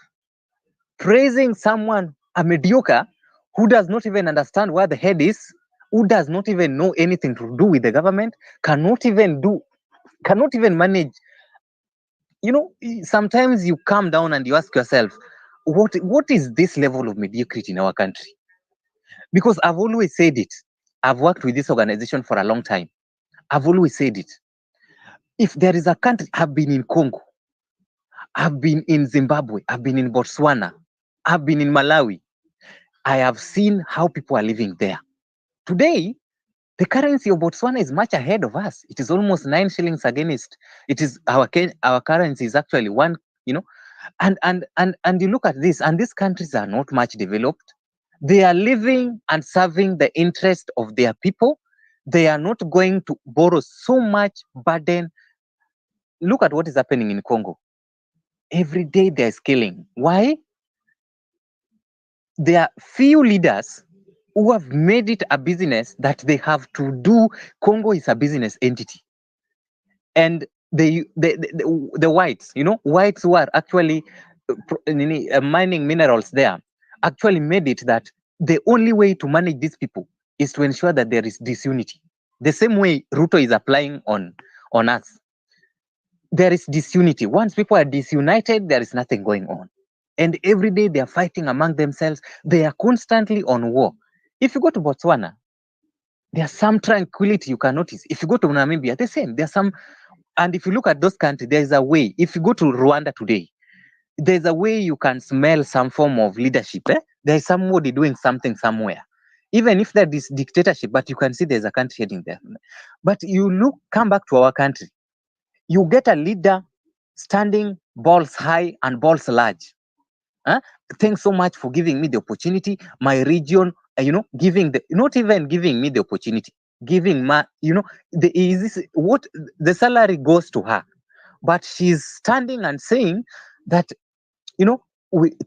praising someone, a mediocre, who does not even understand where the head is, who does not even know anything to do with the government, cannot even manage. Sometimes you calm down and you ask yourself, what is this level of mediocrity in our country? Because I've always said it. I've worked with this organization for a long time. I've always said it. If there is a country, I've been in Congo, I've been in Zimbabwe, I've been in Botswana, I've been in Malawi. I have seen how people are living there. Today, the currency of Botswana is much ahead of us. It is almost 9 shillings against. It is our currency is actually one, and you look at this, and these countries are not much developed. They are living and serving the interest of their people. They are not going to borrow so much burden. Look at what is happening in Congo. Every day there's killing. Why? There are few leaders who have made it a business that they have to do. Congo is a business entity. And the whites, whites who are actually mining minerals there, actually made it that the only way to manage these people is to ensure that there is disunity. The same way Ruto is applying on us. There is disunity. Once people are disunited, there is nothing going on. And every day they are fighting among themselves. They are constantly on war. If you go to Botswana, there's some tranquility you can notice. If you go to Namibia, the same. There's some, and if you look at those countries, there's a way. If you go to Rwanda today, there's a way you can smell some form of leadership. There's somebody doing something somewhere. Even if that is dictatorship, but you can see there's a country heading there. But you look, come back to our country, you get a leader standing balls high and balls large. Thanks so much for giving me the opportunity. My region, giving the, not even giving me the opportunity, giving my, the salary goes to her, but she's standing and saying that,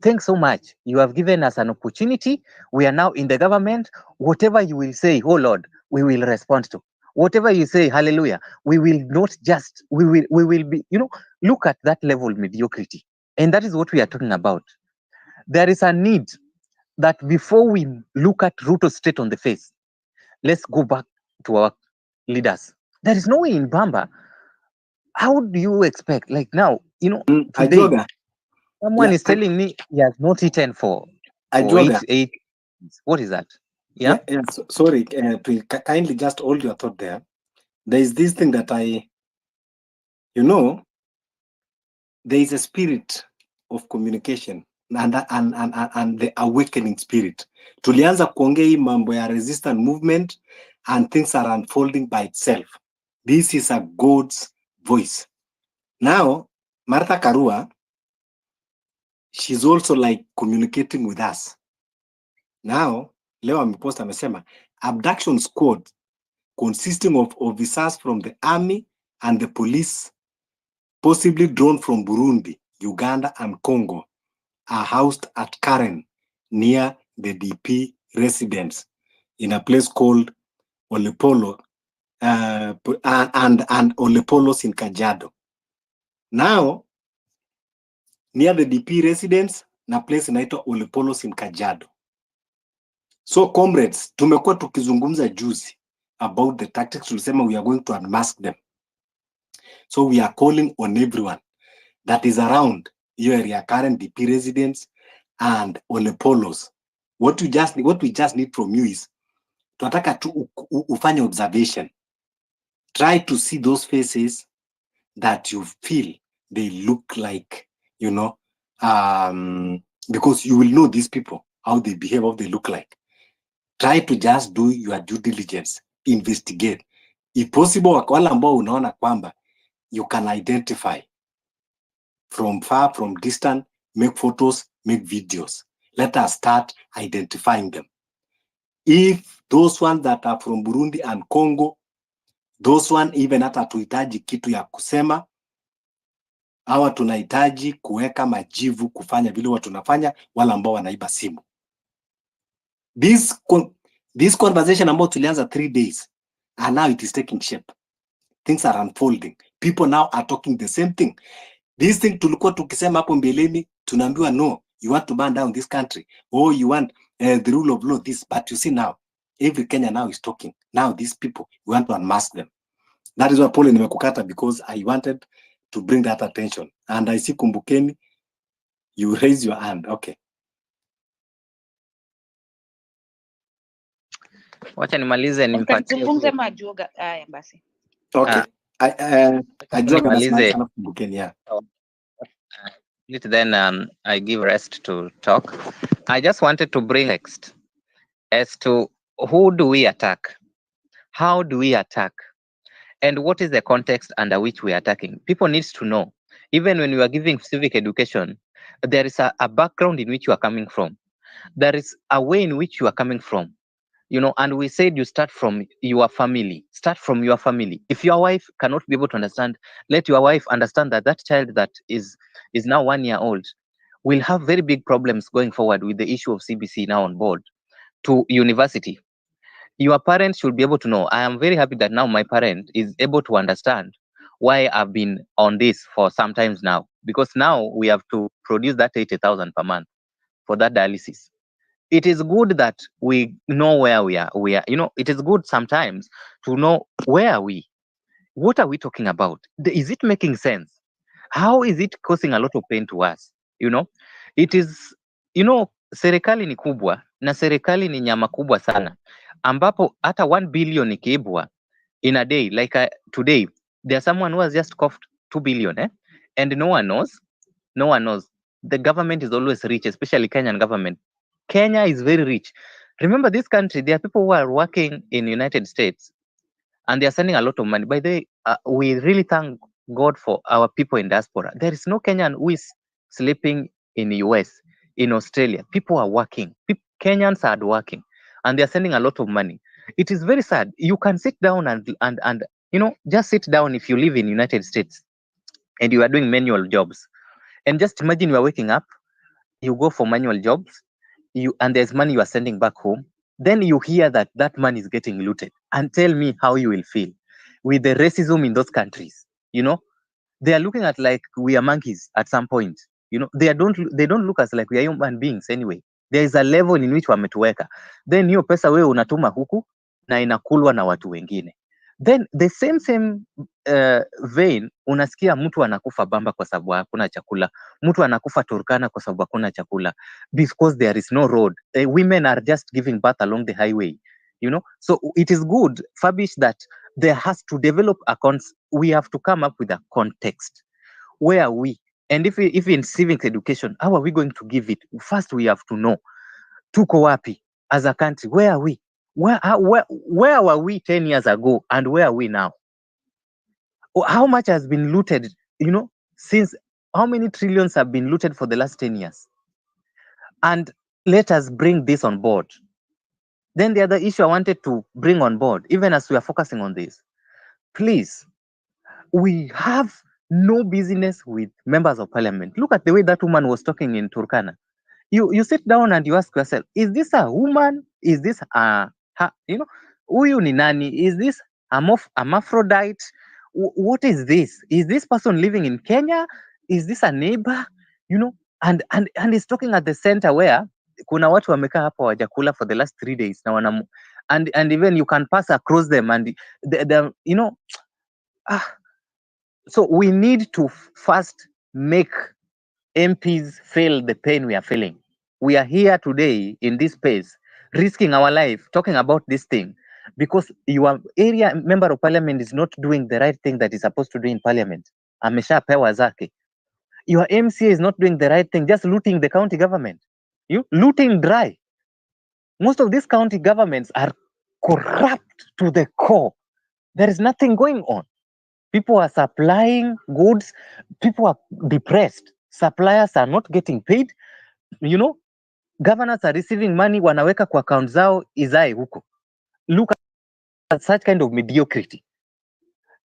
thanks so much. You have given us an opportunity. We are now in the government. Whatever you will say, oh Lord, we will respond to. Whatever you say, hallelujah, we will not just, we will be, look at that level of mediocrity. And that is what we are talking about. There is a need that before we look at Ruto straight on the face, let's go back to our leaders. There is no way in Bamba. How do you expect, like now, today, someone is telling me he has not eaten for 8. What is that? Yeah. Sorry, please, kindly just hold your thought there. There is this thing that there is a spirit of communication and the awakening spirit. Tulianza kuongea hii mambo ya resistance movement and things are unfolding by itself. This is a God's voice. Now, Martha Karua, she's also like communicating with us. Now, leo amepost amesema, abduction squad consisting of officers from the army and the police, possibly drawn from Burundi, Uganda, and Congo, are housed at Karen near the DP residence in a place called Olepolo and Olepolos in Kajiado. Now, near the DP residence na place inaitwa Olepolos in Kajiado. So comrades, tumekuwa tukizungumza juzi about the tactics. Tulisema we are going to unmask them. So we are calling on everyone that is around your area, current DP residents and Olepolos. What we just need from you is tunataka tu ufanye observation. Try to see those faces that you feel they look like, because you will know these people, how they behave, how they look like. Try to just do your due diligence, investigate. If possible, wale ambao unaona kwamba you can identify from far, from distant, make photos, make videos. Let us start identifying them. If those ones that are from Burundi and Congo, those one even hata tuhitaji kitu ya kusema, hawa tunahitaji kuweka majivu kufanya vile watu tunafanya wala ambao wanaiba simu. This conversation ambao tulianza 3 days, and now it is taking shape. Things are unfolding. People now are talking the same thing. This thing tulikuwa tukisema hapo mbeleni, tunaambiwa no, you want to burn down this country. Oh, you want the rule of law, this. But you see now, every Kenya now is talking. Now these people, we want to unmask them. That is why Paul nimekukata, because I wanted to bring that attention. And I see Kumbukeni, you raise your hand. Okay. Wacha nimalize nimpatie. Zungumze Majuga. Haya basi. Okay. Nimalize. Then I give rest to talk. I just wanted to bring text as to who do we attack? How do we attack? And what is the context under which we are attacking? People need to know. Even when you are giving civic education, there is a background in which you are coming from. There is a way in which you are coming from. And we said you start from your family. Start from your family. If your wife cannot be able to understand, let your wife understand that that child that is now 1 year old will have very big problems going forward with the issue of CBC now on board to university. Your parents should be able to know. I am very happy that now my parent is able to understand why I've been on this for some times now, because now we have to produce that 80,000 per month for that dialysis. it is good that we know where we are. It is good sometimes to know where are we. What are we talking about? Is it making sense? How is it causing a lot of pain to us? It is, serikali ni kubwa na serikali ni nyama kubwa sana, ambapo hata 1 billion ikiibwa in a day, like today, there's someone who has just coughed 2 billion, and no one knows. The government is always rich, especially Kenyan government. Kenya is very rich. Remember, this country, there are people who are working in United States and they are sending a lot of money. By the way, we really thank God for our people in diaspora. There is no Kenyan who is sleeping in the US, in Australia. People are working. Kenyans are working, and they are sending a lot of money. It is very sad. You can sit down and just sit down if you live in United States and you are doing manual jobs. And just imagine you are waking up, you go for manual jobs, and there's money you are sending back home. Then you hear that money is getting looted, and tell me how you will feel with the racism in those countries. They are looking at like we are monkeys at some point. They don't look as like we are human beings anyway. There is a level in which wametuweka. Then hiyo pesa wewe unatuma huku na inakulwa na watu wengine. Then the same vein, unasikia mtu anakufa Bamba kwa sababu hakuna chakula, mtu anakufa Turkana kwa sababu hakuna chakula, because there is no road. Women are just giving birth along the highway. So it is good, Fabish, that there has to develop we have to come up with a context. Where are we? And if in civic education, how are we going to give it? First, we have to know, tuko wapi as a country? Where are we? Where were we 10 years ago, and where are we now? How much has been looted, since how many trillions have been looted for the last 10 years? And let us bring this on board. Then the other issue I wanted to bring on board, even as we are focusing on this, please, we have no business with members of parliament. Look at the way that woman was talking in Turkana. You sit down and you ask yourself, is this a woman? Is this huyu ni nani? Is this hermaphrodite? What is this? Is this person living in Kenya? Is this a neighbor? And he's talking at the center where kuna watu wamekaa hapa wajakula for the last 3 days na and even you can pass across them and so we need to first make MPs feel the pain we are feeling. We are here today in this space, risking our life, talking about this thing, because your area member of parliament is not doing the right thing that is supposed to do in parliament. Ameshapewa zake. Your MCA is not doing the right thing, just looting the county government. You looting dry. Most of these county governments are corrupt to the core. There is nothing going on. People are supplying goods. People are depressed. Suppliers are not getting paid. Governors are receiving money, wanaweka kwa account zao izae huko. Look at such kind of mediocrity.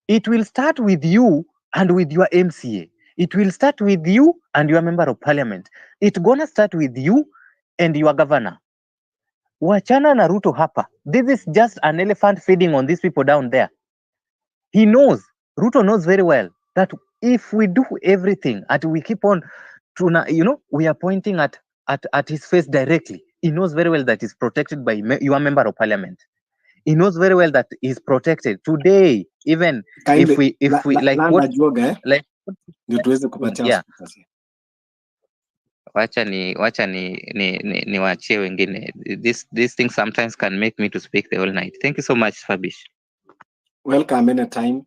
It will start with you and with your MCA. It will start with you and your member of parliament. It's gonna start with you and your governor. Wachana na Ruto hapa. This is just an elephant feeding on these people down there. He knows, Ruto knows very well that if we do everything and we keep on, we are pointing at his face directly. He knows very well that he's protected by your member of parliament. He knows very well that he's protected today. Even if we like what like ndio tuweze kupatia yeah. Wacha niwaachie wengine. These things sometimes can make me to speak the whole night. Thank you so much, Fabish. Welcome anytime.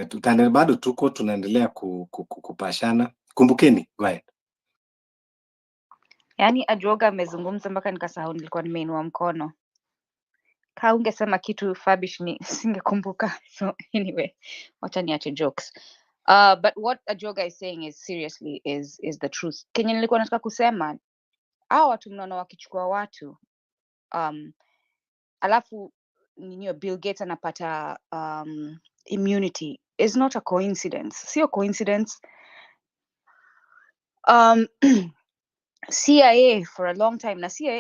Tutaendelea, bado tuko tunaendelea kupashana. Kumbukeni, go ahead. Yaani Ajuoga amezungumza mpaka nikasahau nilikuwa nimeinua mkono. Ka ungesema kitu Fabish singekumbuka. So anyway, wacha niache jokes. But what Ajuoga is saying is seriously is the truth. Kenya nilikuwa nataka kusema, hao watu mnaona wakichukua watu alafu Bill Gates anapata immunity is not a coincidence. Sio coincidence. CIA for a long time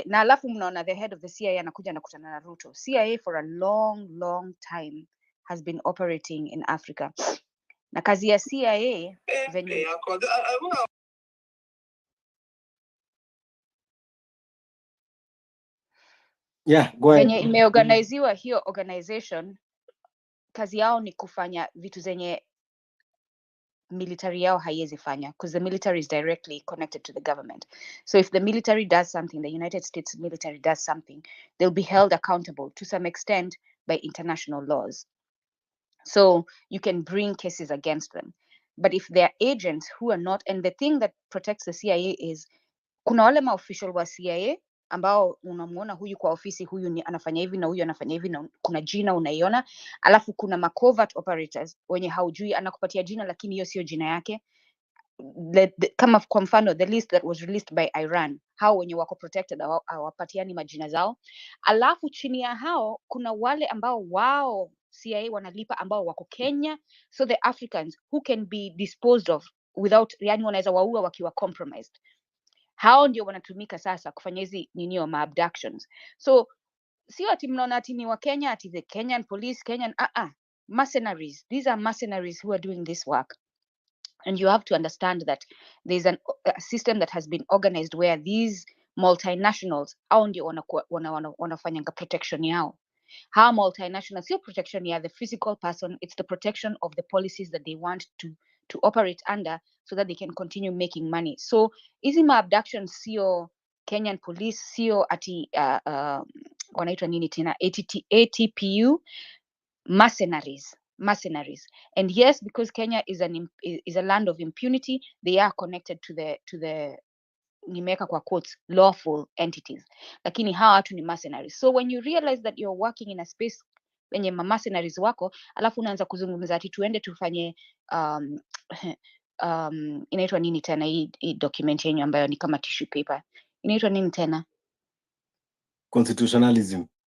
na alafu mnaona the head of the CIA anakuja anakutana na Ruto. CIA for a long time has been operating in Africa. Na kazi ya CIA venye Yeah, go ahead. Venye imeorganiziwa hiyo organization, kazi yao ni kufanya vitu zenye military yao haiwezi fanya, because the military is directly connected to the government. So if the military does something, the United States military does something, they'll be held accountable to some extent by international laws. So you can bring cases against them. But if they're agents who are not, and the thing that protects the CIA is, kuna wale maofficial wa CIA ambao unamuona huyu kwa ofisi, huyu ni anafanya hivi na huyu anafanya hivi, na kuna jina unaiona, alafu kuna ma covert operators wenye haujui, anakupatia jina lakini hiyo sio jina yake. Kama kwa mfano the list that was released by Iran, hao wenye wako protected hawapatiani majina zao. Alafu chini ya hao kuna wale ambao wao CIA wanalipa ambao wako Kenya, so the Africans who can be disposed of without, yani wanaweza waua wakiwa compromised. Hao ndio wanatumika sasa kufanya hizi ninio ma abductions. So sio ati mnaona ati ni wa Kenya, ati the Kenyan police, Kenyan mercenaries. These are mercenaries who are doing this work. And you have to understand that there's a system that has been organized where these multinationals hao ndio wanafanya protection yao. How multinational, sio protection ya the physical person, it's the protection of the policies that they want to operate under so that they can continue making money. So hizi ma abductions sio Kenyan police, sio ati wanaitwa nini tena, ATPU, mercenaries. And yes, because Kenya is a land of impunity, they are connected to the nimeweka kwa quotes lawful entities, lakini hawa watu ni mercenaries. So when you realize that you're working in a space wenye mercenaries wako, alafu unaanza kuzungumza ati tuende tufanye inaitwa nini tena hii document yenyu ambayo ni kama tissue paper, inaitwa nini tena,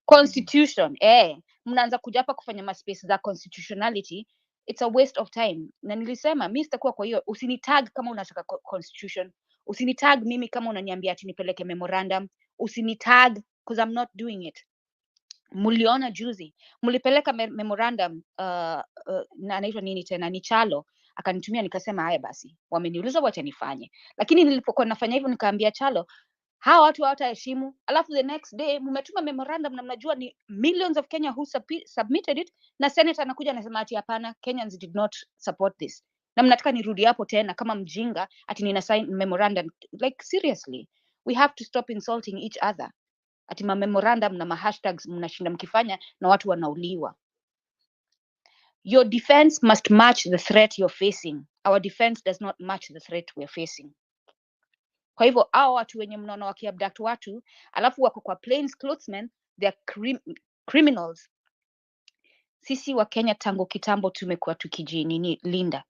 constitution. Mnaanza kuja hapa kufanya ma space za constitutionality. It's a waste of time. Na nilisema mimi sitakuwa kwa hiyo. Usinitag kama unataka constitution, usinitag mimi kama unaniambia ati nipeleke memorandum, usinitag because I'm not doing it. Muliona juzi mulipeleka memorandum na anaitwa nini tena, ni Chalo akanitumia, nikasema haya basi, wameniuliza wacha nifanye. Lakini nilipokuwa nafanya hivyo nikaambia Chalo, hawa watu hawataheshimu, alafu the next day mmetuma memorandum na mnajua ni millions of Kenya who submitted it, na senator anakuja anasema ati hapana, Kenyans did not support this, na mnataka nirudi hapo tena kama mjinga ati nina sign memorandum. Like seriously, we have to stop insulting each other. Ati ma memorandum na ma hashtags mnashinda mkifanya na watu wanauliwa. Your defense must match the threat you're facing. Our defense does not match the threat we're facing. Kwa hivyo hao watu wenye mnaona wakiabduct watu alafu wako kwa plains clothesmen, they are criminals. Sisi wa Kenya tangu kitambo tumekuwa tukijinini linda.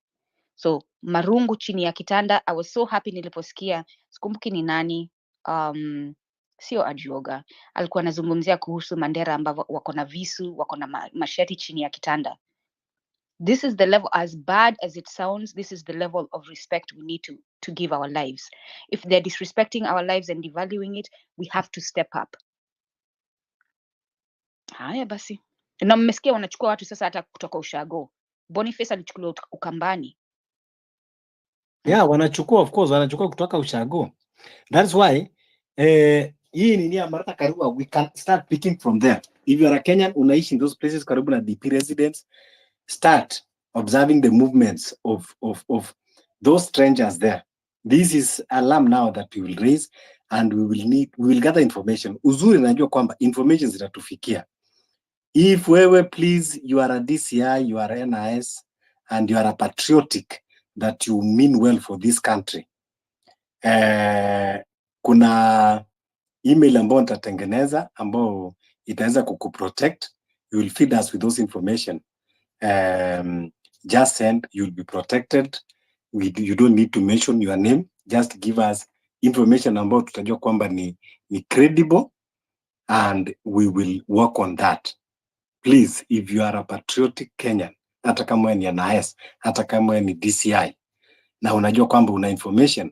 So marungu chini ya kitanda. I was so happy niliposikia, sikumbuki ni nani, sio Ajioga, alikuwa anazungumzia kuhusu Mandera ambao wako na visu, wako na mashati chini ya kitanda. This is the level, as bad as it sounds, this is the level of respect we need to give our lives. If they're disrespecting our lives and devaluing it, we have to step up. Haya basi. Na mmesikia wanachukua watu sasa hata kutoka ushago. Boniface alichukuliwa Ukambani. Yeah, wanachukua, of course, wanachukua kutoka ushago. That's why hii nini ya Martha Karua, we can start picking from there. If you are a Kenyan unaishi in those places karibu na DP residents, start observing the movements of those strangers there. This is alarm now that we will raise, and we will gather information. Uzuri najua kwamba information zitatufikia. If wewe, please, you are a DCI, you are NIS, and you are a patriotic, that you mean well for this country, kuna email ambayo nitatengeneza ambayo itaweza kukuprotect. You will feed us with those information. Just send, you'll be protected. You don't need to mention your name. Just give us information ambayo tutajua kwamba ni credible, and we will work on that. Please, if you are a patriotic Kenyan, hata kama ni NIS, hata kama ni DCI, na unajua kwamba una information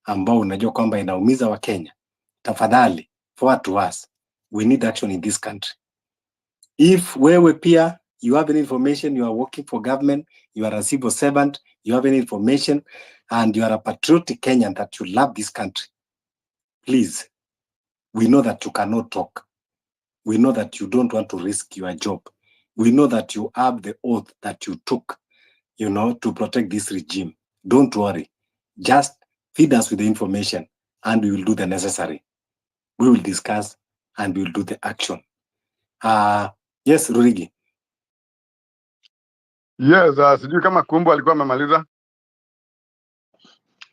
ambao unajua kwamba inaumiza wa Kenya, tafadhali forward to us. We need action in this country. If wewe pia you have any information, you are working for government, you are a civil servant, you have any information, and you are a patriotic Kenyan that you love this country, please, we know that you cannot talk. We know that you don't want to risk your job. We know that you have the oath that you took, to protect this regime. Don't worry. Just feed us with the information and we will do the necessary. We will discuss and we will do the action. Yes, Rurigi. Yes, sijui kama Kumbo alikuwa amemaliza.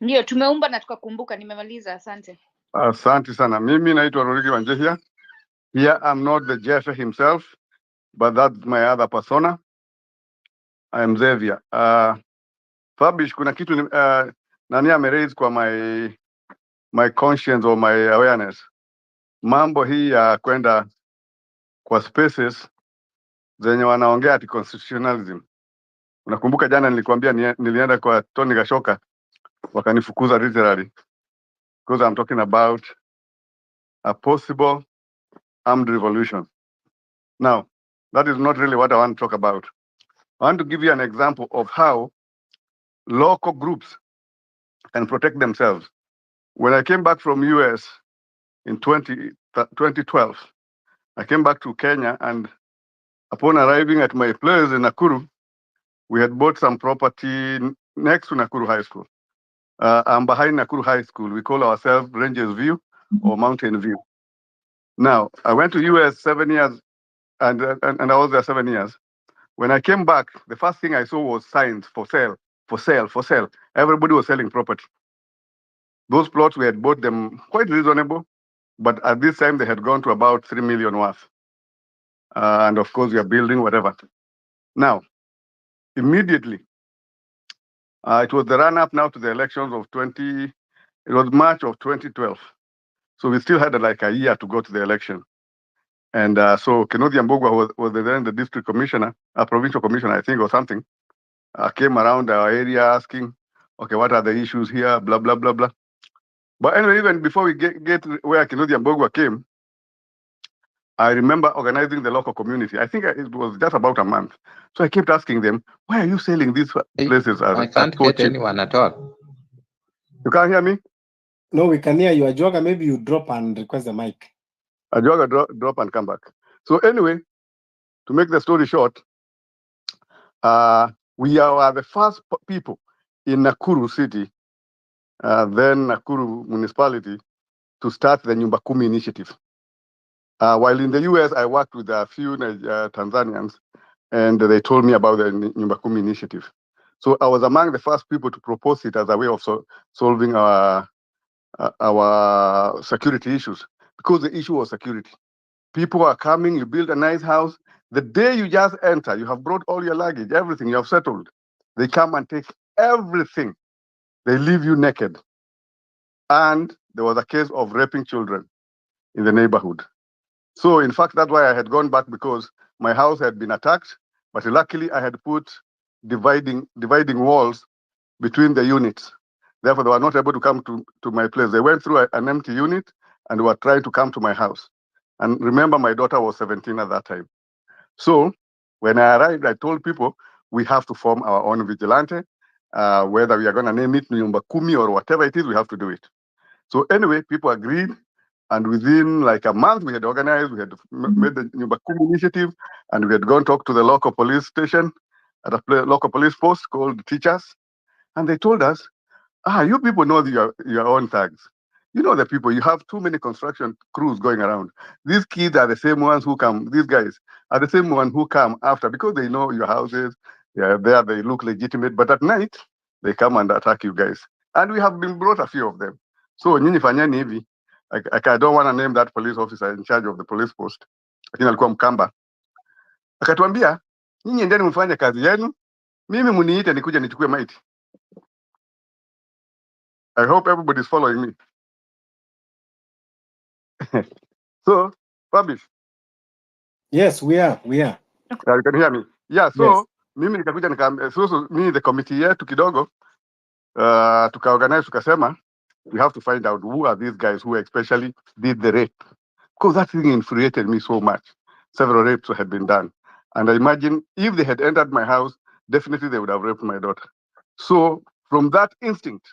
Ndio, tumeumba na tukakumbuka. Nimemaliza, asante. Asante sana. Mimi naitwa Rurigi Wanjigi. Here I'm not the Jeff himself, but that's my other persona. I am Xavier. Fabish, kuna kitu nani ameraise kwa my conscience or my awareness. Mambo hii ya kwenda kwa spaces zenye wanaongea ati constitutionalism. Unakumbuka jana nilikwambia nilienda kwa Tony Gashoka wakanifukuza literally because I'm talking about a possible armed revolution. Now, that is not really what I want to talk about. I want to give you an example of how local groups can protect themselves. When I came back from US in 2012, I came back to Kenya, and upon arriving at my place in Nakuru, we had bought some property next to Nakuru High School. I'm behind Nakuru High School. We call ourselves Rangers View or Mountain View. Now, I went to US 7 years, and I was there 7 years. When I came back, the first thing I saw was signs for sale, for sale, for sale. Everybody was selling property. Those plots, we had bought them quite reasonable, but at this time they had gone to about 3 million worth. And of course, we are building whatever. Now, immediately, it was the run-up now to the elections of it was March of 2012. So we still had like a year to go to the election. And so Kennedy Mbogwa was then the district commissioner, a provincial commissioner, I think, or something, came around our area asking, okay, what are the issues here, blah, blah, blah, blah. But anyway, even before we get where Kennedy Mbogwa came, I remember organizing the local community. I think it was just about a month. So I kept asking them, why are you selling these places I can't get anyone at all. You can't hear me? No, we can hear you. Ajoga, maybe you drop and request the mic. Ajoga, drop and come back. So anyway, to make the story short, we are the first people in Nakuru city, then Nakuru municipality, to start the Nyumba Kumi initiative. While in the US, I worked with a few Tanzanians, and they told me about the Nyumba Kumi initiative. So I was among the first people to propose it as a way of solving our security issues, because the issue was security. People are coming, you build a nice house. The day you just enter, you have brought all your luggage, everything, you have settled. They come and take everything. They leave you naked. And there was a case of raping children in the neighborhood. So in fact, that's why I had gone back, because my house had been attacked, but luckily I had put dividing walls between the units. Therefore, they were not able to come to my place. They went through an empty unit and were trying to come to my house. And remember, my daughter was 17 at that time. So when I arrived, I told people we have to form our own vigilante, whether we are going to name it Nyumba Kumi or whatever it is, we have to do it. So anyway, people agreed. And within like a month, we had organized, we had made the Nyumba Kumi initiative, and we had gone talk to the local police station at a local police post called Teachers. And they told us, you people know your own tags. You know the people, you have too many construction crews going around. These kids are the same ones who come, these guys are the same ones who come after, because they know your houses, they look legitimate, but at night, they come and attack you guys. And we have been brought a few of them. So, nyinyi fanyeni hivi, I don't want to name that police officer in charge of the police post, lakini alikuwa Mkamba. Akatuambia, nyinyi endeni mfanye kazi yenu, mimi muniite nikuje nichukue maiti. I hope everybody's following me. So, Fabish. Yes, we are. You can hear me. Yeah, so yes. Mimi nikakuja so me the committee yetu kidogo tukaorganize tukasema we have to find out who are these guys who especially did the rape, because that thing infuriated me so much. Several rapes had been done, and I imagine if they had entered my house, definitely they would have raped my daughter. So from that instinct,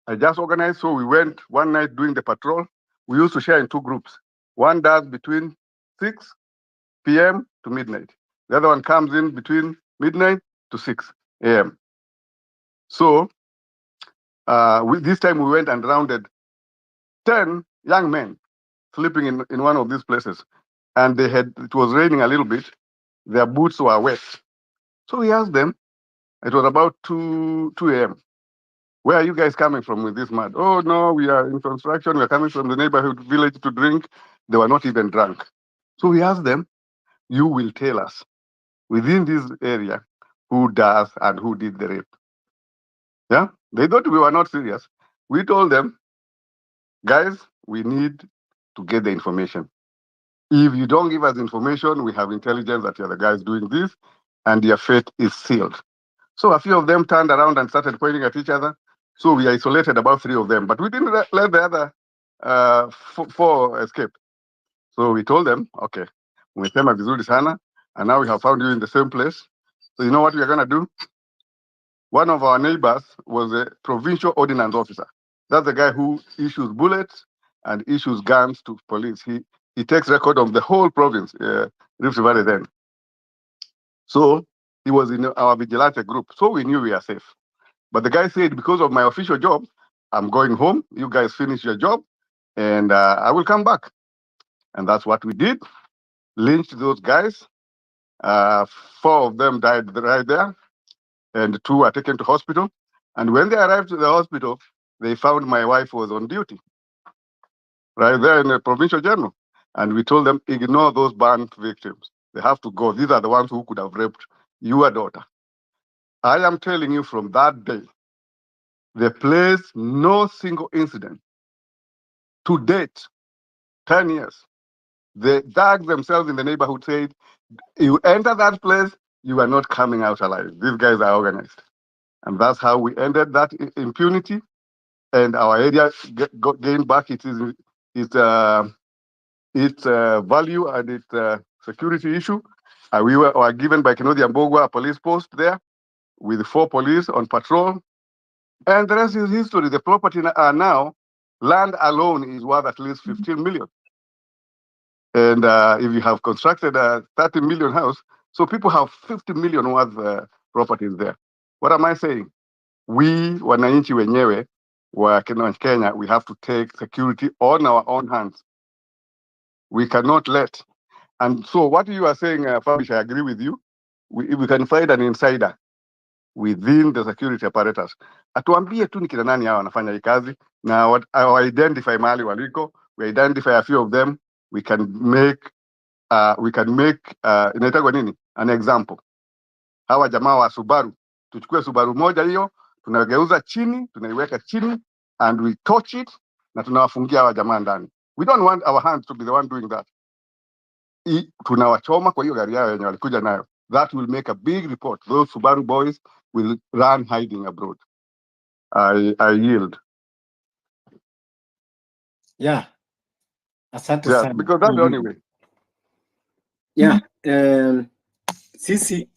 I just organized. So we went one night doing the patrol. We used to share in two groups. One does between 6 p.m. to midnight. The other one comes in between midnight to 6 a.m. So this time we went and rounded 10 young men sleeping in one of these places. And it was raining a little bit. Their boots were wet. So we asked them, it was about 2 a.m. Where are you guys coming from with this mud? Oh, no, we are in construction. We are coming from the neighborhood village to drink. They were not even drunk. So we asked them, you will tell us within this area who does and who did the rape. Yeah, they thought we were not serious. We told them, guys, we need to get the information. If you don't give us information, we have intelligence that you're the guys doing this, and your fate is sealed. So a few of them turned around and started pointing at each other. So we isolated about 3 of them, but we didn't let the other 4 escape. So we told them, okay, umesema vizuri sana, and now we have found you in the same place. So you know what we are going to do? One of our neighbors was a provincial ordnance officer. That's the guy who issues bullets and issues guns to police. He takes record of the whole province, Rift Valley then. So he was in our vigilante group. So we knew we are safe. But the guy said, because of my official job, I'm going home. You guys finish your job and I will come back. And that's what we did. Lynched those guys. 4 of them died right there and 2 were taken to hospital. And when they arrived to the hospital, they found my wife was on duty right there in the provincial journal. And we told them, ignore those burnt victims. They have to go. These are the ones who could have raped your daughter. I am telling you, from that day, the place, no single incident to date, 10 years. The dogs themselves in the neighborhood said, you enter that place, you are not coming out alive. These guys are organized. And that's how we ended that impunity. And our area gained back its value and its security issue. We were given by Kinodi Mbogwa a police post there with 4 police on patrol. And the rest is history. The property are now, land alone is worth at least 15 million. And if you have constructed a 30 million house, so people have 50 million worth properties there. What am I saying? We, wananchi wenyewe wa Kenya, we have to take security on our own hands. We cannot let. And so what you are saying, Fabish, I agree with you. If we can find an insider within the security apparatus, atuambie tu ni kina nani hao wanafanya hii kazi, na identify mahali waliko, we identify a few of them, we can make inaitagwa nini, an example. Hawa jamaa wa Subaru, tuchukue Subaru moja hiyo, tunageuza chini, tunaiweka chini, and we touch it, na tunawafungia hawa jamaa ndani. We don't want our hands to be the one doing that. Tunawachoma kwa hiyo gari yao yenye walikuja nayo. That will make a big report. Those Subaru boys will run hiding abroad. I yield. Yeah. Asante Yeah, sana. because that's the only way. Yeah. Sisi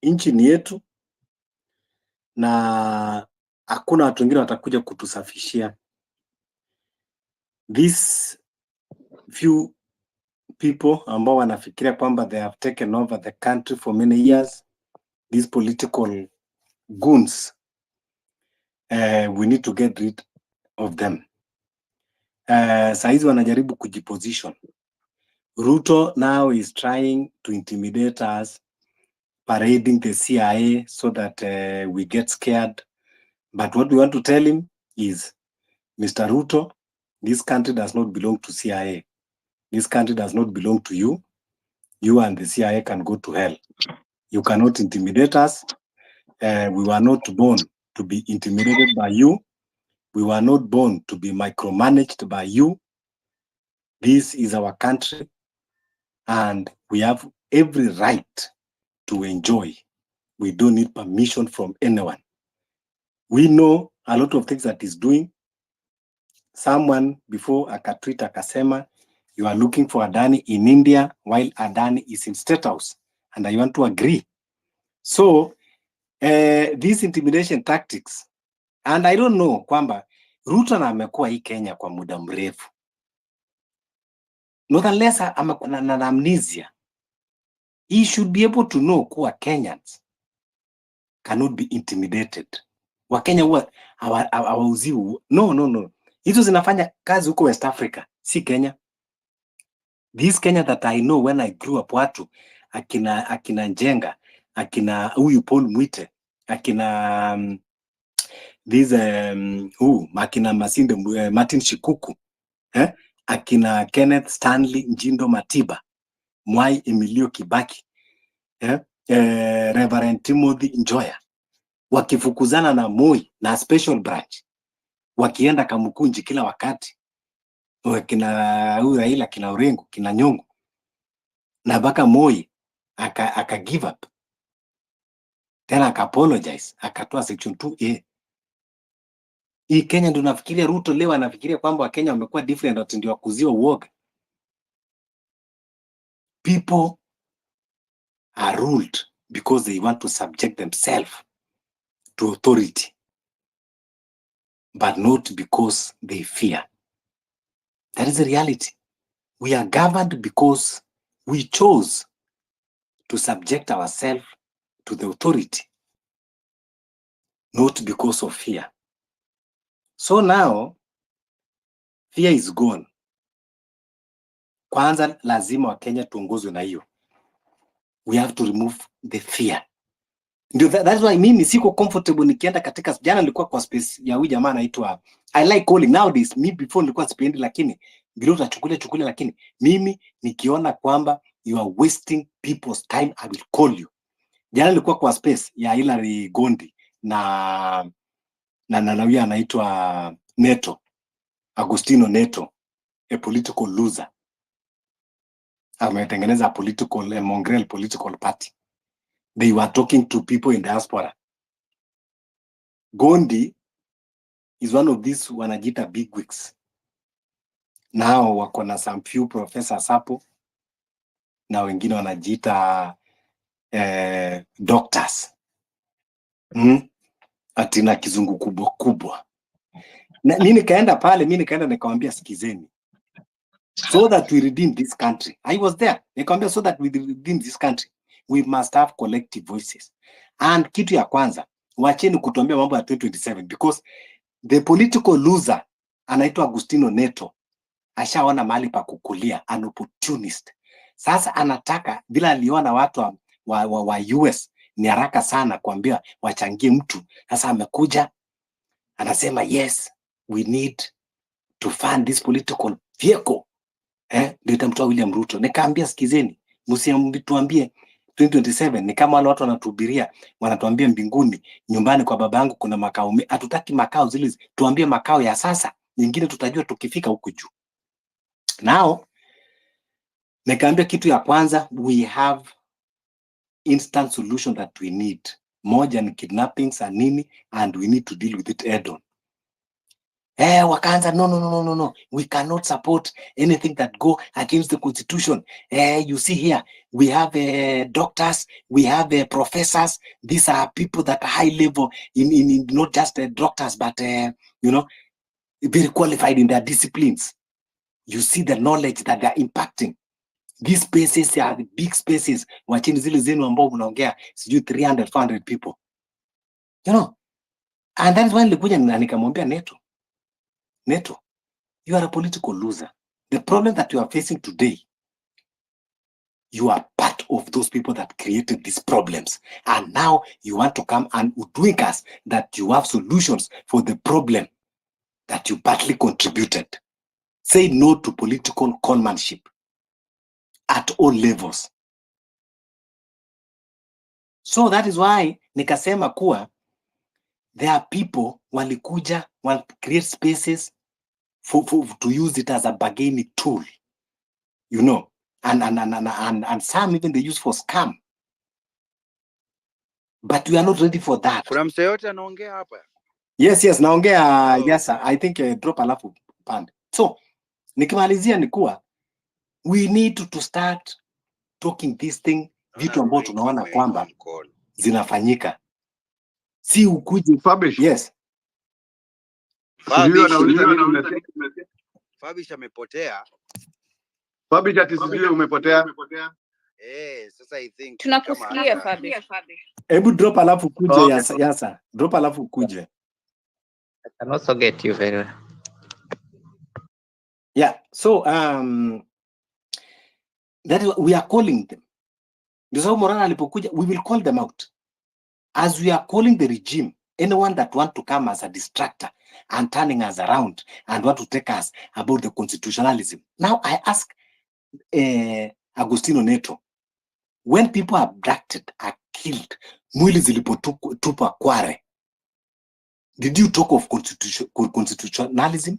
nchi ni yetu na hakuna watu wengine watakuja kutusafishia. These few people ambao wanafikiria kwamba they have taken over the country for many years, these political goons, we need to get rid of them. Saizi wanajaribu kujiposition. Ruto now is trying to intimidate us, parading the CIA so that we get scared. But what we want to tell him is, Mr. Ruto, this country does not belong to CIA. This country does not belong to you. You and the CIA can go to hell. You cannot intimidate us. We were not born to be intimidated by you. We were not born to be micromanaged by you. This is our country, and we have every right to enjoy. We don't need permission from anyone. We know a lot of things that he's doing. Someone before akatweet akasema, you are looking for Adani in India while Adani is in State House. And I want to agree. So, these intimidation tactics, and I don't know kwamba Ruto na amekuwa hii Kenya kwa muda mrefu. not unless amekuwa na amnesia. He should be able to know kuwa Kenyans cannot be intimidated. Wakenya huwa hawauziwi. No. Hizo zinafanya kazi huko West Africa, si Kenya. This Kenya that I know when I grew up, watu akina Njenga, akina huyu Paul Mwite, akina akina Masinde Martin Shikuku, akina Kenneth Stanley Njindo Matiba, Mwai Emilio Kibaki, Reverend Timothy Njoya, wakifukuzana na Moi na special branch, wakienda Kamukunji kila wakati, wakina huyu Raila, kina Orengo, kina Nyongo, na baka Moi aka give up, tena aka apologize, akatoa section 2A. Hii Kenya ndio nafikiria Ruto leo anafikiria kwamba Wakenya wamekuwa different, ati ndio wakuziwa uoga. People are ruled because they want to subject themselves to authority, but not because they fear. That is the reality. We are governed because we chose to subject ourselves to the authority, not because of fear. So now, fear is gone. Kwanza lazima wa Kenya tuongozwe na hiyo. We have to remove the fear. Ndio, that's why mimi siko comfortable nikienda katika, jana nilikuwa kwa space ya huyu jamaa anaitwa, I like calling nowadays. Me before nilikuwa sipendi, lakini bila utachukulia, lakini mimi nikiona kwamba you are wasting people's time, I will call you. Jana nilikuwa kwa space ya Hilary Gondi na huyu anaitwa Neto, Agustino Neto, a political loser. Ametengeneza political, mongrel political party. They were talking to people in diaspora. Gondi is one of these wanajita big wigs. Now wako na some few professors hapo, na wengine wanajiita doctors. Atina kizungu kubwa. Na mimi nikaenda pale, nikamwambia sikizeni, so that we redeem this country. I was there. Nikamwambia so that we redeem this country, we must have collective voices. And kitu ya kwanza, wacheni kutuambia mambo ya 2027, because the political loser anaitwa Agustino Neto ashaona mahali pa kukulia, an opportunist. Sasa anataka, bila aliona watu wa US ni haraka sana kuambia wachangie mtu. Sasa amekuja anasema yes, we need to fund this political vehicle. Ndio itamtoa William Ruto. Nikaambia sikizeni, msituambie 2027 ni kama wale watu wanatuhubiria, wanatuambia mbinguni, nyumbani kwa baba yangu kuna makao. Hatutaki makao zile, tuambie makao ya sasa, nyingine tutajua tukifika huko juu. Now, nikaambia kitu ya kwanza, we have instant solution that we need. Moja ni kidnappings and nini, and we need to deal with it head on. Wakaanza no, we cannot support anything that go against the constitution. You see here, we have doctors, we have professors. These are people that are high level in not just doctors, but very qualified in their disciplines. You see the knowledge that they are impacting. These spaces are the big spaces. Wachini zile zenu ambao mnaongea sijui 300 400 people. And that's why nilikuja na nikamwambia Neto, you are a political loser. The problem that you are facing today, you are part of those people that created these problems. And now you want to come and doing us that you have solutions for the problem that you partly contributed. Say no to political conmanship at all levels. So that is why nikasema kuwa there are people walikuja, create spaces to use it as a bargaining tool, and some even they use for scam. But we are not ready for that. Kuna mse yote anaongea hapa? Yes, naongea. Yes, I think drop alafu pande. So, nikimalizia ni kuwa we need to start talking this thing, vitu ambao tunaona kwamba zinafanyika. Si ukuje. Yes. Fabish amepotea. Fabish ati sijui umepotea. Sasa I think Tunakusikia Fabish. Hebu drop alafu kuje Okay. yasa. Drop alafu kuje. I can also get you very well. Yeah. So that is what we are calling them. Ndio sababu Morara alipokuja, we will call them out. As we are calling the regime, anyone that want to come as a distractor and turning us around and want to take us about the constitutionalism. Now I ask Agostino Neto, when people are abducted, are killed, mwili zilipotupa Kware, did you talk of constitutionalism?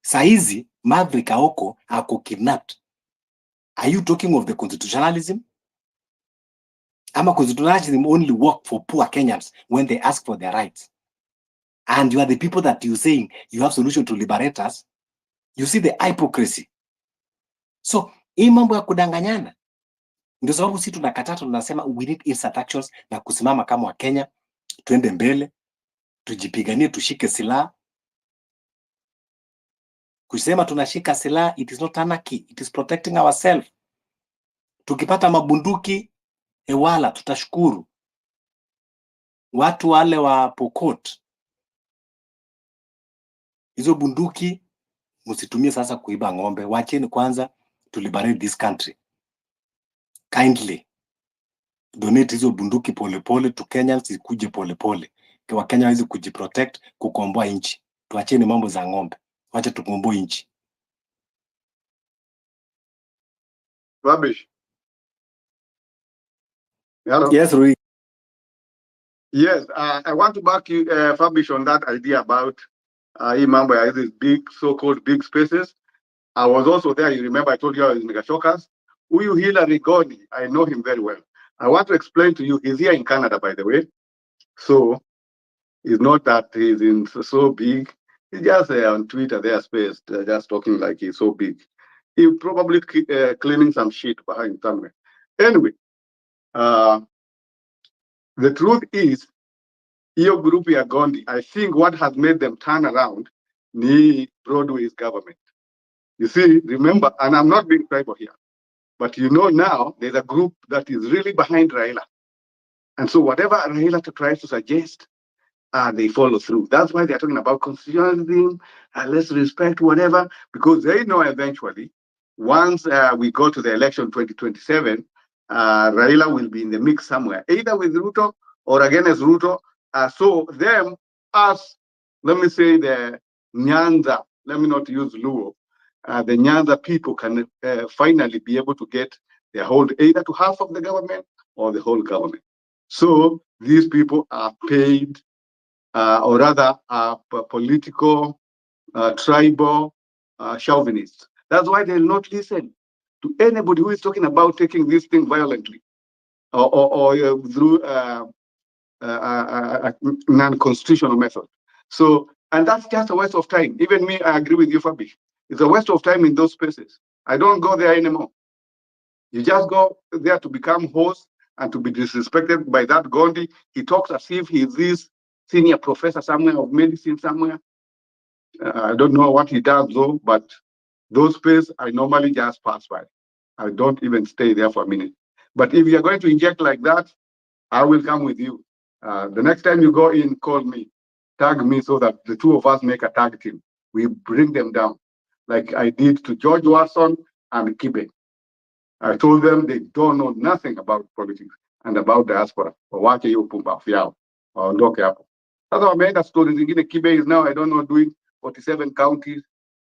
Saizi, Maverick Aoko ako kidnapped. Are you talking of the constitutionalism? Ama constitutionalism only work for poor Kenyans when they ask for their rights. And you are the people that you're saying you have solution to liberate us. You see the hypocrisy. So, hii mambo ya kudanganyana. Ndio sababu sisi tunakataa, tunasema we need instant actions na kusimama kama Wakenya, twende mbele, tujipiganie, tushike silaha. Kusema tunashika silaha, it is not anarchy, it is protecting ourselves. Tukipata mabunduki, wala tutashukuru. Watu wale wa Pokot, hizo bunduki msitumie sasa kuiba ng'ombe. Wacheni kwanza to liberate this country. Kindly donate hizo bunduki polepole to Kenyans, ikuje polepole. Kwa Kenya waweze kujiprotect, kukomboa nchi. Tuacheni mambo za ng'ombe. Wacha tukomboe nchi. Rubbish. Hello. Yes, Rui. Yes, I want to back you, Fabish, on that idea about Imamba, these big, so-called big spaces. I was also there. You remember I told you I was in Megashokers. Uyu Hillary Goni, I know him very well. I want to explain to you, he's here in Canada, by the way. So it's not that he's in so big. He's just on Twitter, there spaced, just talking like he's so big. He's probably cleaning some shit behind somewhere. Anyway, the truth is, your group ya Gondi, I think what has made them turn around ni Broadway's government. You see, remember, and I'm not being tribal here, but you know now there's a group that is really behind Raila. And so whatever Raila tries to suggest, they follow through. That's why they're talking about constitutionalism, let's respect whatever, because they know eventually, once we go to the election 2027, Raila will be in the mix somewhere, either with Ruto or against Ruto. So them, us, let me say the Nyanza, let me not use Luo, the Nyanza people can finally be able to get their hold either to half of the government or the whole government. So these people are paid, or rather political, tribal chauvinists. That's why they'll not listen to anybody who is talking about taking this thing violently or through non-constitutional method. So, and that's just a waste of time. Even me, I agree with you, Fabi. It's a waste of time in those spaces. I don't go there anymore. You just go there to become host and to be disrespected by that Gondi. He talks as if he's this senior professor somewhere of medicine somewhere. I don't know what he does though, but those spaces I normally just pass by. I don't even stay there for a minute. But if you're going to inject like that, I will come with you. The next time you go in, call me, tag me so that the two of us make a tag team. We bring them down, like I did to George Watson and Kibe. I told them they don't know nothing about politics and about diaspora. Wache hiyo pumbafu yao, waondoke hapo. Sasa wameenda stories zingine. Kibe is now, I don't know, doing 47 counties.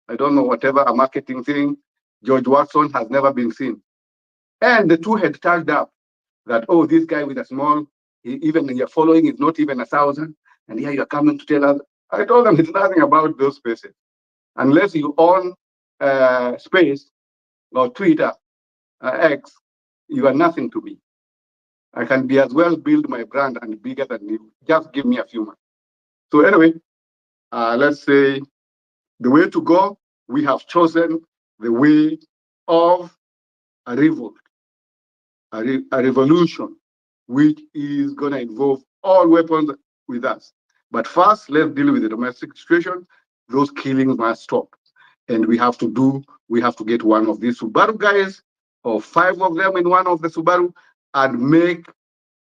I don't know, whatever, a marketing thing. George Watson has never been seen. And the two had tagged up that, oh, this guy with a small, even your following is not even 1,000. And here you're coming to tell us. I told them it's nothing about those spaces. Unless you own space or Twitter, X, you are nothing to me. I can be as well build my brand and bigger than you. Just give me a few months. So anyway, let's say the way to go, we have chosen the way of a revolt, a revolution, which is going to involve all weapons with us. But first, let's deal with the domestic situation. Those killings must stop. And we have to get one of these Subaru guys, or 5 of them in one of the Subaru, and make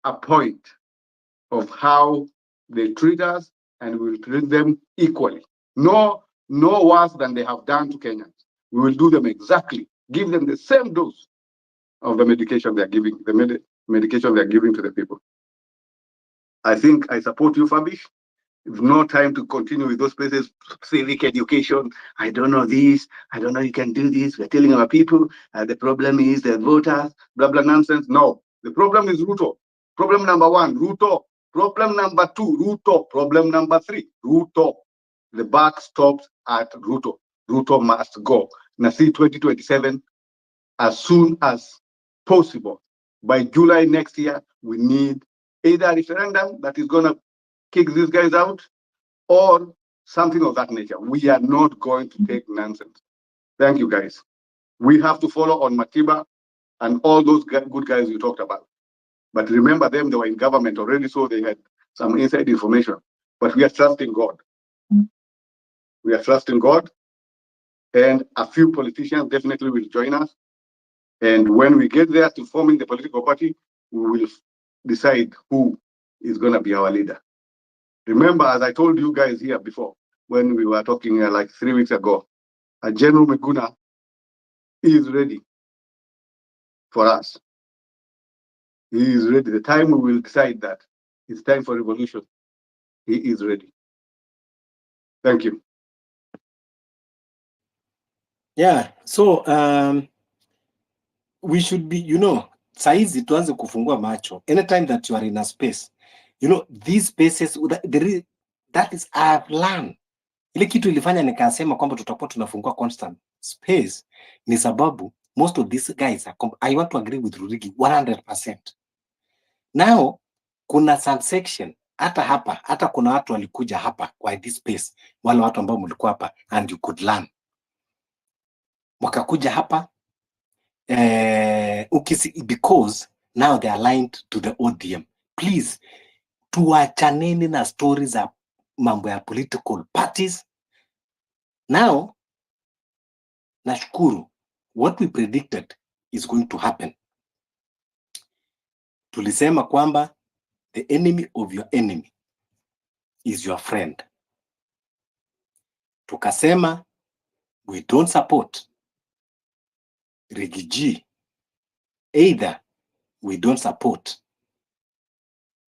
a point of how they treat us, and we will treat them equally. No worse than they have done to Kenyans. We will do them exactly, give them the same dose of the medication they're giving, medication they're giving to the people. I think I support you, Fabish. It's no time to continue with those places, civic education. I don't know this. I don't know you can do this. We're telling our people the problem is the voters, blah, blah, nonsense. No, the problem is Ruto. Problem number 1, Ruto. Problem number 2, Ruto. Problem number 3, Ruto. The buck stops at Ruto. Ruto must go. Now see 2027 as soon as possible. By July next year, we need either a referendum that is going to kick these guys out, or something of that nature. We are not going to take nonsense. Thank you, guys. We have to follow on Matiba and all those good guys you talked about. But remember them, they were in government already, so they had some inside information. But we are trusting God. We are trusting God, and a few politicians definitely will join us. And when we get there to forming the political party, we will decide who is going to be our leader. Remember, as I told you guys here before, when we were talking like 3 weeks ago, General Miguna is ready for us. He is ready. The time we will decide that it's time for revolution, he is ready. Thank you. Yeah, so we should be, saizi tuanze kufungua macho. Anytime that you are in a space, these spaces, that is I've learned. Ile kitu ilifanya nikasema kwamba tutakuwa tunafungua constant space ni sababu most of these guys I want to agree with Rurigi 100%. Now kuna subsection hata kuna watu walikuja hapa kwa this space, wale watu ambao mlikuwa hapa and you could learn, wakakuja hapa because now they are aligned to the ODM. Please, tuachaneni na stories za mambo ya political parties. Now nashukuru what we predicted is going to happen. Tulisema kwamba the enemy of your enemy is your friend. Tukasema we don't support Rigiji, either we don't support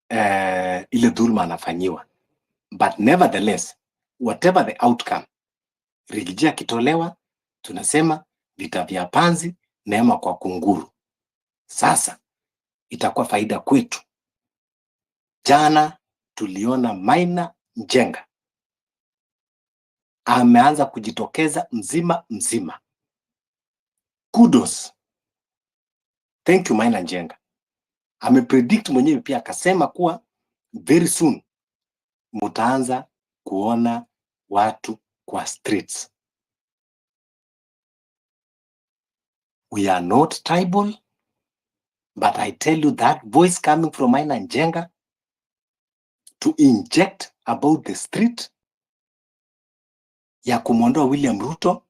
ile dhulma anafanyiwa, but nevertheless whatever the outcome, Rigiji akitolewa, tunasema vita vya panzi, neema kwa kunguru. Sasa itakuwa faida kwetu. Jana tuliona Maina Njenga ameanza kujitokeza mzima. Kudos. Thank you Maina Njenga. Amepredict mwenyewe pia akasema kuwa very soon mutaanza kuona watu kwa streets. We are not tribal, but I tell you that voice coming from Maina Njenga to inject about the street ya kumwondoa William Ruto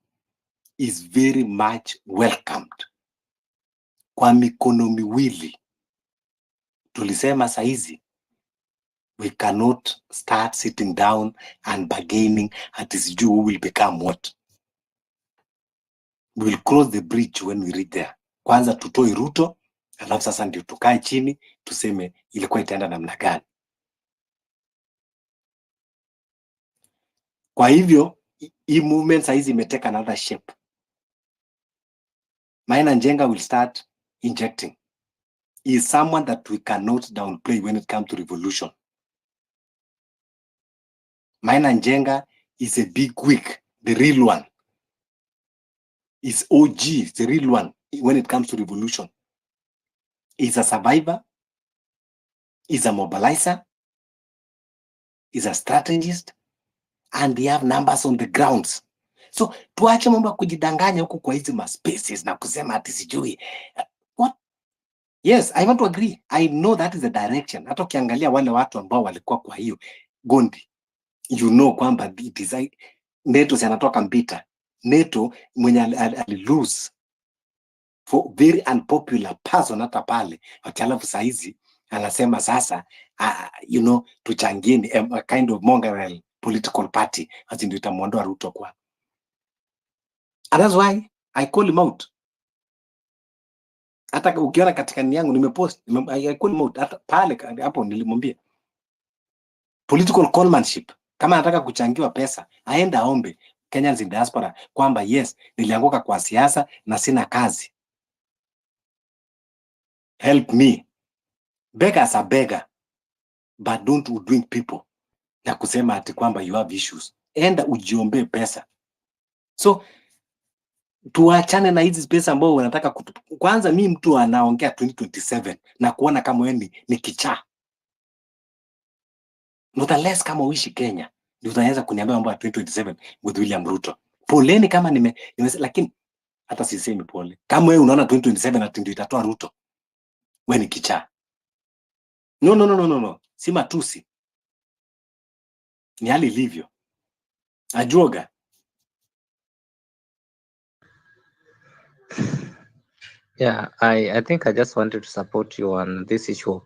is very much welcomed. Kwa mikono miwili. Tulisema saizi we cannot start sitting down and bargaining at this who will become what. We will cross the bridge when we reach there. Kwanza tutoi Ruto, alafu sasa ndio tukae chini tuseme ilikuwa itaenda namna gani. Kwa hivyo hii movement saizi imeteka another shape. Maina Njenga will start injecting. He is someone that we cannot downplay when it comes to revolution. Maina Njenga is a big wig, the real one. Is OG, the real one when it comes to revolution. He's a survivor. He's a mobilizer. He's a strategist. And they have numbers on the grounds. So tuache mambo kujidanganya huku kwa hizi spaces na kusema ati sijui. What? Yes, I want to agree. I know that is the direction. Hata ukiangalia wale watu ambao walikuwa kwa hiyo Gondi, kwamba Neto anatoka Mbita NATO mwenye alilose for very unpopular person hata pale, alafu saizi anasema sasa you know, tuchangieni a kind of mongrel political party ati ndio itamuondoa Ruto kwa. And that's why I call him out. Hata ukiona katika nini yangu nimepost, I call him out hata pale hapo nilimwambia political conmanship, kama anataka kuchangiwa pesa aenda aombe Kenyans in diaspora kwamba yes, nilianguka kwa siasa na sina kazi, help me. Beggars are beggar, but don't hoodwink people na kusema ati kwamba you have issues. Enda ujiombe pesa. So tuachane na hizi pesa ambao wanataka kwanza. Mi mtu anaongea 2027 na kuona kama wewe ni kichaa, not unless kama uishi Kenya ndio utaweza kuniambia mambo ya 2027 with William Ruto. Poleni kama lakini hata sisemi pole. Kama wewe unaona 2027 ati ndio itatoa Ruto, wewe ni kichaa. No. Si matusi. Ni hali ilivyo. Ajuoga. Yeah, I think I just wanted to support you on this issue.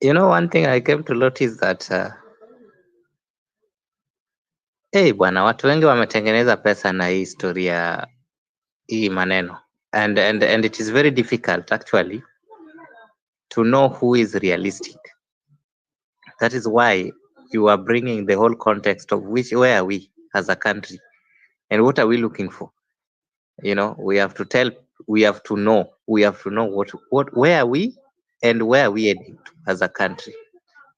You know, one thing I came to notice that bwana, watu wengi wametengeneza pesa na hii historia hii maneno, and it is very difficult actually to know who is realistic. That is why you are bringing the whole context of where are we as a country and what are we looking for. You know, we have to know what where are we and where are we heading to as a country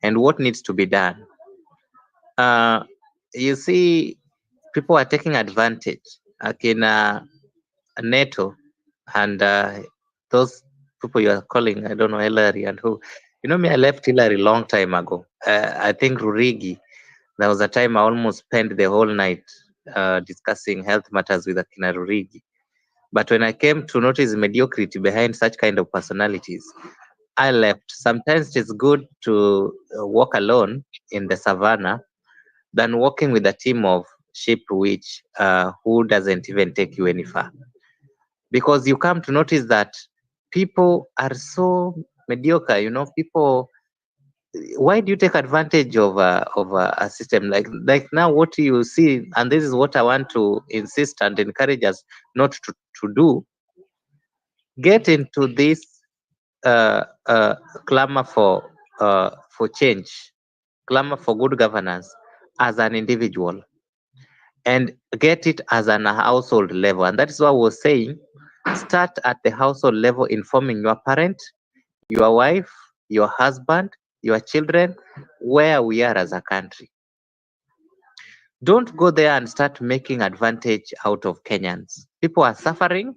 and what needs to be done. You see, people are taking advantage. Akina NATO and those people you are calling, I don't know, Hillary and who. You know me, I left Hillary long time ago. I think Rurigi, there was a time I almost spent the whole night discussing health matters with Akina Rurigi. But when I came to notice mediocrity behind such kind of personalities, I left. Sometimes it's good to walk alone in the savannah than walking with a team of sheep which who doesn't even take you any far. Because you come to notice that people are so mediocre, you know, people. Why do you take advantage of a system like now? What do you see? And this is what I want to insist and encourage us not to do. Get into this clamor for change, clamor for good governance as an individual, and get it as an household level. And that's what I was saying. Start at the household level, informing your parent, your wife, your husband, your children, where we are as a country. Don't go there and start making advantage out of Kenyans. People are suffering,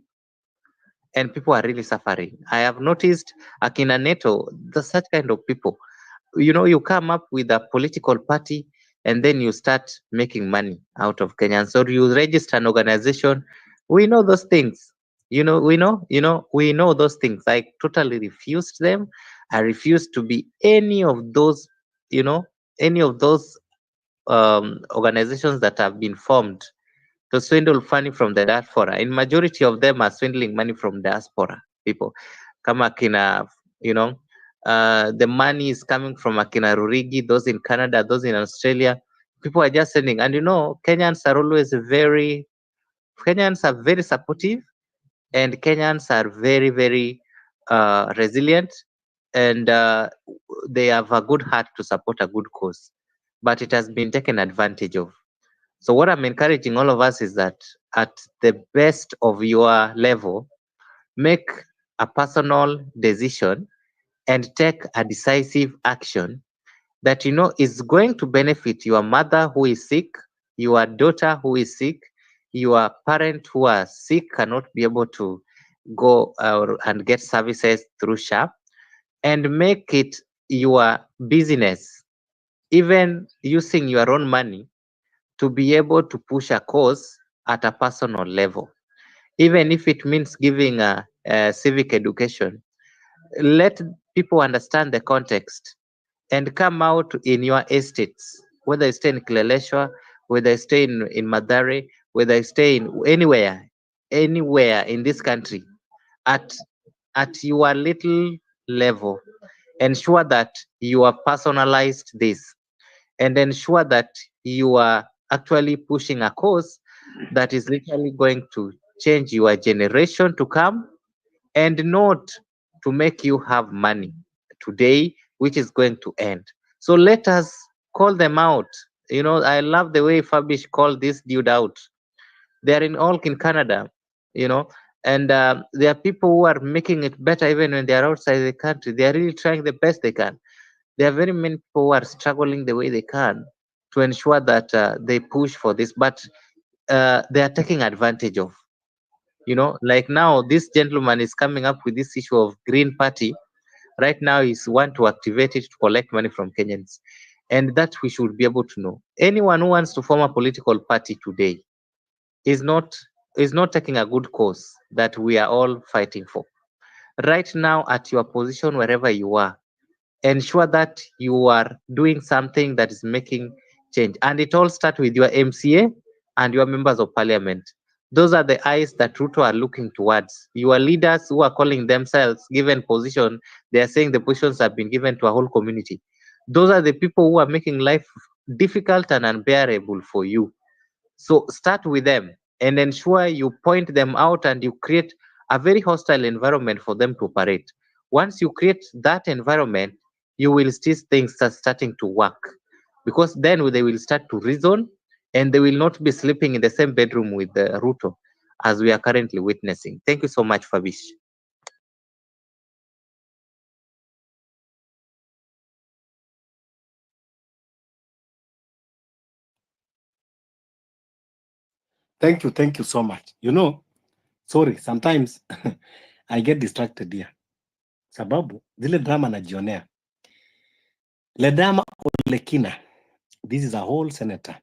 and people are really suffering. I have noticed Akina NATO, such kind of people. You know, you come up with a political party and then you start making money out of Kenyans. So you register an organization. We know those things. We know those things. I totally refused them. I refused to be any of those, organizations that have been formed to swindle money from the diaspora. In majority of them are swindling money from diaspora people. Kama kina, the money is coming from Akina Rurigi, those in Canada, those in Australia. People are just sending, and Kenyans are always very supportive, and Kenyans are very, very resilient, and they have a good heart to support a good cause. But it has been taken advantage of. So what I'm encouraging all of us is that at the best of your level, make a personal decision and take a decisive action that is going to benefit your mother who is sick, your daughter who is sick, your parent who are sick, cannot be able to go and get services through SHA, and make it your business, even using your own money, to be able to push a cause at a personal level, even if it means giving a civic education. Let people understand the context and come out in your estates, whether it's in Kileleshwa, whether I stay in Madare, whether I stay in anywhere in this country, at your little level, ensure that you are personalized this, and ensure that you are actually pushing a cause that is literally going to change your generation to come, and not to make you have money today, which is going to end. So let us call them out. I love the way Fabish called this dude out. They're in Canada, you know, and there are people who are making it better even when they are outside the country. They are really trying the best they can. There are very many people who are struggling the way they can to ensure that they push for this, but they are taking advantage of. Like now, this gentleman is coming up with this issue of Green Party. Right now, he's want to activate it to collect money from Kenyans, and that we should be able to know. Anyone who wants to form a political party today is not taking a good cause that we are all fighting for. Right now, at your position, wherever you are, ensure that you are doing something that is making change. And it all starts with your MCA and your members of parliament. Those are the eyes that Ruto are looking towards. Your leaders who are calling themselves given position, they are saying the positions have been given to a whole community. Those are the people who are making life difficult and unbearable for you. So start with them and ensure you point them out and you create a very hostile environment for them to operate. Once you create that environment, you will see things starting to work, because then they will start to reason and they will not be sleeping in the same bedroom with Ruto as we are currently witnessing. Thank you so much, Fabish. Thank you so much. Sorry, sometimes I get distracted here. Sababu, zile drama najionea. Ledama Olekina, this is a whole senator.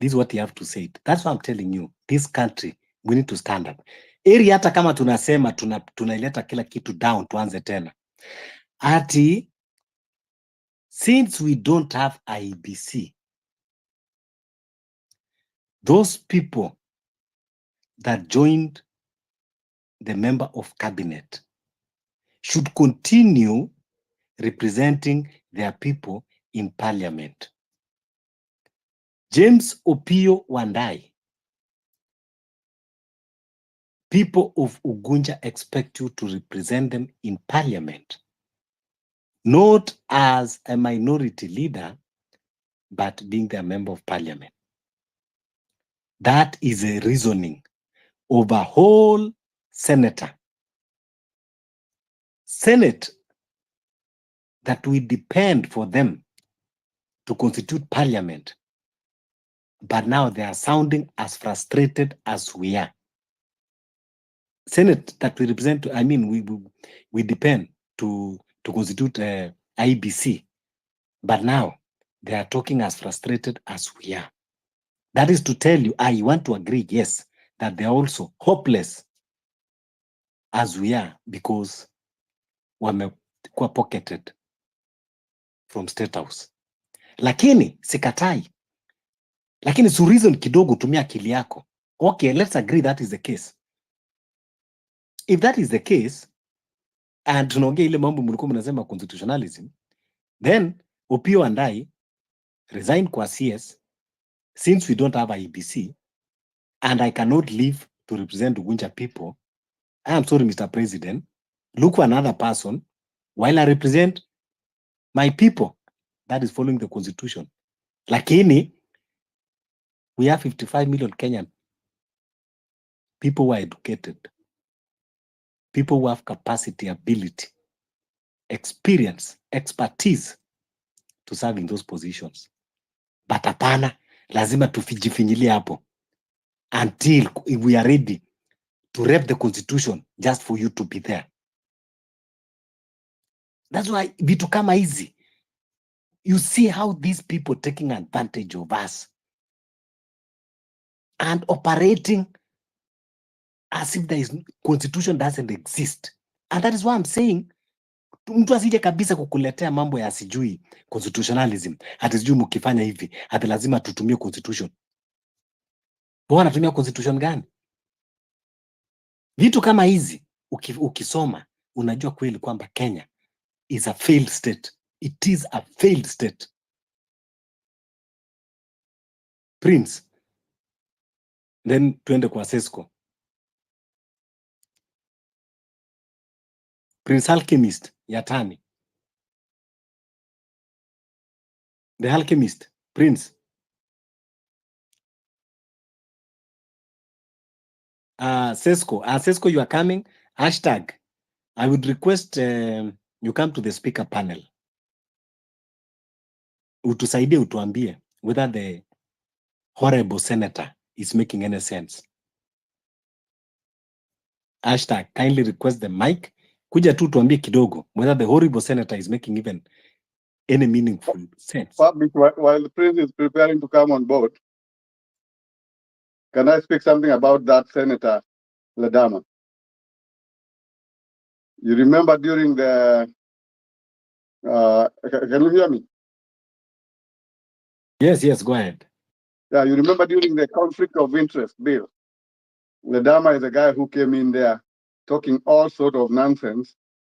This is what you have to say. That's why I'm telling you, this country, we need to stand up. Eri hata kama tunasema tunaileta kila kitu down, tuanze tena. Ati, since we don't have IBC, those people that joined the member of cabinet should continue representing their people in parliament. James Opio Wandai, people of Ugunja expect you to represent them in parliament, not as a minority leader, but being their member of parliament. That is a reasoning of a whole senator. Senate that we depend for them to constitute parliament, but now they are sounding as frustrated as we are. Senate that we represent, we depend to constitute IBC, but now they are talking as frustrated as we are. That is to tell you, I want to agree, yes, that they are also hopeless as we are, because wamekuwa pocketed from State House. Lakini sikatai, lakini su reason kidogo, tumia akili yako. Okay, let's agree that is the case. If that is the case, and tunaongea ile mambo mlikuwa mnasema constitutionalism, then Opio and I resign kwa CS, since we don't have IBC and I cannot live to represent Ugunja people. I am sorry, Mr. President, look for another person while I represent my people that is following the constitution. Lakini, we have 55 million Kenyan people who are educated, people who have capacity, ability, experience, expertise to serve in those positions. But hapana, lazima tujifinyilie hapo until we are ready to rep the constitution just for you to be there. That's why vitu kama hizi, you see how these people taking advantage of us and operating as if constitution doesn't exist. And that is why I'm saying Mtu asije kabisa kukuletea mambo ya sijui constitutionalism, hati sijui mkifanya hivi, hati lazima tutumie constitution. Wao wanatumia constitution gani? Vitu kama hizi ukisoma unajua kweli kwamba Kenya is a failed state. It is a failed state. Prince, then tuende kwa Sesco. Prince Alchemist Yatani. The Alchemist, Prince. Sesco, Sesco, you are coming. Hashtag. I would request you come to the speaker panel. Utusaidie, utuambie whether the horrible senator is making any sense. Hashtag, kindly request the mic. Kuja tu tuambie kidogo whether the horrible senator is making even any meaningful sense. While the prince is preparing to come on board, can I speak something about that Senator Ledama? You remember during the, can you hear me? Yes, go ahead. Yeah, you remember during the conflict of interest bill, Ledama is a guy who came in there talking all sort of nonsense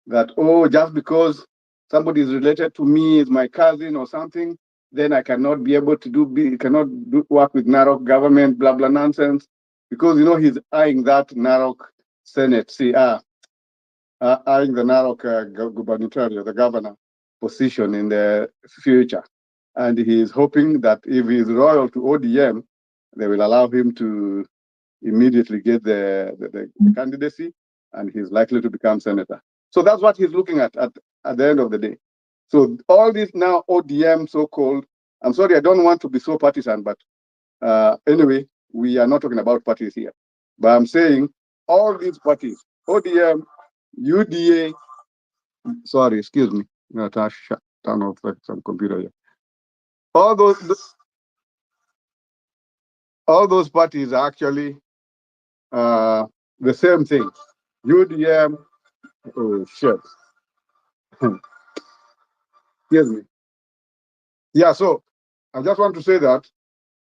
that, oh, just because somebody is related to me, is my cousin or something, then I cannot be able to work with Narok government, blah, blah, nonsense. Because, you know, he's eyeing that Narok Senate, eyeing the Narok gubernatorial, the governor position in the future. And he is hoping that if he is loyal to ODM, they will allow him to immediately get the candidacy, and he's likely to become senator. So that's what he's looking at the end of the day. So all this now ODM so-called, I'm sorry, I don't want to be so partisan, but anyway, we are not talking about parties here. But I'm saying all these parties, ODM, UDA, sorry, excuse me, I'm going to turn off some computer here. All those parties are actually the same thing. UDM, oh shit. Excuse me. Yeah, so I just want to say that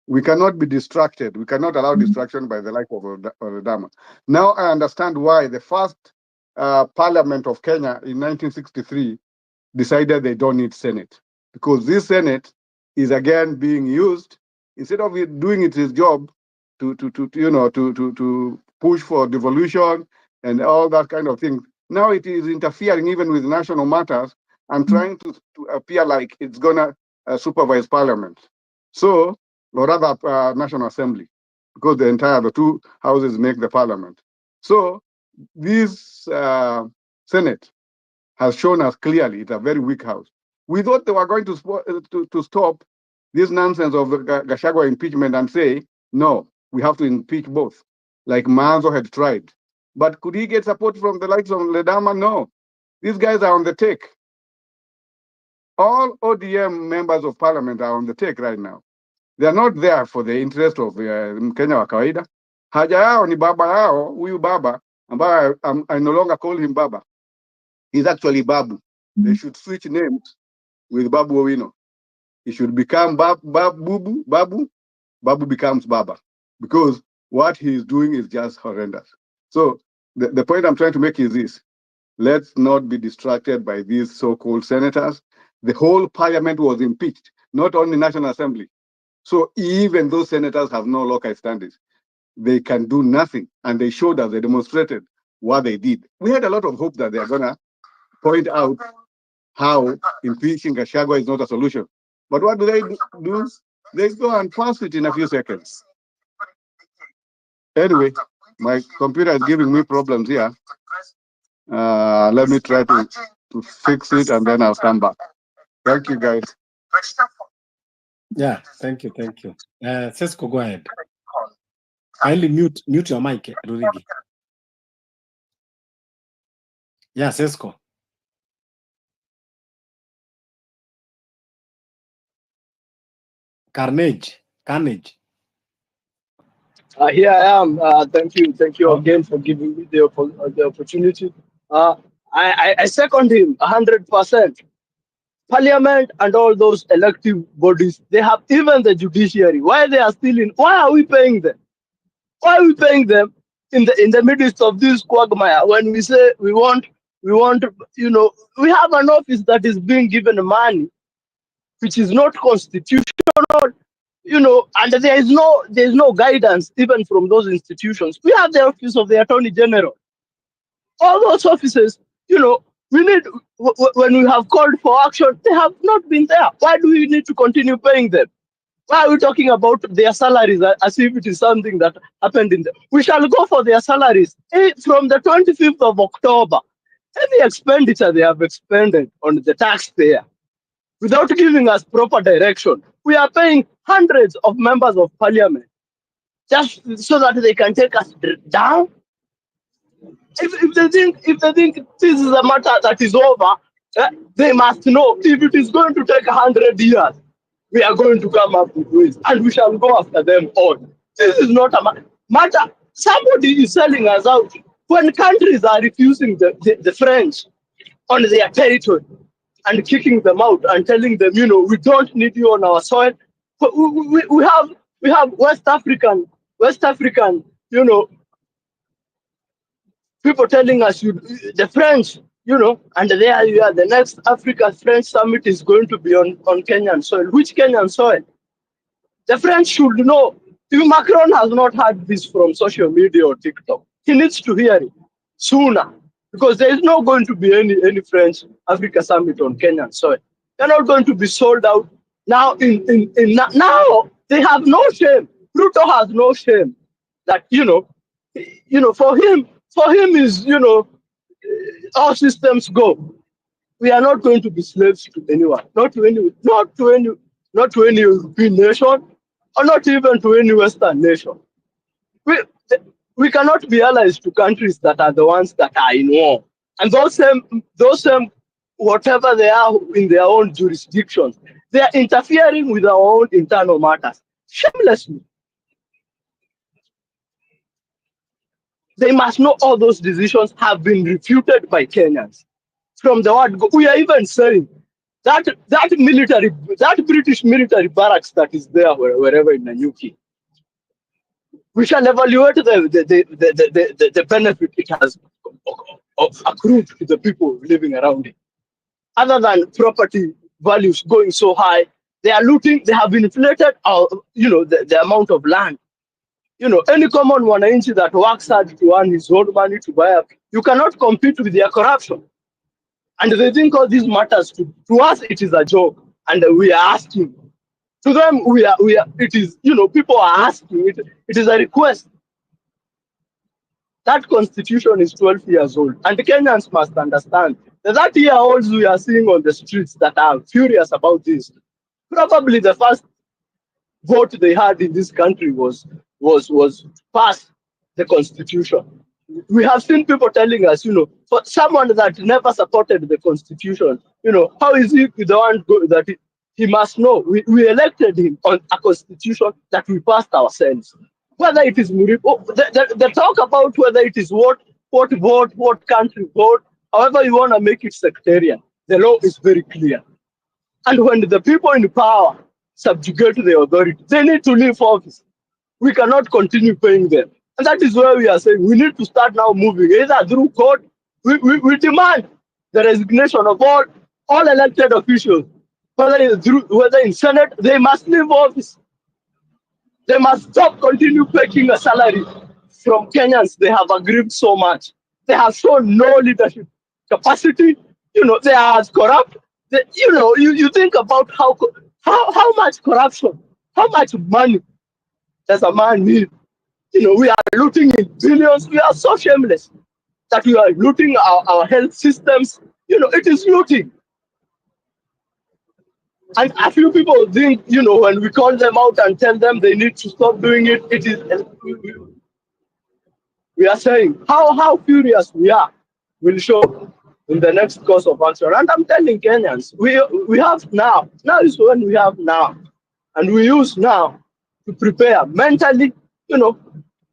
we cannot be distracted. We cannot allow distraction by the like of Odama. Now I understand why the first Parliament of Kenya in 1963 decided they don't need Senate, because this Senate is again being used instead of it doing its job to push for devolution and all that kind of thing. Now it is interfering even with national matters and trying to appear like it's gonna supervise Parliament. So, or rather, National Assembly, because the two houses make the Parliament. So this Senate has shown us clearly it's a very weak house. We thought they were going to stop this nonsense of Gachagua impeachment and say, no, we have to impeach both, like Manzo had tried. But could he get support from the likes of Ledama? No. These guys are on the take. All ODM members of parliament are on the take right now. They are not there for the interest of Mkenya wa kawaida. Haja yao ni baba yao, huyu baba, ambaye I no longer call him baba. He's actually Babu. They should switch names with Babu Owino. He should become Babu. Babu becomes Baba, because what he is doing is just horrendous. So the point I'm trying to make is this: let's not be distracted by these so-called senators. The whole parliament was impeached, not only National Assembly. So even those senators have no local standings. They can do nothing, and they showed us, they demonstrated what they did. We had a lot of hope that they're gonna point out how impeaching Gachagua is not a solution. But what do? They go and pass it in a few seconds. Anyway, my computer is giving me problems here. Let me try to fix it, and then I'll come back. Thank you, guys. Yeah, thank you. Sesco, go ahead. Kindly mute your mic, Rurigi. Yeah, Sesco. Carnage. Here I am. Thank you again for giving me the opportunity. I second him 100%. Parliament and all those elective bodies, they have even the judiciary. Why they are still in? Why are we paying them? Why are we paying them in the midst of this quagmire when we say we want, you know, we have an office that is being given money which is not constitutional, you know, and there is no guidance even from those institutions. We have the office of the Attorney General. All those offices, you know, we need when we have called for action, they have not been there. Why do we need to continue paying them? Why are we talking about their salaries as if it is something that happened in the... We shall go for their salaries from the 25th of October. Any expenditure they have expended on the taxpayer without giving us proper direction. We are paying hundreds of members of parliament just so that they can take us down. If they think this is a matter that is over, they must know if it is going to take 100 years, we are going to come up with ways, and we shall go after them all. This is not a matter. Somebody is selling us out when countries are refusing the French on their territory and kicking them out and telling them, you know, we don't need you on our soil. But we have West African, you know, people telling us the French, you know, and there you are, the next Africa French summit is going to be on Kenyan soil. Which Kenyan soil? The French should know. If Macron has not heard this from social media or TikTok, he needs to hear it sooner, because there is not going to be any French Africa summit on Kenyan soil. They're not going to be sold out. Now, now they have no shame. Ruto has no shame that, you know, for him is, you know, all systems go. We are not going to be slaves to anyone, not to any European nation, or not even to any Western nation. We cannot be allies to countries that are the ones that are in war. And those same, whatever they are in their own jurisdictions, they are interfering with our own internal matters shamelessly. They must know all those decisions have been refuted by Kenyans. From the word go, we are even saying that British military barracks that is there wherever in the UK, we shall evaluate the benefit it has accrued to the people living around it. Other than property values going so high, they are looting. They have inflated you know, the amount of land. You know, any common wananchi that works hard to earn his own money to buy up, you cannot compete with their corruption. And they think all these matters to us, it is a joke. And we are asking. To them, it is, you know, people are asking. It is a request. That constitution is 12 years old. And the Kenyans must understand that 30-year-olds we are seeing on the streets that are furious about this, probably the first vote they had in this country was pass the constitution. We have seen people telling us, you know, for someone that never supported the constitution, you know, how is he the one that he must know? We elected him on a constitution that we passed ourselves. Whether it is the talk about whether it is what vote, what country vote, however you want to make it sectarian, the law is very clear. And when the people in power subjugate the authority, they need to leave office. We cannot continue paying them. And that is where we are saying we need to start now moving, either through court. We demand the resignation of all elected officials, whether in Senate, they must leave office. They must stop continue taking a salary from Kenyans. They have aggrieved so much. They have shown no leadership capacity. You know, they are as corrupt. You know, you think about how much corruption, how much money does a man need? You know, we are looting in billions. We are so shameless that we are looting our health systems. You know, it is looting. And a few people think, you know, when we call them out and tell them they need to stop doing it, it is, we are saying how furious we are will show in the next course of action. And I'm telling Kenyans, we have now. Now is when we have now. And we use now to prepare mentally, you know,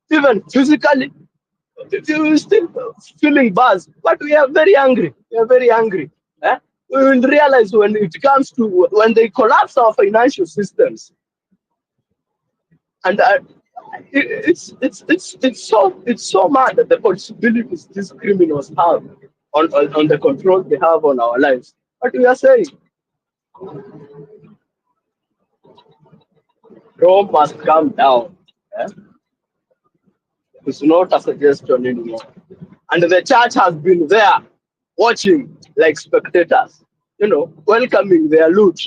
even physically, We're still feeling buzz, but we are very angry. We are very angry. Eh? We will realize when it comes to when they collapse our financial systems, and it's so mad that the possibilities these criminals have on the control they have on our lives. But we are saying Rome must come down. Eh? It's not a suggestion anymore. And the church has been there watching like spectators, welcoming their loot.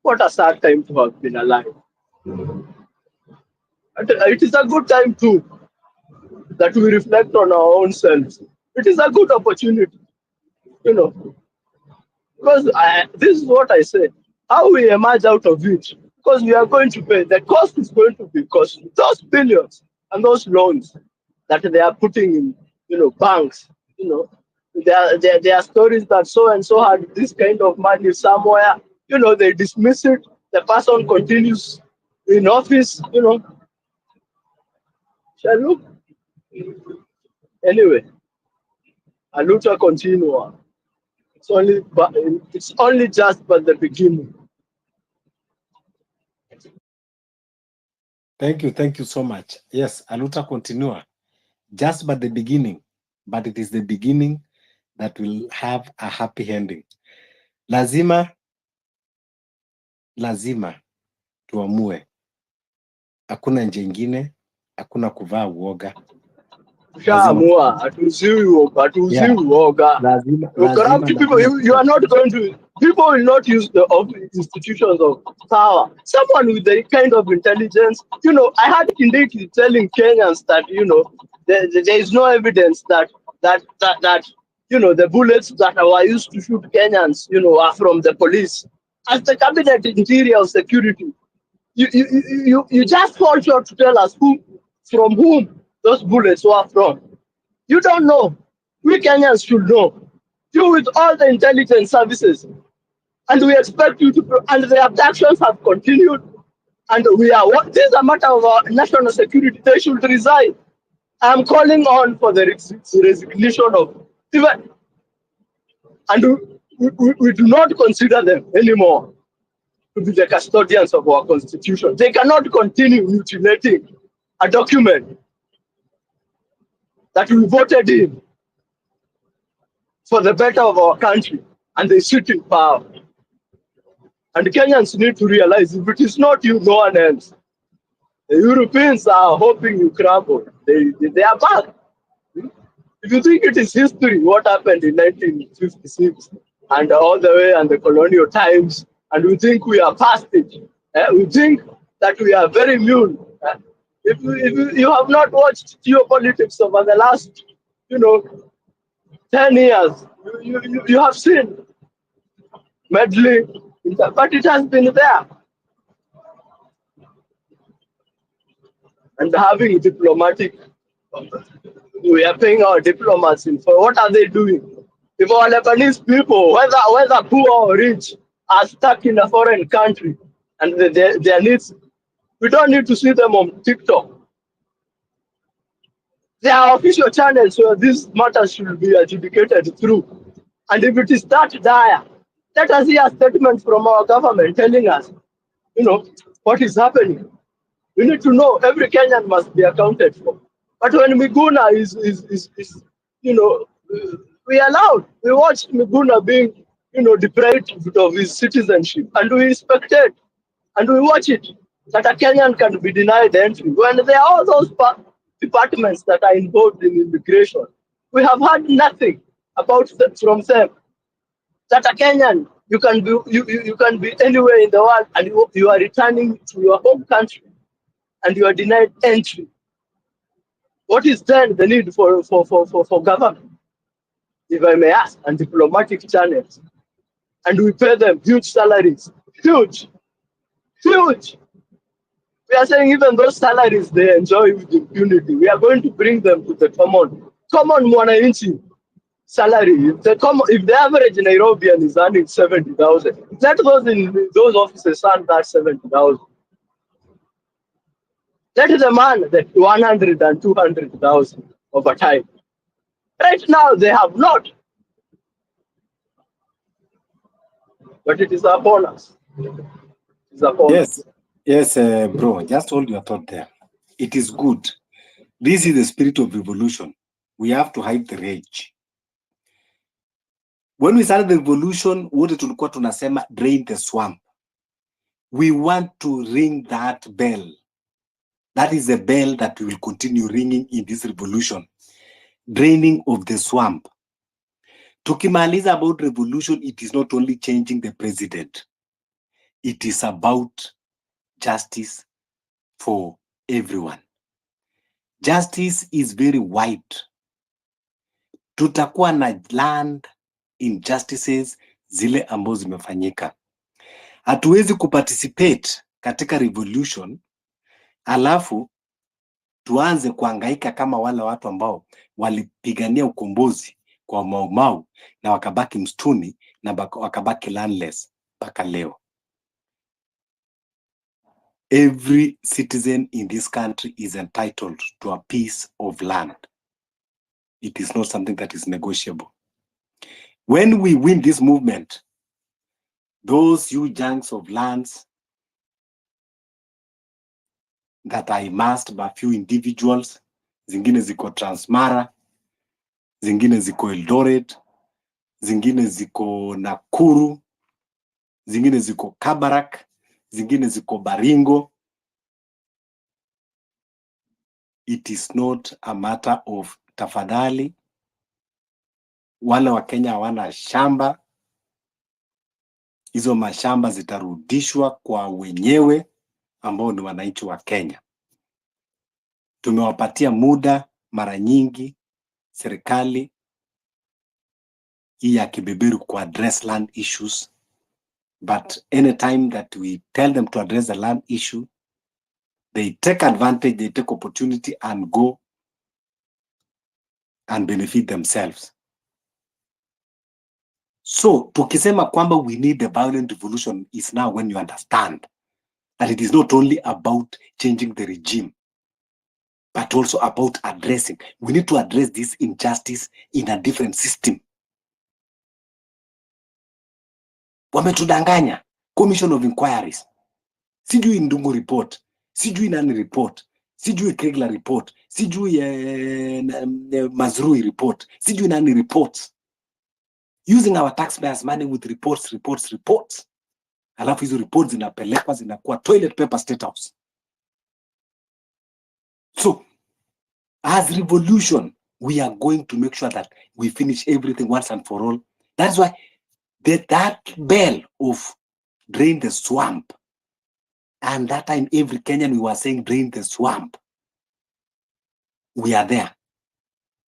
What a sad time to have been alive. It is a good time too that we reflect on our own selves. It is a good opportunity, you know, because this is what I say. How we emerge out of it, because we are going to pay. The cost is going to be costly. Those billions and those loans that they are putting in, banks, there are stories that so and so had this kind of money somewhere, they dismiss it. The person continues in office, Shall look anyway. A luta continua. It's only just but the beginning. Thank you so much. Yes, a luta continua. Just but the beginning, but it is the beginning that will have a happy ending. Lazima tuamue. Hakuna njia ingine, hakuna kuvaa uoga. Shamua, hatuuziwi uoga. You are not going to, people will not use the institutions of power. Someone with the kind of intelligence, I had Kindiki telling Kenyans that, there is no evidence that the bullets that were used to shoot Kenyans, are from the police. As the cabinet interior security, you just fall short to tell us from whom those bullets were from. You don't know. We Kenyans should know. You with all the intelligence services, and we expect you to. And the abductions have continued, and this is a matter of our national security. They should resign. I'm calling on for the resignation of even, and we do not consider them anymore to be the custodians of our constitution. They cannot continue mutilating a document that we voted in for the better of our country, and they sit in power. And Kenyans need to realize if it is not you, no one else. The Europeans are hoping you crumble. They are back. If you think it is history, what happened in 1956 and all the way and the colonial times, and we think we are past it, we think that we are very immune. If you have not watched geopolitics over the last, 10 years, you have seen meddling, but it has been there. And having diplomatic, we are paying our diplomats in for what are they doing? If our Lebanese people, whether poor or rich, are stuck in a foreign country and their needs, we don't need to see them on TikTok. There are official channels where these matters should be adjudicated through. And if it is that dire, let us hear a statement from our government telling us, what is happening. We need to know every Kenyan must be accounted for. But when Miguna is we allowed, we watched Miguna being, deprived of his citizenship, and we expected, and we watch it, that a Kenyan can be denied entry. When there are all those departments that are involved in immigration, we have heard nothing about from them. That a Kenyan, you can be anywhere in the world, and you are returning to your home country, and you are denied entry. What is then the need for government, if I may ask, and diplomatic channels? And we pay them huge salaries, huge. We are saying even those salaries they enjoy with impunity, we are going to bring them to the common mwananchi salary. If the average Nairobian is earning 70,000, let those in those offices earn that 70,000. Let the man that 100 and 200,000 over time. Right now they have not, but it is upon us. It is upon Yes, us. yes, bro. Just hold your thought there. It is good. This is the spirit of revolution. We have to hide the rage. When we started the revolution, wote tulikuwa tunasema drain the swamp. We want to ring that bell. That is the bell that we will continue ringing in this revolution. Draining of the swamp. Tukimaliza about revolution, it is not only changing the president. It is about justice for everyone. Justice is very wide. Tutakuwa na land injustices zile ambazo zimefanyika. Hatuwezi kuparticipate katika revolution alafu tuanze kuhangaika kama wale watu ambao walipigania ukombozi kwa Maumau na wakabaki msituni na wakabaki landless mpaka leo. Every citizen in this country is entitled to a piece of land. It is not something that is negotiable. When we win this movement, those huge chunks of lands that are amassed by few individuals, zingine ziko Transmara, zingine ziko Eldoret, zingine ziko Nakuru, zingine ziko Kabarak, zingine ziko Baringo. It is not a matter of tafadhali. Wale wa Kenya hawana shamba, hizo mashamba zitarudishwa kwa wenyewe ambao ni wananchi wa Kenya. Tumewapatia muda mara nyingi serikali hii ya kibeberu ku address land issues, but anytime that we tell them to address the land issue, they take advantage, they take opportunity and go and benefit themselves. So tukisema kwamba we need a violent revolution is now when you understand that it is not only about changing the regime, but also about addressing. We need to address this injustice in a different system. Wametudanganya. Commission of Inquiries. Sijui Ndungu report. Sijui nani report. Sijui Kregler report. Sijui Mazrui report. Sijui nani reports. Using our taxpayers' money with reports. Alafu hizo reports zinapelekwa zinakuwa toilet paper state house. So, as revolution, we are going to make sure that we finish everything once and for all. That's why that bell of drain the swamp, and that time every Kenyan we were saying drain the swamp. We are there.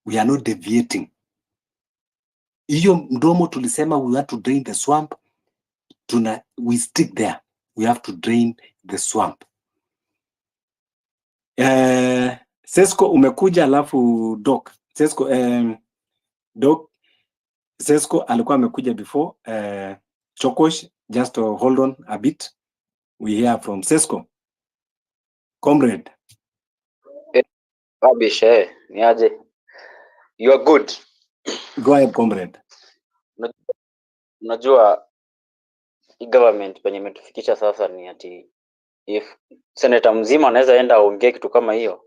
We are not deviating. Iyo mdomo tulisema we have to drain the swamp. We stick there. We have to drain the swamp. Sesko umekuja alafu Doc. Sesko Doc Sesko alikuwa amekuja before. Chokosh, just hold on a bit. We hear from Sesko. Comrade. Rubbish, niaje? You are good. Go ahead, comrade. Unajua hii government penye imetufikisha sasa ni ati if senator mzima anaweza enda aongee kitu kama hiyo,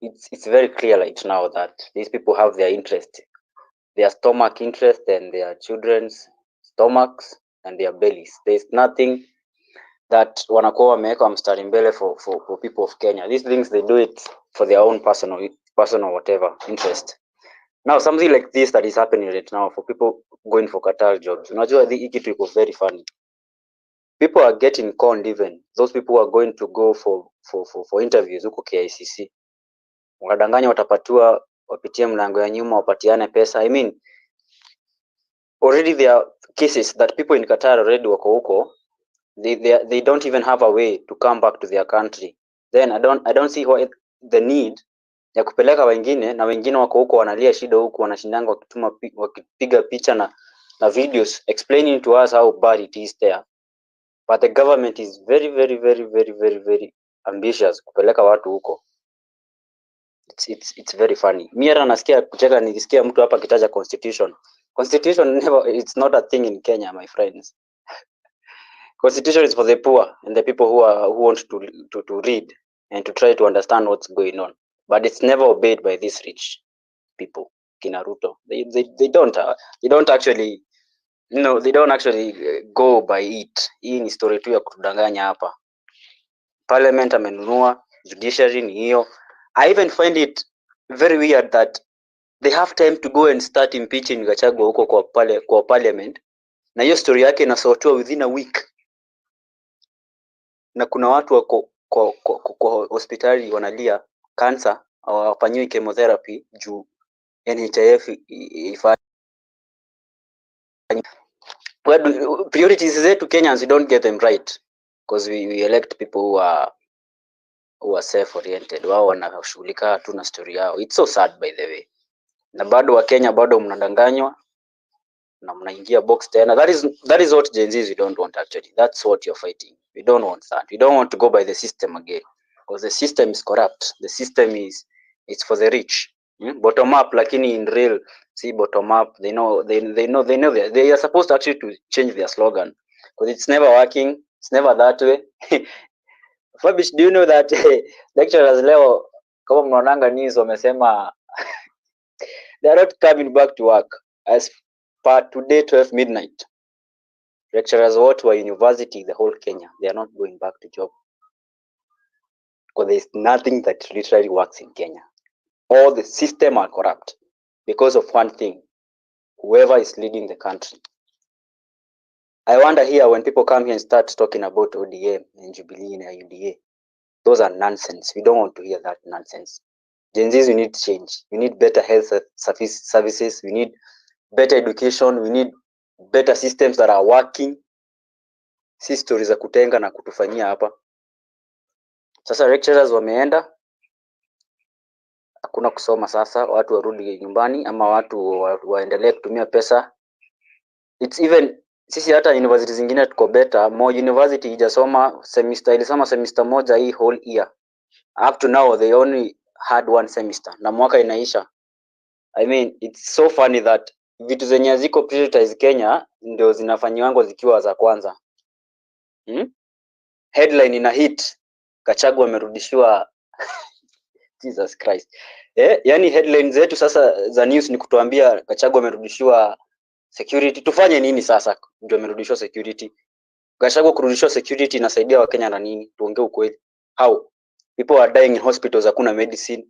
it's very clear right now that these people have their interest, their stomach interest and their children's stomachs and their bellies. There's nothing that wanakuwa wameweka mstari mbele for people of Kenya. These things they do it for their own personal whatever interest. Now something like this that is happening right now for people going for Qatar jobs. Unajua hii kitu iko very funny. People are getting conned even. Those people who are going to go for interviews huko KICC. Wanadanganya watapatiwa wapitie mlango ya nyuma wapatiane pesa. I mean already there are cases that people in Qatar already wako huko. They don't even have a way to come back to their country. Then I don't see why the need ya kupeleka wengine na wengine wako huko wanalia shida huko wanashindanga wakipiga picha na videos explaining to us how bad it is there. But the government is very ambitious kupeleka watu huko. It's very funny. Mimi hata nasikia kucheka nikisikia mtu hapa kitaja constitution. Constitution never, it's not a thing in Kenya, my friends. Constitution is for the poor and the people who want to read and to try to understand what's going on. But it's never obeyed by these rich people. Kina Ruto. They don't actually, they don't actually go by it. Hii ni story tu ya kutudanganya hapa. Parliament amenunua, judiciary ni hiyo. I even find it very weird that they have time to go and start impeaching Gachagua huko kwa parliament, na hiyo story yake inasortiwa within a week, na kuna watu wako kwa hospitali wanalia cancer au wafanyiwe chemotherapy juu NHIF ifanye. Priorities zetu Kenyans, we don't get them right because we elect people who are self oriented. Wao wanashughulika tu na story yao. It's so sad by the way. Na bado wa Kenya bado mnadanganywa na mnaingia box tena. That is what Gen Zs we don't want actually. That's what you're fighting. We don't want that. We don't want to go by the system again because the system is corrupt. The system it's for the rich. Bottom up, lakini in real, see bottom up. They know they are supposed to actually to change their slogan because it's never working. It's never that way. Fabish, do you know that lecturers leo kama mnaonanga news wamesema they are not coming back to work as per today 12 midnight. Lecturers what were university the whole Kenya, they are not going back to job because there is nothing that literally works in Kenya. All the system are corrupt because of one thing, whoever is leading the country. I wonder here when people come here and start talking about ODM and Jubilee and UDA, those are nonsense. We don't want to hear that nonsense. Gen Zs, we need change. We need better health services. We need better education. We need better systems that are working. Si stories za kutenga na kutufanyia hapa. Sasa lecturers wameenda, hakuna kusoma sasa, watu warudi nyumbani ama watu waendelee kutumia pesa. It's even sisi hata university zingine tuko better. More university ilisoma semester moja hii whole year. Up to now they only had one semester na mwaka inaisha. I mean, it's so funny that vitu zenye ziko prioritized Kenya ndio zinafanywango zikiwa za kwanza. Headline ina hit, Gachagua amerudishiwa Jesus Christ. Yani headline zetu sasa za news ni kutuambia Gachagua amerudishiwa security. Tufanye nini sasa ndio amerudishiwa security? Gachagua kurudishiwa security inasaidia Wakenya na nini? Tuongee ukweli. How? People are dying in hospitals, hakuna medicine.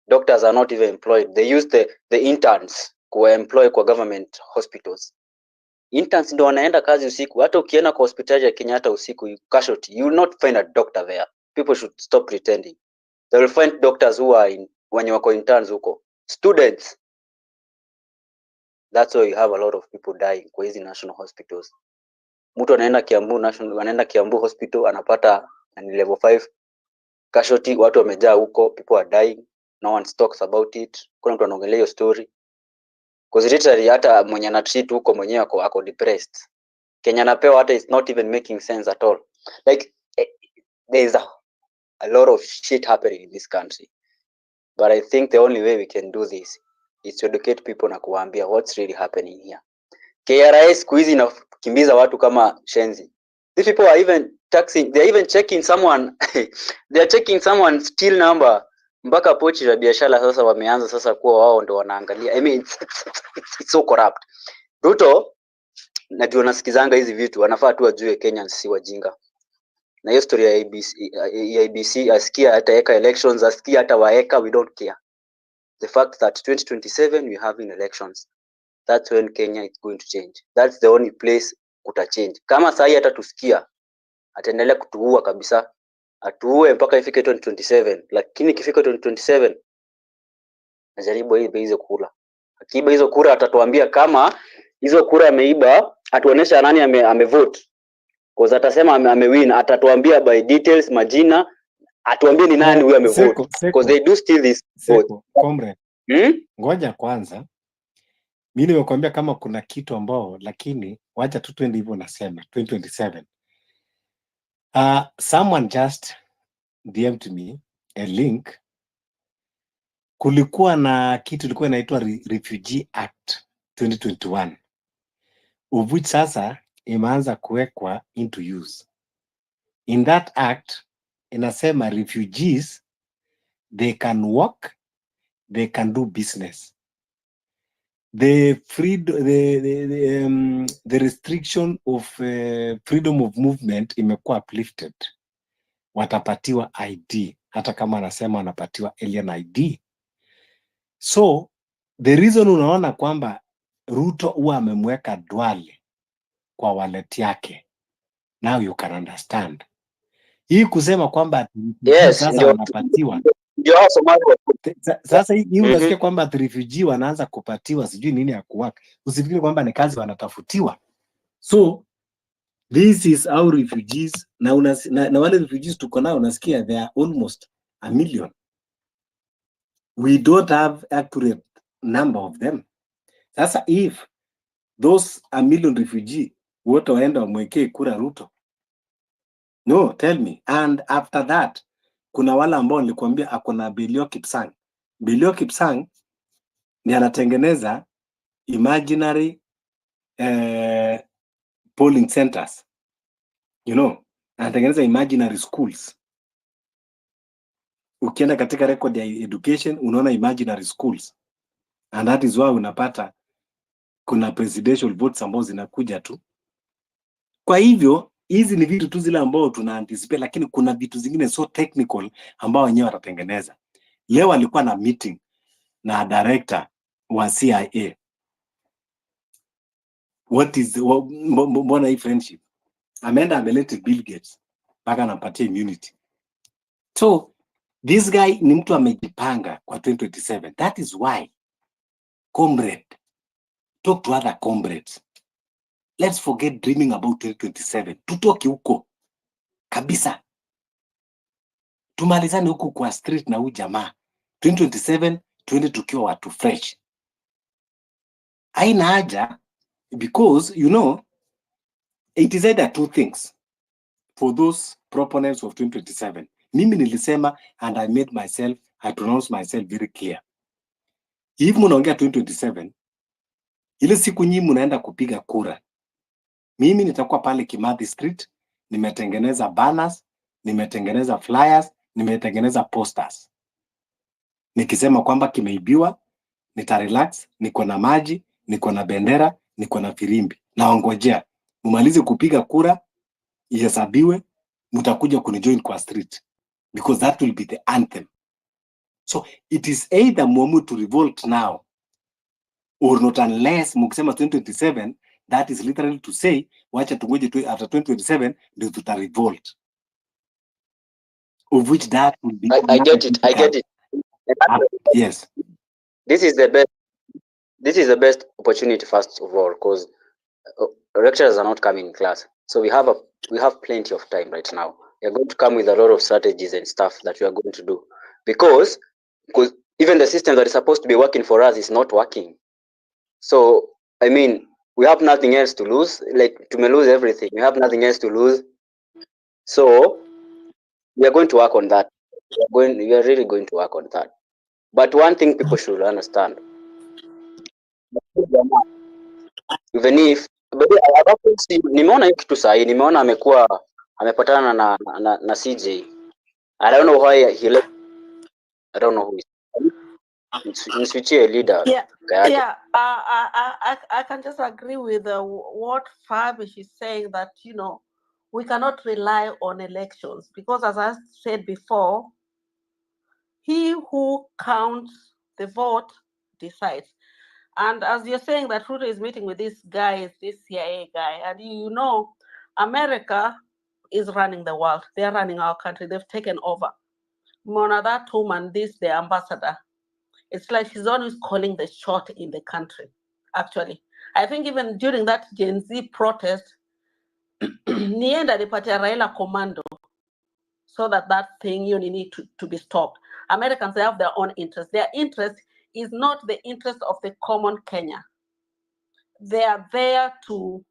Doctors are not even employed. They use the interns kuemploy kwa government hospitals. Interns ndio wanaenda kazi usiku. Hata ukienda kwa hospitali ya Kenyatta usiku, casualty, you will not find a doctor there. People should stop pretending. They will find doctors who are wenye wako interns huko. Students. That's why you have a lot of people dying kwa hizi national hospitals. Mtu anaenda Kiambu hospital anapata level 5 casualty, watu wamejaa huko, people are dying. No one talks about it. Kuna mtu anaongelea hiyo story. Because literally hata mwenye anatreat huko mwenyewe ako depressed. Kenya napewa hata is not even making sense at all. Like there is a lot of shit happening in this country. But I think the only way we can do this is to educate people na kuwaambia what's really happening here. KRS kuizi inakimbiza watu kama shenzi. These people are even taxing, they are even checking someone they are checking someone's till number. Mpaka pochi la biashara sasa wameanza sasa kuwa wao ndio wanaangalia. I mean it's so corrupt. Ruto najua nasikizanga hizi vitu, anafaa tu ajue Kenyans si wajinga. Na hiyo story ya IBC asikia ataweka elections, asikia hata waeka, we don't care. The fact that 2027 we have elections, that's when Kenya is going to change. That's the only place kuta change. Kama sahi hata tusikia ataendelea kutuua kabisa, atuue mpaka ifike 2027, lakini ikifika 2027 najaribu hizo kura. Akiiba hizo kura atatuambia kama hizo kura ameiba, atuonesha nani amevote. Because atasema amewin, atatuambia by details, majina, atuambie ni nani huyo amevote. Because they do steal this vote. Comrade. Ngoja kwanza. Mimi nimekuambia kama kuna kitu ambao, lakini wacha tu twende hivyo nasema 2027. Someone just DM'd me a link. Kulikuwa na kitu ilikuwa inaitwa Refugee Act 2021 of which sasa imeanza kuwekwa into use. In that act inasema refugees they can work, they can do business. The restriction of freedom of movement imekuwa uplifted. Watapatiwa ID hata kama anasema wanapatiwa alien ID. So the reason unaona kwamba Ruto huwa amemweka Duale kwa wallet yake, now you can understand. Hii kusema kwamba Yes, sasa wanapatiwa ndio hao Somali sasa hii unasikia kwamba refugee wanaanza kupatiwa sijui nini ya kuwaka. Usifikiri kwamba ni kazi wanatafutiwa. So this is how refugees na wale refugees tuko nao unasikia they are almost 1 million. We don't have accurate number of them. Sasa if those 1 million refugee wote waenda wamwekee kura Ruto, no, tell me. And after that kuna wale ambao nilikwambia akona Belio Kipsang. Belio Kipsang ni anatengeneza imaginary polling centers, you know, anatengeneza imaginary schools. Ukienda katika record ya education unaona imaginary schools, and that is why unapata kuna presidential votes ambazo zinakuja tu. Kwa hivyo hizi ni vitu tu zile ambao tuna anticipate, lakini kuna vitu zingine so technical ambao wenyewe watatengeneza. Leo alikuwa na meeting na director wa CIA. What is mbona hii friendship? Ameenda amelete Bill Gates mpaka anampatia immunity. So this guy ni mtu amejipanga kwa 2027. That is why, comrade, talk to other comrades. Let's forget dreaming about 2027. Tutoke huko kabisa, tumalizane huku kwa street na huyu jamaa. 2027 tuende tukiwa watu fresh. Haina haja, because you know it is either two things for those proponents of 2027. Mimi nilisema and I pronounced myself very clear. If mnaongea 2027, ile siku nyinyi mnaenda kupiga kura, mimi nitakuwa pale Kimathi Street, nimetengeneza banners, nimetengeneza flyers, nimetengeneza posters. Nikisema kwamba kimeibiwa, nitarelax, niko na maji, niko na bendera, niko na firimbi. Naongojea mumalize kupiga kura, ihesabiwe, mtakuja kunijoin kwa street, because that will be the anthem. So it is either muamue to revolt now or not, unless mukisema 2027, that is literally to say wacha tungoje after 2027 ndio tuta revolt, of which that will be I get it. Yes, This is the best opportunity, first of all, because lecturers are not coming in class, so we have plenty of time right now. We are going to come with a lot of strategies and stuff that we are going to do, because even the system that is supposed to be working for us is not working. So I mean, we have nothing else to lose. Like, to lose everything, we have nothing else to lose. So we are going to work on that. We are really going to work on that. But one thing people should understand, even if nimeona hii kitu sahi, nimeona amepatana na CJ. I don't know why he left. I don't know who is switchie leader. Yeah. I can just agree with what Fabish is saying, that we cannot rely on elections, because as I said before, he who counts the vote decides. And as you're saying that Ruto is meeting with this CIA guy, and America is running the world. They're running our country. They've taken over. Mona, that woman, the ambassador, it's like she's always calling the shot in the country, actually. I think even during that Gen Z protest, Nienda alipatia Raila commando so that thing need to be stopped. Americans, they have their own interest. Their interest is not the interest of the common Kenya. They are there to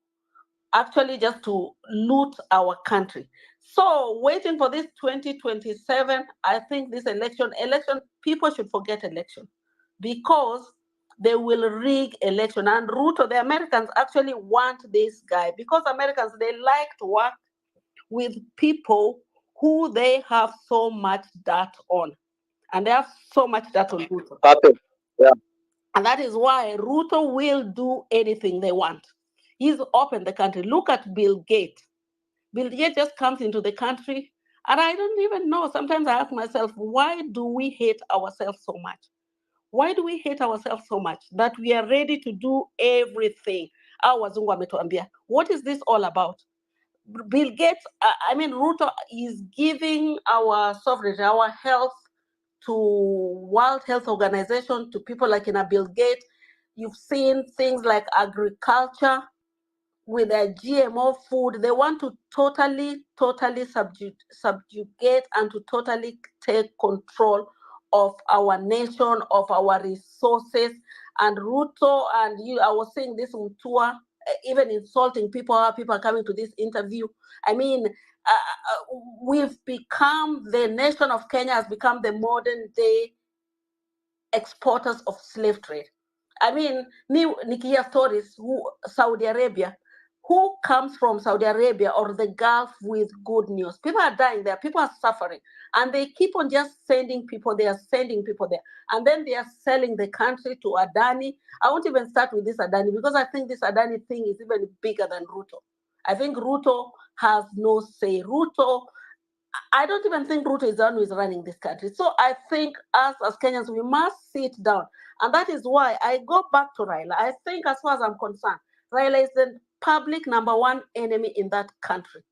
actually just to loot our country. So waiting for this 2027, I think this election, people should forget election because they will rig election. And Ruto, the Americans actually want this guy because Americans, they like to work with people who they have so much dirt on. And they have so much dirt on Ruto. Yeah. And that is why Ruto will do anything they want. He's opened the country. Look at Bill Gates. Bill Gates just comes into the country, and I don't even know. Sometimes I ask myself, why do we hate ourselves so much? Why do we hate ourselves so much that we are ready to do everything? What is this all about? Bill Gates, Ruto is giving our sovereignty, our health to World Health Organization, to people like Bill Gates. You've seen things like agriculture with their GMO food. They want to totally subjugate and to totally take control of our nation, of our resources. And Ruto and you, I was saying this on tour, even insulting people, how people are coming to this interview. We've become, the nation of Kenya has become the modern day exporters of slave trade. Nikia stories, Saudi Arabia, who comes from Saudi Arabia or the Gulf with good news? People are dying there, people are suffering, and they keep on just sending people there, and then they are selling the country to Adani. I won't even start with this Adani because I think this Adani thing is even bigger than Ruto. I think Ruto has no say. I don't even think Ruto is the one who is running this country. So I think us as Kenyans, we must sit down. And that is why I go back to Raila. I think as far as I'm concerned, Raila is the public #1 enemy in that country.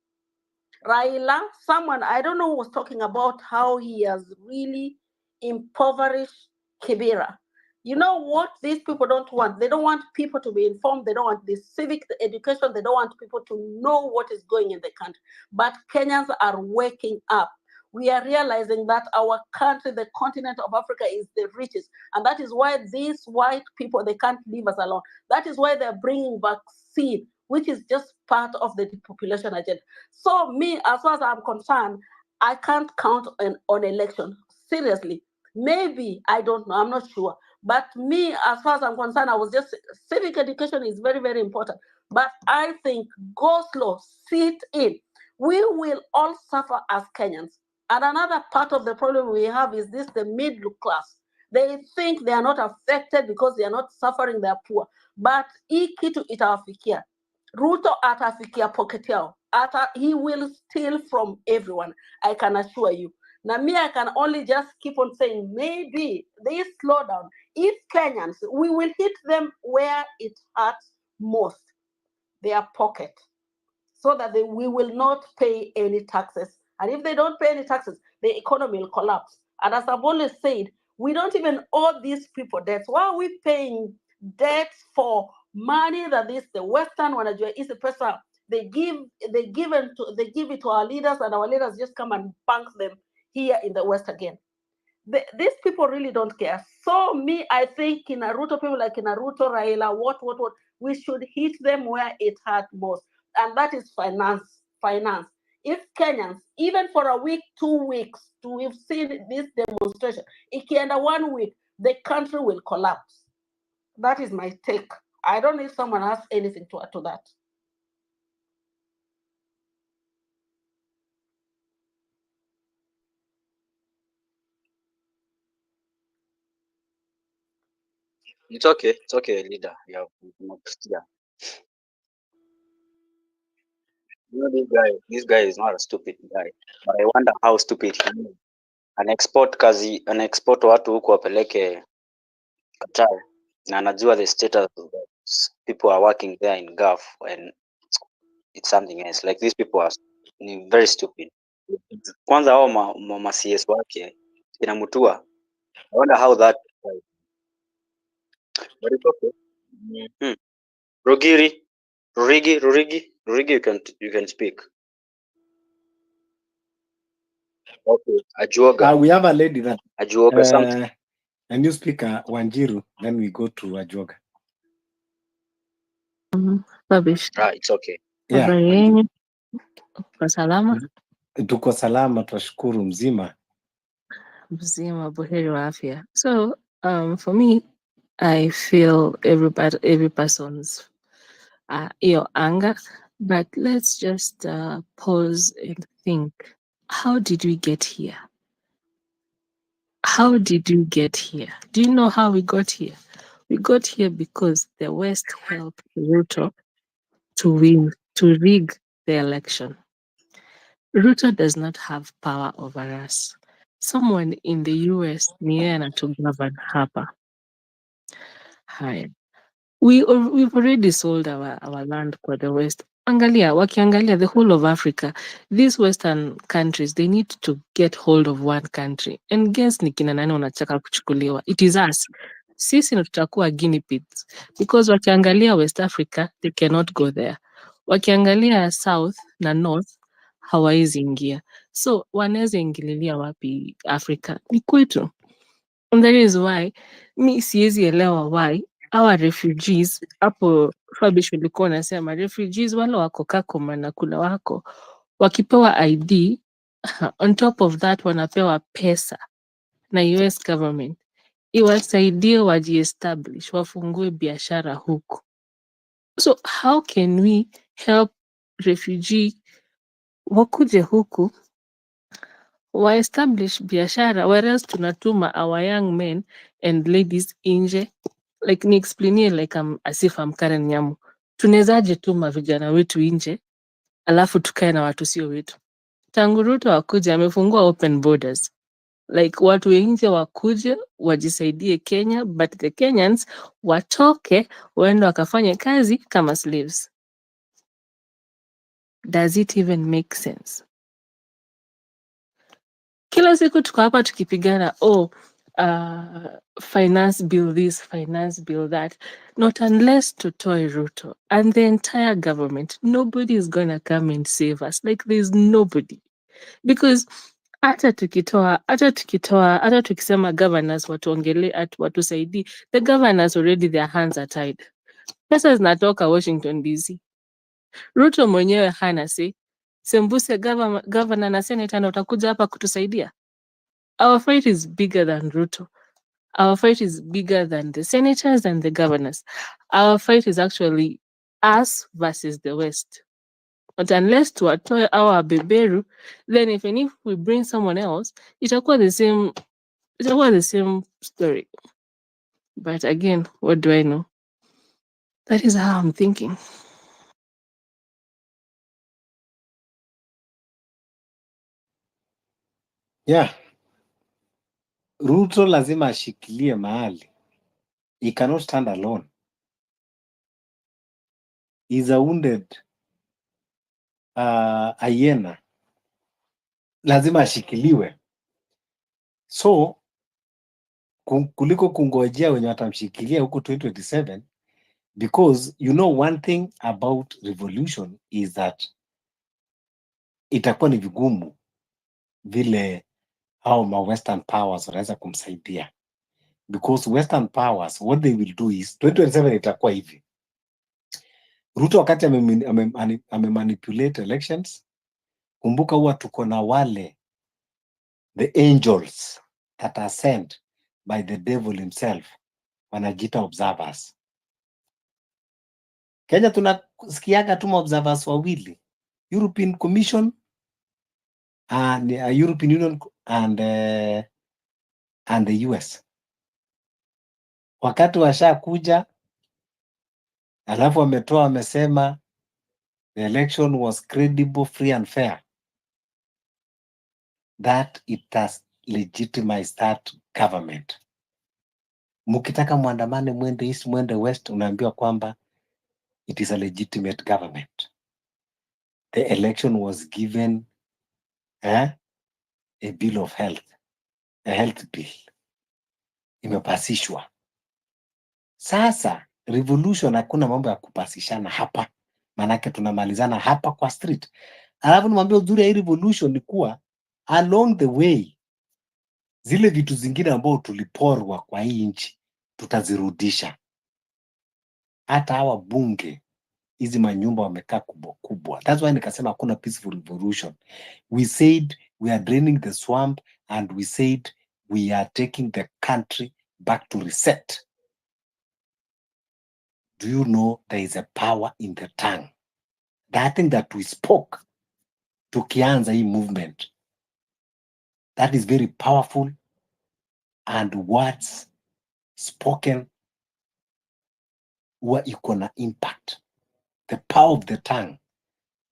Raila, someone, I don't know, was talking about how he has really impoverished Kibera. You know what these people don't want? They don't want people to be informed. They don't want the civic education. They don't want people to know what is going in the country. But Kenyans are waking up. We are realizing that our country, the continent of Africa, is the richest. And that is why these white people, they can't leave us alone. That is why they're bringing vaccine, which is just part of the depopulation agenda. So me, as far as I'm concerned, I can't count on election. Seriously. Maybe, I don't know, I'm not sure. But me, as far as I'm concerned, I was just, civic education is very, very important. But I think go slow, sit in. We will all suffer as Kenyans. And another part of the problem we have is this, the middle class. They think they are not affected because they are not suffering, they are poor. But hii kitu itawafikia. Ruto atafikia pocket yao. He will steal from everyone, I can assure you. Now, me, I can only just keep on saying, maybe they slow down. If Kenyans, we will hit them where it hurts most, their pocket, so that we will not pay any taxes. And if they don't pay any taxes, the economy will collapse. And as I've always said, we don't even owe these people debts. Why are we paying debts for money that is the Western wanajua is the person they give it to our leaders, and our leaders just come and bank them here in the West again. These people really don't care. So me, I think in Naruto, people like Naruto, Raila, what, we should hit them where it hurt most. And that is finance. If Kenyans, even for a week, 2 weeks, we've seen this demonstration, ikienda 1 week, the country will collapse. That is my take. I don't know if someone has anything to add to that. It's okay, leader. Yeah. You know, this guy is not a stupid guy, but I wonder how stupid he is. An export watu huku wapeleke Qatar, na anajua the status of people are working there in Gulf, and it's something else. Like these people are very stupid. Kwanza hao ma CS wake inamutua. I wonder how that. But it's okay. Mm-hmm. Rurigi, you can speak. Okay, Ajuoga. We have a lady that Ajuoga something. A new speaker, Wanjiru. Then we go to Ajuoga. It's okay. Yeah. Habari yenu, kwa salama? Tuko salama, twashukuru. Mzima? Mzima, buheri wa afya. So, for me, I feel every person's your anger, but let's just pause and think. How did we get here? How did we get here? Do you know how we got here? We got here because the West helped Ruto to win, to rig the election. Ruto does not have power over us. Someone in the US ni yeye anatugovern hapa. Haya. We've already sold our land for the West. Wakiangalia the whole of Africa, these Western countries, they need to get hold of one country. And guess ni kina nani wanataka kuchukuliwa? It is us. Sisi ndo tutakuwa guinea pigs. Because wakiangalia West Africa, they cannot go there. Wakiangalia South na North, hawawezi ingia. So, wanaweza ingililia wapi Africa? Ni kwetu. And that is why mi siwezi elewa why our refugees hapo Fabish ulikuwa unasema refugees wale wako Kakuma na kula wako wakipewa ID on top of that wanapewa pesa na US government iwasaidie wajiestablish wafungue biashara huku. So how can we help refugee wakuje huku establish biashara, whereas tunatuma our young men and ladies inje? Like ni explainie like as if I'm Karen Nyamu. Tunezaje tuma vijana wetu inje, alafu tukae na watu sio wetu. Tangu Ruto wakuje amefungua open borders. Like watu inje wakuje wajisaidie Kenya, but the Kenyans watoke waende wakafanye kazi kama slaves. Does it even make sense? Kila siku tuko hapa tukipigana, finance bill this, finance bill that. Not unless tutoe Ruto and the entire government. Nobody is gonna come and save us. Like there's nobody. Because hata tukisema governors watuongele watusaidie, the governors already their hands are tied. Pesa zinatoka Washington DC. Ruto mwenyewe hana say. Sembuse governor na senator na utakuja hapa kutusaidia. Our fight is bigger than Ruto. Our fight is bigger than the senators and the governors. Our fight is actually us versus the West. But unless tuwatoe our beberu, then if we bring someone else, itakuwa the same story. But again, what do I know? That is how I'm thinking. Yeah. Ruto lazima ashikilie mahali. He cannot stand alone. He's a wounded hyena. Lazima ashikiliwe. So, kuliko kungojea wenye watamshikilia huko 2027, because you know one thing about revolution is that itakuwa ni vigumu vile hao ma Western powers wanaweza kumsaidia. Because Western powers, what they will do is, 2027 itakuwa hivi. Ruto wakati ame-manipulate elections, kumbuka huwa tuko na wale, the angels that are sent by the devil himself, wanajiita observers. Kenya tunasikiaga tuma observers wawili, European Commission and European Union and the US. Wakati washakuja, alafu wamesema the election was credible, free and fair, that it has legitimized that government. Mukitaka muandamane mwende east mwende west, unaambiwa kwamba it is a legitimate government. The election was given a bill of health, a health bill. Imepasishwa. Sasa revolution hakuna mambo ya kupasishana hapa. Manake tunamalizana hapa kwa street. Alafu nimwambia uzuri ya hii revolution ni kuwa along the way zile vitu zingine ambao tuliporwa kwa hii nchi tutazirudisha. Hata hawa bunge hizi manyumba wamekaa kubwa kubwa. That's why nikasema hakuna peaceful revolution. We said we are draining the swamp and we said we are taking the country back to reset. Do you know there is a power in the tongue? That thing that we spoke, tukianza hii movement, that is very powerful, and words spoken huwa iko na impact. The power of the tongue.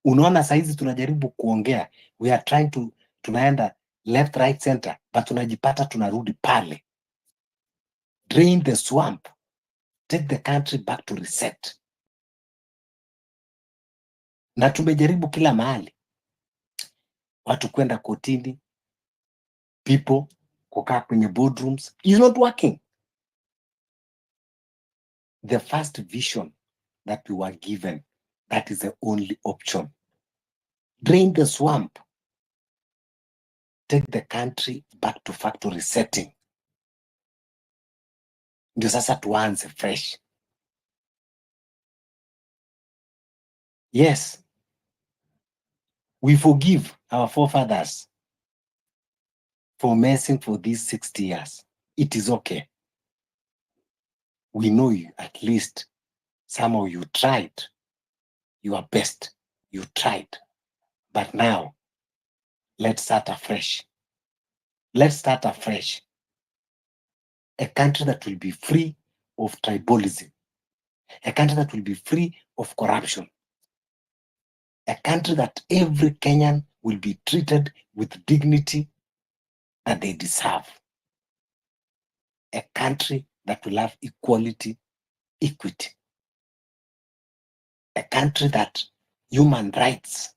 Unaona saizi tunajaribu kuongea, we are trying to, tunaenda left right center, but tunajipata tunarudi pale. Drain the swamp, take the country back to reset. Na tumejaribu kila mahali, watu kwenda kotini, people kukaa kwenye boardrooms, is not working. The first vision that we were given, that is the only option. Drain the swamp, take the country back to factory setting. Ndio sasa tuanze fresh. Yes, we forgive our forefathers for messing for these 60 years. It is okay. We know you, at least some of you tried your best. You tried. But now, let's start afresh. Let's start afresh. A country that will be free of tribalism. A country that will be free of corruption. A country that every Kenyan will be treated with dignity that they deserve. A country that will have equality, equity. A country that human rights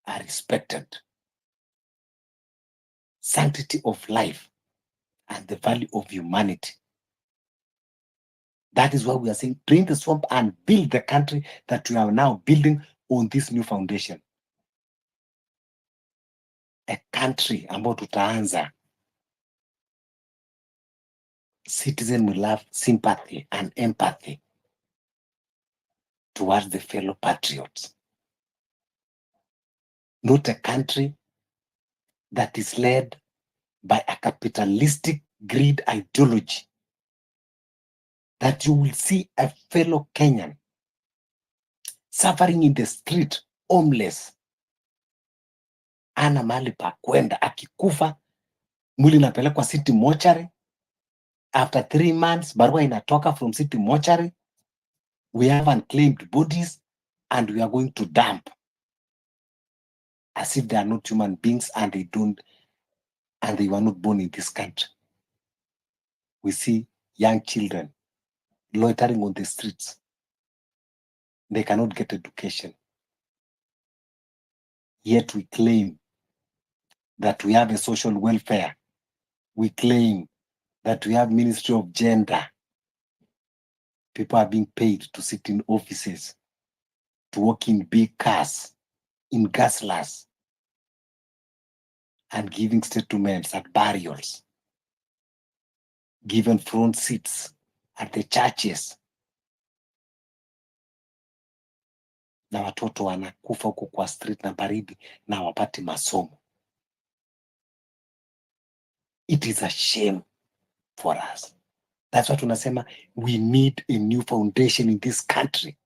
are respected. Sanctity of life and the value of humanity. That is why we are saying drain the swamp and build the country that we are now building on this new foundation. A country ambayo tutaanza. Citizen will have sympathy and empathy towards the fellow patriots. Not a country that is led by a capitalistic greed ideology, that you will see a fellow Kenyan suffering in the street, homeless, ana mahali pa kwenda, akikufa mwili inapelekwa city mortuary. After 3 months, barua inatoka from city mortuary, we have unclaimed bodies and we are going to dump as if they are not human beings and they were not born in this country. We see young children loitering on the streets. They cannot get education. Yet we claim that we have a social welfare. We claim that we have Ministry of Gender. People are being paid to sit in offices, to work in big cars, in gaslers, and giving statements at burials, given front seats at the churches. Na watoto wanakufa huko kwa street na baridi na wapati masomo. It is a shame for us. That's what tunasema, we need a new foundation in this country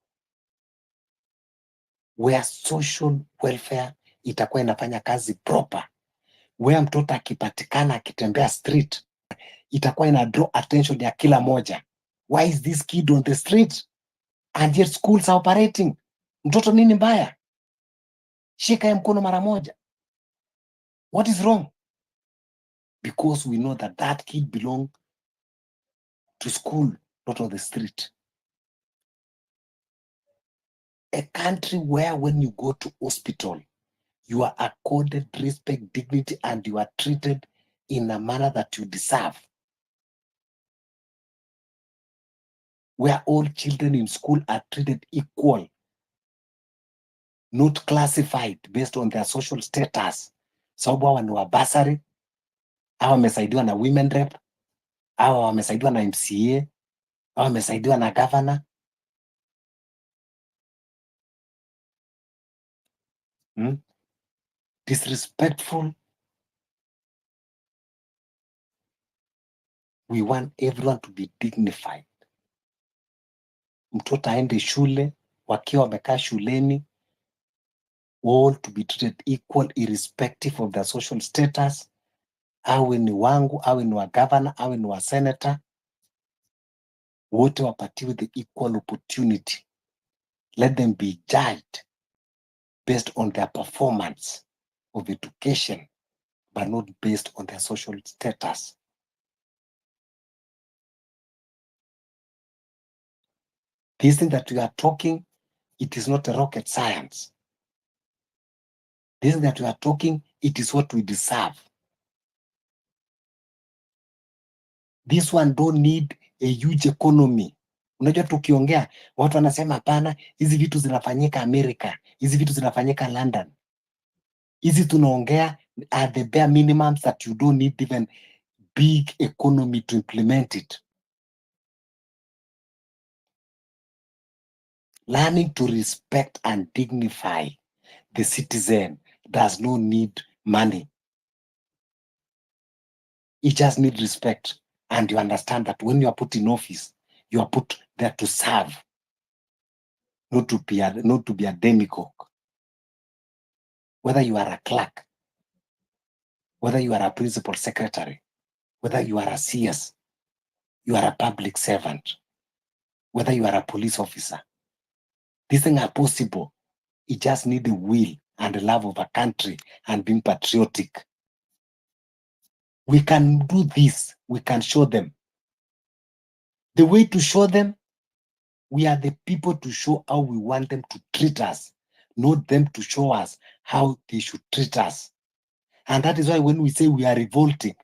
where social welfare itakuwa inafanya kazi proper, where mtoto akipatikana akitembea street itakuwa ina draw attention ya kila moja. Why is this kid on the street? And yet schools are operating. Mtoto nini mbaya? Shika ya mkono mara moja. What is wrong? Because we know that that kid belongs to school, not on the street. A country where when you go to hospital, you are accorded respect, dignity, and you are treated in a manner that you deserve. Where all children in school are treated equal, not classified based on their social status. Sababu hawa ni wa basari, hawa wamesaidiwa na women rep, hawa wamesaidiwa na MCA, hawa wamesaidiwa na governor. disrespectful. We want everyone to be dignified. Mtoto aende shule, wakiwa wamekaa shuleni, all to be treated equal irrespective of their social status. Awe ni wangu, awe ni wa governor, awe ni wa senator, wote wapatiwe the equal opportunity. Let them be judged based on their performance of education, but not based on their social status. This thing that we are talking, it is not a rocket science. This thing that we are talking, it is what we deserve. This one don't need a huge economy. Unajua tukiongea, watu wanasema hapana, hizi vitu zinafanyika Amerika, hizi vitu zinafanyika London. Hizi tunaongea are the bare minimums that you don't need even big economy to implement it. Learning to respect and dignify the citizen does not need money. It just needs respect. And you understand that when you are put in office, you are put there to serve, not to be a demagogue. Whether you are a clerk, whether you are a principal secretary, whether you are a CS, you are a public servant, whether you are a police officer, these things are possible. It just needs the will and the love of a country and being patriotic. We can do this. We can show them. The way to show them, we are the people to show how we want them to treat us, not them to show us how they should treat us. And that is why when we say we are revolting,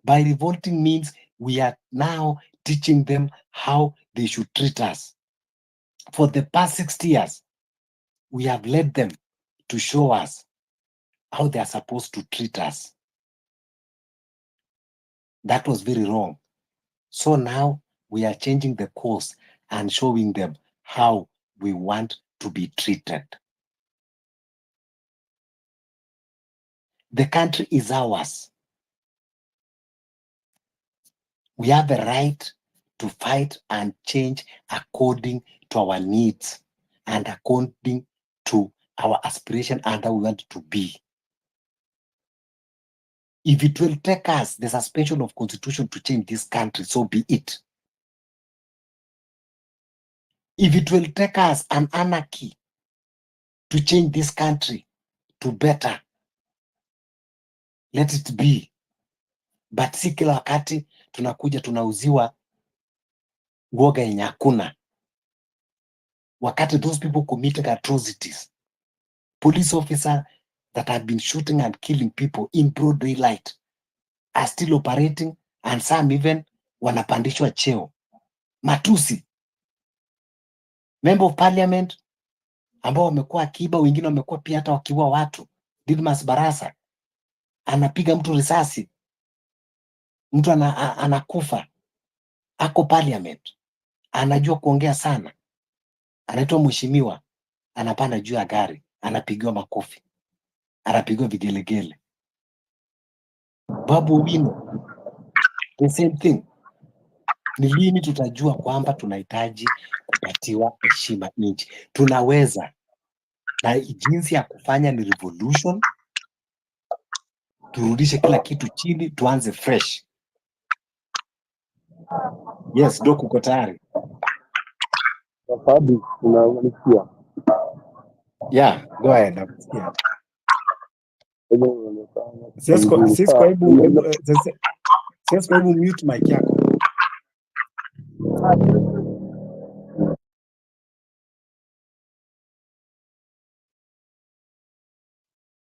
by revolting means we are now teaching them how they should treat us. For the past 60 years, we have led them to show us how they are supposed to treat us. That was very wrong. So now we are changing the course and showing them how we want to be treated. The country is ours. We have the right to fight and change according to our needs and according to our aspiration and how we want to be. If it will take us the suspension of constitution to change this country, so be it. If it will take us an anarchy to change this country to better, let it be. But si kila wakati tunakuja tunauziwa uoga yenye hakuna. Wakati those people committing atrocities, police officers that have been shooting and killing people in broad daylight are still operating, and some even wanapandishwa cheo. Matusi. Member of parliament ambao wamekuwa akiba, wengine wamekuwa pia hata wakiua watu. Didmas Barasa anapiga mtu risasi, mtu anakufa, ako parliament, anajua kuongea sana, anaitwa mheshimiwa, anapanda juu ya gari, anapigiwa makofi, anapigiwa vigelegele. Babu Owino, the same thing. Ni lini tutajua kwamba tunahitaji kupatiwa heshima nchi? Tunaweza, na jinsi ya kufanya ni revolution. Turudishe kila kitu chini, tuanze fresh. Yes, Doc, uko tayari? Fabi, unanisikia? Yeah, go ahead. Nakusikia. Sisko, hebu mute mic yako.